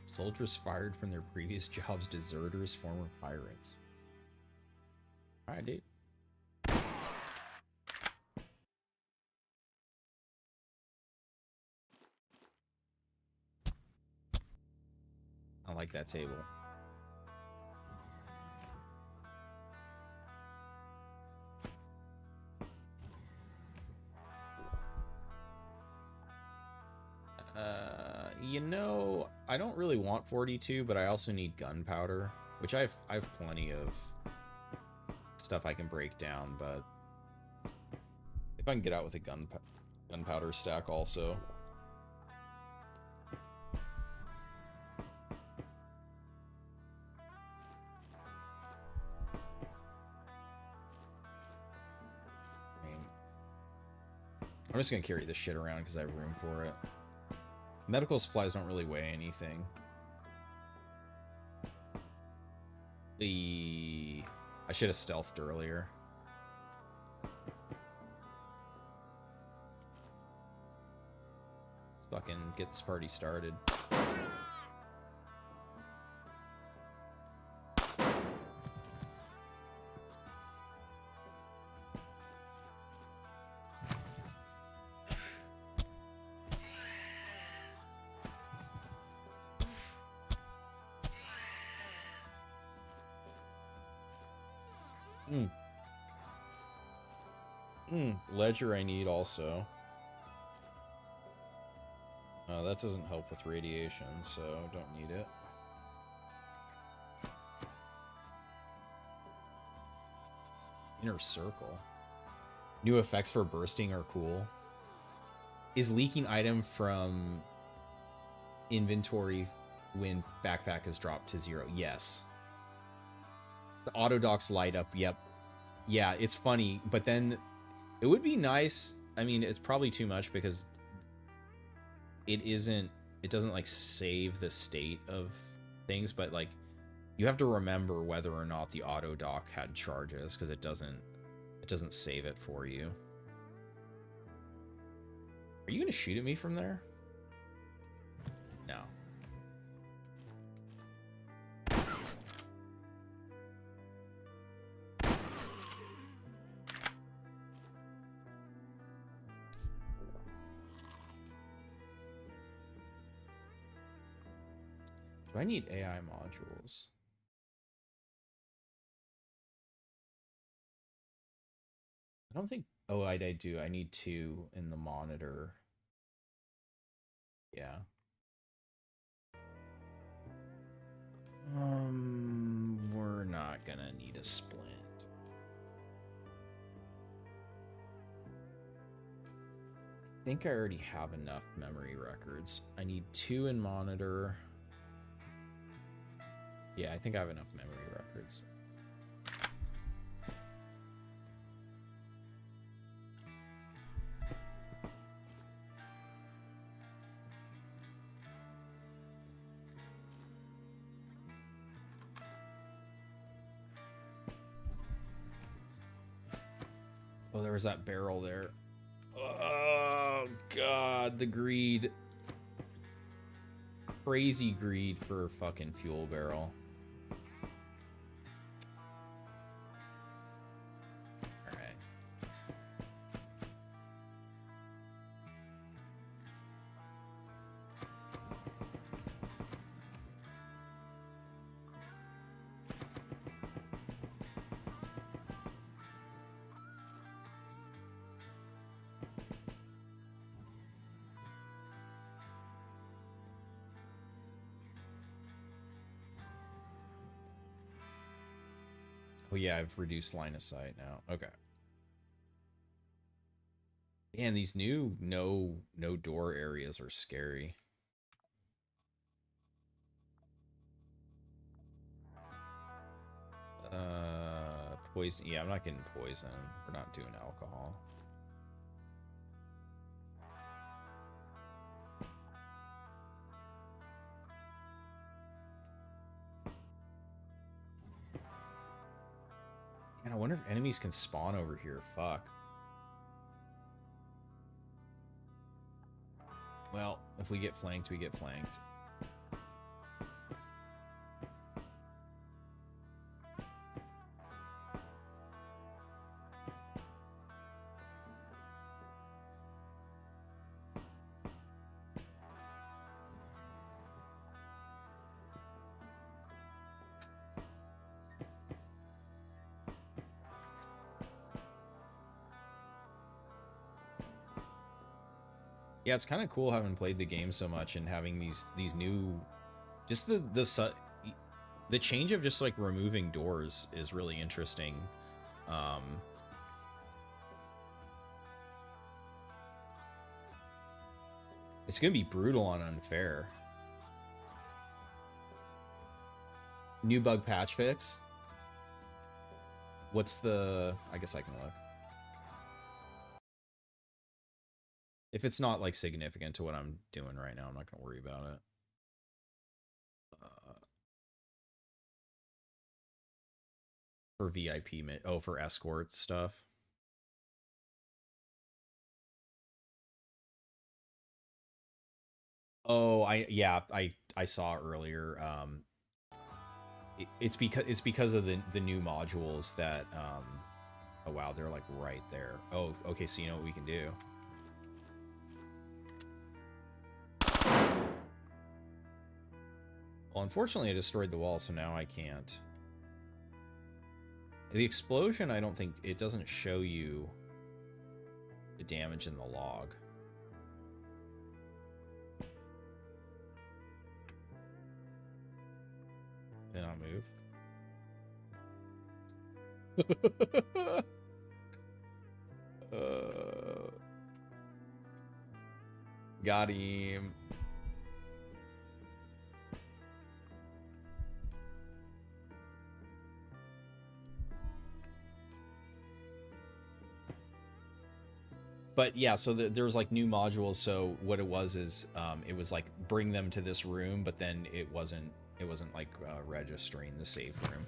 Soldiers fired from their previous jobs, deserters, former pirates. Alright, dude. I like that table. You know, I don't really want 42, but I also need gunpowder, which I have plenty of stuff I can break down, but if I can get out with a gunpowder stack also. I mean, I'm just gonna carry this shit around because I have room for it. Medical supplies don't really weigh anything. I should have stealthed earlier. Let's fucking get this party started. Ledger I need also. That doesn't help with radiation, so don't need it. Inner circle. New effects for bursting are cool. Is leaking item from inventory when backpack is dropped to 0? Yes. The auto docks light up. Yep. Yeah, it's funny, but then it would be nice. I mean, it's probably too much because it doesn't like save the state of things, but like you have to remember whether or not the auto dock had charges because it doesn't save it for you. Are you gonna shoot at me from there? No. Do I need AI modules? I don't think. Oh, I do. I need 2 in the monitor. Yeah. We're not gonna need a splint. I think I already have enough memory records. I need 2 in monitor. Yeah, I think I have enough memory records. Oh, there was that barrel there. Oh, God, the greed. Crazy greed for a fucking fuel barrel. Alright. Oh yeah, I've reduced line of sight now. Okay. Man, these new no door areas are scary. Poison. Yeah, I'm not getting poison. We're not doing alcohol. Man, I wonder if enemies can spawn over here. Fuck. Well, if we get flanked, we get flanked. Yeah, it's kind of cool having played the game so much and having these new, just the change of just like removing doors is really interesting. It's gonna be brutal and unfair. New bug patch fix. What's the? I guess I can look. If it's not like significant to what I'm doing right now, I'm not gonna worry about it. For VIP, oh, for escort stuff. Oh, I saw earlier. It's because of the new modules that oh wow, they're like right there. Oh, okay, so you know what we can do. Well, unfortunately I destroyed the wall, so now I can't. The explosion, I don't think it doesn't show you the damage in the log. Then I'll move. Got him. But yeah, so there's like new modules. So what it was is it was like bring them to this room, but then it wasn't like registering the safe room.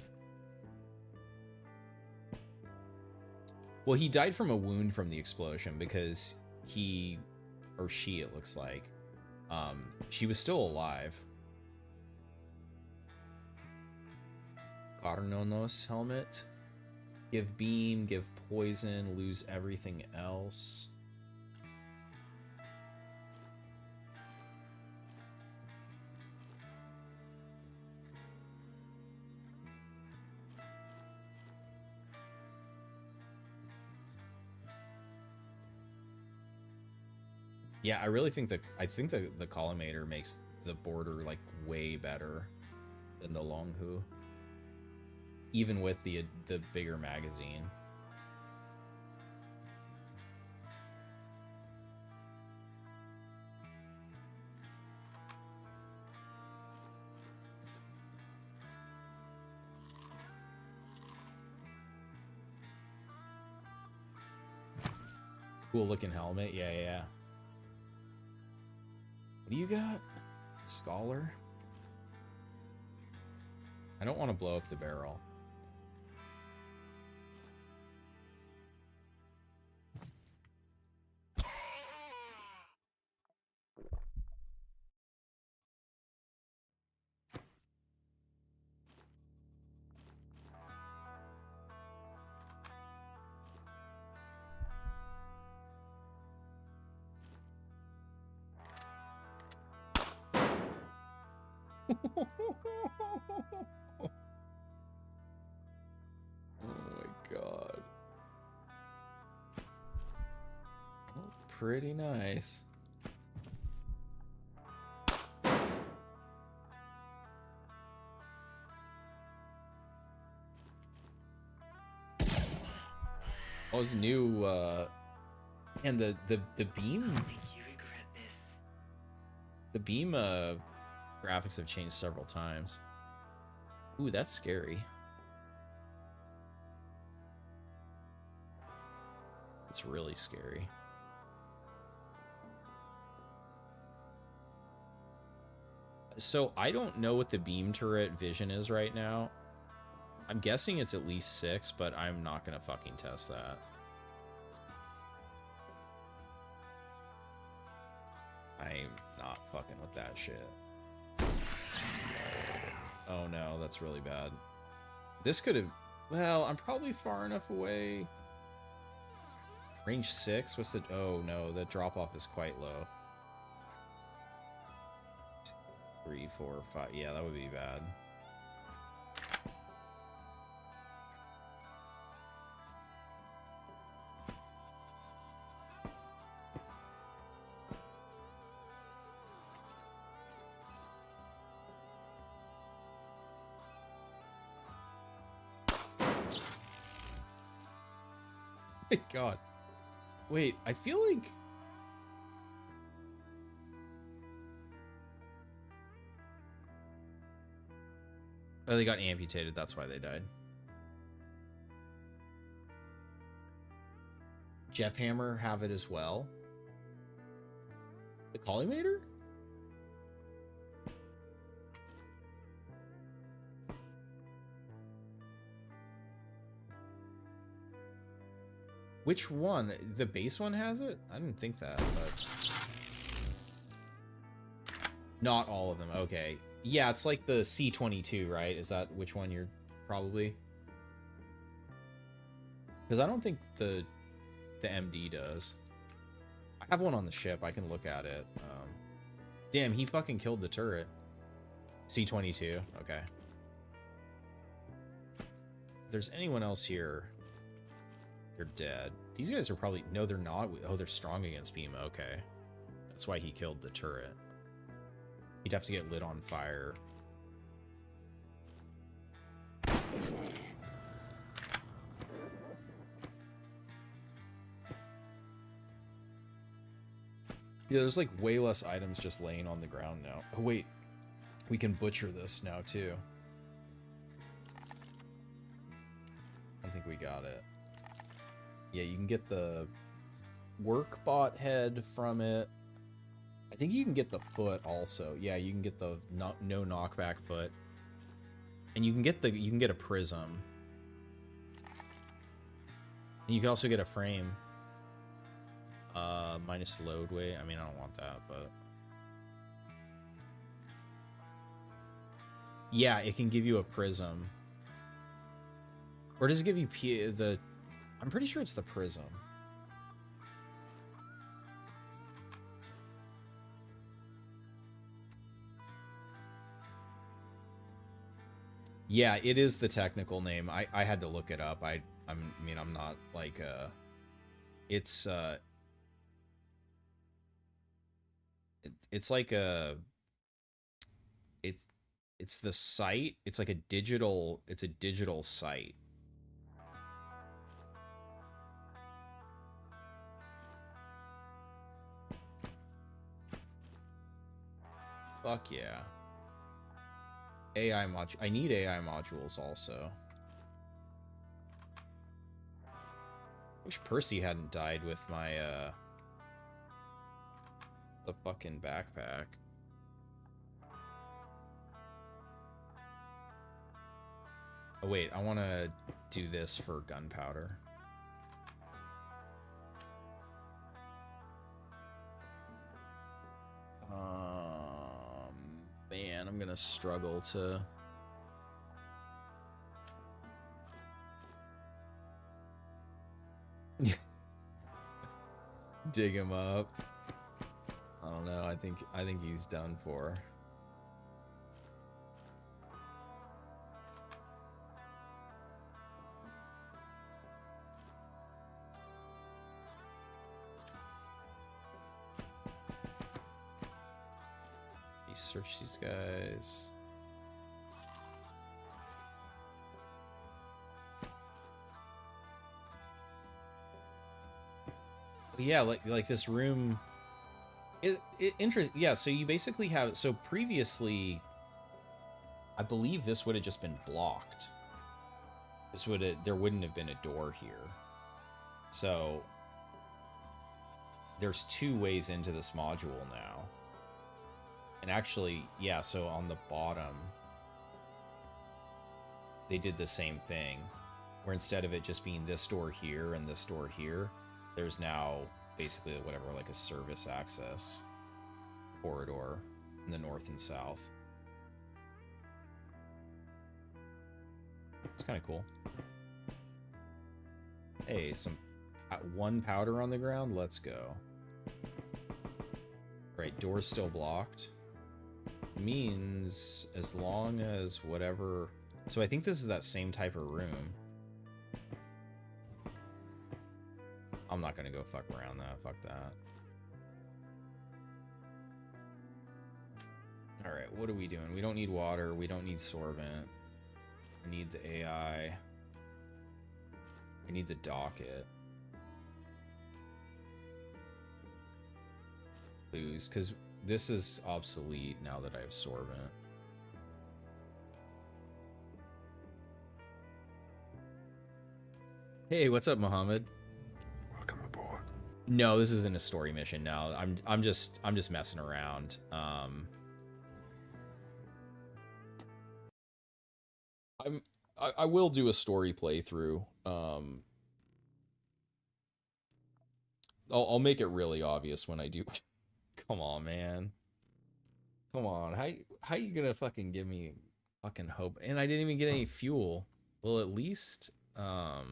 Well, he died from a wound from the explosion because he Or she, it looks like. She was still alive. Carnonos helmet. Give beam, give poison, lose everything else. Yeah, I really think that the collimator makes the border like way better than the Longhu, even with the bigger magazine. Cool looking helmet, yeah. What do you got? Scholar? I don't want to blow up the barrel. Oh my god. Oh, pretty nice. Oh, it's new, and the beam, I think you regret this. the beam, graphics have changed several times. Ooh, that's scary. It's really scary. So I don't know what the beam turret vision is right now. I'm guessing it's at least 6, but I'm not gonna fucking test that. I'm not fucking with that shit. Oh no, that's really bad. This could have... Well, I'm probably far enough away. Range 6? What's the... Oh no, the drop-off is quite low. 3, 4, 5... Yeah, that would be bad. My god. Wait, I feel like... Oh, they got amputated, that's why they died. Jeff Hammer have it as well? The Collimator? Which one? The base one has it? I didn't think that, but... Not all of them, okay. Yeah, it's like the C-22, right? Is that which one you're probably? Because I don't think the MD does. I have one on the ship, I can look at it. Damn, he fucking killed the turret. C-22, okay. If there's anyone else here... They're dead. These guys are probably... No, they're not. Oh, they're strong against beam. Okay. That's why he killed the turret. He'd have to get lit on fire. Yeah, there's like way less items just laying on the ground now. Oh, wait. We can butcher this now, too. I think we got it. Yeah, you can get the workbot head from it. I think you can get the foot also. Yeah, you can get the no knockback foot. And you can get a prism. And you can also get a frame. Minus load weight. I mean, I don't want that, but yeah, it can give you a prism. Or does it give you the? I'm pretty sure it's the prism. Yeah, it is the technical name. I had to look it up. I mean, I'm not like it's it's like a it's the site. It's like a digital site. Fuck yeah. AI module. I need AI modules also. Wish Percy hadn't died with my the fucking backpack. Oh wait, I want to do this for gunpowder. Man, I'm gonna struggle to. Dig him up. I don't know. I think he's done for. Search these guys. Yeah, like this room. It yeah. So you basically have. So previously, I believe this would have just been blocked. There wouldn't have been a door here. So there's 2 ways into this module now. And actually, yeah, so on the bottom, they did the same thing, where instead of it just being this door here and this door here, there's now basically whatever, like a service access corridor in the north and south. It's kind of cool. Hey, some 1 powder on the ground. Let's go. Right, door's still blocked. Means as long as whatever. So I think this is that same type of room. I'm not gonna go fuck around that. Fuck that. Alright, what are we doing? We don't need water. We don't need sorbent. I need the AI. I need the docket. Lose, because this is obsolete now that I have sorbent. Hey, what's up, Mohammed? Welcome aboard. No, this isn't a story mission. No, I'm just messing around. I will do a story playthrough. I'll make it really obvious when I do. Come on, man. Come on. How you gonna fucking give me fucking hope? And I didn't even get any fuel. Well, at least oh,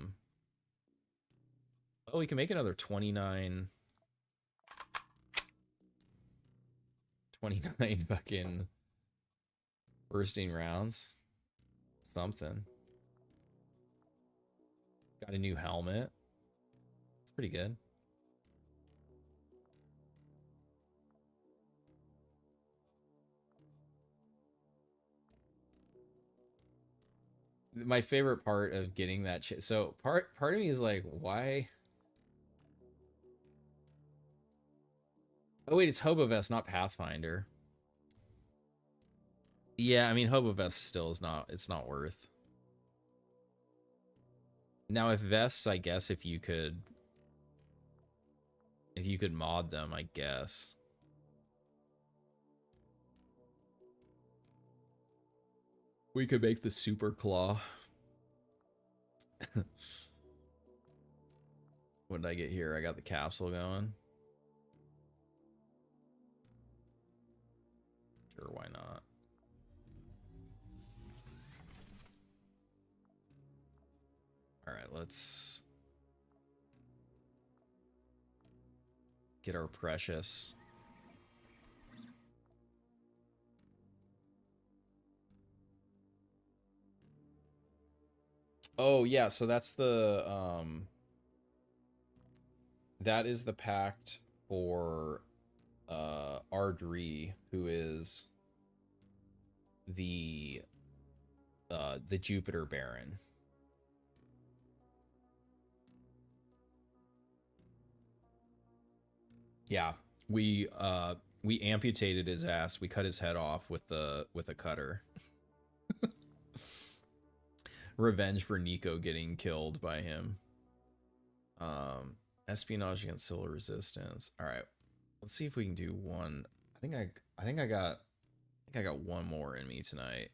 we can make another 29 fucking bursting rounds. Something. Got a new helmet. It's pretty good. My favorite part of getting that shit. So part of me is like, why? Oh wait, it's Hobovest, not Pathfinder. Yeah, I mean Hobovest still is not. It's not worth. Now if vests, I guess if you could mod them, I guess. We could make the super claw. What did I get here? I got the capsule going. Sure, why not? All right, let's get our precious. Oh yeah, so that's the that is the pact for Ardri, who is the Jupiter Baron. Yeah, we amputated his ass. We cut his head off with a cutter. Revenge for Niko getting killed by him. Espionage against civil resistance. All right, let's see if we can do one. I think I got one more in me tonight.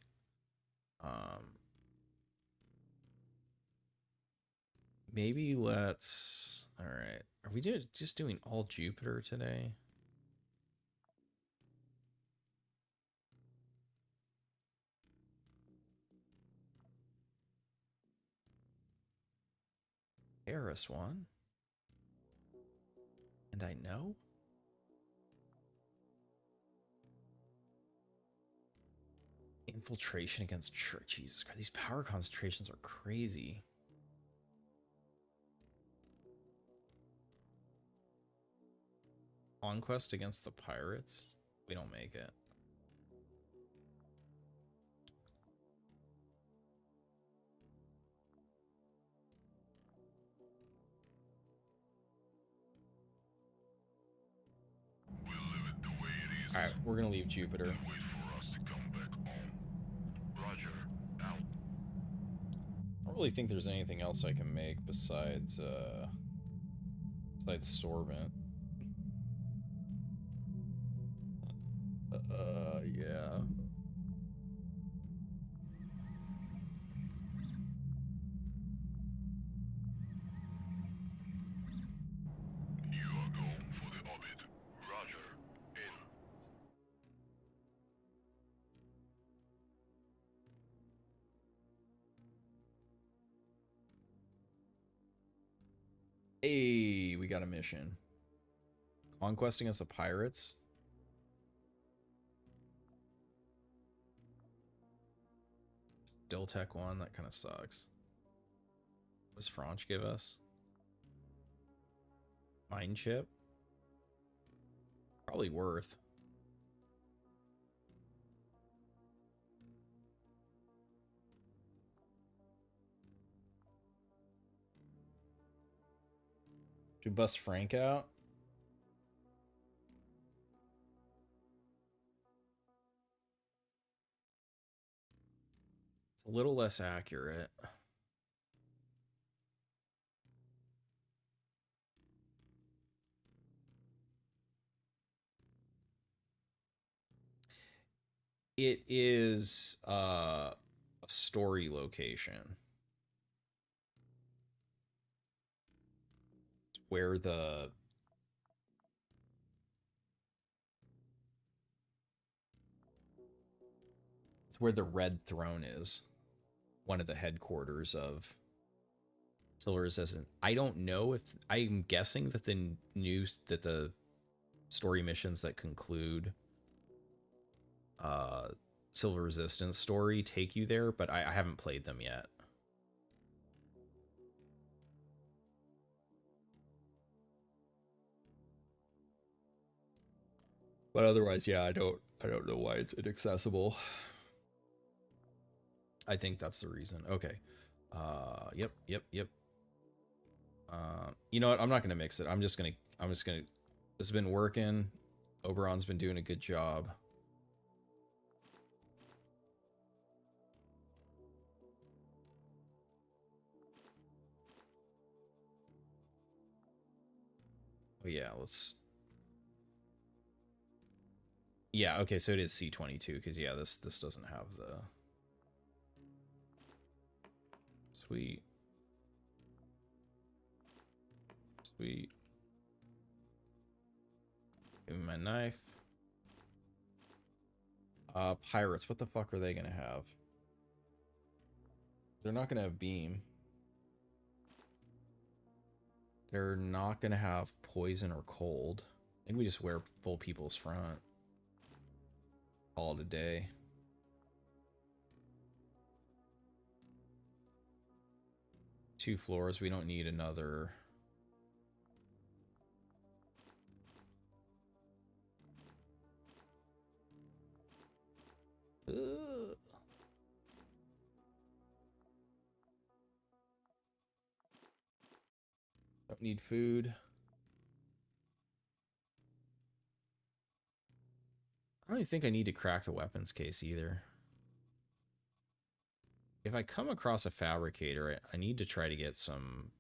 Maybe let's. All right, are we just doing all Jupiter today? Paris one. And I know. Infiltration against church. Jesus Christ, these power concentrations are crazy. Conquest against the pirates. We don't make it. All right, we're gonna leave Jupiter. Wait for us to come back home. Roger. Out. I don't really think there's anything else I can make besides Sorbent. Yeah. You are go for the orbit. Roger. In. Hey, we got a mission. Conquest against the pirates. Diltech 1, that kind of sucks. What does Franch give us? Mine chip? Probably worth. Should we bust Frank out? It's a little less accurate. It is a story location. It's where the Red Throne is. One of the headquarters of Silver Resistance. I don't know if I'm guessing that the story missions that conclude Silver Resistance story take you there, but I haven't played them yet. But otherwise, yeah, I don't know why it's inaccessible. I think that's the reason. Okay. Yep. You know what? I'm not gonna mix it. I'm just gonna. It's been working. Oberon's been doing a good job. Oh yeah, let's. Yeah, okay, so it is C22 because yeah, this doesn't have the. Sweet. Sweet. Give me my knife. Pirates, what the fuck are they gonna have? They're not gonna have beam. They're not gonna have poison or cold. I think we just wear full people's front. Call it a day. Two floors, we don't need another. Ugh. Don't need food. I don't even think I need to crack the weapons case either. If I come across a fabricator, I need to try to get some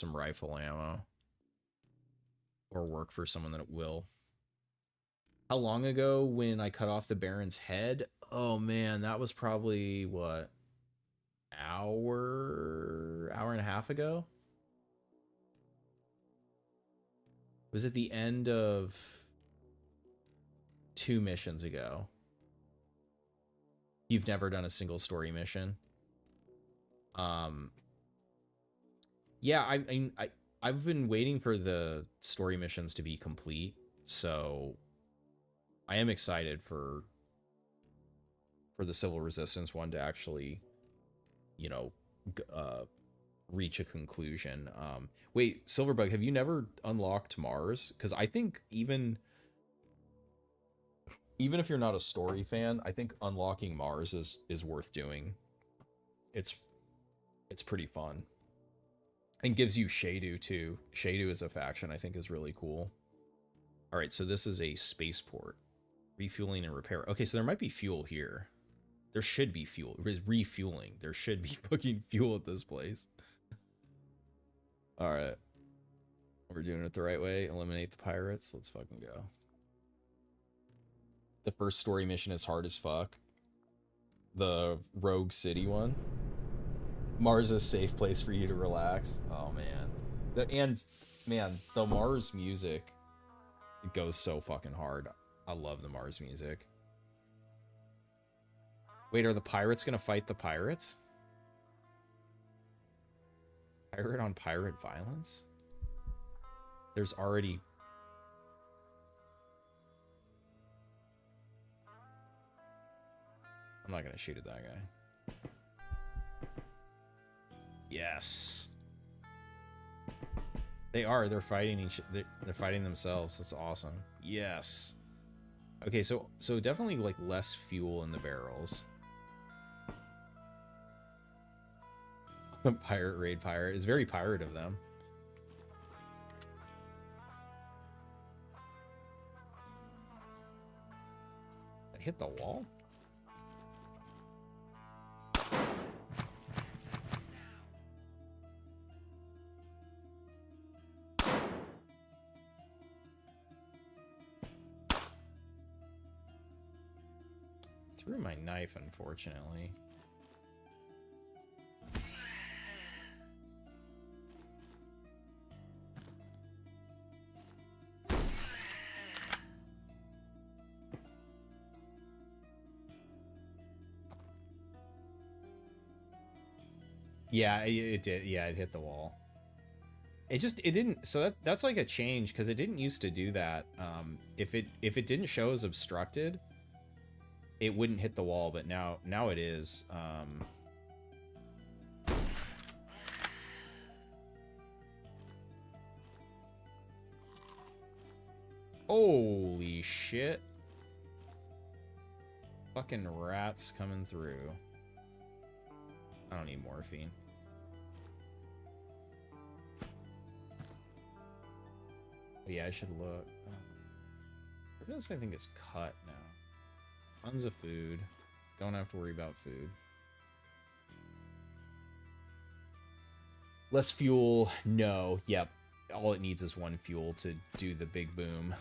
rifle ammo. Or work for someone that will. How long ago when I cut off the Baron's head? Oh man, that was probably, what? Hour and a half ago? Was it the end of 2 missions ago? You've never done a single story mission? Yeah, I've been waiting for the story missions to be complete, so I am excited for the Civil Resistance one to actually, you know, reach a conclusion. Wait, Silverbug, have you never unlocked Mars? Because I think even if you're not a story fan, I think unlocking Mars is worth doing. It's pretty fun. And gives you Shadu too. Shadu as a faction I think is really cool. All right, so this is a spaceport. Refueling and repair. Okay, so there might be fuel here. There should be fuel. Refueling. There should be fucking fuel at this place. All right. We're doing it the right way. Eliminate the pirates. Let's fucking go. The first story mission is hard as fuck. The Rogue City one. Mars is a safe place for you to relax. Oh man. Man, the Mars music, it goes so fucking hard. I love the Mars music. Wait, are the pirates gonna fight the pirates? Pirate on pirate violence? There's already... I'm not gonna shoot at that guy. Yes. They are. They're fighting they're fighting themselves. That's awesome. Yes. Okay, so definitely like less fuel in the barrels. Pirate raid pirate. It's very pirate of them. I hit the wall? Threw my knife, unfortunately. Yeah, it did. Yeah, it hit the wall. It didn't. So that's like a change because it didn't used to do that. If it didn't show as obstructed, it wouldn't hit the wall, but now it is. Holy shit. Fucking rats coming through. I don't need morphine. But yeah, I should look. What else I think is cut now? Tons of food. Don't have to worry about food. Less fuel. No. Yep. All it needs is 1 fuel to do the big boom.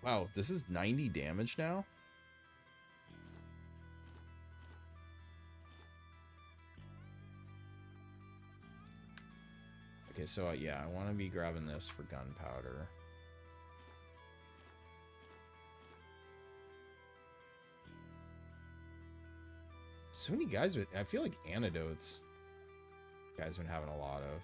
Wow, this is 90 damage now? Okay, so yeah, I want to be grabbing this for gunpowder. So many guys with, I feel like antidotes guys been having a lot of.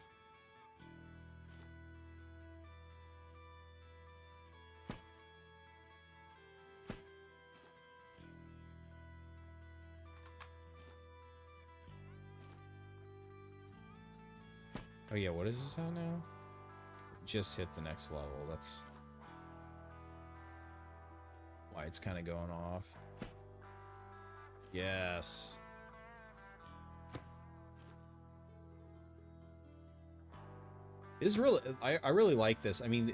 Oh yeah, what is this at now? Just hit the next level. That's why it's kind of going off. Yes. This is really, I really like this. I mean,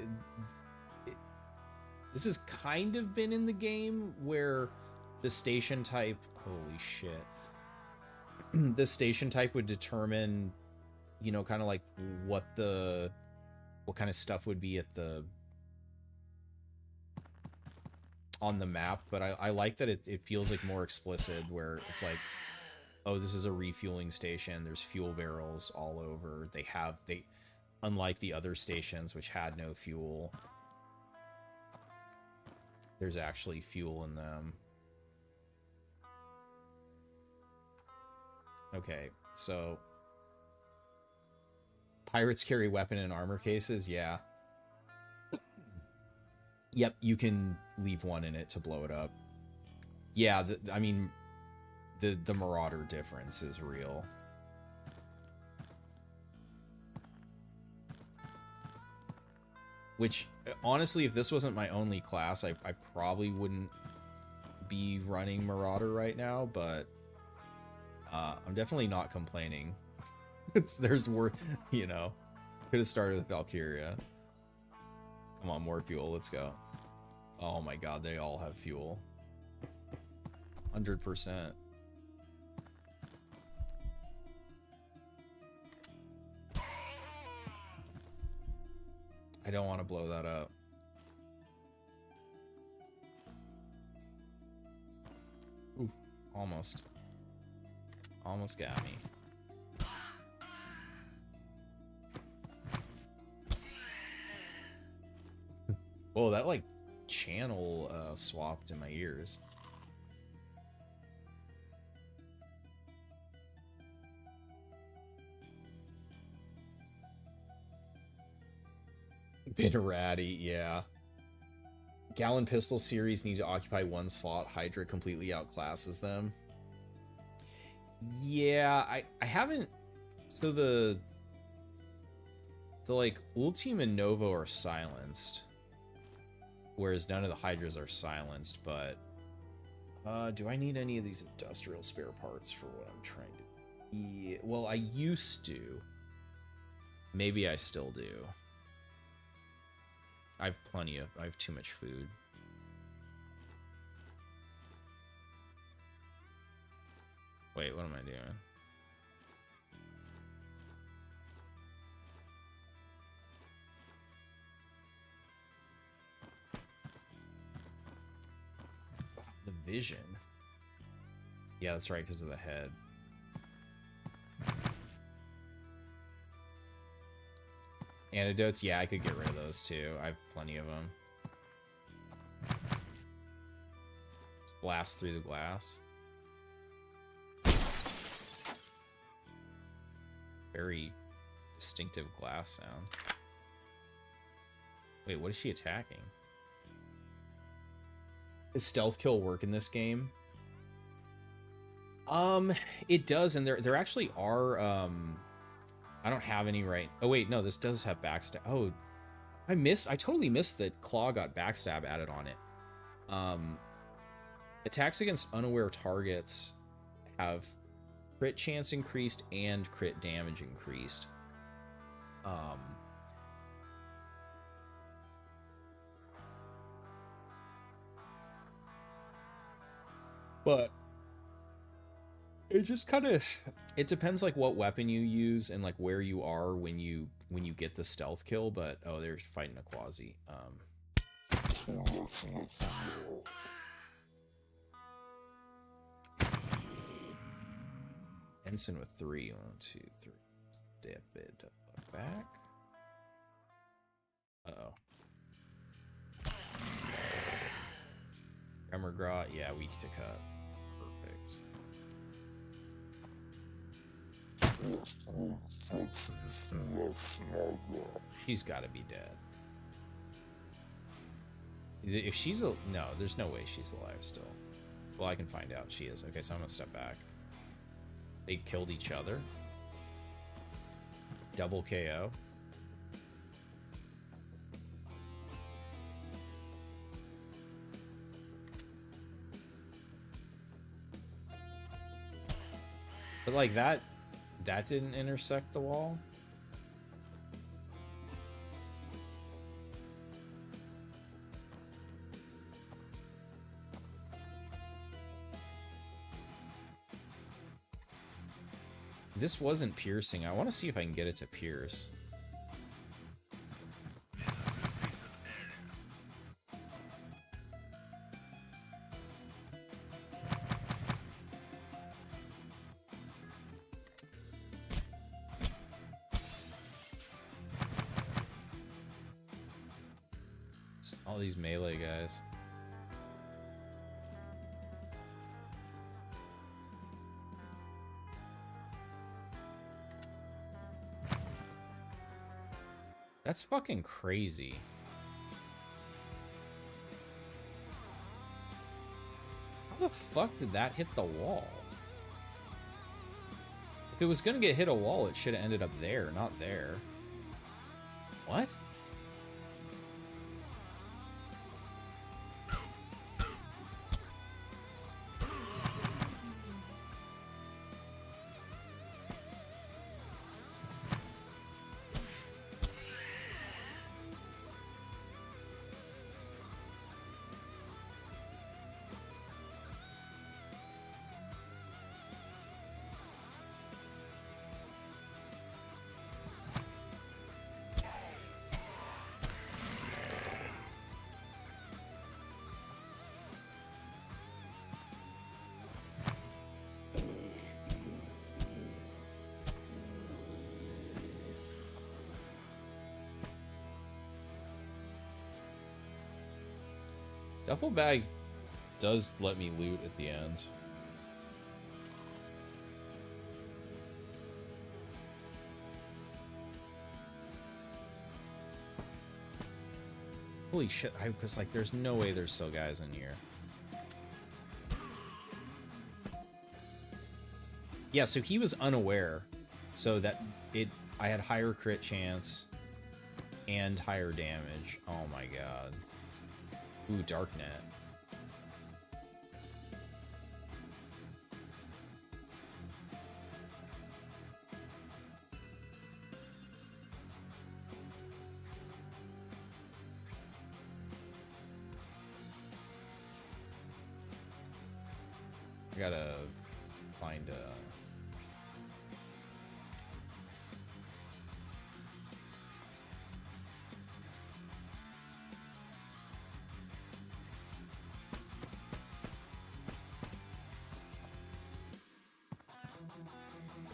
this has kind of been in the game where the station type, holy shit, the station type would determine, you know, kind of like what kind of stuff would be at the on the map. But I like that it feels like more explicit, where it's like, oh, this is a refueling station. There's fuel barrels all over. They unlike the other stations which had no fuel, there's actually fuel in them. Okay, so pirates carry weapon and armor cases, yeah. Yep, you can leave one in it to blow it up. Yeah, I mean, the Marauder difference is real. Which, honestly, if this wasn't my only class, I probably wouldn't be running Marauder right now, but I'm definitely not complaining. There's worth, you know, could have started with Valkyria. Come on, more fuel, let's go. Oh my god, they all have fuel. 100%. I don't want to blow that up. Ooh, almost. Almost got me. Whoa, that like channel swapped in my ears. Bit ratty, yeah. Gallon pistol series need to occupy one slot. Hydra completely outclasses them. Yeah, I haven't. So the like Ultium and Novo are silenced, whereas none of the Hydras are silenced. But do I need any of these industrial spare parts for what I'm trying to? Yeah, well, I used to. Maybe I still do. I have too much food. Wait, what am I doing? The vision. Yeah, that's right, because of the head. Antidotes? Yeah, I could get rid of those too. I have plenty of them. Just blast through the glass. Very distinctive glass sound. Wait, what is she attacking? Does stealth kill work in this game? It does, and there actually are I don't have any right. Oh wait, no, this does have backstab. Oh, I totally missed that Claw got backstab added on it. Attacks against unaware targets have crit chance increased and crit damage increased. But it just kind of, it depends like what weapon you use and like where you are when you get the stealth kill. But oh, they're fighting a Quasi. Ensign with 3. 1, 2, 3. Step it back. Uh-oh. Emmergrot, yeah, weak to cut. Perfect. She's got to be dead. If she's a... No, there's no way she's alive still. Well, I can find out. She is. Okay, so I'm gonna step back. They killed each other. Double KO. But like that didn't intersect the wall. This wasn't piercing. I want to see if I can get it to pierce. Just all these melee guys. That's fucking crazy. How the fuck did that hit the wall? If it was gonna get hit a wall, it should have ended up there, not there. What? Duffel bag does let me loot at the end. Holy shit, I was like, there's no way there's still guys in here. Yeah, so he was unaware, so that I had higher crit chance and higher damage. Oh my god. Ooh, Darknet. I gotta find a...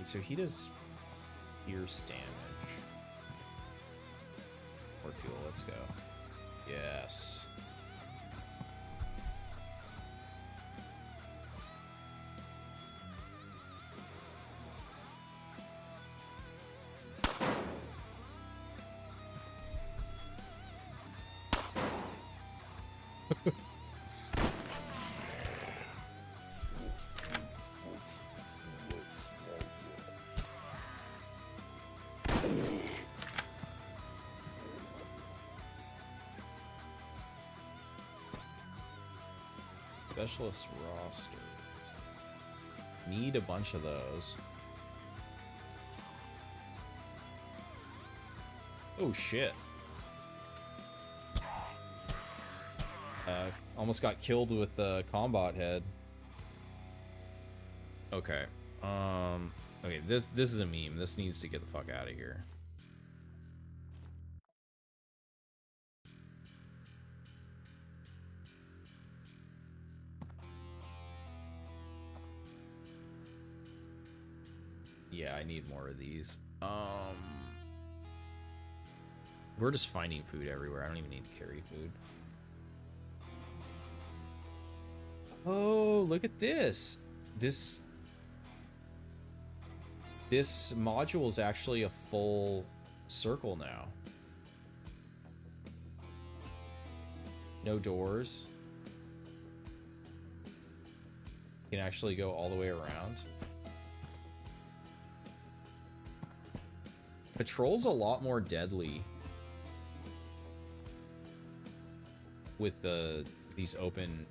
So he does pierce damage. Or fuel, let's go. Yes. Specialist rosters. Need a bunch of those. Oh shit. Almost got killed with the combat head. Okay. Okay, this is a meme. This needs to get the fuck out of here. Yeah, I need more of these. We're just finding food everywhere. I don't even need to carry food. Oh, look at this. This module is actually a full circle now. No doors. You can actually go all the way around. Patrol's a lot more deadly with these open.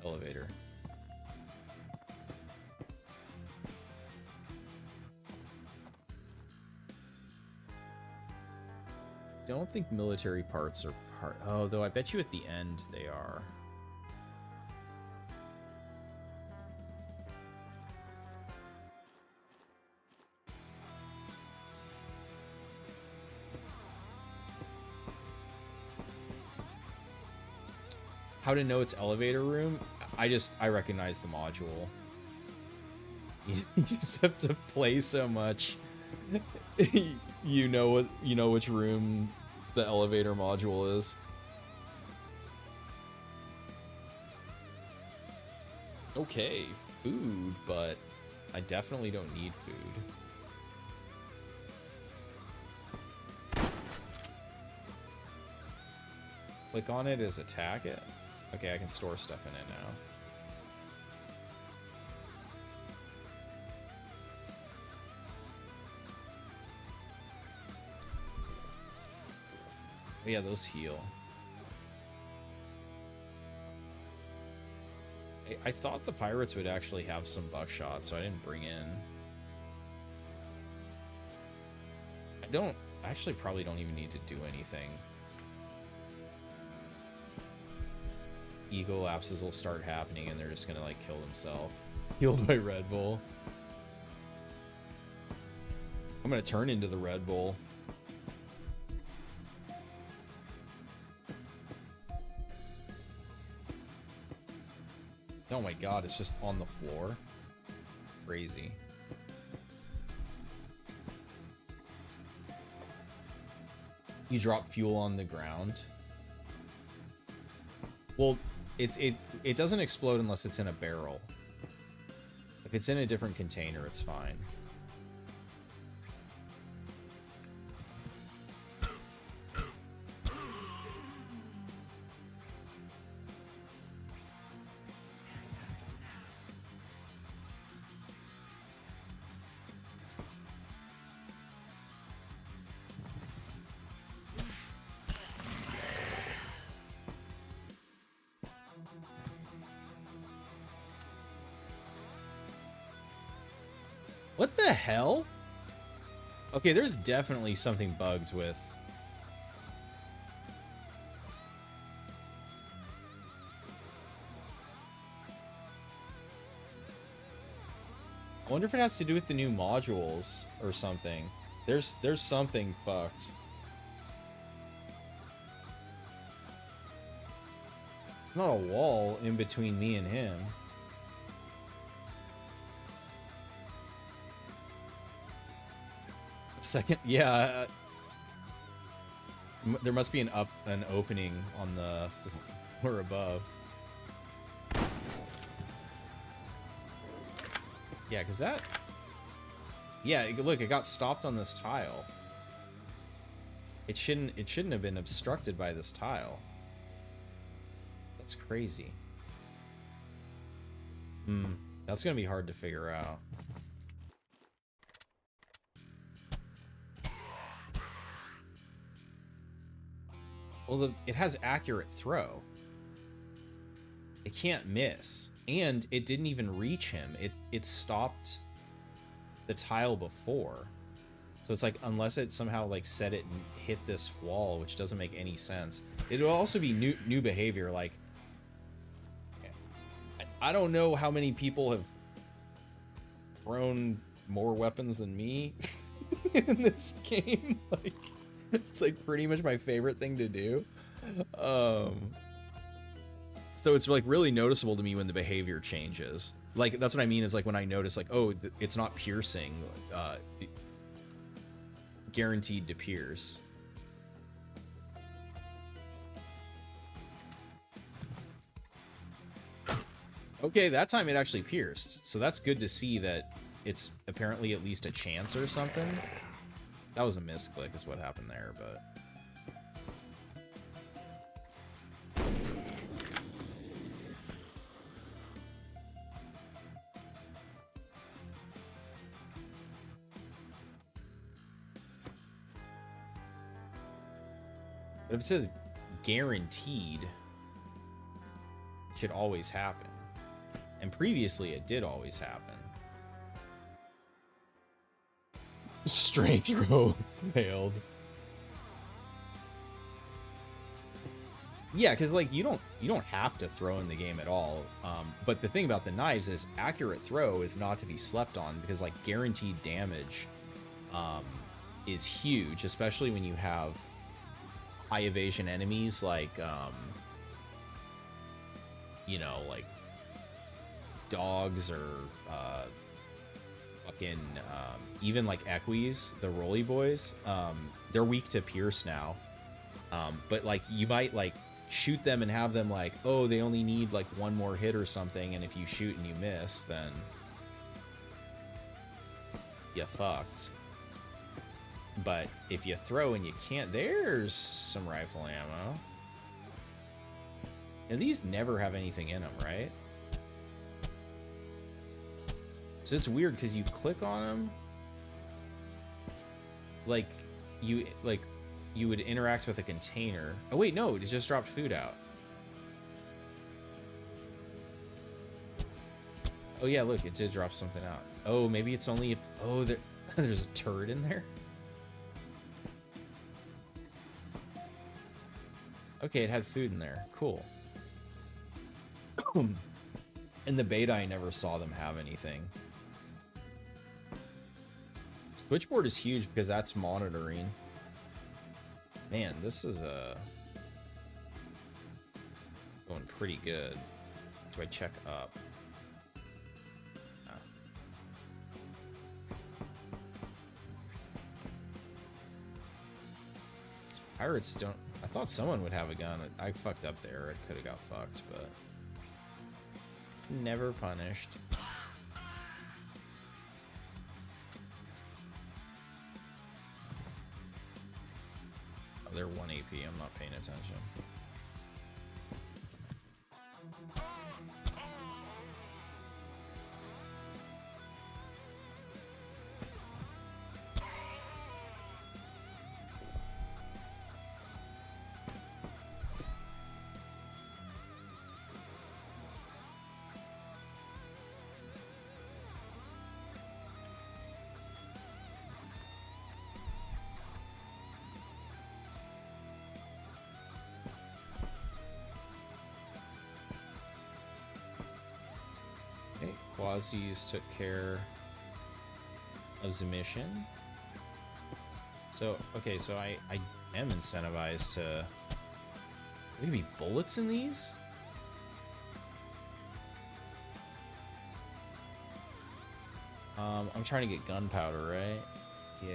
Elevator. Don't think military parts are part. Oh, though I bet you at the end they are. How to know it's elevator room? I recognize the module. You just have to play so much. You know which room the elevator module is. Okay, food, but I definitely don't need food. Click on it as attack it. Okay, I can store stuff in it now. Oh, yeah, those heal. I thought the pirates would actually have some buckshot, so I didn't bring in. I actually probably don't even need to do anything. Ego lapses will start happening and they're just gonna like kill themselves. Healed by Red Bull. I'm gonna turn into the Red Bull. Oh my god, it's just on the floor. Crazy. You drop fuel on the ground. Well, it doesn't explode unless it's in a barrel. If it's in a different container, it's fine. What the hell? Okay, there's definitely something bugged with... I wonder if it has to do with the new modules or something. There's something fucked. It's not a wall in between me and him. Second, yeah. There must be an opening on the floor above. Yeah, because that... Yeah, look, it got stopped on this tile. It shouldn't have been obstructed by this tile. That's crazy. That's gonna be hard to figure out. Well, it has accurate throw. It can't miss. And it didn't even reach him. It stopped the tile before. So it's like, unless it somehow like set it and hit this wall, which doesn't make any sense. It will also be new behavior. Like, I don't know how many people have thrown more weapons than me in this game. Like, it's like pretty much my favorite thing to do. So it's like really noticeable to me when the behavior changes. Like that's what I mean is like when I notice like, oh, it's not piercing, guaranteed to pierce. Okay, that time it actually pierced. So that's good to see that it's apparently at least a chance or something. That was a misclick is what happened there, but... But if it says guaranteed, it should always happen. And previously, it did always happen. Straight throw failed. Yeah, because like you don't have to throw in the game at all. But the thing about the knives is accurate throw is not to be slept on because like guaranteed damage is huge, especially when you have high evasion enemies like you know, like dogs or fucking even like equis, the roly boys. They're weak to pierce now, but like you might like shoot them and have them like, oh, they only need like one more hit or something, and if you shoot and you miss, then you fucked. But if you throw and you can't, there's some rifle ammo. And these never have anything in them, right? So it's weird because you click on them, like you would interact with a container. Oh wait, no, it just dropped food out. Oh yeah, look, it did drop something out. Oh, maybe it's only if, oh, there's a turd in there. Okay, it had food in there. Cool. In the beta, I never saw them have anything. Switchboard is huge because that's monitoring. Man, this is going pretty good. Do I check up? No. Pirates don't... I thought someone would have a gun. I fucked up there. I could have got fucked, but... Never punished. Oh, they're 1 AP. I'm not paying attention. Quasis took care of the mission. So, okay, so I am incentivized to... Are there gonna be bullets in these? I'm trying to get gunpowder, right? Yeah.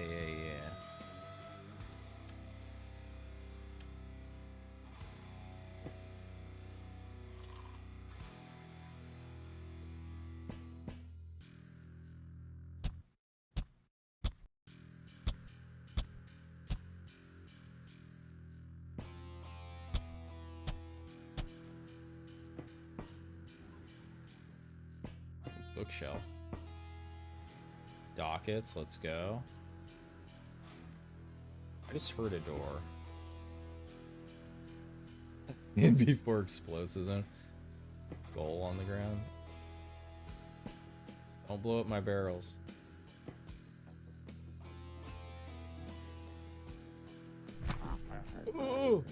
Bookshelf. Dockets, let's go. I just heard a door. And before explosives zone. Goal on the ground. Don't blow up my barrels. Ooh.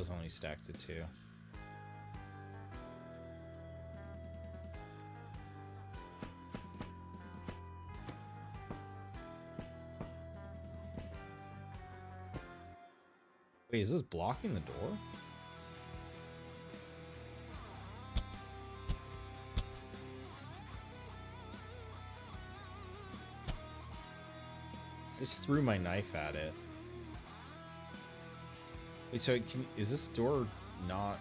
was only stacked to 2. Wait, is this blocking the door? I just threw my knife at it. Wait, so is this door not...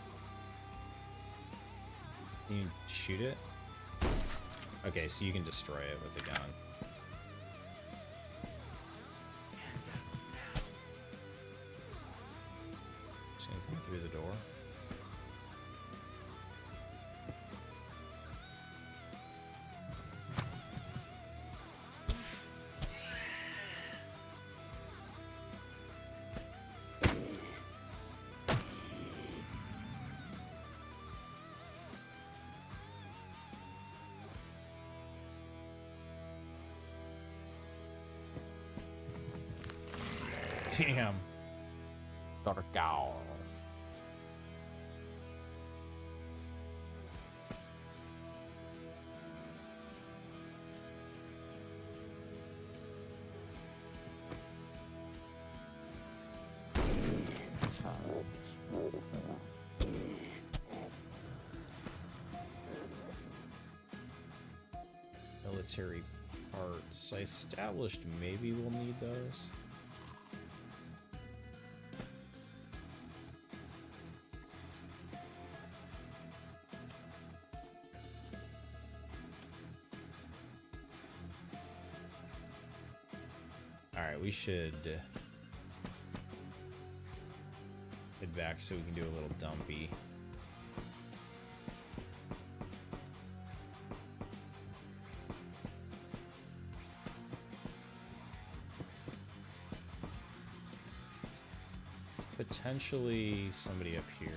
Can you shoot it? Okay, so you can destroy it with a gun. Just gonna come through the door. Damn. Dark owl. Military parts. I established maybe we'll need those. Alright, we should head back so we can do a little dumpy. Potentially somebody up here.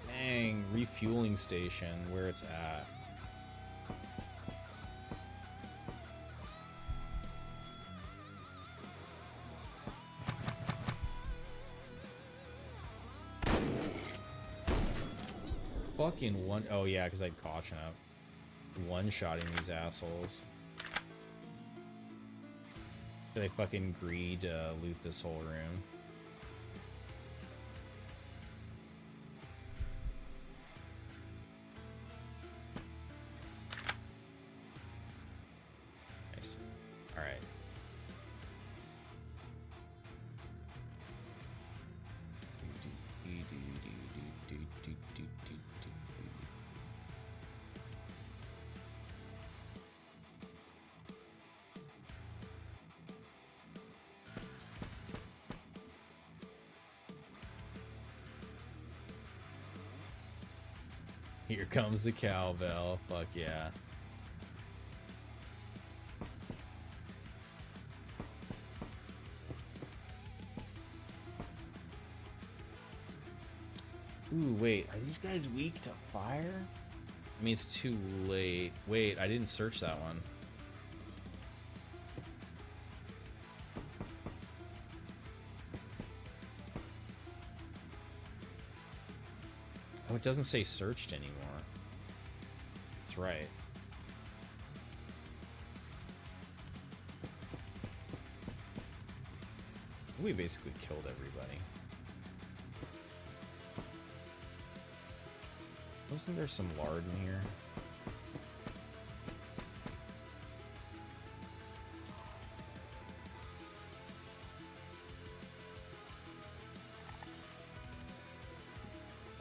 Dang, refueling station, where it's at. Fucking one, oh yeah, because I had caution up. One-shotting these assholes. Should I fucking greed loot this whole room? Nice. Alright. Here comes the cowbell. Fuck yeah. Ooh, wait. Are these guys weak to fire? I mean, it's too late. Wait, I didn't search that one. Oh, it doesn't say searched anymore. That's right. We basically killed everybody. Wasn't there some lard in here?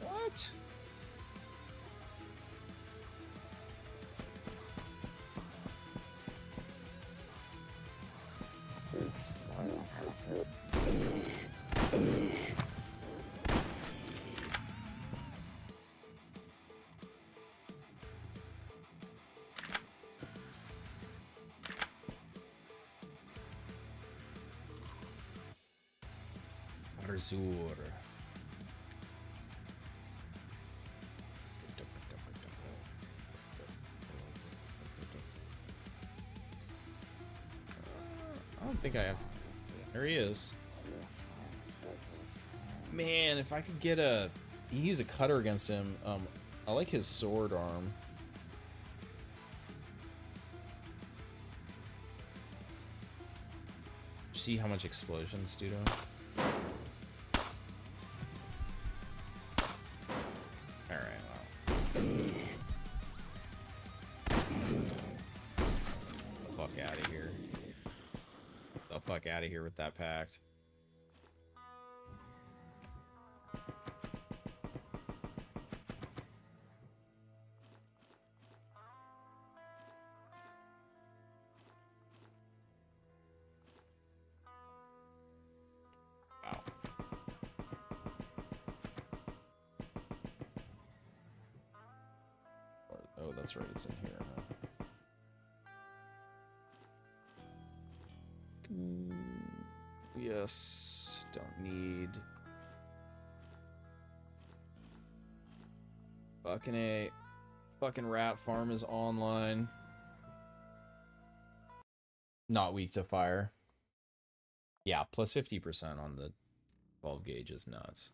What? Arzur. don't think I have. There he is. Man, if I could get a... use a cutter against him. I like his sword arm. See how much explosions do to him? Alright, wow. The fuck out of here. The fuck out of here with that pact. Oh, that's right, it's in here, huh? Yes, don't need... Fucking A. Fucking rat farm is online. Not weak to fire. Yeah, plus 50% on the 12 gauge is nuts.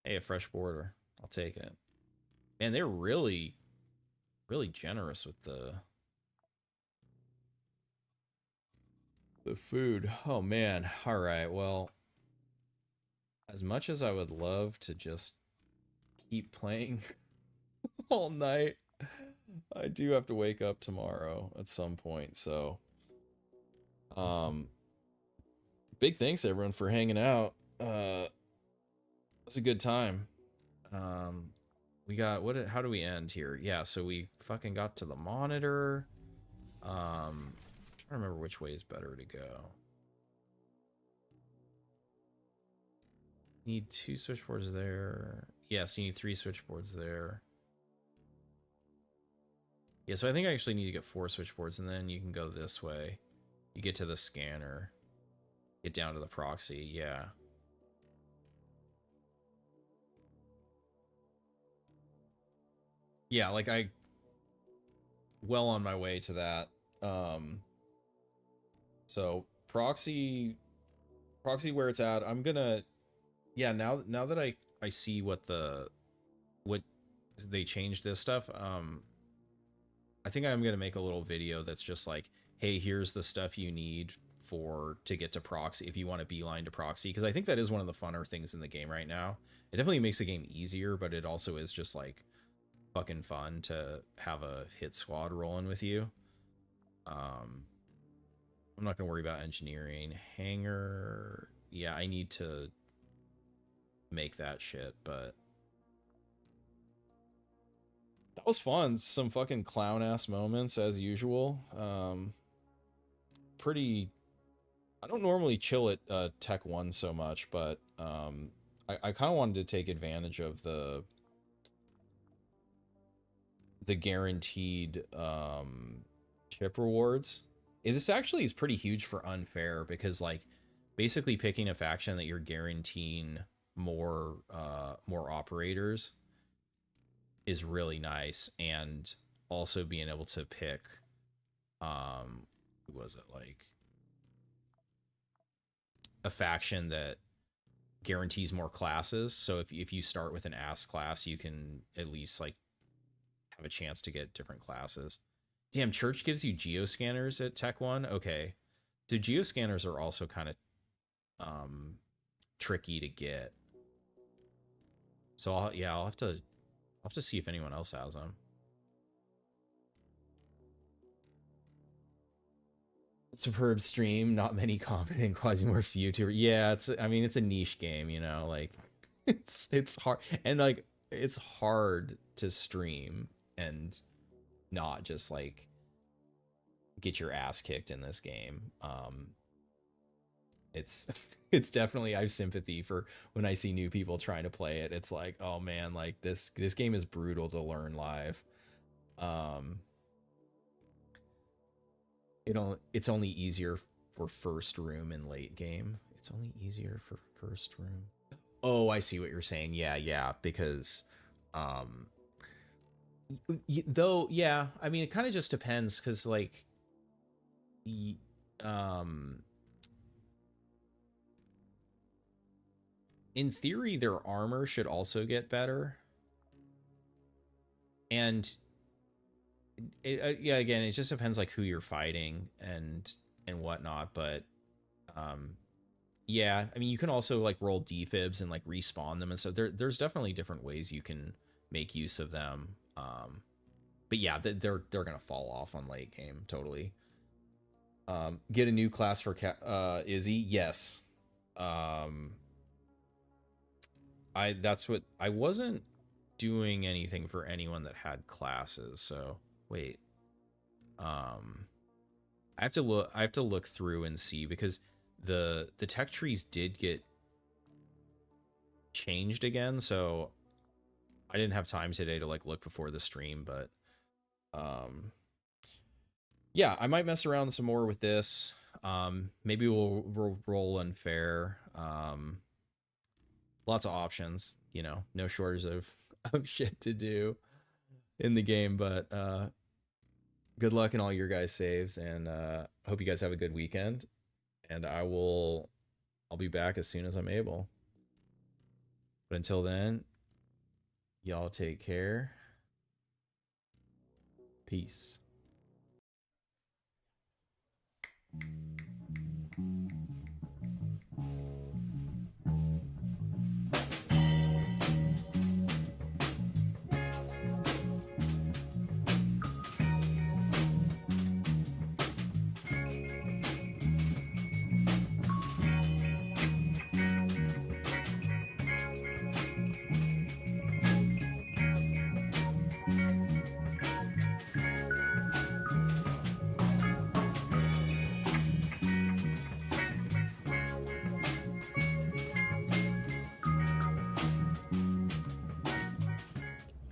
Hey, a fresh border. I'll take it. Man, they're really generous with the food. Oh man. All right. Well, as much as I would love to just keep playing all night, I do have to wake up tomorrow at some point. So, big thanks everyone for hanging out. It's a good time. We got how do we end here? Yeah, so we fucking got to the monitor. I'm trying to remember which way is better to go. Need 2 switchboards there. Yes, you need 3 switchboards there. Yeah, so I think I actually need to get 4 switchboards, and then you can go this way. You get to the scanner. Get down to the proxy, yeah. Yeah, like well on my way to that. So proxy where it's at. I'm gonna, yeah, now that I see what they changed this stuff. I think I'm gonna make a little video that's just like, hey, here's the stuff you need to get to proxy if you want to beeline to proxy, because I think that is one of the funner things in the game right now. It definitely makes the game easier, but it also is just like fucking fun to have a hit squad rolling with you. I'm not gonna worry about engineering. Hangar, yeah, I need to make that shit, but that was fun. Some fucking clown ass moments as usual. Pretty, I don't normally chill at Tech 1 so much, but I kind of wanted to take advantage of the guaranteed chip rewards. This actually is pretty huge for unfair, because like basically picking a faction that you're guaranteeing more operators is really nice, and also being able to pick who was it, like a faction that guarantees more classes. So if you start with an ass class, you can at least like have a chance to get different classes. Damn, Church gives you geoscanners at Tech 1. Okay, so geoscanners are also kind of tricky to get. So I'll have to see if anyone else has them. Superb stream, not many competent Quasimorph YouTuber. Yeah, I mean, it's a niche game, you know, like it's hard, and like it's hard to stream and not just like get your ass kicked in this game. It's definitely, I have sympathy for when I see new people trying to play it. It's like, oh man, like this game is brutal to learn live. It's only easier for first room and late game. It's only easier for first room. Oh, I see what you're saying. Yeah, because though, yeah, I mean, it kind of just depends, because like um, in theory, their armor should also get better. And yeah, again, it just depends like who you're fighting and whatnot. But yeah, I mean, you can also like roll defibs and like respawn them, and so there's definitely different ways you can make use of them. But yeah, they're gonna fall off on late game totally. Get a new class for Izzy. Yes. That's what I wasn't doing anything for anyone that had classes. So wait. I have to look through and see, because the tech trees did get changed again, so I didn't have time today to like look before the stream, but yeah, I might mess around some more with this. Maybe we'll roll unfair. Lots of options, you know, no shortage of shit to do in the game, but good luck in all your guys' saves, and hope you guys have a good weekend. And I'll be back as soon as I'm able. But until then, y'all take care. Peace.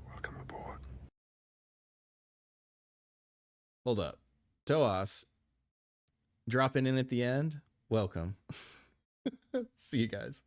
Welcome aboard. Hold up. Toas, dropping in at the end. Welcome. See you guys.